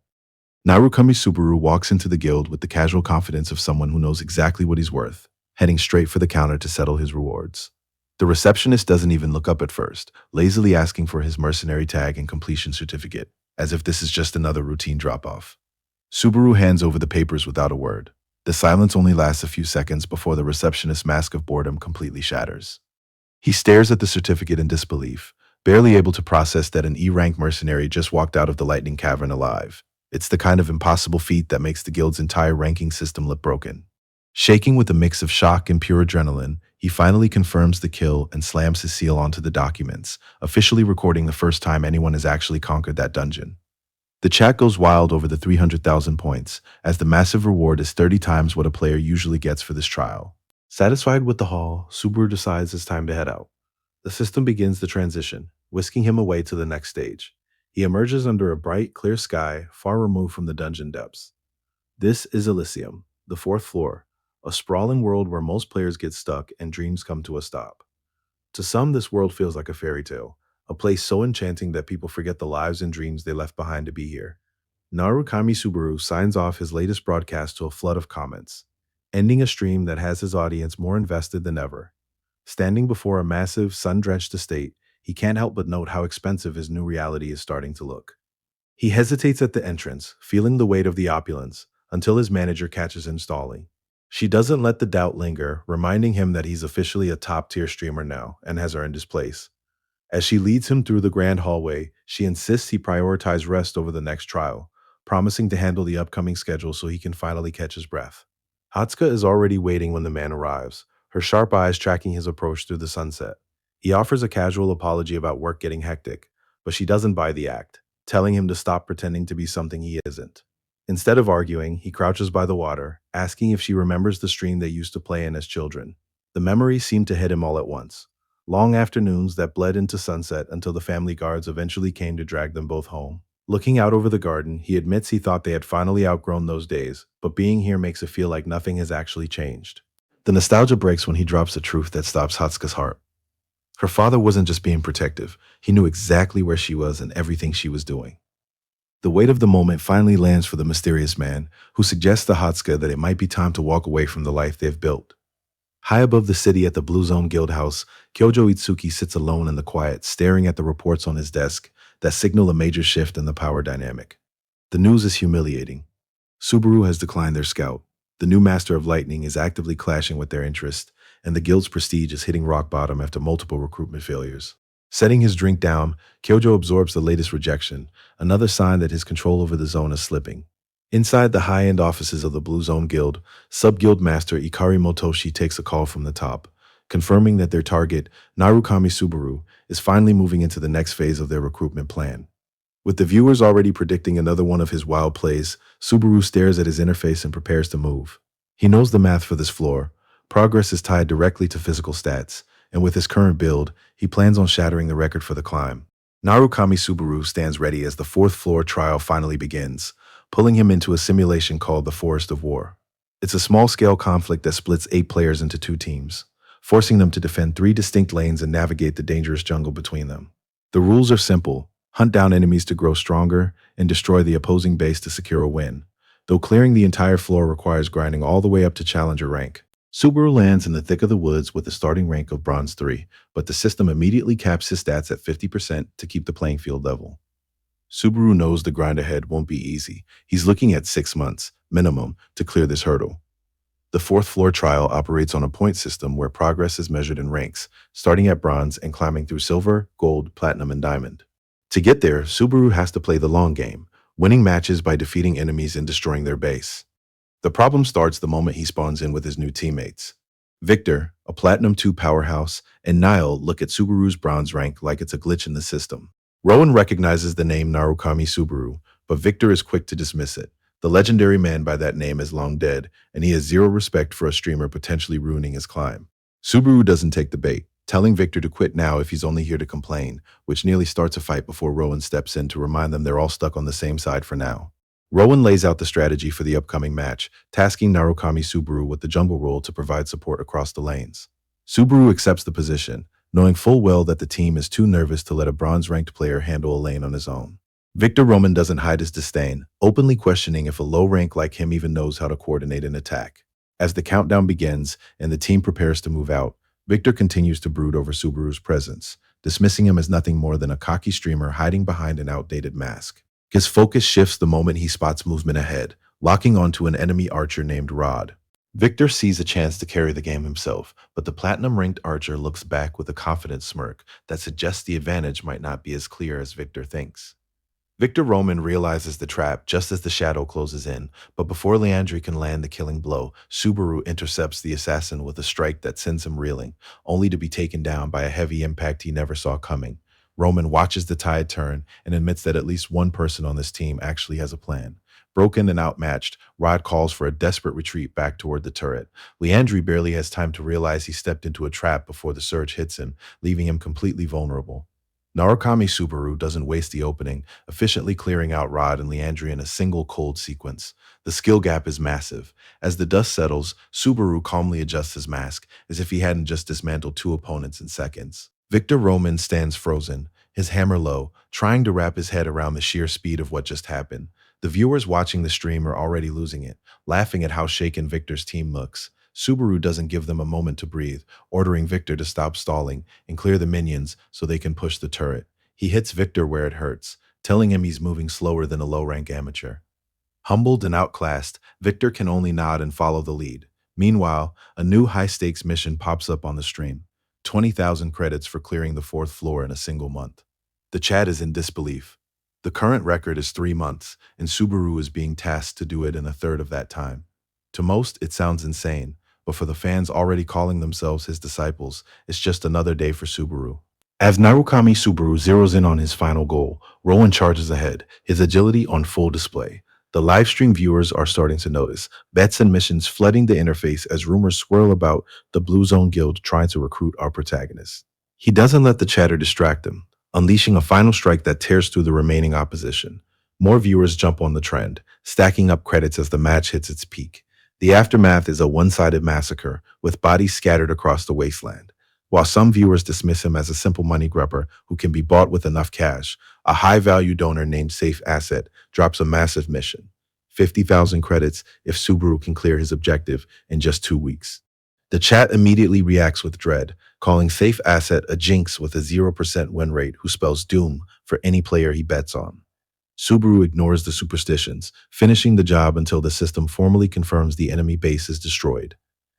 Narukami Subaru walks into the guild with the casual confidence of someone who knows exactly what he's worth, heading straight for the counter to settle his rewards. The receptionist doesn't even look up at first, lazily asking for his mercenary tag and completion certificate, as if this is just another routine drop-off. Subaru hands over the papers without a word. The silence only lasts a few seconds before the receptionist's mask of boredom completely shatters. He stares at the certificate in disbelief, barely able to process that an E-rank mercenary just walked out of the Lightning Cavern alive. It's the kind of impossible feat that makes the guild's entire ranking system look broken. Shaking with a mix of shock and pure adrenaline, he finally confirms the kill and slams his seal onto the documents, officially recording the first time anyone has actually conquered that dungeon. The chat goes wild over the 300,000 points, as the massive reward is 30 times what a player usually gets for this trial. Satisfied with the haul, Subaru decides it's time to head out. The system begins the transition, whisking him away to the next stage. He emerges under a bright, clear sky, far removed from the dungeon depths. This is Elysium, the fourth floor, a sprawling world where most players get stuck and dreams come to a stop. To some, this world feels like a fairy tale, a place so enchanting that people forget the lives and dreams they left behind to be here. Narukami Subaru signs off his latest broadcast to a flood of comments, ending a stream that has his audience more invested than ever. Standing before a massive, sun-drenched estate, he can't help but note how expensive his new reality is starting to look. He hesitates at the entrance, feeling the weight of the opulence, until his manager catches him stalling. She doesn't let the doubt linger, reminding him that he's officially a top-tier streamer now and has earned his place. As she leads him through the grand hallway, she insists he prioritize rest over the next trial, promising to handle the upcoming schedule so he can finally catch his breath. Hatsuka is already waiting when the man arrives, her sharp eyes tracking his approach through the sunset. He offers a casual apology about work getting hectic, but she doesn't buy the act, telling him to stop pretending to be something he isn't. Instead of arguing, he crouches by the water, asking if she remembers the stream they used to play in as children. The memories seem to hit him all at once. Long afternoons that bled into sunset until the family guards eventually came to drag them both home. Looking out over the garden, he admits he thought they had finally outgrown those days, but being here makes it feel like nothing has actually changed. The nostalgia breaks when he drops the truth that stops Hatsuka's heart. Her father wasn't just being protective, he knew exactly where she was and everything she was doing. The weight of the moment finally lands for the mysterious man, who suggests to Hatsuka that it might be time to walk away from the life they've built. High above the city at the Blue Zone Guild House, Kyojo Itsuki sits alone in the quiet, staring at the reports on his desk that signal a major shift in the power dynamic. The news is humiliating. Subaru has declined their scout. The new Master of Lightning is actively clashing with their interest, and the guild's prestige is hitting rock bottom after multiple recruitment failures. Setting his drink down, Kyojo absorbs the latest rejection, another sign that his control over the zone is slipping. Inside the high-end offices of the Blue Zone Guild, Sub-Guild Master Ikari Motoshi takes a call from the top, confirming that their target, Narukami Subaru, is finally moving into the next phase of their recruitment plan. With the viewers already predicting another one of his wild plays, Subaru stares at his interface and prepares to move. He knows the math for this floor. Progress is tied directly to physical stats, and with his current build, he plans on shattering the record for the climb. Narukami Subaru stands ready as the fourth floor trial finally begins, pulling him into a simulation called the Forest of War. It's a small-scale conflict that splits 8 players into 2 teams, forcing them to defend 3 distinct lanes and navigate the dangerous jungle between them. The rules are simple: hunt down enemies to grow stronger, and destroy the opposing base to secure a win, though clearing the entire floor requires grinding all the way up to Challenger rank. Subaru lands in the thick of the woods with a starting rank of Bronze 3, but the system immediately caps his stats at 50% to keep the playing field level. Subaru knows the grind ahead won't be easy. He's looking at 6 months, minimum, to clear this hurdle. The fourth floor trial operates on a point system where progress is measured in ranks, starting at bronze and climbing through silver, gold, platinum, and diamond. To get there, Subaru has to play the long game, winning matches by defeating enemies and destroying their base. The problem starts the moment he spawns in with his new teammates. Victor, a Platinum 2 powerhouse, and Niall look at Subaru's bronze rank like it's a glitch in the system. Rowan recognizes the name Narukami Subaru, but Victor is quick to dismiss it. The legendary man by that name is long dead, and he has zero respect for a streamer potentially ruining his climb. Subaru doesn't take the bait. telling Victor to quit now if he's only here to complain, which nearly starts a fight before Rowan steps in to remind them they're all stuck on the same side for now. Rowan lays out the strategy for the upcoming match, tasking Narukami Subaru with the jungle role to provide support across the lanes. Subaru accepts the position, knowing full well that the team is too nervous to let a bronze-ranked player handle a lane on his own. Victor Roman doesn't hide his disdain, openly questioning if a low rank like him even knows how to coordinate an attack. As the countdown begins and the team prepares to move out, Victor continues to brood over Subaru's presence, dismissing him as nothing more than a cocky streamer hiding behind an outdated mask. His focus shifts the moment he spots movement ahead, locking onto an enemy archer named Rod. Victor sees a chance to carry the game himself, but the platinum-ranked archer looks back with a confident smirk that suggests the advantage might not be as clear as Victor thinks. Victor Roman realizes the trap just as the shadow closes in, but before Leandri can land the killing blow, Subaru intercepts the assassin with a strike that sends him reeling, only to be taken down by a heavy impact he never saw coming. Roman watches the tide turn and admits that at least one person on this team actually has a plan. Broken and outmatched, Rod calls for a desperate retreat back toward the turret. Leandri barely has time to realize he stepped into a trap before the surge hits him, leaving him completely vulnerable. Narukami Subaru doesn't waste the opening, efficiently clearing out Rod and Leandri in a single cold sequence. The skill gap is massive. As the dust settles, Subaru calmly adjusts his mask, as if he hadn't just dismantled two opponents in seconds. Victor Roman stands frozen, his hammer low, trying to wrap his head around the sheer speed of what just happened. The viewers watching the stream are already losing it, laughing at how shaken Victor's team looks. Subaru doesn't give them a moment to breathe, ordering Victor to stop stalling and clear the minions so they can push the turret. He hits Victor where it hurts, telling him he's moving slower than a low-rank amateur. Humbled and outclassed, Victor can only nod and follow the lead. Meanwhile, a new high-stakes mission pops up on the stream. 20,000 credits for clearing the fourth floor in a single month. The chat is in disbelief. The current record is 3 months, and Subaru is being tasked to do it in a third of that time. To most, it sounds insane, but for the fans already calling themselves his disciples, it's just another day for Subaru. As Narukami Subaru zeroes in on his final goal, Rowan charges ahead, his agility on full display. The livestream viewers are starting to notice, bets and missions flooding the interface as rumors swirl about the Blue Zone Guild trying to recruit our protagonist. He doesn't let the chatter distract him, unleashing a final strike that tears through the remaining opposition. More viewers jump on the trend, stacking up credits as the match hits its peak. The aftermath is a one-sided massacre, with bodies scattered across the wasteland. While some viewers dismiss him as a simple money grubber who can be bought with enough cash, a high-value donor named Safe Asset drops a massive mission. 50,000 credits if Subaru can clear his objective in just 2 weeks. The chat immediately reacts with dread, calling Safe Asset a jinx with a 0% win rate who spells doom for any player he bets on. Subaru ignores the superstitions, finishing the job until the system formally confirms the enemy base is destroyed.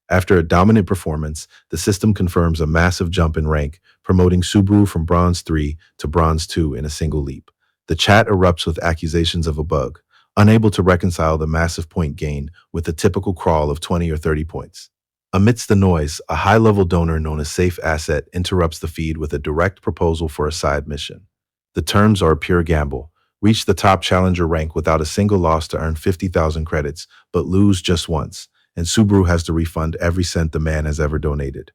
After a dominant performance, the system confirms a massive jump in rank, promoting Subaru from Bronze 3 to Bronze 2 in a single leap. The chat erupts with accusations of a bug, unable to reconcile the massive point gain with the typical crawl of 20 or 30 points. Amidst the noise, a high-level donor known as Safe Asset interrupts the feed with a direct proposal for a side mission. The terms are a pure gamble. Reach the top challenger rank without a single loss to earn 50,000 credits, but lose just once, and Subaru has to refund every cent the man has ever donated.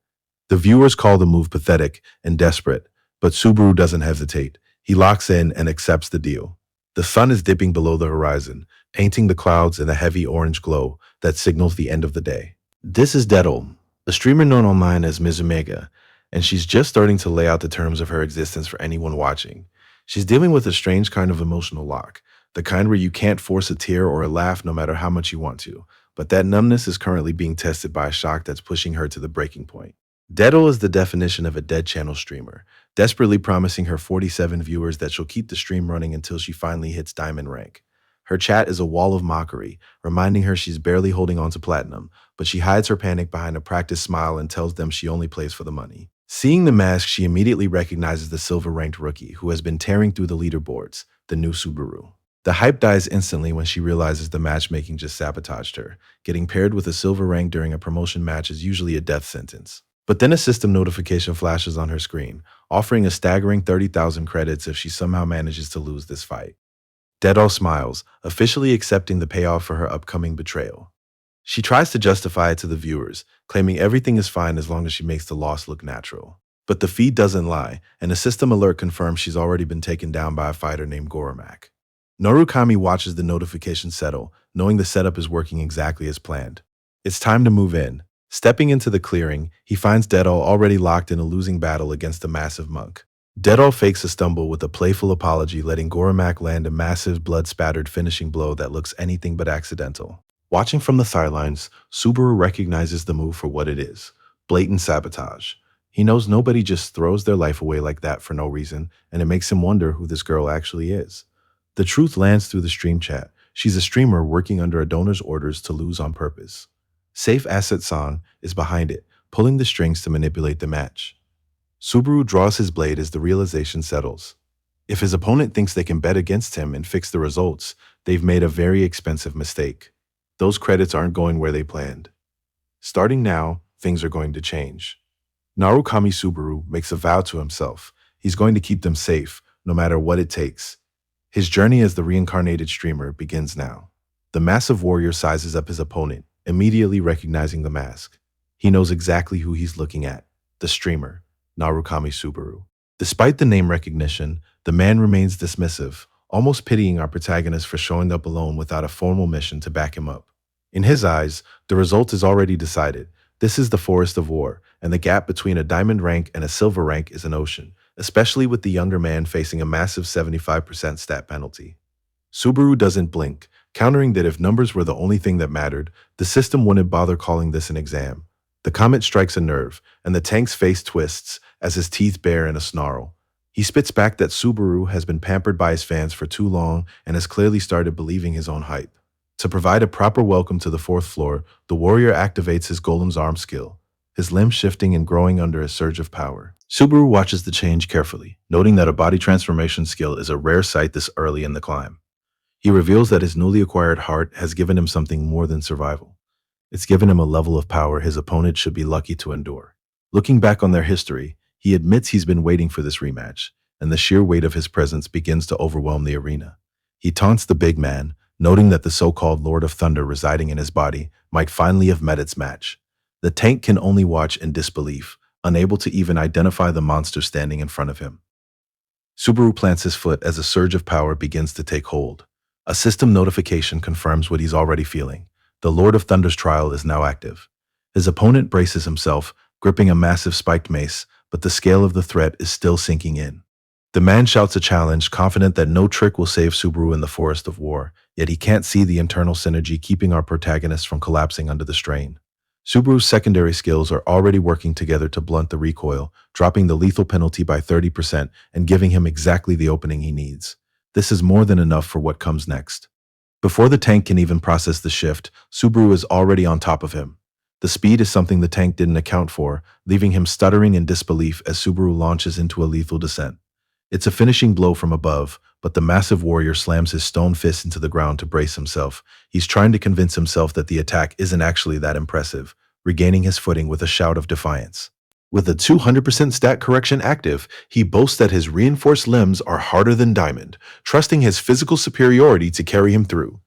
The viewers call the move pathetic and desperate, but Subaru doesn't hesitate. He locks in and accepts the deal. The sun is dipping below the horizon, painting the clouds in a heavy orange glow that signals the end of the day. This is Dettel, a streamer known online as Mizumega, and she's just starting to lay out the terms of her existence for anyone watching. She's dealing with a strange kind of emotional lock, the kind where you can't force a tear or a laugh no matter how much you want to, but that numbness is currently being tested by a shock that's pushing her to the breaking point. Dettel is the definition of a dead channel streamer, desperately promising her 47 viewers that she'll keep the stream running until she finally hits diamond rank. Her chat is a wall of mockery, reminding her she's barely holding on to platinum, but she hides her panic behind a practiced smile and tells them she only plays for the money. Seeing the mask, she immediately recognizes the silver-ranked rookie who has been tearing through the leaderboards, the new Subaru. The hype dies instantly when she realizes the matchmaking just sabotaged her. Getting paired with a silver rank during a promotion match is usually a death sentence. But then a system notification flashes on her screen, offering a staggering 30,000 credits if she somehow manages to lose this fight. Dettel smiles, officially accepting the payoff for her upcoming betrayal. She tries to justify it to the viewers, claiming everything is fine as long as she makes the loss look natural. But the feed doesn't lie, and a system alert confirms she's already been taken down by a fighter named Goromak. Narukami watches the notification settle, knowing the setup is working exactly as planned. It's time to move in. Stepping into the clearing, he finds Dedal already locked in a losing battle against a massive monk. Dedal fakes a stumble with a playful apology, letting Goromak land a massive, blood-spattered finishing blow that looks anything but accidental. Watching from the sidelines, Subaru recognizes the move for what it is: blatant sabotage. He knows nobody just throws their life away like that for no reason, and it makes him wonder who this girl actually is. The truth lands through the stream chat. She's a streamer working under a donor's orders to lose on purpose. Safe Asset Song is behind it, pulling the strings to manipulate the match. Subaru draws his blade as the realization settles. If his opponent thinks they can bet against him and fix the results, they've made a very expensive mistake. Those credits aren't going where they planned. Starting now, things are going to change. Narukami Subaru makes a vow to himself. He's going to keep them safe, no matter what it takes. His journey as the reincarnated streamer begins now. The massive warrior sizes up his opponent, immediately recognizing the mask. He knows exactly who he's looking at: the streamer, Narukami Subaru. Despite the name recognition, the man remains dismissive, almost pitying our protagonist for showing up alone without a formal mission to back him up. In his eyes, the result is already decided. This is the forest of war, and the gap between a diamond rank and a silver rank is an ocean, especially with the younger man facing a massive 75% stat penalty. Subaru doesn't blink, countering that if numbers were the only thing that mattered, the system wouldn't bother calling this an exam. The comet strikes a nerve, and the tank's face twists as his teeth bare in a snarl. He spits back that Subaru has been pampered by his fans for too long and has clearly started believing his own hype. To provide a proper welcome to the fourth floor, the warrior activates his golem's arm skill, his limbs shifting and growing under a surge of power. Subaru watches the change carefully, noting that a body transformation skill is a rare sight this early in the climb. He reveals that his newly acquired heart has given him something more than survival. It's given him a level of power his opponent should be lucky to endure. Looking back on their history, he admits he's been waiting for this rematch, and the sheer weight of his presence begins to overwhelm the arena. He taunts the big man, noting that the so-called Lord of Thunder residing in his body might finally have met its match. The tank can only watch in disbelief, unable to even identify the monster standing in front of him. Subaru plants his foot as a surge of power begins to take hold. A system notification confirms what he's already feeling. The Lord of Thunder's trial is now active. His opponent braces himself, gripping a massive spiked mace, but the scale of the threat is still sinking in. The man shouts a challenge, confident that no trick will save Subaru in the forest of war, yet he can't see the internal synergy keeping our protagonist from collapsing under the strain. Subaru's secondary skills are already working together to blunt the recoil, dropping the lethal penalty by 30% and giving him exactly the opening he needs. This is more than enough for what comes next. Before the tank can even process the shift, Subaru is already on top of him. The speed is something the tank didn't account for, leaving him stuttering in disbelief as Subaru launches into a lethal descent. It's a finishing blow from above, but the massive warrior slams his stone fist into the ground to brace himself. He's trying to convince himself that the attack isn't actually that impressive, regaining his footing with a shout of defiance. With a 200% stat correction active, he boasts that his reinforced limbs are harder than diamond, trusting his physical superiority to carry him through.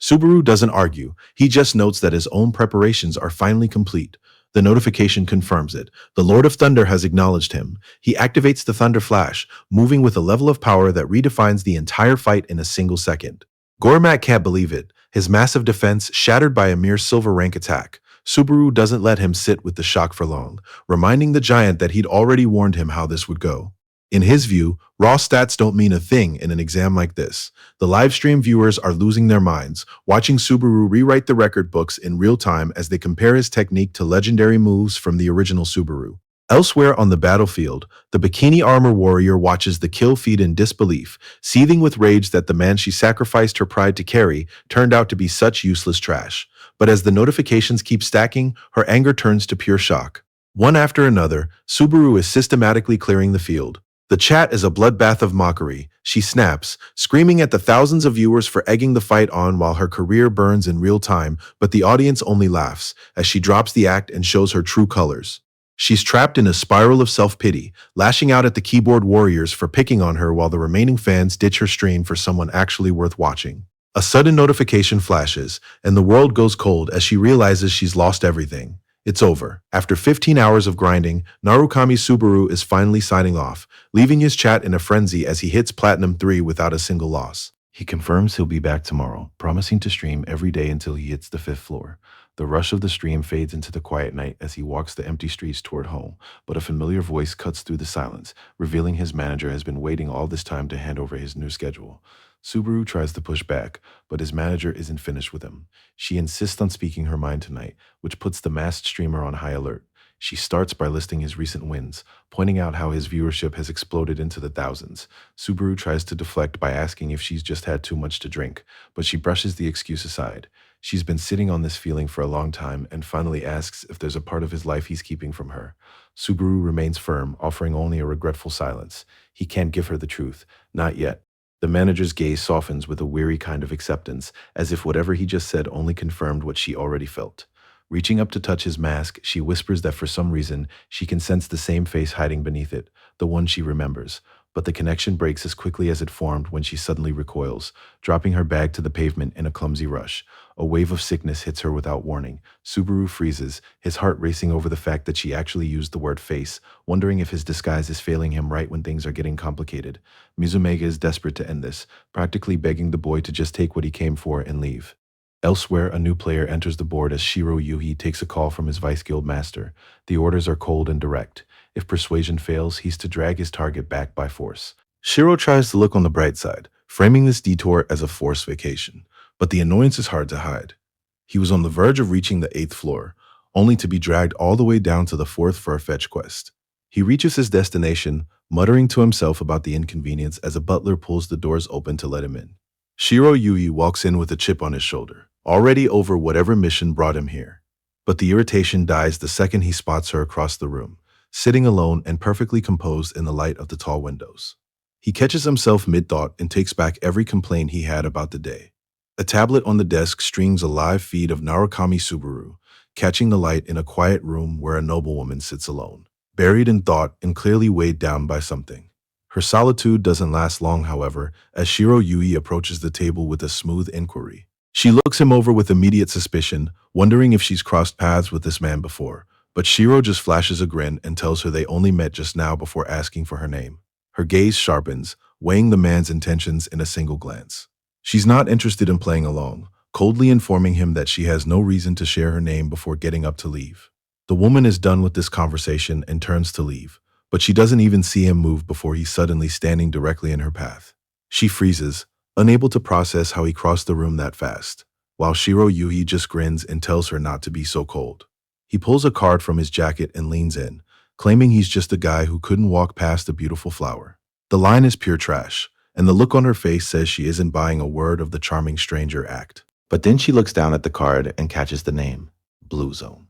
Subaru doesn't argue, he just notes that his own preparations are finally complete. The notification confirms it. The Lord of Thunder has acknowledged him. He activates the Thunder Flash, moving with a level of power that redefines the entire fight in a single second. Goromak can't believe it, his massive defense shattered by a mere silver rank attack. Subaru doesn't let him sit with the shock for long, reminding the giant that he'd already warned him how this would go. In his view, raw stats don't mean a thing in an exam like this. The livestream viewers are losing their minds, watching Subaru rewrite the record books in real time as they compare his technique to legendary moves from the original Subaru. Elsewhere on the battlefield, the bikini armor warrior watches the kill feed in disbelief, seething with rage that the man she sacrificed her pride to carry turned out to be such useless trash. But as the notifications keep stacking, her anger turns to pure shock. One after another, Subaru is systematically clearing the field. The chat is a bloodbath of mockery. She snaps, screaming at the thousands of viewers for egging the fight on while her career burns in real time, but the audience only laughs as she drops the act and shows her true colors. She's trapped in a spiral of self-pity, lashing out at the keyboard warriors for picking on her while the remaining fans ditch her stream for someone actually worth watching. A sudden notification flashes, and the world goes cold as she realizes she's lost everything. It's over. After 15 hours of grinding, Narukami Subaru is finally signing off, leaving his chat in a frenzy as he hits Platinum 3 without a single loss. He confirms he'll be back tomorrow, promising to stream every day until he hits the 5th floor. The rush of the stream fades into the quiet night as he walks the empty streets toward home, but a familiar voice cuts through the silence, revealing his manager has been waiting all this time to hand over his new schedule. Subaru tries to push back, but his manager isn't finished with him. She insists on speaking her mind tonight, which puts the masked streamer on high alert. She starts by listing his recent wins, pointing out how his viewership has exploded into the thousands. Subaru tries to deflect by asking if she's just had too much to drink, but she brushes the excuse aside. She's been sitting on this feeling for a long time and finally asks if there's a part of his life he's keeping from her. Subaru remains firm, offering only a regretful silence. He can't give her the truth, not yet. The manager's gaze softens with a weary kind of acceptance, as if whatever he just said only confirmed what she already felt. Reaching up to touch his mask, she whispers that for some reason, she can sense the same face hiding beneath it, the one she remembers. But the connection breaks as quickly as it formed when she suddenly recoils, dropping her bag to the pavement in a clumsy rush. A wave of sickness hits her without warning. Subaru freezes, his heart racing over the fact that she actually used the word face, wondering if his disguise is failing him right when things are getting complicated. Mizumega is desperate to end this, practically begging the boy to just take what he came for and leave. Elsewhere, a new player enters the board as Shiro Yuhi takes a call from his Vice Guild master. The orders are cold and direct. If persuasion fails, he's to drag his target back by force. Shiro tries to look on the bright side, framing this detour as a forced vacation. But the annoyance is hard to hide. He was on the verge of reaching the 8th floor, only to be dragged all the way down to the 4th for a fetch quest. He reaches his destination, muttering to himself about the inconvenience as a butler pulls the doors open to let him in. Shiro Yui walks in with a chip on his shoulder, already over whatever mission brought him here. But the irritation dies the second he spots her across the room, sitting alone and perfectly composed in the light of the tall windows. He catches himself mid-thought and takes back every complaint he had about the day. A tablet on the desk streams a live feed of Narukami Subaru, catching the light in a quiet room where a noblewoman sits alone, buried in thought and clearly weighed down by something. Her solitude doesn't last long, however, as Shiro Yui approaches the table with a smooth inquiry. She looks him over with immediate suspicion, wondering if she's crossed paths with this man before, but Shiro just flashes a grin and tells her they only met just now before asking for her name. Her gaze sharpens, weighing the man's intentions in a single glance. She's not interested in playing along, coldly informing him that she has no reason to share her name before getting up to leave. The woman is done with this conversation and turns to leave, but she doesn't even see him move before he's suddenly standing directly in her path. She freezes, unable to process how he crossed the room that fast, while Shiro Yui just grins and tells her not to be so cold. He pulls a card from his jacket and leans in, claiming he's just a guy who couldn't walk past a beautiful flower. The line is pure trash, and the look on her face says she isn't buying a word of the charming stranger act. But then she looks down at the card and catches the name, Blue Zone.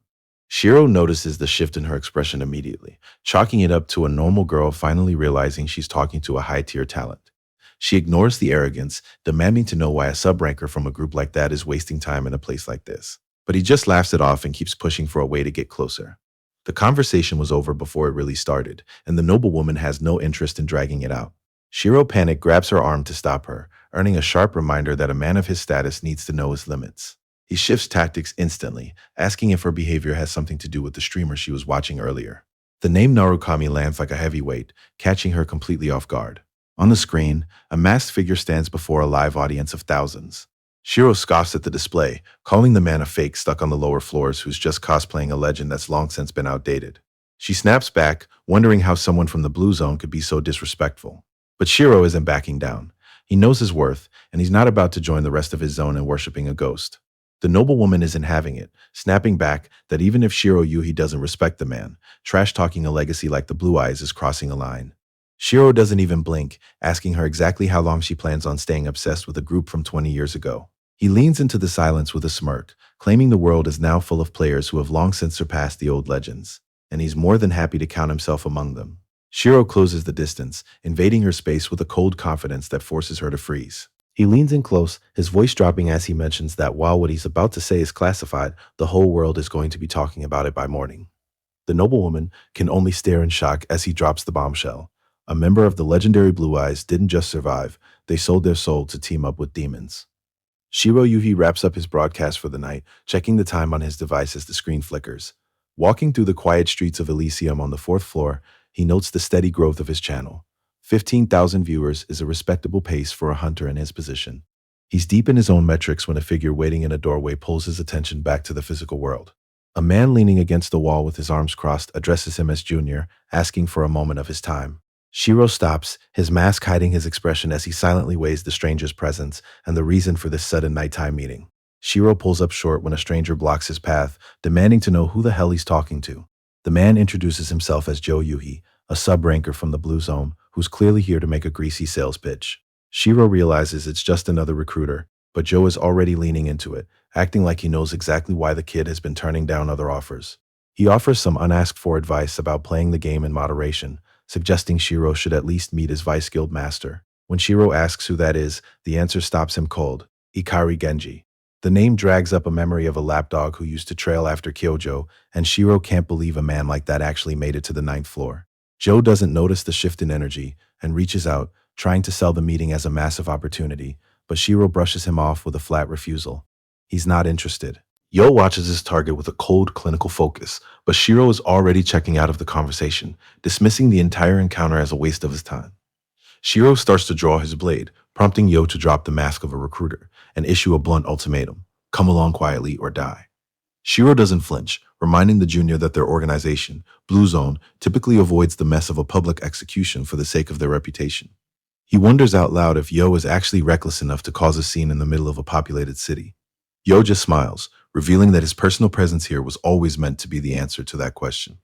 Shiro notices the shift in her expression immediately, chalking it up to a normal girl finally realizing she's talking to a high-tier talent. She ignores the arrogance, demanding to know why a sub-ranker from a group like that is wasting time in a place like this. But he just laughs it off and keeps pushing for a way to get closer. The conversation was over before it really started, and the noblewoman has no interest in dragging it out. Shiro panic grabs her arm to stop her, earning a sharp reminder that a man of his status needs to know his limits. He shifts tactics instantly, asking if her behavior has something to do with the streamer she was watching earlier. The name Narukami lands like a heavy weight, catching her completely off guard. On the screen, a masked figure stands before a live audience of thousands. Shiro scoffs at the display, calling the man a fake stuck on the lower floors who's just cosplaying a legend that's long since been outdated. She snaps back, wondering how someone from the Blue Zone could be so disrespectful. But Shiro isn't backing down. He knows his worth, and he's not about to join the rest of his zone in worshipping a ghost. The noblewoman isn't having it, snapping back that even if Shiro Yuhi doesn't respect the man, trash-talking a legacy like the Blue Eyes is crossing a line. Shiro doesn't even blink, asking her exactly how long she plans on staying obsessed with a group from 20 years ago. He leans into the silence with a smirk, claiming the world is now full of players who have long since surpassed the old legends, and he's more than happy to count himself among them. Shiro closes the distance, invading her space with a cold confidence that forces her to freeze. He leans in close, his voice dropping as he mentions that while what he's about to say is classified, the whole world is going to be talking about it by morning. The noblewoman can only stare in shock as he drops the bombshell. A member of the legendary Blue Eyes didn't just survive, they sold their soul to team up with demons. Shiro Yuhi wraps up his broadcast for the night, checking the time on his device as the screen flickers. Walking through the quiet streets of Elysium on the fourth floor, he notes the steady growth of his channel. 15,000 viewers is a respectable pace for a hunter in his position. He's deep in his own metrics when a figure waiting in a doorway pulls his attention back to the physical world. A man leaning against the wall with his arms crossed addresses him as Junior, asking for a moment of his time. Shiro stops, his mask hiding his expression as he silently weighs the stranger's presence and the reason for this sudden nighttime meeting. Shiro pulls up short when a stranger blocks his path, demanding to know who the hell he's talking to. The man introduces himself as Joe Yuhi, a sub-ranker from the Blue Zone, who's clearly here to make a greasy sales pitch. Shiro realizes it's just another recruiter, but Joe is already leaning into it, acting like he knows exactly why the kid has been turning down other offers. He offers some unasked-for advice about playing the game in moderation, suggesting Shiro should at least meet his Vice Guild master. When Shiro asks who that is, the answer stops him cold: Ikari Genji. The name drags up a memory of a lapdog who used to trail after Kyojo, and Shiro can't believe a man like that actually made it to the ninth floor. Joe doesn't notice the shift in energy and reaches out, trying to sell the meeting as a massive opportunity, but Shiro brushes him off with a flat refusal. He's not interested. Yo watches his target with a cold, clinical focus, but Shiro is already checking out of the conversation, dismissing the entire encounter as a waste of his time. Shiro starts to draw his blade, prompting Yo to drop the mask of a recruiter and issue a blunt ultimatum: come along quietly or die. Shiro doesn't flinch, reminding the junior that their organization, Blue Zone, typically avoids the mess of a public execution for the sake of their reputation. He wonders out loud if Yo is actually reckless enough to cause a scene in the middle of a populated city. Yo just smiles, revealing that his personal presence here was always meant to be the answer to that question.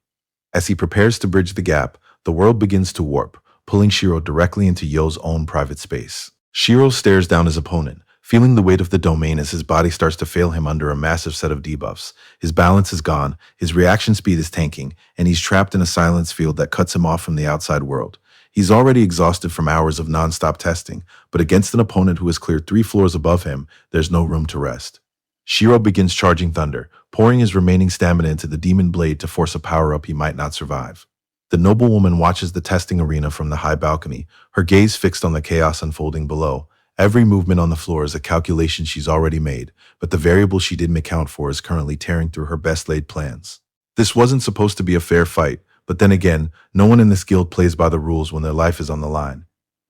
As he prepares to bridge the gap, the world begins to warp, pulling Shiro directly into Yo's own private space. Shiro stares down his opponent, feeling the weight of the domain as his body starts to fail him under a massive set of debuffs. His balance is gone, his reaction speed is tanking, and he's trapped in a silence field that cuts him off from the outside world. He's already exhausted from hours of non-stop testing, but against an opponent who has cleared 3 floors above him, there's no room to rest. Shiro begins charging thunder, pouring his remaining stamina into the demon blade to force a power-up he might not survive. The noblewoman watches the testing arena from the high balcony, her gaze fixed on the chaos unfolding below. Every movement on the floor is a calculation she's already made, but the variable she didn't account for is currently tearing through her best-laid plans. This wasn't supposed to be a fair fight, but then again, no one in this guild plays by the rules when their life is on the line.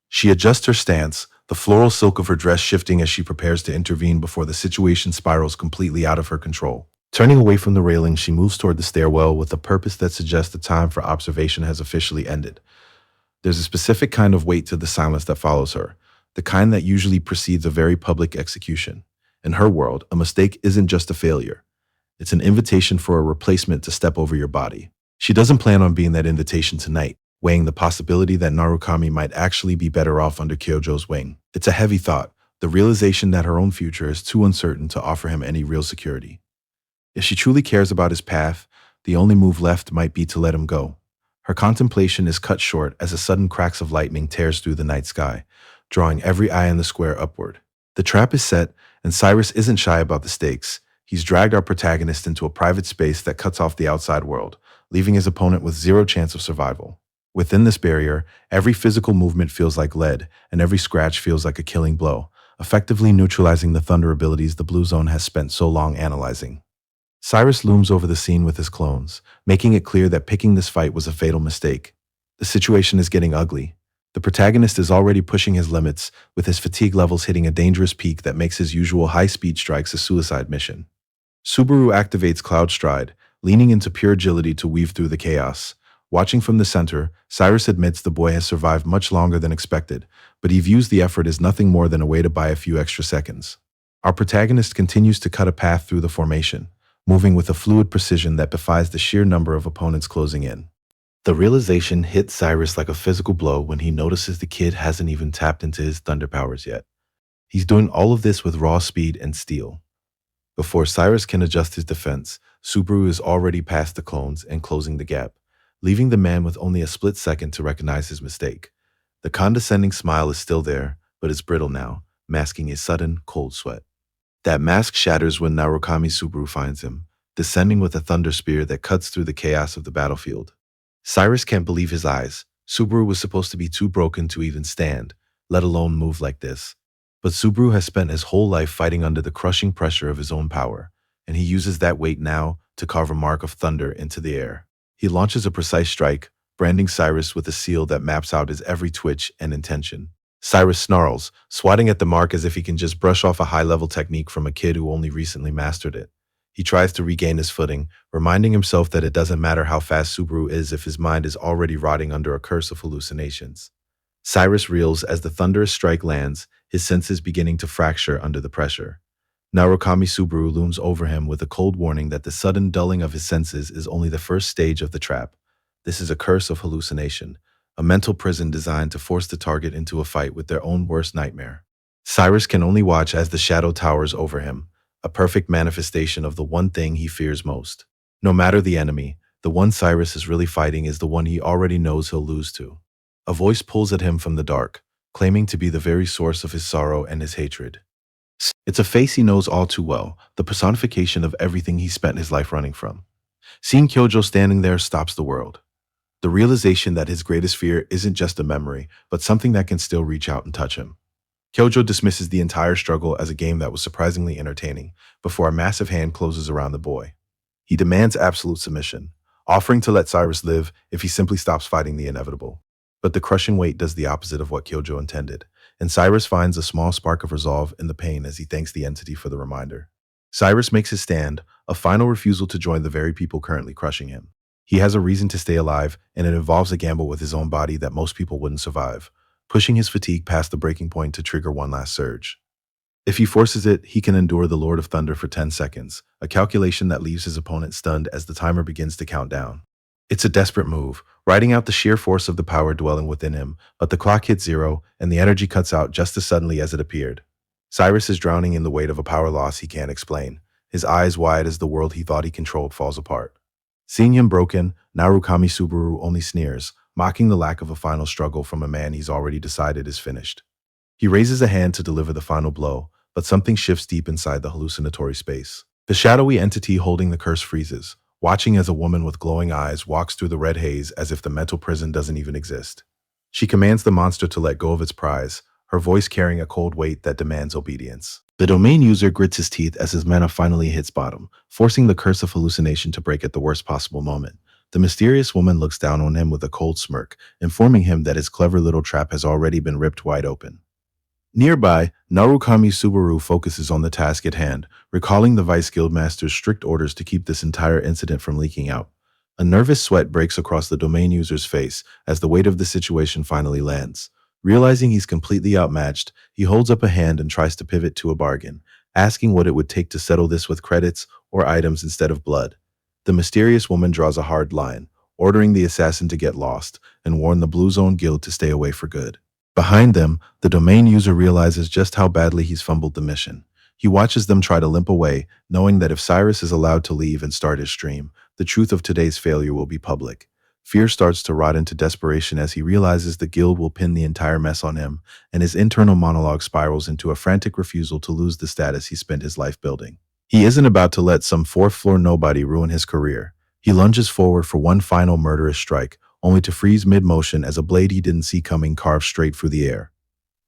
She adjusts her stance, the floral silk of her dress shifting as she prepares to intervene before the situation spirals completely out of her control. Turning away from the railing, she moves toward the stairwell with a purpose that suggests the time for observation has officially ended. There's a specific kind of weight to the silence that follows her, the kind that usually precedes a very public execution. In her world, a mistake isn't just a failure. It's an invitation for a replacement to step over your body. She doesn't plan on being that invitation tonight, weighing the possibility that Narukami might actually be better off under Kyojo's wing. It's a heavy thought, the realization that her own future is too uncertain to offer him any real security. If she truly cares about his path, the only move left might be to let him go. Her contemplation is cut short as a sudden cracks of lightning tears through the night sky, drawing every eye in the square upward. The trap is set, and Cyrus isn't shy about the stakes. He's dragged our protagonist into a private space that cuts off the outside world, leaving his opponent with zero chance of survival. Within this barrier, every physical movement feels like lead, and every scratch feels like a killing blow, effectively neutralizing the thunder abilities the Blue Zone has spent so long analyzing. Cyrus looms over the scene with his clones, making it clear that picking this fight was a fatal mistake. The situation is getting ugly. The protagonist is already pushing his limits, with his fatigue levels hitting a dangerous peak that makes his usual high-speed strikes a suicide mission. Subaru activates Cloud Stride, leaning into pure agility to weave through the chaos. Watching from the center, Cyrus admits the boy has survived much longer than expected, but he views the effort as nothing more than a way to buy a few extra seconds. Our protagonist continues to cut a path through the formation, moving with a fluid precision that defies the sheer number of opponents closing in. The realization hits Cyrus like a physical blow when he notices the kid hasn't even tapped into his thunder powers yet. He's doing all of this with raw speed and steel. Before Cyrus can adjust his defense, Subaru is already past the clones and closing the gap, leaving the man with only a split second to recognize his mistake. The condescending smile is still there, but it's brittle now, masking a sudden, cold sweat. That mask shatters when Narukami Subaru finds him, descending with a thunder spear that cuts through the chaos of the battlefield. Cyrus can't believe his eyes. Subaru was supposed to be too broken to even stand, let alone move like this. But Subaru has spent his whole life fighting under the crushing pressure of his own power, and he uses that weight now, to carve a mark of thunder into the air. He launches a precise strike, branding Cyrus with a seal that maps out his every twitch and intention. Cyrus snarls, swatting at the mark as if he can just brush off a high-level technique from a kid who only recently mastered it. He tries to regain his footing, reminding himself that it doesn't matter how fast Subaru is if his mind is already rotting under a curse of hallucinations. Cyrus reels as the thunderous strike lands, his senses beginning to fracture under the pressure. Narukami Subaru looms over him with a cold warning that the sudden dulling of his senses is only the first stage of the trap. This is a curse of hallucination, a mental prison designed to force the target into a fight with their own worst nightmare. Cyrus can only watch as the shadow towers over him, a perfect manifestation of the one thing he fears most. No matter the enemy, the one Cyrus is really fighting is the one he already knows he'll lose to. A voice pulls at him from the dark, claiming to be the very source of his sorrow and his hatred. It's a face he knows all too well, the personification of everything he spent his life running from. Seeing Kyojo standing there stops the world. The realization that his greatest fear isn't just a memory, but something that can still reach out and touch him. Kyojo dismisses the entire struggle as a game that was surprisingly entertaining, before a massive hand closes around the boy. He demands absolute submission, offering to let Cyrus live if he simply stops fighting the inevitable. But the crushing weight does the opposite of what Kyojo intended, and Cyrus finds a small spark of resolve in the pain as he thanks the entity for the reminder. Cyrus makes his stand, a final refusal to join the very people currently crushing him. He has a reason to stay alive, and it involves a gamble with his own body that most people wouldn't survive, pushing his fatigue past the breaking point to trigger one last surge. If he forces it, he can endure the Lord of Thunder for 10 seconds, a calculation that leaves his opponent stunned as the timer begins to count down. It's a desperate move, riding out the sheer force of the power dwelling within him, but the clock hits zero, and the energy cuts out just as suddenly as it appeared. Cyrus is drowning in the weight of a power loss he can't explain, his eyes wide as the world he thought he controlled falls apart. Seeing him broken, Narukami Subaru only sneers, mocking the lack of a final struggle from a man he's already decided is finished. He raises a hand to deliver the final blow, but something shifts deep inside the hallucinatory space. The shadowy entity holding the curse freezes, watching as a woman with glowing eyes walks through the red haze as if the mental prison doesn't even exist. She commands the monster to let go of its prize, her voice carrying a cold weight that demands obedience. The domain user grits his teeth as his mana finally hits bottom, forcing the curse of hallucination to break at the worst possible moment. The mysterious woman looks down on him with a cold smirk, informing him that his clever little trap has already been ripped wide open. Nearby, Narukami Subaru focuses on the task at hand, recalling the Vice Guildmaster's strict orders to keep this entire incident from leaking out. A nervous sweat breaks across the domain user's face as the weight of the situation finally lands. Realizing he's completely outmatched, he holds up a hand and tries to pivot to a bargain, asking what it would take to settle this with credits or items instead of blood. The mysterious woman draws a hard line, ordering the assassin to get lost and warn the Blue Zone Guild to stay away for good. Behind them, the domain user realizes just how badly he's fumbled the mission. He watches them try to limp away, knowing that if Cyrus is allowed to leave and start his stream, the truth of today's failure will be public. Fear starts to rot into desperation as he realizes the guild will pin the entire mess on him, and his internal monologue spirals into a frantic refusal to lose the status he spent his life building. He isn't about to let some fourth-floor nobody ruin his career. He lunges forward for one final murderous strike, only to freeze mid-motion as a blade he didn't see coming carves straight through the air.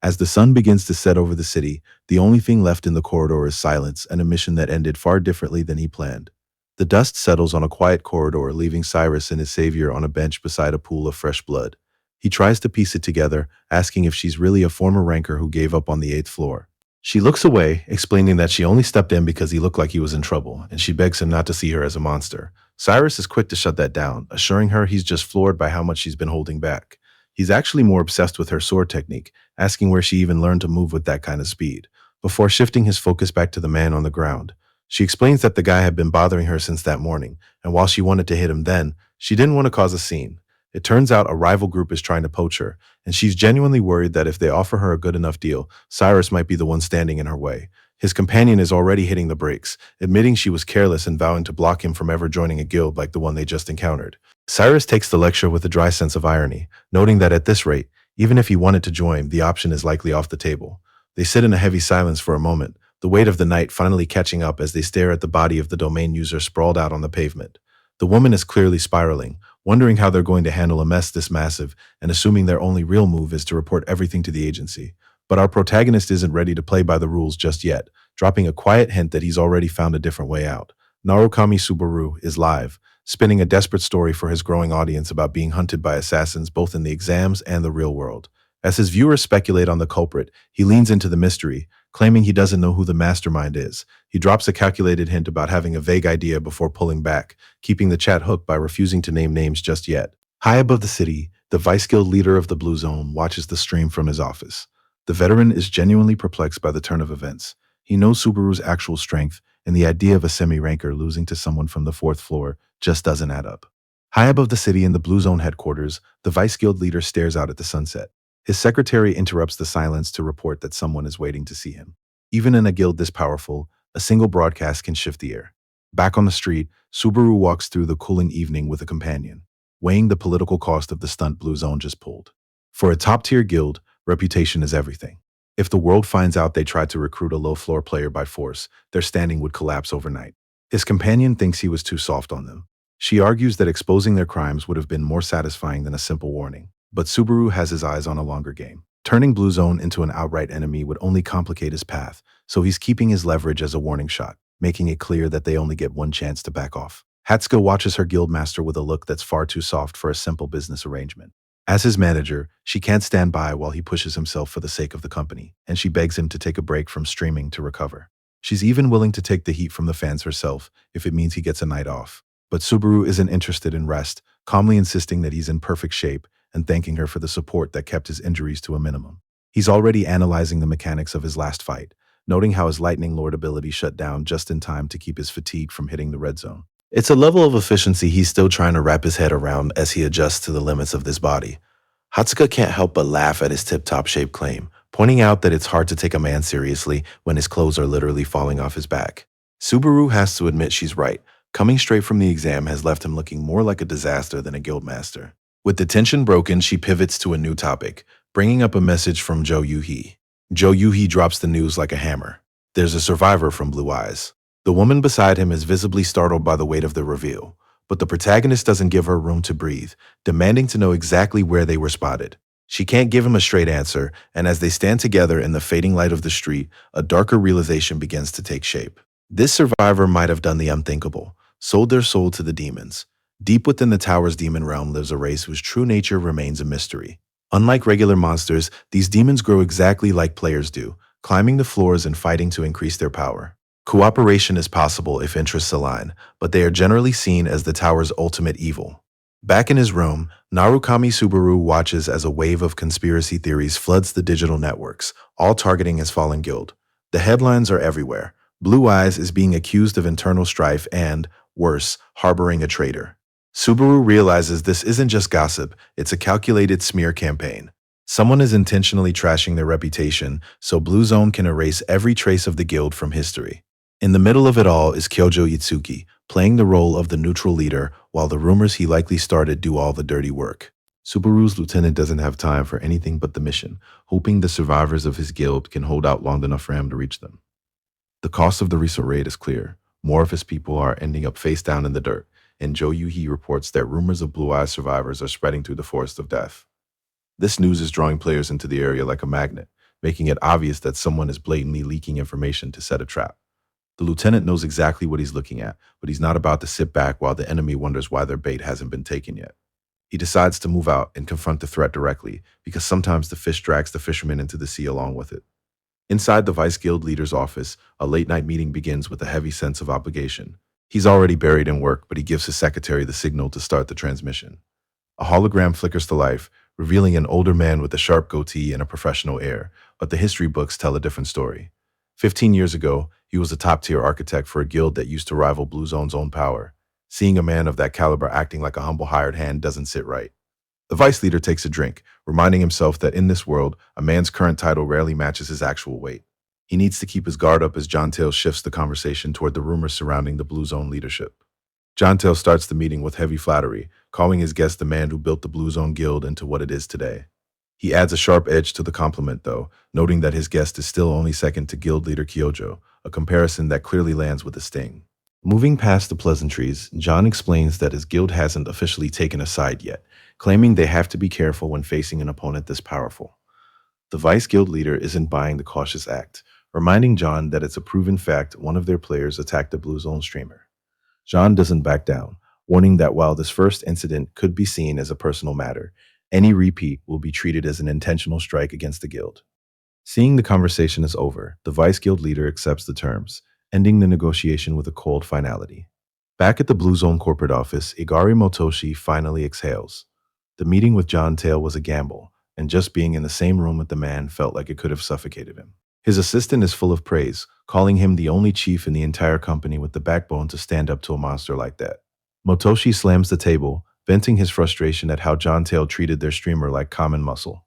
As the sun begins to set over the city, the only thing left in the corridor is silence and a mission that ended far differently than he planned. The dust settles on a quiet corridor, leaving Cyrus and his savior on a bench beside a pool of fresh blood. He tries to piece it together, asking if she's really a former ranker who gave up on the 8th floor. She looks away, explaining that she only stepped in because he looked like he was in trouble, and she begs him not to see her as a monster. Cyrus is quick to shut that down, assuring her he's just floored by how much she's been holding back. He's actually more obsessed with her sword technique, asking where she even learned to move with that kind of speed, before shifting his focus back to the man on the ground. She explains that the guy had been bothering her since that morning, and while she wanted to hit him then, she didn't want to cause a scene. It turns out a rival group is trying to poach her, and she's genuinely worried that if they offer her a good enough deal, Cyrus might be the one standing in her way. His companion is already hitting the brakes, admitting she was careless and vowing to block him from ever joining a guild like the one they just encountered. Cyrus takes the lecture with a dry sense of irony, noting that at this rate, even if he wanted to join, the option is likely off the table. They sit in a heavy silence for a moment, the weight of the night finally catching up as they stare at the body of the domain user sprawled out on the pavement. The woman is clearly spiraling, wondering how they're going to handle a mess this massive and assuming their only real move is to report everything to the agency. But our protagonist isn't ready to play by the rules just yet, dropping a quiet hint that he's already found a different way out. Narukami Subaru is live, spinning a desperate story for his growing audience about being hunted by assassins both in the exams and the real world. As his viewers speculate on the culprit, he leans into the mystery, claiming he doesn't know who the mastermind is. He drops a calculated hint about having a vague idea before pulling back, keeping the chat hooked by refusing to name names just yet. High above the city, the Vice Guild leader of the Blue Zone watches the stream from his office. The veteran is genuinely perplexed by the turn of events. He knows Subaru's actual strength, and the idea of a semi-ranker losing to someone from the fourth floor just doesn't add up. High above the city in the Blue Zone headquarters, the Vice Guild leader stares out at the sunset. His secretary interrupts the silence to report that someone is waiting to see him. Even in a guild this powerful, a single broadcast can shift the air. Back on the street, Subaru walks through the cooling evening with a companion, weighing the political cost of the stunt Blue Zone just pulled. For a top-tier guild, reputation is everything. If the world finds out they tried to recruit a low-floor player by force, their standing would collapse overnight. His companion thinks he was too soft on them. She argues that exposing their crimes would have been more satisfying than a simple warning. But Subaru has his eyes on a longer game. Turning Blue Zone into an outright enemy would only complicate his path, so he's keeping his leverage as a warning shot, making it clear that they only get one chance to back off. Hatsuko watches her guildmaster with a look that's far too soft for a simple business arrangement. As his manager, she can't stand by while he pushes himself for the sake of the company, and she begs him to take a break from streaming to recover. She's even willing to take the heat from the fans herself if it means he gets a night off. But Subaru isn't interested in rest, calmly insisting that he's in perfect shape and thanking her for the support that kept his injuries to a minimum. He's already analyzing the mechanics of his last fight, noting how his Lightning Lord ability shut down just in time to keep his fatigue from hitting the red zone. It's a level of efficiency he's still trying to wrap his head around as he adjusts to the limits of this body. Hatsuka can't help but laugh at his tip-top shape claim, pointing out that it's hard to take a man seriously when his clothes are literally falling off his back. Subaru has to admit she's right. Coming straight from the exam has left him looking more like a disaster than a guildmaster. With the tension broken, she pivots to a new topic, bringing up a message from Jo Yoo-hee. Jo Yoo-hee drops the news like a hammer. There's a survivor from Blue Eyes. The woman beside him is visibly startled by the weight of the reveal, but the protagonist doesn't give her room to breathe, demanding to know exactly where they were spotted. She can't give him a straight answer, and as they stand together in the fading light of the street, a darker realization begins to take shape. This survivor might have done the unthinkable, sold their soul to the demons. Deep within the tower's demon realm lives a race whose true nature remains a mystery. Unlike regular monsters, these demons grow exactly like players do, climbing the floors and fighting to increase their power. Cooperation is possible if interests align, but they are generally seen as the tower's ultimate evil. Back in his room, Narukami Subaru watches as a wave of conspiracy theories floods the digital networks, all targeting his fallen guild. The headlines are everywhere. Blue Eyes is being accused of internal strife and, worse, harboring a traitor. Subaru realizes this isn't just gossip, it's a calculated smear campaign. Someone is intentionally trashing their reputation so Blue Zone can erase every trace of the guild from history. In the middle of it all is Kyojo Itsuki, playing the role of the neutral leader while the rumors he likely started do all the dirty work. Subaru's lieutenant doesn't have time for anything but the mission, hoping the survivors of his guild can hold out long enough for him to reach them. The cost of the recent raid is clear. More of his people are ending up face down in the dirt, and Jo Yoo-hee reports that rumors of Blue Eye survivors are spreading through the forest of death. This news is drawing players into the area like a magnet, making it obvious that someone is blatantly leaking information to set a trap. The lieutenant knows exactly what he's looking at, but he's not about to sit back while the enemy wonders why their bait hasn't been taken yet. He decides to move out and confront the threat directly, because sometimes the fish drags the fisherman into the sea along with it. Inside the Vice Guild leader's office, a late-night meeting begins with a heavy sense of obligation. He's already buried in work, but he gives his secretary the signal to start the transmission. A hologram flickers to life, revealing an older man with a sharp goatee and a professional air, but the history books tell a different story. 15 years ago, he was a top-tier architect for a guild that used to rival Blue Zone's own power. Seeing a man of that caliber acting like a humble hired hand doesn't sit right. The vice leader takes a drink, reminding himself that in this world, a man's current title rarely matches his actual weight. He needs to keep his guard up as John Tail shifts the conversation toward the rumors surrounding the Blue Zone leadership. John Tail starts the meeting with heavy flattery, calling his guest the man who built the Blue Zone Guild into what it is today. He adds a sharp edge to the compliment, though, noting that his guest is still only second to guild leader Kyojo, a comparison that clearly lands with a sting. Moving past the pleasantries, John explains that his guild hasn't officially taken a side yet, claiming they have to be careful when facing an opponent this powerful. The vice guild leader isn't buying the cautious act, reminding John that it's a proven fact one of their players attacked the Blue Zone streamer. Jean doesn't back down, warning that while this first incident could be seen as a personal matter, any repeat will be treated as an intentional strike against the guild. Seeing the conversation is over, the vice guild leader accepts the terms, ending the negotiation with a cold finality. Back at the Blue Zone corporate office, Igari Motoshi finally exhales. The meeting with John Tail was a gamble, and just being in the same room with the man felt like it could have suffocated him. His assistant is full of praise, calling him the only chief in the entire company with the backbone to stand up to a monster like that. Motoshi slams the table, venting his frustration at how John Tail treated their streamer like common muscle.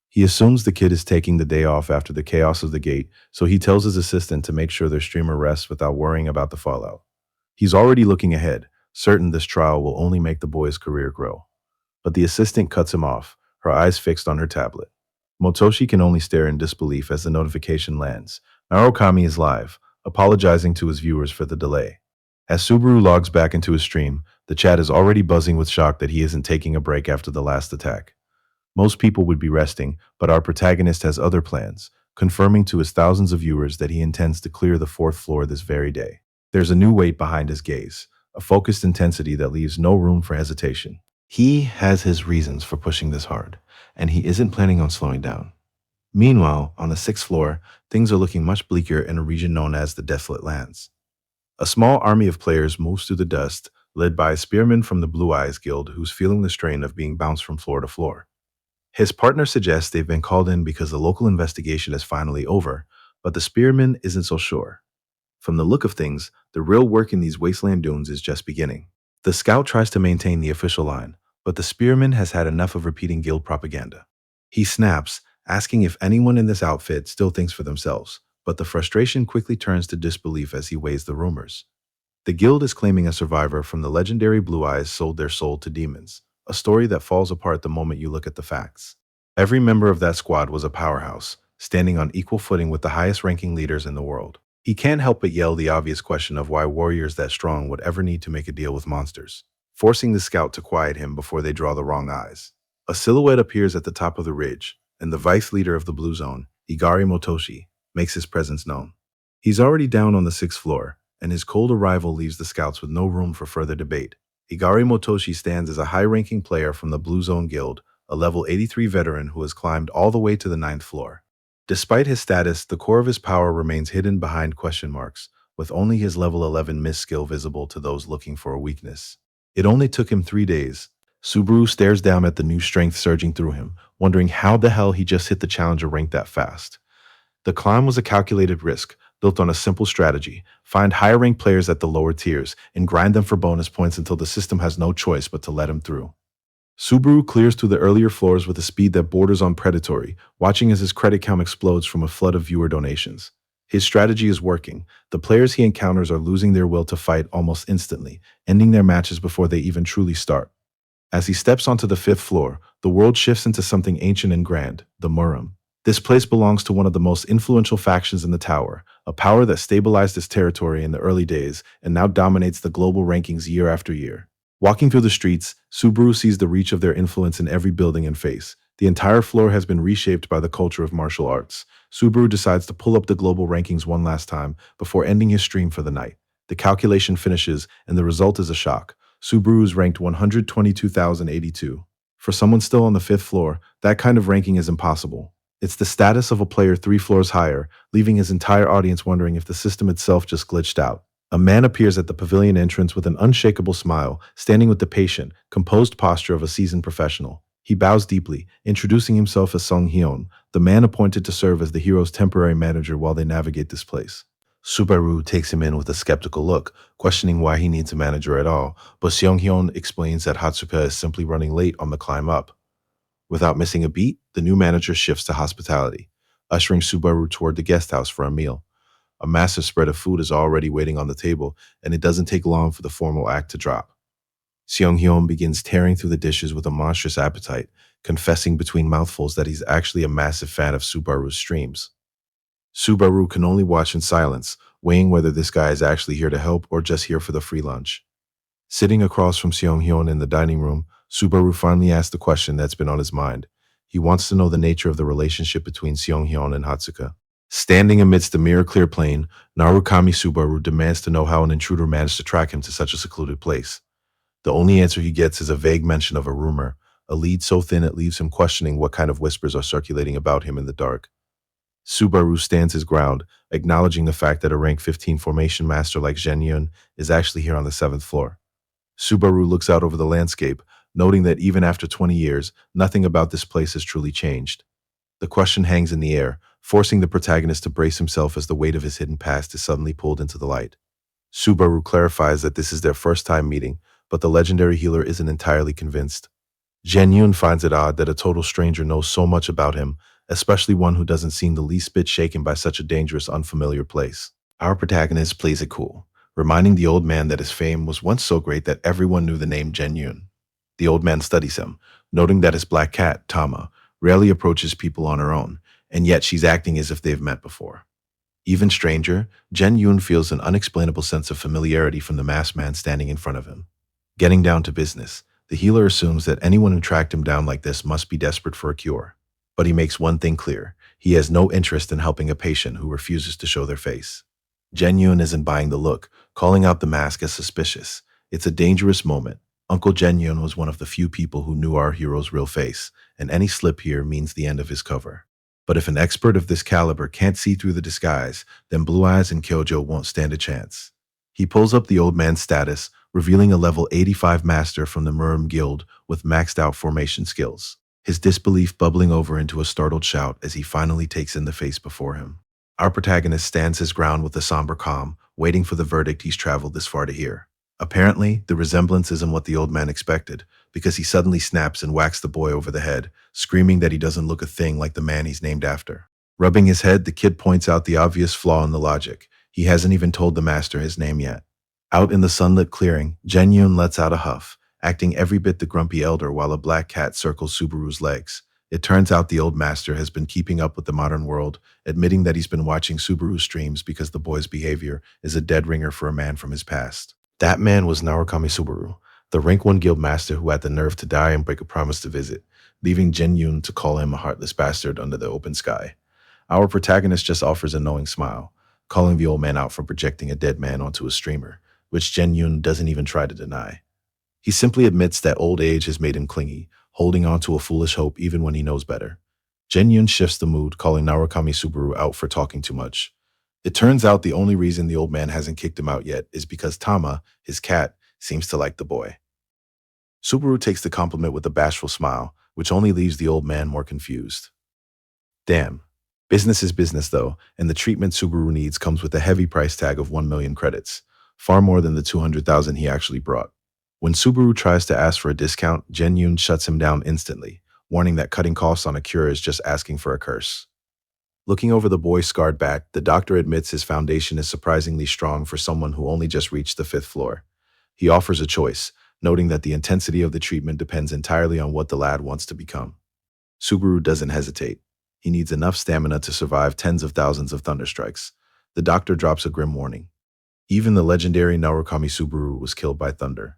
He assumes the kid is taking the day off after the chaos of the gate, so he tells his assistant to make sure their streamer rests without worrying about the fallout. He's already looking ahead, certain this trial will only make the boy's career grow. But the assistant cuts him off, her eyes fixed on her tablet. Motoshi can only stare in disbelief as the notification lands. Narukami is live, apologizing to his viewers for the delay. As Subaru logs back into his stream, the chat is already buzzing with shock that he isn't taking a break after the last attack. Most people would be resting, but our protagonist has other plans, confirming to his thousands of viewers that he intends to clear the fourth floor this very day. There's a new weight behind his gaze, a focused intensity that leaves no room for hesitation. He has his reasons for pushing this hard, and he isn't planning on slowing down. Meanwhile, on the sixth floor, things are looking much bleaker in a region known as the Desolate Lands. A small army of players moves through the dust, led by a spearman from the Blue Eyes Guild who's feeling the strain of being bounced from floor to floor. His partner suggests they've been called in because the local investigation is finally over, but the spearman isn't so sure. From the look of things, the real work in these wasteland dunes is just beginning. The scout tries to maintain the official line, but the spearman has had enough of repeating guild propaganda. He snaps, asking if anyone in this outfit still thinks for themselves, but the frustration quickly turns to disbelief as he weighs the rumors. The guild is claiming a survivor from the legendary Blue Eyes sold their soul to demons, a story that falls apart the moment you look at the facts. Every member of that squad was a powerhouse, standing on equal footing with the highest-ranking leaders in the world. He can't help but yell the obvious question of why warriors that strong would ever need to make a deal with monsters, forcing the scout to quiet him before they draw the wrong eyes. A silhouette appears at the top of the ridge, and the vice leader of the Blue Zone, Igari Motoshi, makes his presence known. He's already down on the sixth floor, and his cold arrival leaves the scouts with no room for further debate. Igari Motoshi stands as a high-ranking player from the Blue Zone Guild, a level 83 veteran who has climbed all the way to the ninth floor. Despite his status, the core of his power remains hidden behind question marks, with only his level 11 miss skill visible to those looking for a weakness. It only took him 3 days. Subaru stares down at the new strength surging through him, wondering how the hell he just hit the challenger rank that fast. The climb was a calculated risk, built on a simple strategy: find higher-ranked players at the lower tiers and grind them for bonus points until the system has no choice but to let him through. Subaru clears through the earlier floors with a speed that borders on predatory, watching as his credit count explodes from a flood of viewer donations. His strategy is working. The players he encounters are losing their will to fight almost instantly, ending their matches before they even truly start. As he steps onto the fifth floor, the world shifts into something ancient and grand, the Muram. This place belongs to one of the most influential factions in the tower, a power that stabilized its territory in the early days and now dominates the global rankings year after year. Walking through the streets, Subaru sees the reach of their influence in every building and face. The entire floor has been reshaped by the culture of martial arts. Subaru decides to pull up the global rankings one last time before ending his stream for the night. The calculation finishes, and the result is a shock. Subaru is ranked 122,082. For someone still on the fifth floor, that kind of ranking is impossible. It's the status of a player 3 floors higher, leaving his entire audience wondering if the system itself just glitched out. A man appears at the pavilion entrance with an unshakable smile, standing with the patient, composed posture of a seasoned professional. He bows deeply, introducing himself as Sung Hyun, the man appointed to serve as the hero's temporary manager while they navigate this place. Subaru takes him in with a skeptical look, questioning why he needs a manager at all, but Seong Hyun explains that Hatsuka is simply running late on the climb up. Without missing a beat, the new manager shifts to hospitality, ushering Subaru toward the guest house for a meal. A massive spread of food is already waiting on the table, and it doesn't take long for the formal act to drop. Seong Hyun begins tearing through the dishes with a monstrous appetite, confessing between mouthfuls that he's actually a massive fan of Subaru's streams. Subaru can only watch in silence, weighing whether this guy is actually here to help or just here for the free lunch. Sitting across from Seong Hyun in the dining room, Subaru finally asks the question that's been on his mind. He wants to know the nature of the relationship between Seong Hyun and Hatsuka. Standing amidst the mirror-clear plain, Narukami Subaru demands to know how an intruder managed to track him to such a secluded place. The only answer he gets is a vague mention of a rumor, a lead so thin it leaves him questioning what kind of whispers are circulating about him in the dark. Subaru stands his ground, acknowledging the fact that a rank 15 formation master like Zhen Yun is actually here on the 7th floor. Subaru looks out over the landscape, noting that even after 20 years, nothing about this place has truly changed. The question hangs in the air, forcing the protagonist to brace himself as the weight of his hidden past is suddenly pulled into the light. Subaru clarifies that this is their first time meeting, but the legendary healer isn't entirely convinced. Zhen Yun finds it odd that a total stranger knows so much about him, especially one who doesn't seem the least bit shaken by such a dangerous, unfamiliar place. Our protagonist plays it cool, reminding the old man that his fame was once so great that everyone knew the name Zhen Yun. The old man studies him, noting that his black cat, Tama, rarely approaches people on her own, and yet she's acting as if they've met before. Even stranger, Zhen Yun feels an unexplainable sense of familiarity from the masked man standing in front of him. Getting down to business, the healer assumes that anyone who tracked him down like this must be desperate for a cure. But he makes one thing clear: he has no interest in helping a patient who refuses to show their face. Zhen Yun isn't buying the look, calling out the mask as suspicious. It's a dangerous moment. Uncle Zhen Yun was one of the few people who knew our hero's real face, and any slip here means the end of his cover. But if an expert of this caliber can't see through the disguise, then Blue Eyes and Kyojo won't stand a chance. He pulls up the old man's status, revealing a level 85 master from the Murim Guild with maxed out formation skills, his disbelief bubbling over into a startled shout as he finally takes in the face before him. Our protagonist stands his ground with a somber calm, waiting for the verdict he's traveled this far to hear. Apparently, the resemblance isn't what the old man expected, because he suddenly snaps and whacks the boy over the head, screaming that he doesn't look a thing like the man he's named after. Rubbing his head, the kid points out the obvious flaw in the logic. He hasn't even told the master his name yet. Out in the sunlit clearing, Zhen Yun lets out a huff, acting every bit the grumpy elder while a black cat circles Subaru's legs. It turns out the old master has been keeping up with the modern world, admitting that he's been watching Subaru's streams because the boy's behavior is a dead ringer for a man from his past. That man was Narukami Subaru, the rank 1 guild master who had the nerve to die and break a promise to visit, leaving Zhen Yun to call him a heartless bastard under the open sky. Our protagonist just offers a knowing smile, calling the old man out for projecting a dead man onto a streamer, which Zhen Yun doesn't even try to deny. He simply admits that old age has made him clingy, holding on to a foolish hope even when he knows better. Zhen Yun shifts the mood, calling Narukami Subaru out for talking too much. It turns out the only reason the old man hasn't kicked him out yet is because Tama, his cat, seems to like the boy. Subaru takes the compliment with a bashful smile, which only leaves the old man more confused. Damn. Business is business though, and the treatment Subaru needs comes with a heavy price tag of 1 million credits, far more than the 200,000 he actually brought. When Subaru tries to ask for a discount, Zhen Yun shuts him down instantly, warning that cutting costs on a cure is just asking for a curse. Looking over the boy's scarred back, the doctor admits his foundation is surprisingly strong for someone who only just reached the 5th floor. He offers a choice, noting that the intensity of the treatment depends entirely on what the lad wants to become. Subaru doesn't hesitate. He needs enough stamina to survive tens of thousands of thunderstrikes. The doctor drops a grim warning. Even the legendary Narukami Subaru was killed by thunder.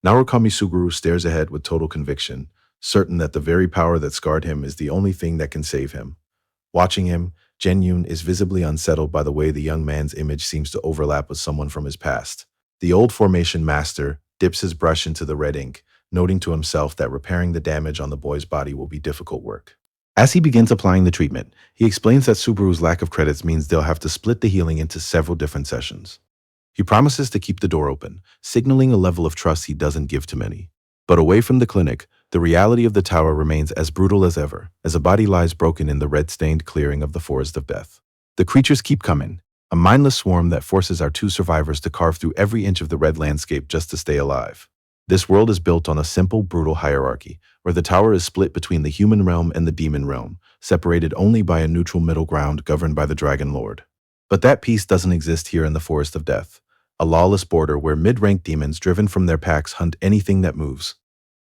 Narukami Subaru stares ahead with total conviction, certain that the very power that scarred him is the only thing that can save him. Watching him, Zhen Yun is visibly unsettled by the way the young man's image seems to overlap with someone from his past. The old formation master dips his brush into the red ink, noting to himself that repairing the damage on the boy's body will be difficult work. As he begins applying the treatment, he explains that Subaru's lack of credits means they'll have to split the healing into several different sessions. He promises to keep the door open, signaling a level of trust he doesn't give to many. But away from the clinic, the reality of the tower remains as brutal as ever, as a body lies broken in the red-stained clearing of the Forest of Death. The creatures keep coming, a mindless swarm that forces our 2 survivors to carve through every inch of the red landscape just to stay alive. This world is built on a simple, brutal hierarchy, where the tower is split between the human realm and the demon realm, separated only by a neutral middle ground governed by the Dragon Lord. But that peace doesn't exist here in the Forest of Death, a lawless border where mid-rank demons driven from their packs hunt anything that moves.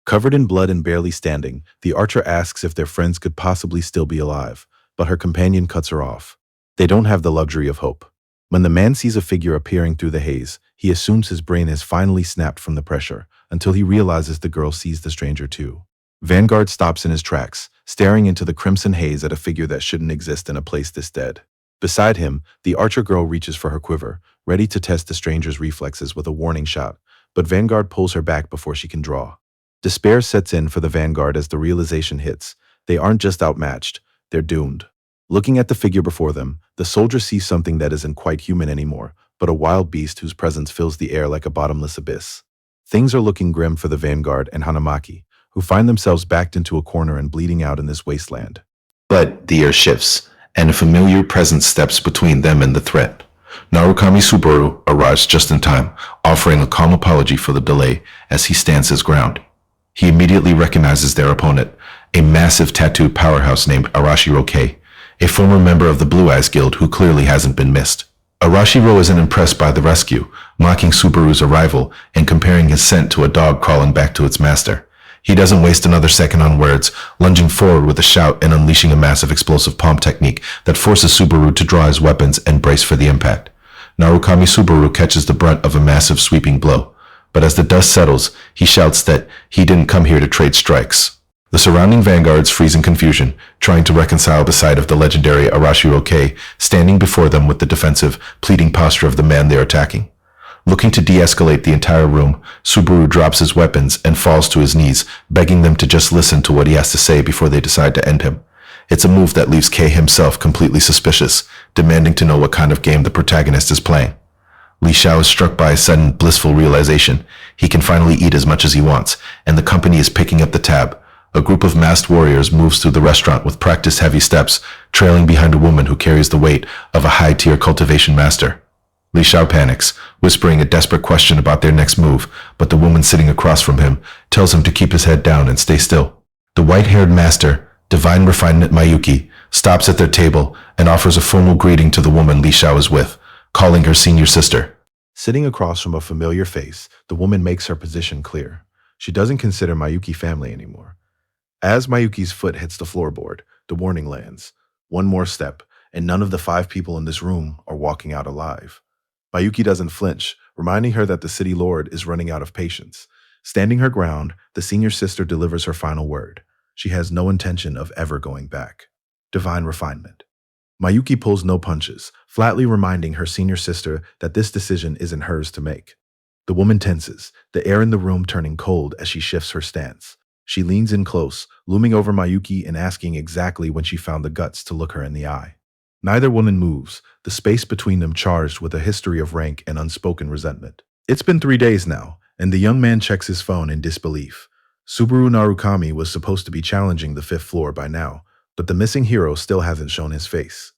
Covered in blood and barely standing, the archer asks if their friends could possibly still be alive, but her companion cuts her off. They don't have the luxury of hope. When the man sees a figure appearing through the haze, he assumes his brain has finally snapped from the pressure, until he realizes the girl sees the stranger too. Vanguard stops in his tracks, staring into the crimson haze at a figure that shouldn't exist in a place this dead. Beside him, the archer girl reaches for her quiver, ready to test the stranger's reflexes with a warning shot, but Vanguard pulls her back before she can draw. Despair sets in for the Vanguard as the realization hits. They aren't just outmatched, they're doomed. Looking at the figure before them, the soldier sees something that isn't quite human anymore, but a wild beast whose presence fills the air like a bottomless abyss. Things are looking grim for the Vanguard and Hanamaki, who find themselves backed into a corner and bleeding out in this wasteland. But the air shifts, and a familiar presence steps between them and the threat. Narukami Subaru arrives just in time, offering a calm apology for the delay as he stands his ground. He immediately recognizes their opponent, a massive tattooed powerhouse named Arashiro Kei, a former member of the Blue Eyes Guild who clearly hasn't been missed. Arashiro isn't impressed by the rescue, mocking Subaru's arrival and comparing his scent to a dog crawling back to its master. He doesn't waste another second on words, lunging forward with a shout and unleashing a massive explosive palm technique that forces Subaru to draw his weapons and brace for the impact. Narukami Subaru catches the brunt of a massive sweeping blow, but as the dust settles, he shouts that he didn't come here to trade strikes. The surrounding vanguards freeze in confusion, trying to reconcile the sight of the legendary Arashiro Kei standing before them with the defensive, pleading posture of the man they are attacking. Looking to de-escalate the entire room, Subaru drops his weapons and falls to his knees, begging them to just listen to what he has to say before they decide to end him. It's a move that leaves Kei himself completely suspicious, demanding to know what kind of game the protagonist is playing. Li Xiao is struck by a sudden, blissful realization. He can finally eat as much as he wants, and the company is picking up the tab. A group of masked warriors moves through the restaurant with practiced heavy steps, trailing behind a woman who carries the weight of a high-tier cultivation master. Li Xiao panics, whispering a desperate question about their next move, but the woman sitting across from him tells him to keep his head down and stay still. The white-haired master, Divine Refinement Mayuki, stops at their table and offers a formal greeting to the woman Li Xiao is with, calling her senior sister. Sitting across from a familiar face, the woman makes her position clear. She doesn't consider Mayuki family anymore. As Mayuki's foot hits the floorboard, the warning lands. One more step, and none of the 5 people in this room are walking out alive. Mayuki doesn't flinch, reminding her that the city lord is running out of patience. Standing her ground, the senior sister delivers her final word. She has no intention of ever going back. Divine Refinement. Mayuki pulls no punches, flatly reminding her senior sister that this decision isn't hers to make. The woman tenses, the air in the room turning cold as she shifts her stance. She leans in close, looming over Mayuki and asking exactly when she found the guts to look her in the eye. Neither woman moves, the space between them charged with a history of rank and unspoken resentment. It's been 3 days now, and the young man checks his phone in disbelief. Subaru Narukami was supposed to be challenging the 5th floor by now, but the missing hero still hasn't shown his face.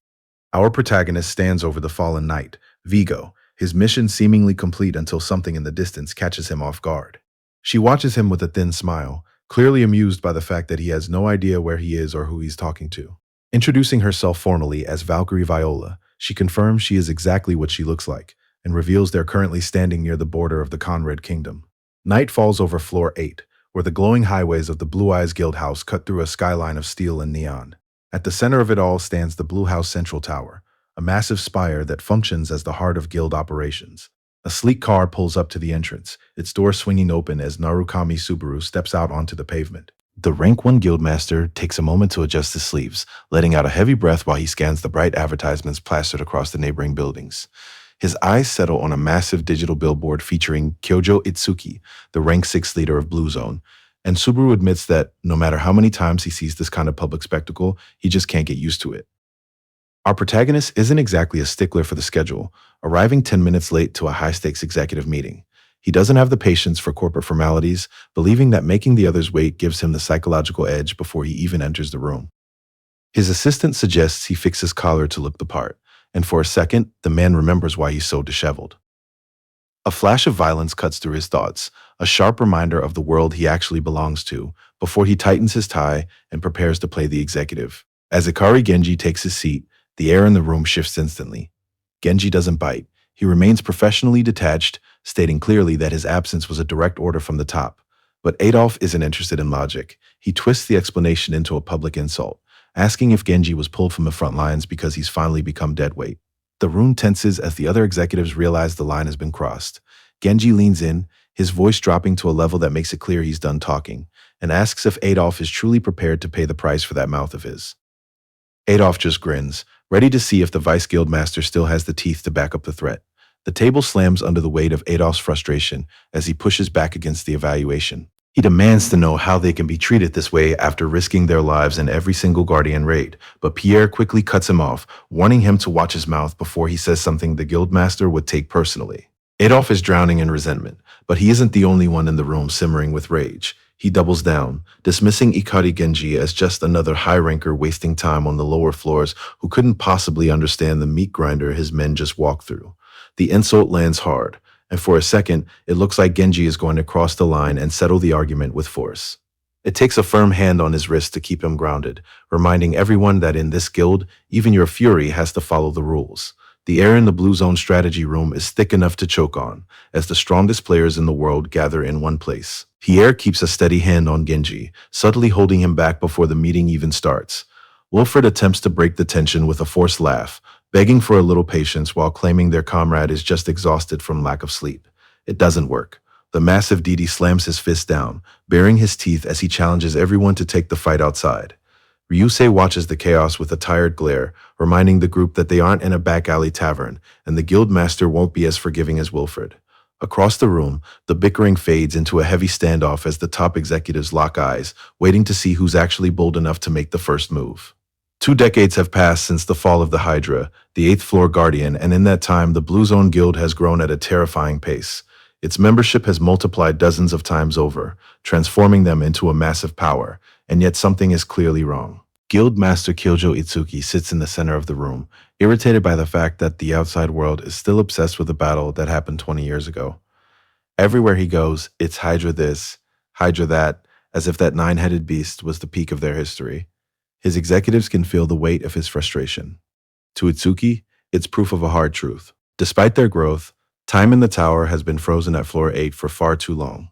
Our protagonist stands over the fallen knight, Vigo, his mission seemingly complete until something in the distance catches him off guard. She watches him with a thin smile, clearly amused by the fact that he has no idea where he is or who he's talking to. Introducing herself formally as Valkyrie Viola, she confirms she is exactly what she looks like, and reveals they're currently standing near the border of the Conrad Kingdom. Night falls over floor 8, where the glowing highways of the Blue Eyes Guild House cut through a skyline of steel and neon. At the center of it all stands the Blue House Central Tower, a massive spire that functions as the heart of guild operations. A sleek car pulls up to the entrance, its door swinging open as Narukami Subaru steps out onto the pavement. The Rank 1 Guildmaster takes a moment to adjust his sleeves, letting out a heavy breath while he scans the bright advertisements plastered across the neighboring buildings. His eyes settle on a massive digital billboard featuring Kyojo Itsuki, the Rank 6 leader of Blue Zone, and Subaru admits that no matter how many times he sees this kind of public spectacle, he just can't get used to it. Our protagonist isn't exactly a stickler for the schedule, arriving 10 minutes late to a high-stakes executive meeting. He doesn't have the patience for corporate formalities, believing that making the others wait gives him the psychological edge before he even enters the room. His assistant suggests he fix his collar to look the part, and for a second, the man remembers why he's so disheveled. A flash of violence cuts through his thoughts, a sharp reminder of the world he actually belongs to, before he tightens his tie and prepares to play the executive. As Ikari Genji takes his seat, the air in the room shifts instantly. Genji doesn't bite. He remains professionally detached, stating clearly that his absence was a direct order from the top. But Adolf isn't interested in logic. He twists the explanation into a public insult, asking if Genji was pulled from the front lines because he's finally become deadweight. The room tenses as the other executives realize the line has been crossed. Genji leans in, his voice dropping to a level that makes it clear he's done talking, and asks if Adolf is truly prepared to pay the price for that mouth of his. Adolf just grins, ready to see if the Vice Guild Master still has the teeth to back up the threat. The table slams under the weight of Adolf's frustration as he pushes back against the evaluation. He demands to know how they can be treated this way after risking their lives in every single Guardian raid, but Pierre quickly cuts him off, warning him to watch his mouth before he says something the Guildmaster would take personally. Adolf is drowning in resentment, but he isn't the only one in the room simmering with rage. He doubles down, dismissing Ikari Genji as just another high ranker wasting time on the lower floors who couldn't possibly understand the meat grinder his men just walked through. The insult lands hard, and for a second, it looks like Genji is going to cross the line and settle the argument with force. It takes a firm hand on his wrist to keep him grounded, reminding everyone that in this guild, even your fury has to follow the rules. The air in the Blue Zone strategy room is thick enough to choke on, as the strongest players in the world gather in one place. Pierre keeps a steady hand on Genji, subtly holding him back before the meeting even starts. Wilfred attempts to break the tension with a forced laugh, begging for a little patience while claiming their comrade is just exhausted from lack of sleep. It doesn't work. The massive Didi slams his fist down, baring his teeth as he challenges everyone to take the fight outside. Ryusei watches the chaos with a tired glare, reminding the group that they aren't in a back alley tavern, and the guildmaster won't be as forgiving as Wilfred. Across the room, the bickering fades into a heavy standoff as the top executives lock eyes, waiting to see who's actually bold enough to make the first move. 2 decades have passed since the fall of the Hydra, the 8th floor guardian, and in that time, the Blue Zone Guild has grown at a terrifying pace. Its membership has multiplied dozens of times over, transforming them into a massive power, and yet something is clearly wrong. Guild Master Kyojo Itsuki sits in the center of the room, irritated by the fact that the outside world is still obsessed with a battle that happened 20 years ago. Everywhere he goes, it's Hydra this, Hydra that, as if that 9-headed beast was the peak of their history. His executives can feel the weight of his frustration. To Itsuki, it's proof of a hard truth. Despite their growth, time in the tower has been frozen at floor 8 for far too long.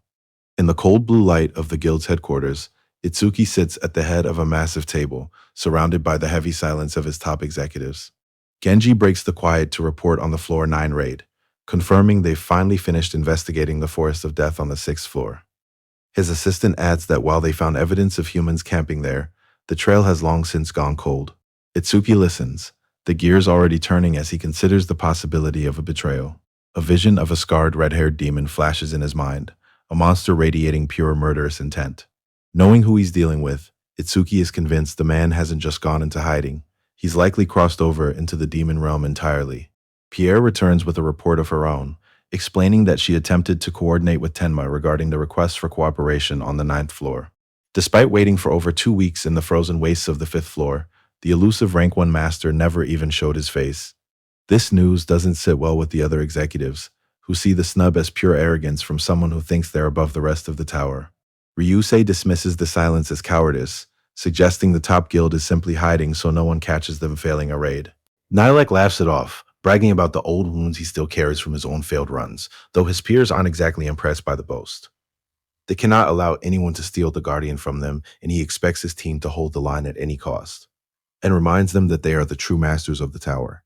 In the cold blue light of the guild's headquarters, Itsuki sits at the head of a massive table, surrounded by the heavy silence of his top executives. Genji breaks the quiet to report on the floor 9 raid, confirming they've finally finished investigating the Forest of Death on the 6th floor. His assistant adds that while they found evidence of humans camping there, the trail has long since gone cold. Itsuki listens, the gears already turning as he considers the possibility of a betrayal. A vision of a scarred red-haired demon flashes in his mind, a monster radiating pure murderous intent. Knowing who he's dealing with, Itsuki is convinced the man hasn't just gone into hiding. He's likely crossed over into the demon realm entirely. Pierre returns with a report of her own, explaining that she attempted to coordinate with Tenma regarding the request for cooperation on the 9th floor. Despite waiting for over 2 weeks in the frozen wastes of the 5th floor, the elusive Rank 1 master never even showed his face. This news doesn't sit well with the other executives, who see the snub as pure arrogance from someone who thinks they're above the rest of the tower. Ryusei dismisses the silence as cowardice, suggesting the top guild is simply hiding so no one catches them failing a raid. Nilek laughs it off, bragging about the old wounds he still carries from his own failed runs, though his peers aren't exactly impressed by the boast. They cannot allow anyone to steal the Guardian from them, and he expects his team to hold the line at any cost, and reminds them that they are the true masters of the tower.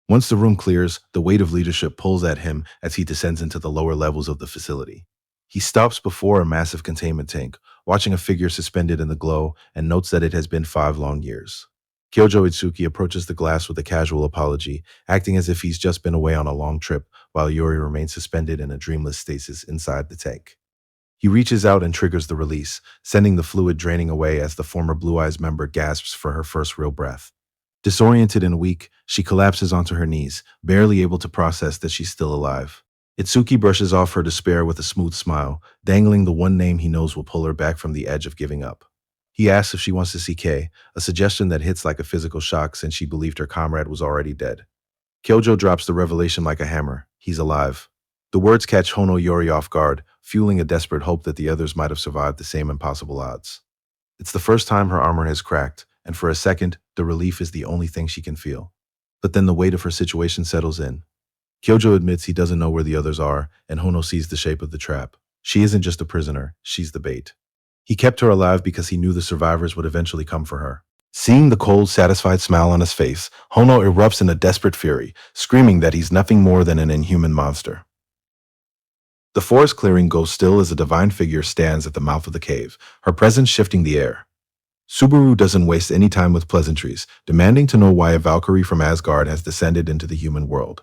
Once the room clears, the weight of leadership pulls at him as he descends into the lower levels of the facility. He stops before a massive containment tank, watching a figure suspended in the glow, and notes that it has been 5 long years. Kyojo Itsuki approaches the glass with a casual apology, acting as if he's just been away on a long trip, while Yuri remains suspended in a dreamless stasis inside the tank. He reaches out and triggers the release, sending the fluid draining away as the former Blue Eyes member gasps for her first real breath. Disoriented and weak, she collapses onto her knees, barely able to process that she's still alive. Itsuki brushes off her despair with a smooth smile, dangling the one name he knows will pull her back from the edge of giving up. He asks if she wants to see Kei, a suggestion that hits like a physical shock since she believed her comrade was already dead. Kyojo drops the revelation like a hammer. He's alive. The words catch Hono Yori off guard, fueling a desperate hope that the others might have survived the same impossible odds. It's the first time her armor has cracked, and for a second, the relief is the only thing she can feel. But then the weight of her situation settles in. Kyojo admits he doesn't know where the others are, and Hono sees the shape of the trap. She isn't just a prisoner, she's the bait. He kept her alive because he knew the survivors would eventually come for her. Seeing the cold, satisfied smile on his face, Hono erupts in a desperate fury, screaming that he's nothing more than an inhuman monster. The forest clearing goes still as a divine figure stands at the mouth of the cave, her presence shifting the air. Subaru doesn't waste any time with pleasantries, demanding to know why a Valkyrie from Asgard has descended into the human world.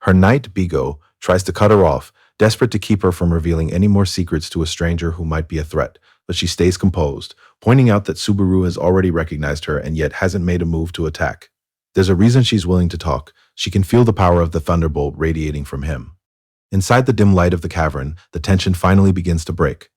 Her knight, Bigo, tries to cut her off, desperate to keep her from revealing any more secrets to a stranger who might be a threat, but she stays composed, pointing out that Subaru has already recognized her and yet hasn't made a move to attack. There's a reason she's willing to talk. She can feel the power of the thunderbolt radiating from him. Inside the dim light of the cavern, the tension finally begins to break.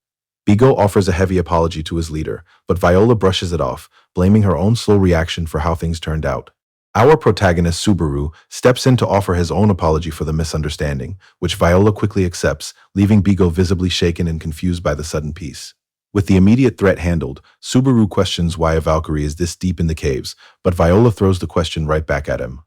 Bigo offers a heavy apology to his leader, but Viola brushes it off, blaming her own slow reaction for how things turned out. Our protagonist, Subaru, steps in to offer his own apology for the misunderstanding, which Viola quickly accepts, leaving Bigo visibly shaken and confused by the sudden peace. With the immediate threat handled, Subaru questions why a Valkyrie is this deep in the caves, but Viola throws the question right back at him.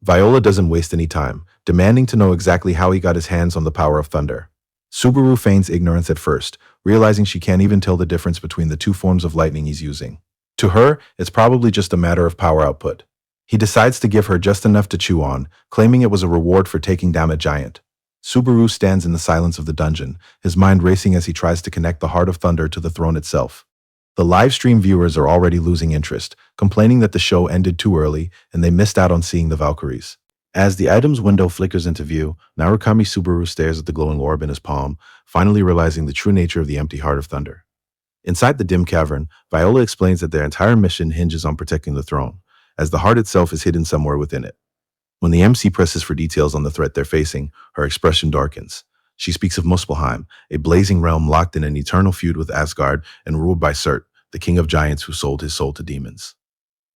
Viola doesn't waste any time, demanding to know exactly how he got his hands on the power of thunder. Subaru feigns ignorance at first, realizing she can't even tell the difference between the two forms of lightning he's using. To her, it's probably just a matter of power output. He decides to give her just enough to chew on, claiming it was a reward for taking down a giant. Subaru stands in the silence of the dungeon, his mind racing as he tries to connect the Heart of Thunder to the throne itself. The live stream viewers are already losing interest, complaining that the show ended too early and they missed out on seeing the Valkyries. As the item's window flickers into view, Narukami Subaru stares at the glowing orb in his palm, finally realizing the true nature of the empty Heart of Thunder. Inside the dim cavern, Viola explains that their entire mission hinges on protecting the throne, as the heart itself is hidden somewhere within it. When the MC presses for details on the threat they're facing, her expression darkens. She speaks of Muspelheim, a blazing realm locked in an eternal feud with Asgard and ruled by Surt, the king of giants who sold his soul to demons.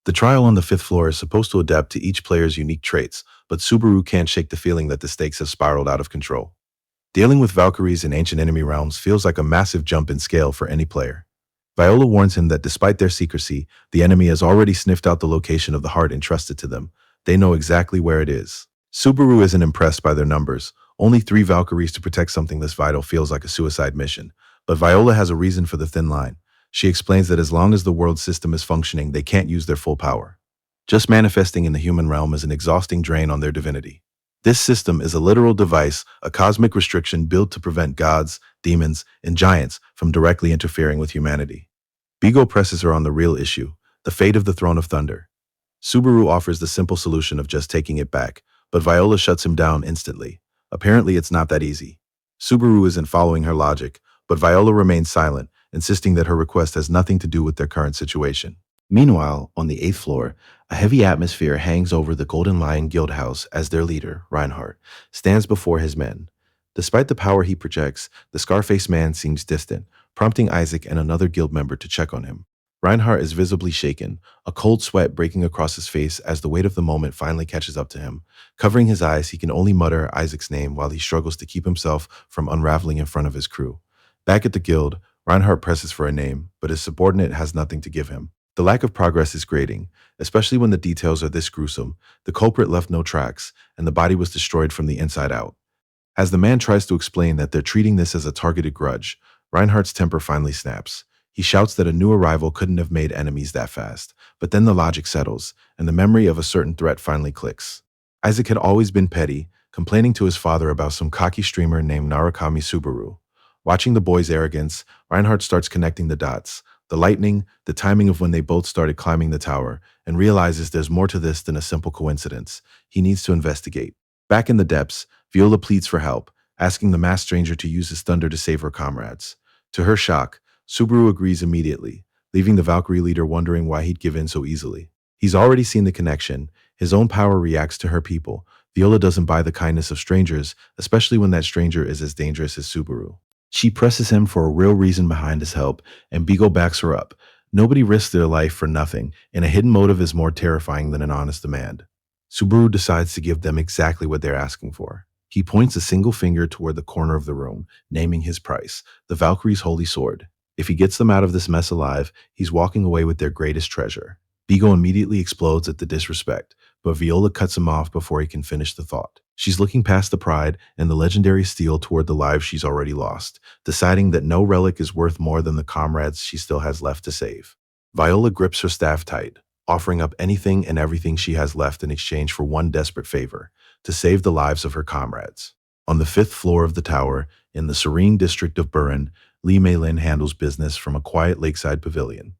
The trial on the fifth floor is supposed to adapt to each player's unique traits, but Subaru can't shake the feeling that the stakes have spiraled out of control. Dealing with Valkyries in ancient enemy realms feels like a massive jump in scale for any player. Viola warns him that despite their secrecy, the enemy has already sniffed out the location of the heart entrusted to them. They know exactly where it is. Subaru isn't impressed by their numbers. Only 3 Valkyries to protect something this vital feels like a suicide mission. But Viola has a reason for the thin line. She explains that as long as the world system is functioning, they can't use their full power. Just manifesting in the human realm is an exhausting drain on their divinity. This system is a literal device, a cosmic restriction built to prevent gods, demons, and giants from directly interfering with humanity. Bigo presses her on the real issue, the fate of the Throne of Thunder. Subaru offers the simple solution of just taking it back, but Viola shuts him down instantly. Apparently, it's not that easy. Subaru isn't following her logic, but Viola remains silent, insisting that her request has nothing to do with their current situation. Meanwhile, on the 8th floor, a heavy atmosphere hangs over the Golden Lion Guildhouse as their leader, Reinhardt, stands before his men. Despite the power he projects, the Scarface man seems distant, prompting Isaac and another guild member to check on him. Reinhardt is visibly shaken, a cold sweat breaking across his face as the weight of the moment finally catches up to him. Covering his eyes, he can only mutter Isaac's name while he struggles to keep himself from unraveling in front of his crew. Back at the guild, Reinhardt presses for a name, but his subordinate has nothing to give him. The lack of progress is grating, especially when the details are this gruesome. The culprit left no tracks, and the body was destroyed from the inside out. As the man tries to explain that they're treating this as a targeted grudge, Reinhardt's temper finally snaps. He shouts that a new arrival couldn't have made enemies that fast, but then the logic settles, and the memory of a certain threat finally clicks. Isaac had always been petty, complaining to his father about some cocky streamer named Narukami Subaru. Watching the boy's arrogance, Reinhardt starts connecting the dots, the lightning, the timing of when they both started climbing the tower, and realizes there's more to this than a simple coincidence. He needs to investigate. Back in the depths, Viola pleads for help, asking the masked stranger to use his thunder to save her comrades. To her shock, Subaru agrees immediately, leaving the Valkyrie leader wondering why he'd give in so easily. He's already seen the connection. His own power reacts to her people. Viola doesn't buy the kindness of strangers, especially when that stranger is as dangerous as Subaru. She presses him for a real reason behind his help, and Bigo backs her up. Nobody risks their life for nothing, and a hidden motive is more terrifying than an honest demand. Subaru decides to give them exactly what they're asking for. He points a single finger toward the corner of the room, naming his price, the Valkyrie's holy sword. If he gets them out of this mess alive, he's walking away with their greatest treasure. Bigo immediately explodes at the disrespect, but Viola cuts him off before he can finish the thought. She's looking past the pride and the legendary steel toward the lives she's already lost, deciding that no relic is worth more than the comrades she still has left to save. Viola grips her staff tight, offering up anything and everything she has left in exchange for one desperate favor, to save the lives of her comrades. On the 5th floor of the tower, in the serene district of Burin, Lee Mei-lin handles business from a quiet lakeside pavilion.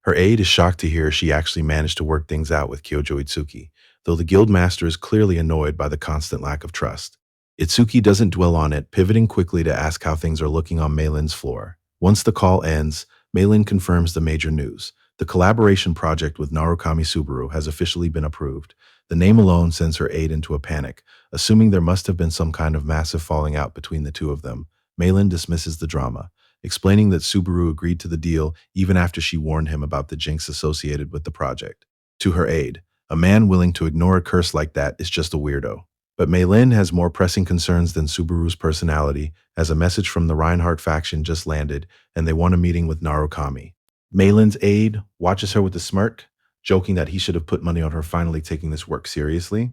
Her aide is shocked to hear she actually managed to work things out with Kyojo Itsuki, though the guild master is clearly annoyed by the constant lack of trust. Itsuki doesn't dwell on it, pivoting quickly to ask how things are looking on Meilin's floor. Once the call ends, Meilin confirms the major news. The collaboration project with Narukami Subaru has officially been approved. The name alone sends her aide into a panic, assuming there must have been some kind of massive falling out between the two of them. Meilin dismisses the drama, explaining that Subaru agreed to the deal even after she warned him about the jinx associated with the project. To her aide, a man willing to ignore a curse like that is just a weirdo. But Meilin has more pressing concerns than Subaru's personality, as a message from the Reinhardt faction just landed, and they want a meeting with Narukami. Meilin's aide watches her with a smirk, joking that he should have put money on her finally taking this work seriously.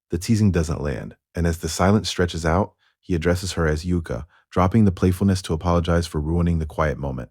The teasing doesn't land, and as the silence stretches out, he addresses her as Yuka, dropping the playfulness to apologize for ruining the quiet moment.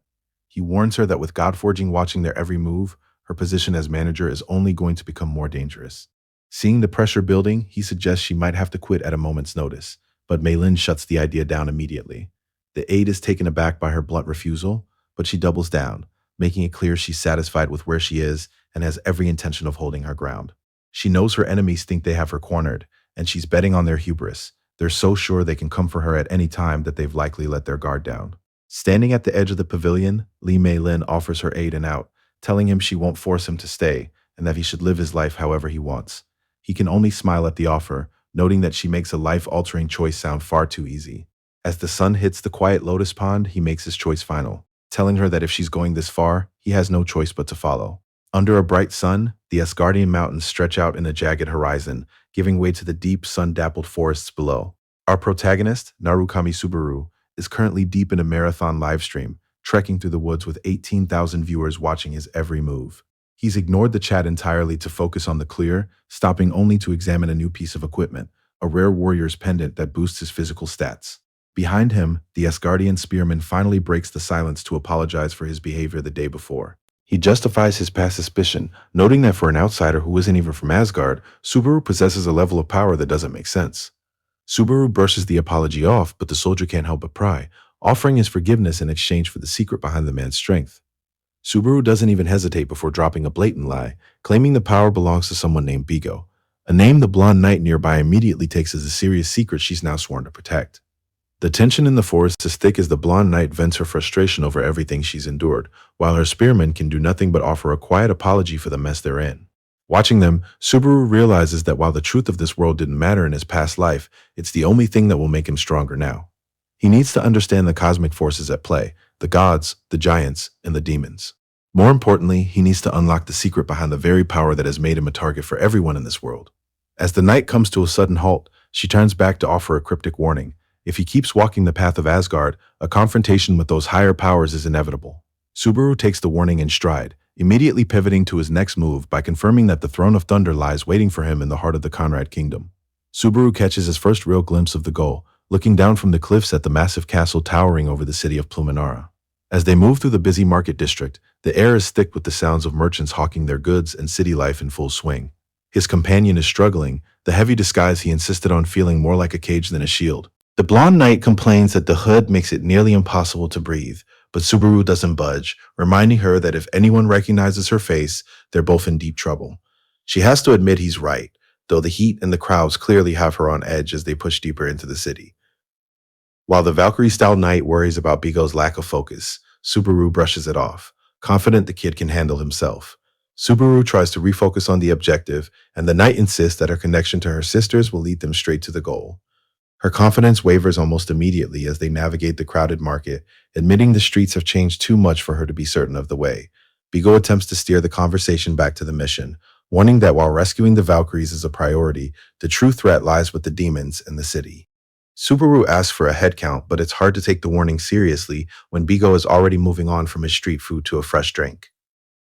He warns her that with Godforging watching their every move, her position as manager is only going to become more dangerous. Seeing the pressure building, he suggests she might have to quit at a moment's notice, but Meilin shuts the idea down immediately. The aide is taken aback by her blunt refusal, but she doubles down, making it clear she's satisfied with where she is and has every intention of holding her ground. She knows her enemies think they have her cornered, and she's betting on their hubris. They're so sure they can come for her at any time that they've likely let their guard down. Standing at the edge of the pavilion, Li Meilin offers her aide an out, telling him she won't force him to stay and that he should live his life however he wants. He can only smile at the offer, noting that she makes a life-altering choice sound far too easy. As the sun hits the quiet lotus pond, he makes his choice final, telling her that if she's going this far, he has no choice but to follow. Under a bright sun, the Asgardian mountains stretch out in a jagged horizon, giving way to the deep, sun-dappled forests below. Our protagonist, Narukami Subaru, is currently deep in a marathon livestream, trekking through the woods with 18,000 viewers watching his every move. He's ignored the chat entirely to focus on the clear, stopping only to examine a new piece of equipment, a rare warrior's pendant that boosts his physical stats. Behind him, the Asgardian spearman finally breaks the silence to apologize for his behavior the day before. He justifies his past suspicion, noting that for an outsider who isn't even from Asgard, Subaru possesses a level of power that doesn't make sense. Subaru brushes the apology off, but the soldier can't help but pry, offering his forgiveness in exchange for the secret behind the man's strength. Subaru doesn't even hesitate before dropping a blatant lie, claiming the power belongs to someone named Bigo, a name the blonde knight nearby immediately takes as a serious secret she's now sworn to protect. The tension in the forest is thick as the blonde knight vents her frustration over everything she's endured, while her spearmen can do nothing but offer a quiet apology for the mess they're in. Watching them, Subaru realizes that while the truth of this world didn't matter in his past life, it's the only thing that will make him stronger now. He needs to understand the cosmic forces at play, the gods, the giants, and the demons. More importantly, he needs to unlock the secret behind the very power that has made him a target for everyone in this world. As the night comes to a sudden halt, she turns back to offer a cryptic warning. If he keeps walking the path of Asgard, a confrontation with those higher powers is inevitable. Subaru takes the warning in stride, immediately pivoting to his next move by confirming that the Throne of Thunder lies waiting for him in the heart of the Conrad Kingdom. Subaru catches his first real glimpse of the goal, looking down from the cliffs at the massive castle towering over the city of Pluminara. As they move through the busy market district, the air is thick with the sounds of merchants hawking their goods and city life in full swing. His companion is struggling, the heavy disguise he insisted on feeling more like a cage than a shield. The blonde knight complains that the hood makes it nearly impossible to breathe, but Subaru doesn't budge, reminding her that if anyone recognizes her face, they're both in deep trouble. She has to admit he's right, though the heat and the crowds clearly have her on edge as they push deeper into the city. While the Valkyrie-style knight worries about Bigo's lack of focus, Subaru brushes it off, confident the kid can handle himself. Subaru tries to refocus on the objective, and the knight insists that her connection to her sisters will lead them straight to the goal. Her confidence wavers almost immediately as they navigate the crowded market, admitting the streets have changed too much for her to be certain of the way. Bigo attempts to steer the conversation back to the mission, warning that while rescuing the Valkyries is a priority, the true threat lies with the demons and the city. Subaru asks for a head count, but it's hard to take the warning seriously when Bigo is already moving on from his street food to a fresh drink.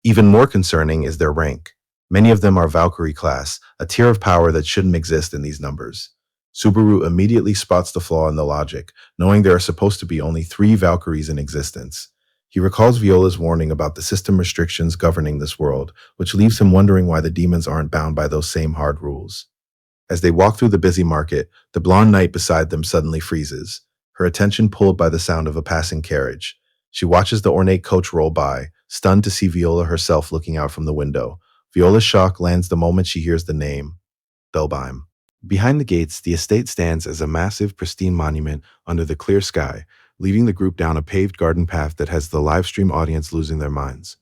Even more concerning is their rank. Many of them are Valkyrie class, a tier of power that shouldn't exist in these numbers. Subaru immediately spots the flaw in the logic, knowing there are supposed to be only 3 Valkyries in existence. He recalls Viola's warning about the system restrictions governing this world, which leaves him wondering why the demons aren't bound by those same hard rules. As they walk through the busy market, the blonde knight beside them suddenly freezes, her attention pulled by the sound of a passing carriage. She watches the ornate coach roll by, stunned to see Viola herself looking out from the window. Viola's shock lands the moment she hears the name, Belbheim. Behind the gates, the estate stands as a massive, pristine monument under the clear sky, leading the group down a paved garden path that has the live stream audience losing their minds.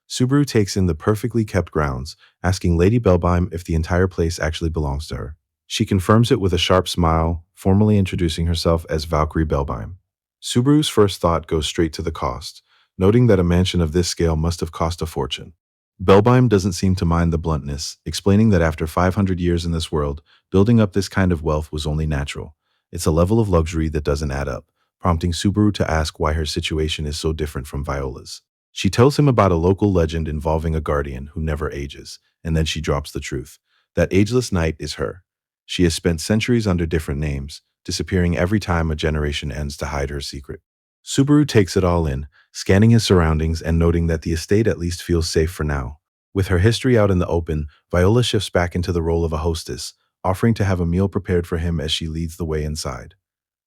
Subaru takes in the perfectly kept grounds, asking Lady Belbheim if the entire place actually belongs to her. She confirms it with a sharp smile, formally introducing herself as Valkyrie Belbheim. Subaru's first thought goes straight to the cost, noting that a mansion of this scale must have cost a fortune. Belbheim doesn't seem to mind the bluntness, explaining that after 500 years in this world, building up this kind of wealth was only natural. It's a level of luxury that doesn't add up, prompting Subaru to ask why her situation is so different from Viola's. She tells him about a local legend involving a guardian who never ages, and then she drops the truth. That ageless knight is her. She has spent centuries under different names, disappearing every time a generation ends to hide her secret. Subaru takes it all in, scanning his surroundings and noting that the estate at least feels safe for now. With her history out in the open, Viola shifts back into the role of a hostess, offering to have a meal prepared for him as she leads the way inside.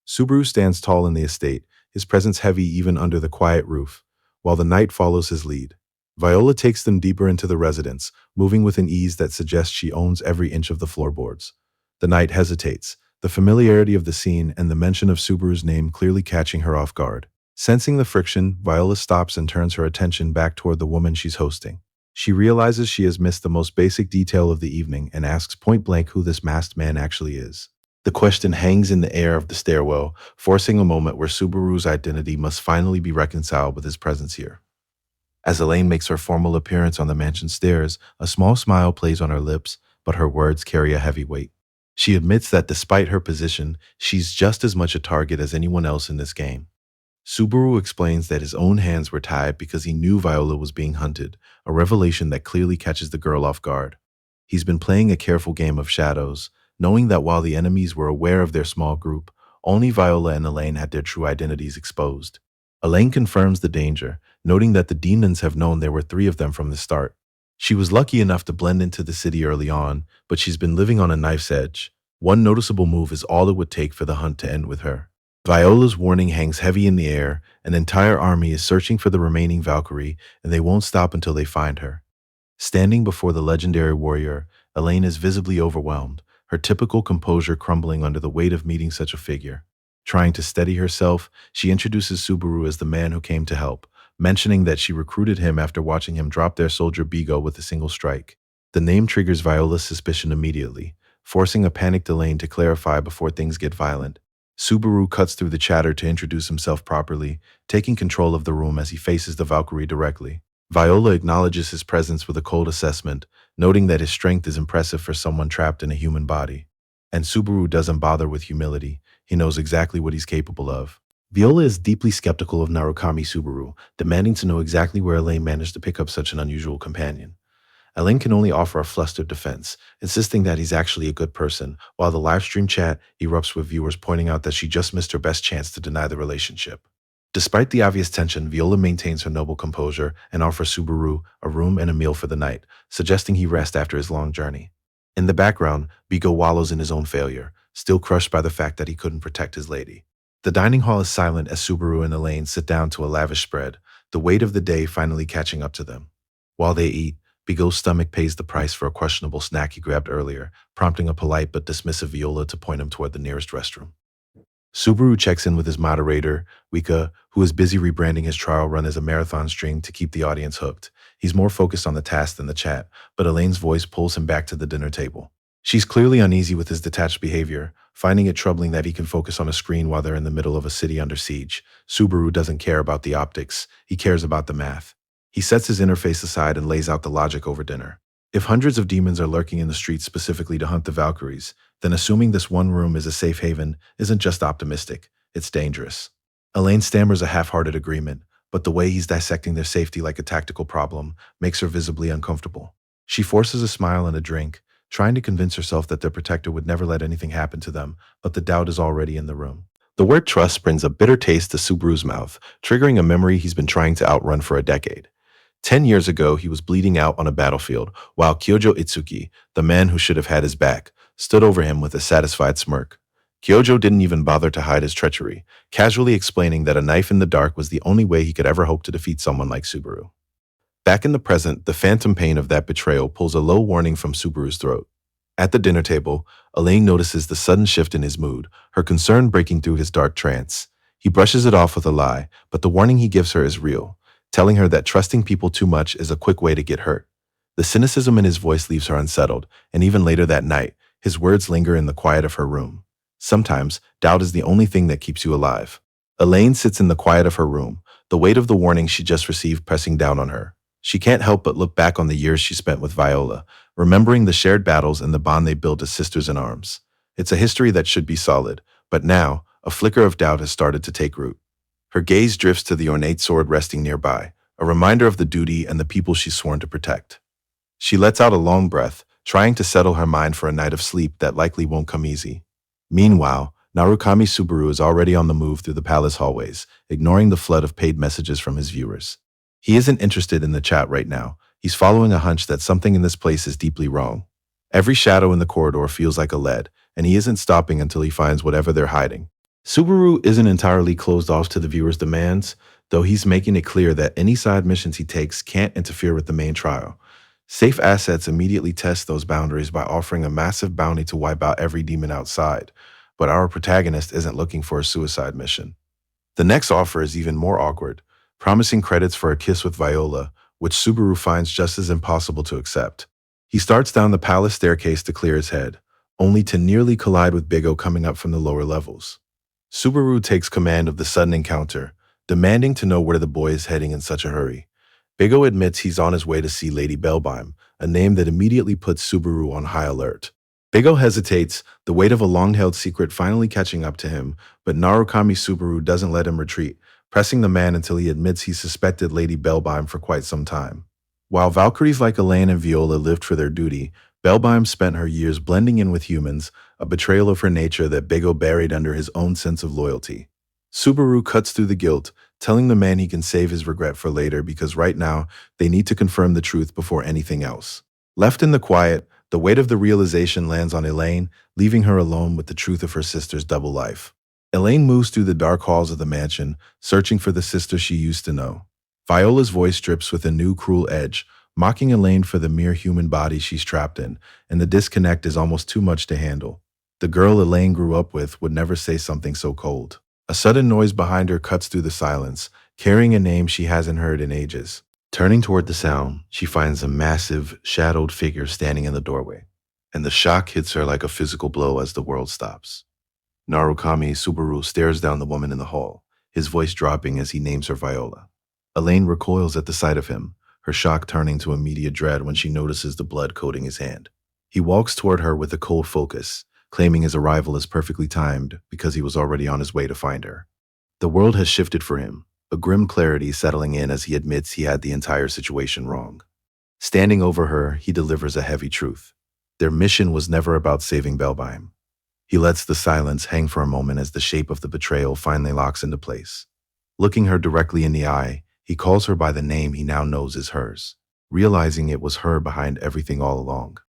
Subaru stands tall in the estate, his presence heavy even under the quiet roof, while the knight follows his lead. Viola takes them deeper into the residence, moving with an ease that suggests she owns every inch of the floorboards. The knight hesitates, the familiarity of the scene and the mention of Subaru's name clearly catching her off guard. Sensing the friction, Viola stops and turns her attention back toward the woman she's hosting. She realizes she has missed the most basic detail of the evening and asks point-blank who this masked man actually is. The question hangs in the air of the stairwell, forcing a moment where Subaru's identity must finally be reconciled with his presence here. As Elaine makes her formal appearance on the mansion stairs, a small smile plays on her lips, but her words carry a heavy weight. She admits that despite her position, she's just as much a target as anyone else in this game. Subaru explains that his own hands were tied because he knew Viola was being hunted, a revelation that clearly catches the girl off guard. He's been playing a careful game of shadows, knowing that while the enemies were aware of their small group, only Viola and Elaine had their true identities exposed. Elaine confirms the danger, noting that the demons have known there were 3 of them from the start. She was lucky enough to blend into the city early on, but she's been living on a knife's edge. One noticeable move is all it would take for the hunt to end with her. Viola's warning hangs heavy in the air, an entire army is searching for the remaining Valkyrie, and they won't stop until they find her. Standing before the legendary warrior, Elaine is visibly overwhelmed, her typical composure crumbling under the weight of meeting such a figure. Trying to steady herself, she introduces Subaru as the man who came to help, mentioning that she recruited him after watching him drop their soldier Bigo with a single strike. The name triggers Viola's suspicion immediately, forcing a panicked Elaine to clarify before things get violent. Subaru cuts through the chatter to introduce himself properly, taking control of the room as he faces the Valkyrie directly. Viola acknowledges his presence with a cold assessment, noting that his strength is impressive for someone trapped in a human body. And Subaru doesn't bother with humility. He knows exactly what he's capable of. Viola is deeply skeptical of Narukami Subaru, demanding to know exactly where Elaine managed to pick up such an unusual companion. Elaine can only offer a flustered defense, insisting that he's actually a good person, while the livestream chat erupts with viewers pointing out that she just missed her best chance to deny the relationship. Despite the obvious tension, Viola maintains her noble composure and offers Subaru a room and a meal for the night, suggesting he rest after his long journey. In the background, Bigo wallows in his own failure, still crushed by the fact that he couldn't protect his lady. The dining hall is silent as Subaru and Elaine sit down to a lavish spread, the weight of the day finally catching up to them. While they eat, Bigo's stomach pays the price for a questionable snack he grabbed earlier, prompting a polite but dismissive Viola to point him toward the nearest restroom. Subaru checks in with his moderator, Wika, who is busy rebranding his trial run as a marathon string to keep the audience hooked. He's more focused on the task than the chat, but Elaine's voice pulls him back to the dinner table. She's clearly uneasy with his detached behavior, finding it troubling that he can focus on a screen while they're in the middle of a city under siege. Subaru doesn't care about the optics, he cares about the math. He sets his interface aside and lays out the logic over dinner. If hundreds of demons are lurking in the streets specifically to hunt the Valkyries, then assuming this one room is a safe haven isn't just optimistic, it's dangerous. Elaine stammers a half-hearted agreement, but the way he's dissecting their safety like a tactical problem makes her visibly uncomfortable. She forces a smile and a drink, trying to convince herself that their protector would never let anything happen to them, but the doubt is already in the room. The word trust brings a bitter taste to Subaru's mouth, triggering a memory he's been trying to outrun for a decade. 10 years ago, he was bleeding out on a battlefield, while Kyojo Itsuki, the man who should have had his back, stood over him with a satisfied smirk. Kyojo didn't even bother to hide his treachery, casually explaining that a knife in the dark was the only way he could ever hope to defeat someone like Subaru. Back in the present, the phantom pain of that betrayal pulls a low warning from Subaru's throat. At the dinner table, Elaine notices the sudden shift in his mood, her concern breaking through his dark trance. He brushes it off with a lie, but the warning he gives her is real, telling her that trusting people too much is a quick way to get hurt. The cynicism in his voice leaves her unsettled, and even later that night, his words linger in the quiet of her room. Sometimes, doubt is the only thing that keeps you alive. Elaine sits in the quiet of her room, the weight of the warning she just received pressing down on her. She can't help but look back on the years she spent with Viola, remembering the shared battles and the bond they built as sisters in arms. It's a history that should be solid, but now, a flicker of doubt has started to take root. Her gaze drifts to the ornate sword resting nearby, a reminder of the duty and the people she's sworn to protect. She lets out a long breath, trying to settle her mind for a night of sleep that likely won't come easy. Meanwhile, Narukami Subaru is already on the move through the palace hallways, ignoring the flood of paid messages from his viewers. He isn't interested in the chat right now. He's following a hunch that something in this place is deeply wrong. Every shadow in the corridor feels like a lead, and he isn't stopping until he finds whatever they're hiding. Subaru isn't entirely closed off to the viewer's demands, though he's making it clear that any side missions he takes can't interfere with the main trial. Safe Assets immediately tests those boundaries by offering a massive bounty to wipe out every demon outside, but our protagonist isn't looking for a suicide mission. The next offer is even more awkward, promising credits for a kiss with Viola, which Subaru finds just as impossible to accept. He starts down the palace staircase to clear his head, only to nearly collide with Big O coming up from the lower levels. Subaru takes command of the sudden encounter, demanding to know where the boy is heading in such a hurry. Big O admits he's on his way to see Lady Bellbeim, a name that immediately puts Subaru on high alert. Big O hesitates, the weight of a long-held secret finally catching up to him, but Narukami Subaru doesn't let him retreat, pressing the man until he admits he suspected Lady Bellbeim for quite some time. While Valkyries like Elaine and Viola lived for their duty, Bellbeim spent her years blending in with humans, a betrayal of her nature that Big O buried under his own sense of loyalty. Subaru cuts through the guilt, telling the man he can save his regret for later because right now they need to confirm the truth before anything else. Left in the quiet, the weight of the realization lands on Elaine, leaving her alone with the truth of her sister's double life. Elaine moves through the dark halls of the mansion, searching for the sister she used to know. Viola's voice drips with a new cruel edge, mocking Elaine for the mere human body she's trapped in, and the disconnect is almost too much to handle. The girl Elaine grew up with would never say something so cold. A sudden noise behind her cuts through the silence, carrying a name she hasn't heard in ages. Turning toward the sound, she finds a massive, shadowed figure standing in the doorway, and the shock hits her like a physical blow as the world stops. Narukami Subaru stares down the woman in the hall, his voice dropping as he names her Viola. Elaine recoils at the sight of him, her shock turning to immediate dread when she notices the blood coating his hand. He walks toward her with a cold focus, claiming his arrival is perfectly timed because he was already on his way to find her. The world has shifted for him, a grim clarity settling in as he admits he had the entire situation wrong. Standing over her, he delivers a heavy truth. Their mission was never about saving Bellbeim. He lets the silence hang for a moment as the shape of the betrayal finally locks into place. Looking her directly in the eye, he calls her by the name he now knows is hers, realizing it was her behind everything all along.